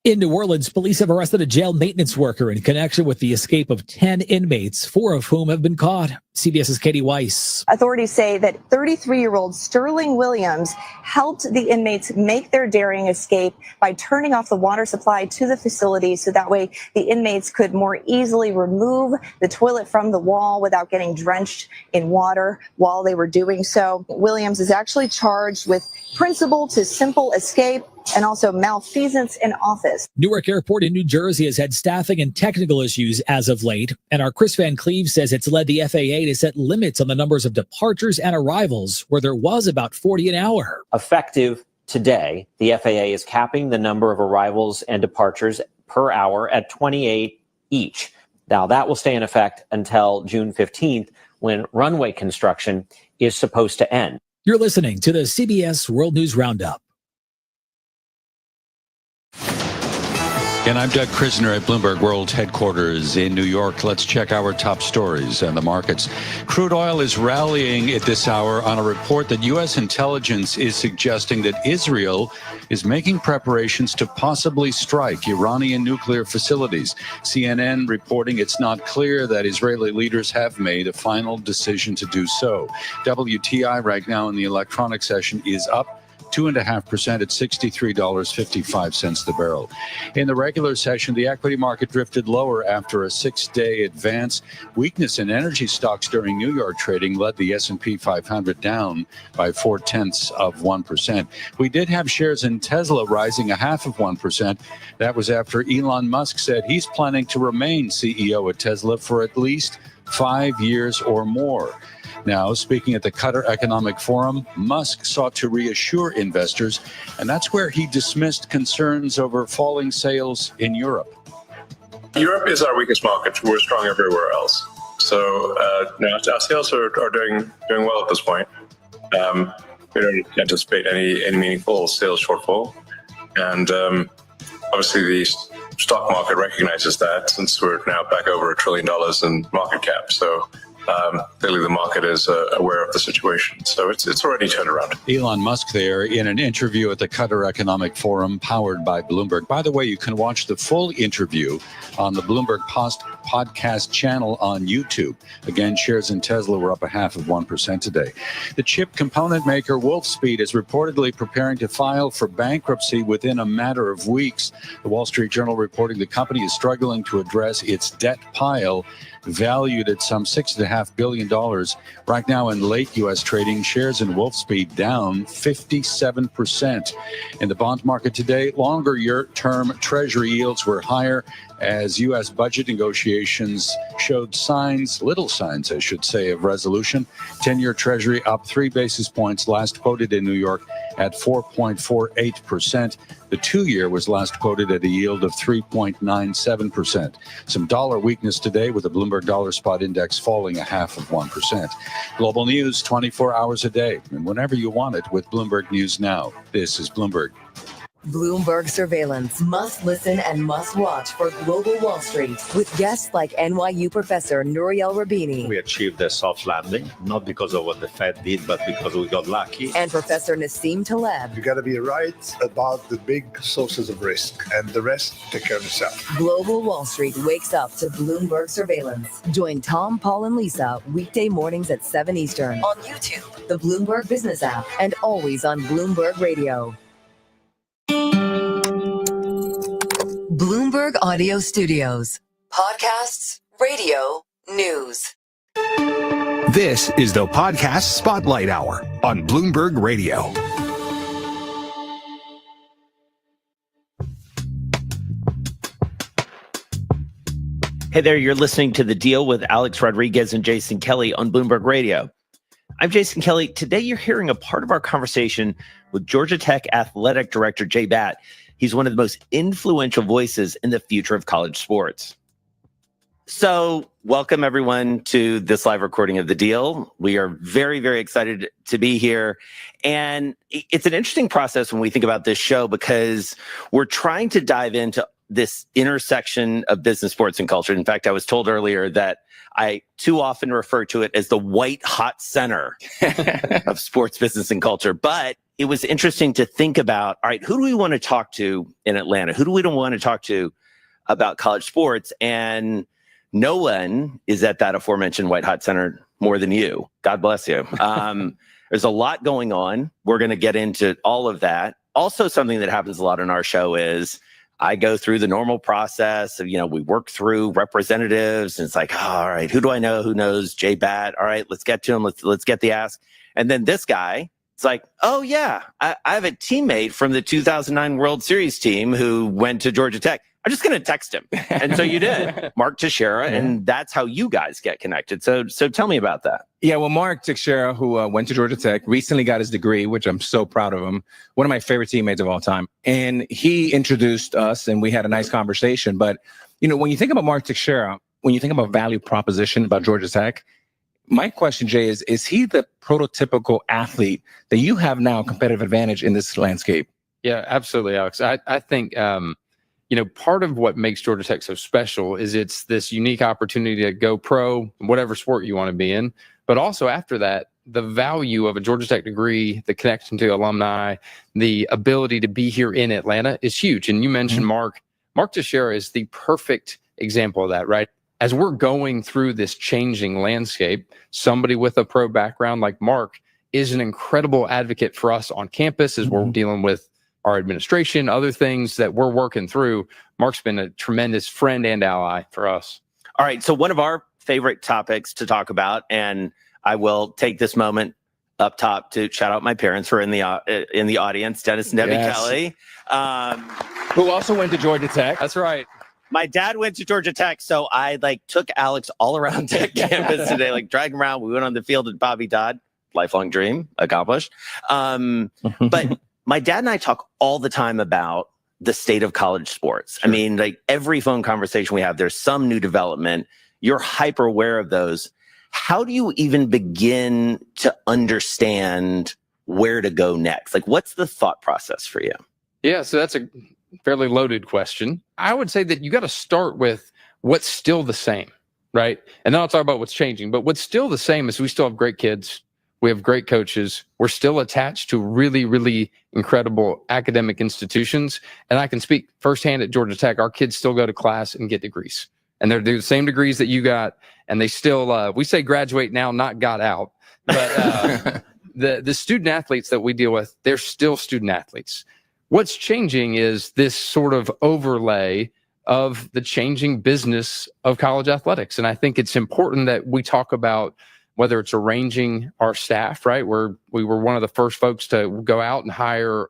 In New Orleans, police have arrested a jail maintenance worker in connection with the escape of 10 inmates, 4 of whom have been caught. CBS's Katie Weiss. Authorities say that 33-year-old Sterling Williams helped the inmates make their daring escape by turning off the water supply to the facility so that way the inmates could more easily remove the toilet from the wall without getting drenched in water while they were doing so. Williams is actually charged with principal to simple escape and also malfeasance in office. Newark Airport in New Jersey has had staffing and technical issues as of late, and our Chris Van Cleve says it's led the FAA to set limits on the numbers of departures and arrivals, where there was about 40 an hour. Effective today, the FAA is capping the number of arrivals and departures per hour at 28 each. Now, that will stay in effect until June 15th, when runway construction is supposed to end. You're listening to the CBS World News Roundup. And I'm Doug Krisner at Bloomberg World Headquarters in New York. Let's check our top stories and the markets. Crude oil is rallying at this hour on a report that U.S. intelligence is suggesting that Israel is making preparations to possibly strike Iranian nuclear facilities. CNN reporting it's not clear that Israeli leaders have made a final decision to do so. WTI right now in the electronic session is up 2.5% at $63.55 the barrel. In the regular session, the equity market drifted lower after a 6-day advance. Weakness in energy stocks during New York trading led the S&P 500 down by 0.4%. We did have shares in Tesla rising 0.5%. That was after Elon Musk said he's planning to remain CEO at Tesla for at least 5 years or more. Now, speaking at the Qatar Economic Forum, Musk sought to reassure investors, and that's where he dismissed concerns over falling sales in Europe. Europe is our weakest market. We're strong everywhere else. So our sales are doing well at this point. We don't anticipate any meaningful sales shortfall. And obviously the stock market recognizes that since we're now back over $1 trillion in market cap. So clearly the market is aware of the situation. So it's already turned around. Elon Musk there in an interview at the Qatar Economic Forum powered by Bloomberg. By the way, you can watch the full interview on the Bloomberg podcast channel on YouTube. Again, shares in Tesla were up 0.5% today. The chip component maker Wolfspeed is reportedly preparing to file for bankruptcy within a matter of weeks. The Wall Street Journal reporting the company is struggling to address its debt pile, valued at some $6.5 billion. Right now in late U.S. trading, shares in Wolfspeed down 57%. In the bond market today, longer-term Treasury yields were higher as U.S. budget negotiations showed little signs, I should say, of resolution. 10-year Treasury up 3 basis points, last quoted in New York at 4.48%. The 2-year was last quoted at a yield of 3.97%. Some dollar weakness today with the Bloomberg Dollar Spot Index falling 0.5%. Global news 24 hours a day and whenever you want it with Bloomberg News Now. This is Bloomberg. Bloomberg Surveillance. Must listen and must watch for Global Wall Street with guests like NYU professor Nouriel Roubini. We achieved a soft landing, not because of what the Fed did, but because we got lucky. And Professor Nassim Taleb. You got to be right about the big sources of risk, and the rest take care of itself. Global Wall Street wakes up to Bloomberg Surveillance. Join Tom, Paul, and Lisa weekday mornings at 7 Eastern on YouTube, the Bloomberg Business app, and always on Bloomberg Radio. Bloomberg Audio Studios. Podcasts, radio, news. This is the Podcast Spotlight Hour on Bloomberg Radio. Hey there, you're listening to The Deal with Alex Rodriguez and Jason Kelly on Bloomberg Radio. I'm Jason Kelly. Today, you're hearing a part of our conversation with Georgia Tech Athletic Director Jay Batt. He's one of the most influential voices in the future of college sports. So, welcome everyone to this live recording of The Deal. We are very, very excited to be here. And it's an interesting process when we think about this show because we're trying to dive into this intersection of business, sports, and culture. In fact, I was told earlier that I too often refer to it as the white hot center of sports, business, and culture. But it was interesting to think about, all right, who do we want to talk to in Atlanta? Who do we want to talk to about college sports? And no one is at that aforementioned white hot center more than you. God bless you. There's a lot going on. We're going to get into all of that. Also, something that happens a lot on our show is I go through the normal process of, we work through representatives and it's like, all right, who do I know? Who knows Jay Batt? All right, let's get to him. Let's get the ask. And then this guy, it's like, oh yeah, I have a teammate from the 2009 World Series team who went to Georgia Tech. I'm just going to text him. And so you did, Mark Teixeira, and that's how you guys get connected. So tell me about that. Yeah, well, Mark Teixeira, who went to Georgia Tech, recently got his degree, which I'm so proud of him. One of my favorite teammates of all time. And he introduced us and we had a nice conversation. But, when you think about Mark Teixeira, when you think about value proposition about Georgia Tech, my question, Jay, is he the prototypical athlete that you have now a competitive advantage in this landscape? Yeah, absolutely, Alex. I think, part of what makes Georgia Tech so special is it's this unique opportunity to go pro, whatever sport you want to be in. But also after that, the value of a Georgia Tech degree, the connection to alumni, the ability to be here in Atlanta is huge. And you mentioned Mark Teixeira is the perfect example of that, right? As we're going through this changing landscape, somebody with a pro background like Mark is an incredible advocate for us on campus as we're dealing with our administration, other things that we're working through. Mark's been a tremendous friend and ally for us. All right. So one of our favorite topics to talk about, and I will take this moment up top to shout out my parents who are in the audience, Dennis and Debbie Kelly. Who also went to Georgia Tech. That's right. My dad went to Georgia Tech, so I took Alex all around Tech campus today, drag him around. We went on the field at Bobby Dodd, lifelong dream accomplished. But my dad and I talk all the time about the state of college sports. Sure. I mean, every phone conversation we have, there's some new development. You're hyper aware of those. How do you even begin to understand where to go next? What's the thought process for you? Yeah, so that's a fairly loaded question. I would say that you got to start with what's still the same, right? And then I'll talk about what's changing. But what's still the same is we still have great kids. We have great coaches. We're still attached to really, really incredible academic institutions. And I can speak firsthand at Georgia Tech. Our kids still go to class and get degrees. And they're the same degrees that you got. And they still, we say graduate now, not got out. But the student athletes that we deal with, they're still student athletes. What's changing is this sort of overlay of the changing business of college athletics. And I think it's important that we talk about whether it's arranging our staff, right? We were one of the first folks to go out and hire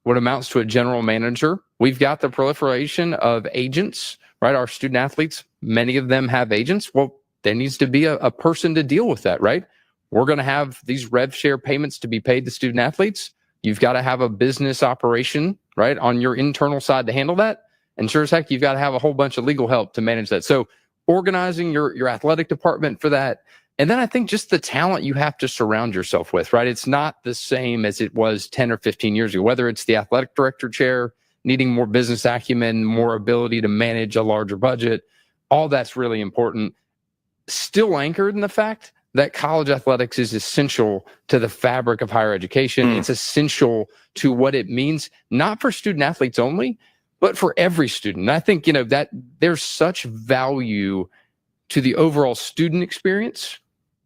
what amounts to a general manager. We've got the proliferation of agents, right? Our student athletes, many of them have agents. Well, there needs to be a person to deal with that, right? We're going to have these rev share payments to be paid to student athletes. You've got to have a business operation, right, on your internal side to handle that. And sure as heck, you've got to have a whole bunch of legal help to manage that. So organizing your athletic department for that. And then I think just the talent you have to surround yourself with, right? It's not the same as it was 10 or 15 years ago, whether it's the athletic director chair, needing more business acumen, more ability to manage a larger budget. All that's really important. Still anchored in the fact that college athletics is essential to the fabric of higher education. It's essential to what it means, not for student athletes only, but for every student. And I think, that there's such value to the overall student experience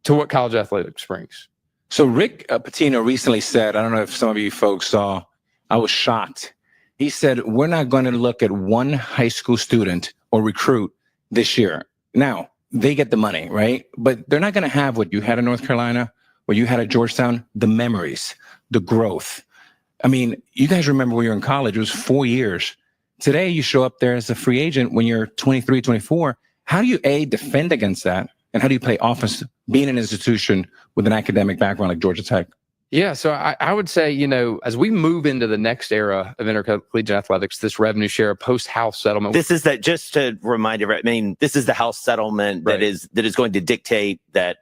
to what college athletics brings. So Rick Pitino recently said, I don't know if some of you folks saw, I was shocked. He said, we're not going to look at one high school student or recruit this year. Now, they get the money, right? But they're not going to have what you had in North Carolina, what you had at Georgetown, the memories, the growth. I mean, you guys remember when you were in college, it was 4 years. Today, you show up there as a free agent when you're 23, 24. How do you, A, defend against that? And how do you play offense being an institution with an academic background like Georgia Tech? Yeah, so I would say, as we move into the next era of intercollegiate athletics, this revenue share post-House settlement. This is that, just to remind everyone, I mean, this is the House settlement that is going to dictate that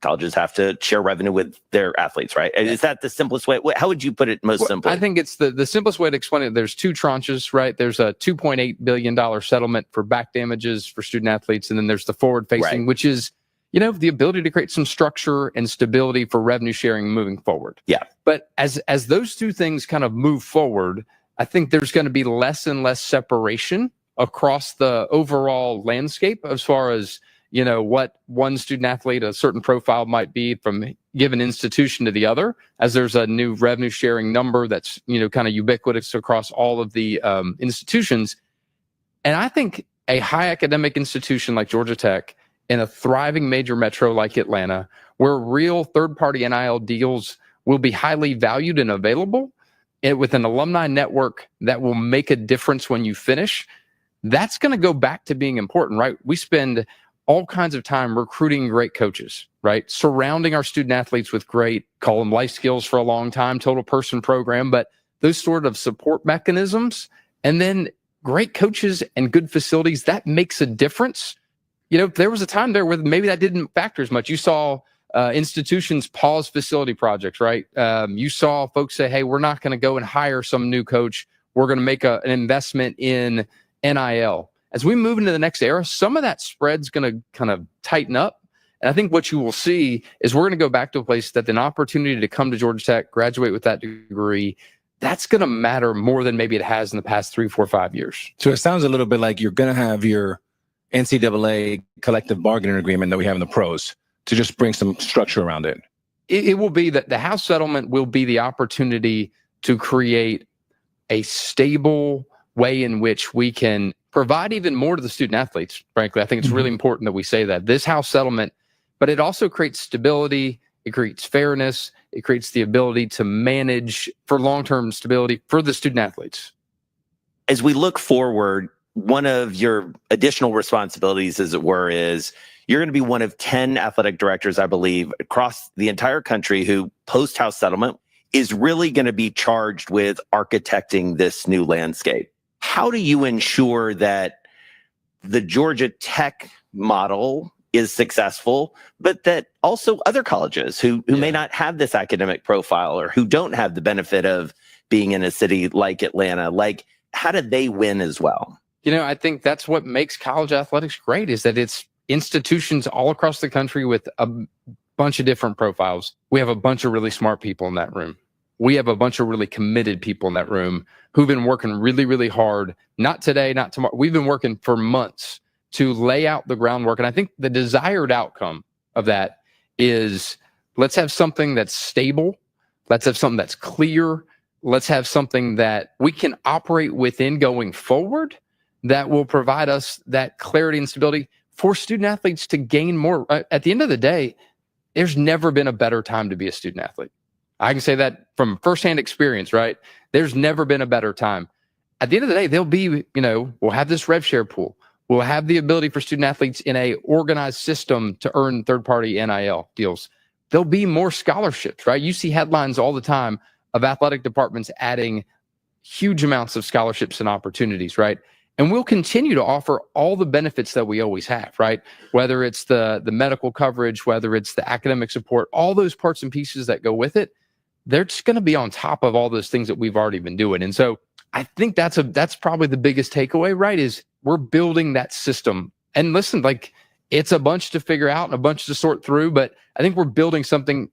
colleges have to share revenue with their athletes, right? Is that the simplest way? How would you put it most simply? I think it's the simplest way to explain it. There's two tranches, right? There's a $2.8 billion settlement for back damages for student athletes. And then there's the forward facing, which is, the ability to create some structure and stability for revenue sharing moving forward. Yeah. But as those two things kind of move forward, I think there's going to be less and less separation across the overall landscape as far as, what one student athlete, a certain profile might be from given institution to the other, as there's a new revenue sharing number that's, kind of ubiquitous across all of the institutions. And I think a high academic institution like Georgia Tech in a thriving major metro like Atlanta, where real third-party NIL deals will be highly valued and available, and with an alumni network that will make a difference when you finish, that's going to go back to being important, right? We spend all kinds of time recruiting great coaches, right? Surrounding our student athletes with great, call them life skills for a long time, total person program, but those sort of support mechanisms, and then great coaches and good facilities, that makes a difference. There was a time there where maybe that didn't factor as much. You saw institutions pause facility projects, right? You saw folks say, hey, we're not going to go and hire some new coach. We're going to make an investment in NIL. As we move into the next era, some of that spread's going to kind of tighten up. And I think what you will see is we're going to go back to a place that an opportunity to come to Georgia Tech, graduate with that degree, that's going to matter more than maybe it has in the past 3, 4, 5 years. So it sounds a little bit like you're going to have your NCAA collective bargaining agreement that we have in the pros to just bring some structure around it. It will be that the House settlement will be the opportunity to create a stable way in which we can provide even more to the student athletes. Frankly, I think it's really important that we say that this House settlement, but it also creates stability. It creates fairness. It creates the ability to manage for long-term stability for the student athletes. As we look forward, one of your additional responsibilities, as it were, is you're going to be one of 10 athletic directors, I believe, across the entire country who, post-House settlement, is really going to be charged with architecting this new landscape. How do you ensure that the Georgia Tech model is successful, but that also other colleges who may not have this academic profile or who don't have the benefit of being in a city like Atlanta, how do they win as well? I think that's what makes college athletics great, is that it's institutions all across the country with a bunch of different profiles. We have a bunch of really smart people in that room. We have a bunch of really committed people in that room who've been working really, really hard. Not today, not tomorrow. We've been working for months to lay out the groundwork. And I think the desired outcome of that is, let's have something that's stable. Let's have something that's clear. Let's have something that we can operate within going forward that will provide us that clarity and stability for student athletes to gain more. At the end of the day, there's never been a better time to be a student athlete. I can say that from firsthand experience, right? There's never been a better time. At the end of the day, there'll be, we'll have this rev share pool. We'll have the ability for student athletes in a organized system to earn third-party NIL deals. There'll be more scholarships, right? You see headlines all the time of athletic departments adding huge amounts of scholarships and opportunities, right? And we'll continue to offer all the benefits that we always have, right? Whether it's the medical coverage, whether it's the academic support, all those parts and pieces that go with it, they're just going to be on top of all those things that we've already been doing. And so I think that's probably the biggest takeaway, right? Is we're building that system. And listen, it's a bunch to figure out and a bunch to sort through, but I think we're building something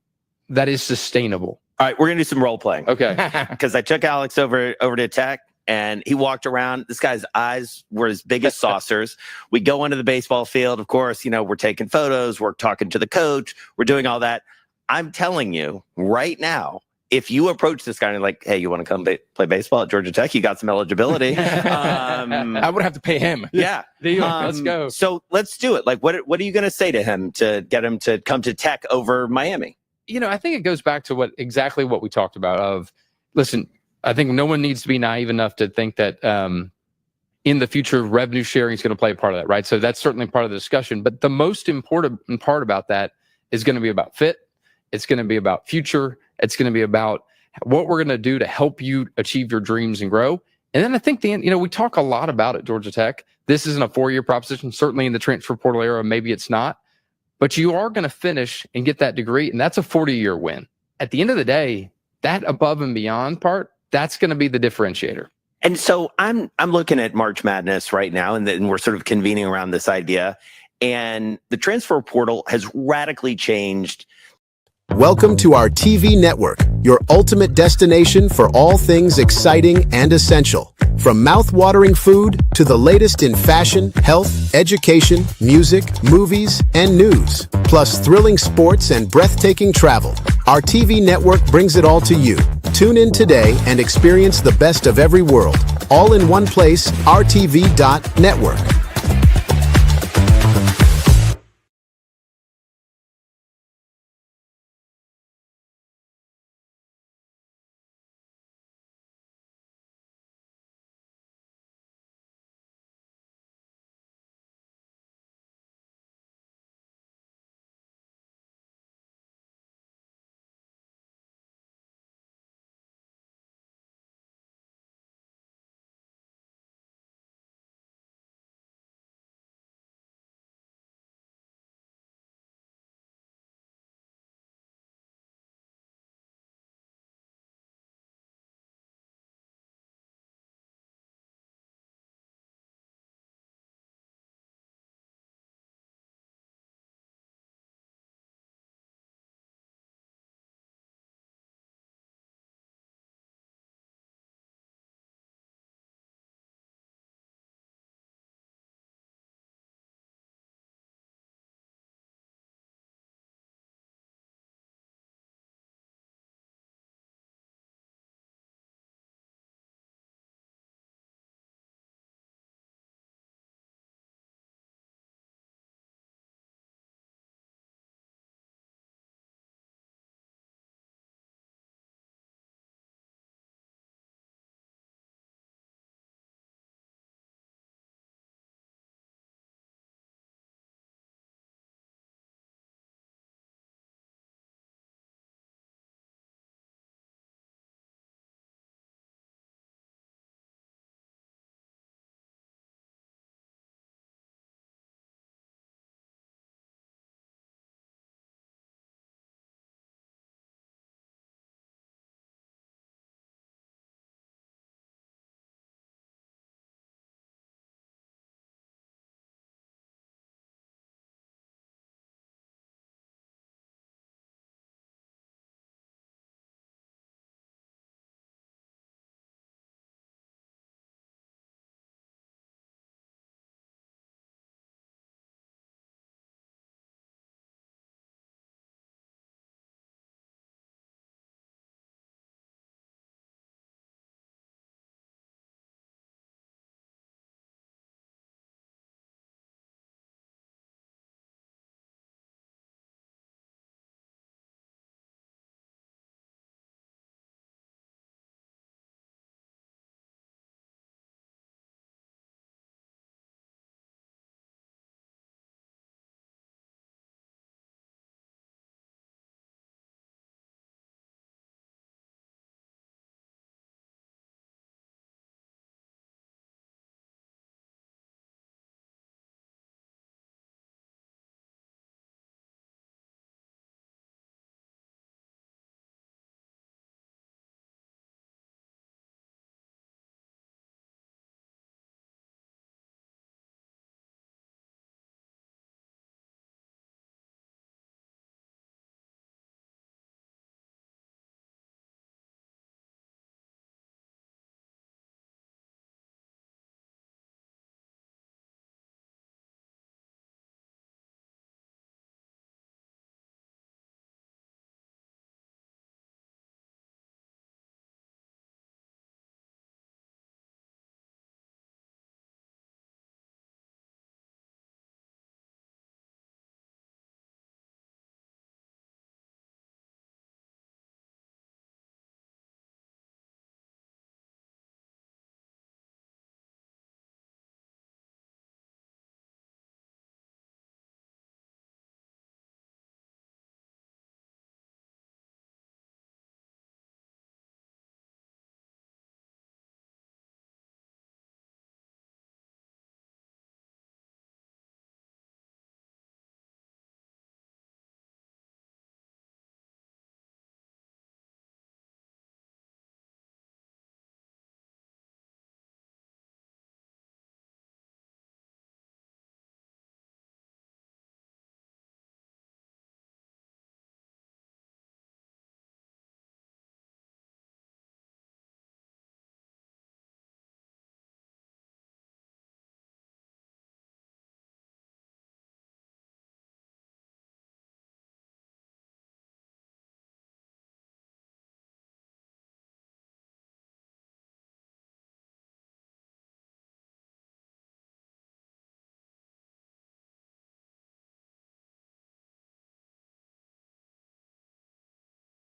that is sustainable. All right, we're going to do some role playing. Okay. Because I took Alex over to Tech, and he walked around. This guy's eyes were as big as saucers. We go onto the baseball field. Of course, we're taking photos. We're talking to the coach. We're doing all that. I'm telling you right now, if you approach this guy and like, hey, you want to come play baseball at Georgia Tech? You got some eligibility. I would have to pay him. Yeah. Let's go. So let's do it. What are you going to say to him to get him to come to Tech over Miami? I think it goes back to exactly what we talked about listen, I think no one needs to be naive enough to think that in the future, revenue sharing is going to play a part of that, right? So that's certainly part of the discussion. But the most important part about that is going to be about fit. It's going to be about future. It's going to be about what we're going to do to help you achieve your dreams and grow. And then I think, we talk a lot about it, Georgia Tech. This isn't a 4-year proposition. Certainly in the transfer portal era, maybe it's not. But you are going to finish and get that degree, and that's a 40-year win. At the end of the day, that above and beyond part, that's going to be the differentiator. And so I'm looking at March Madness right now, and then we're sort of convening around this idea. And the transfer portal has radically changed. Welcome to our TV network, your ultimate destination for all things exciting and essential. From mouth-watering food to the latest in fashion, health, education, music, movies, and news, plus thrilling sports and breathtaking travel. Our TV network brings it all to you. Tune in today and experience the best of every world. All in one place, rtv.network.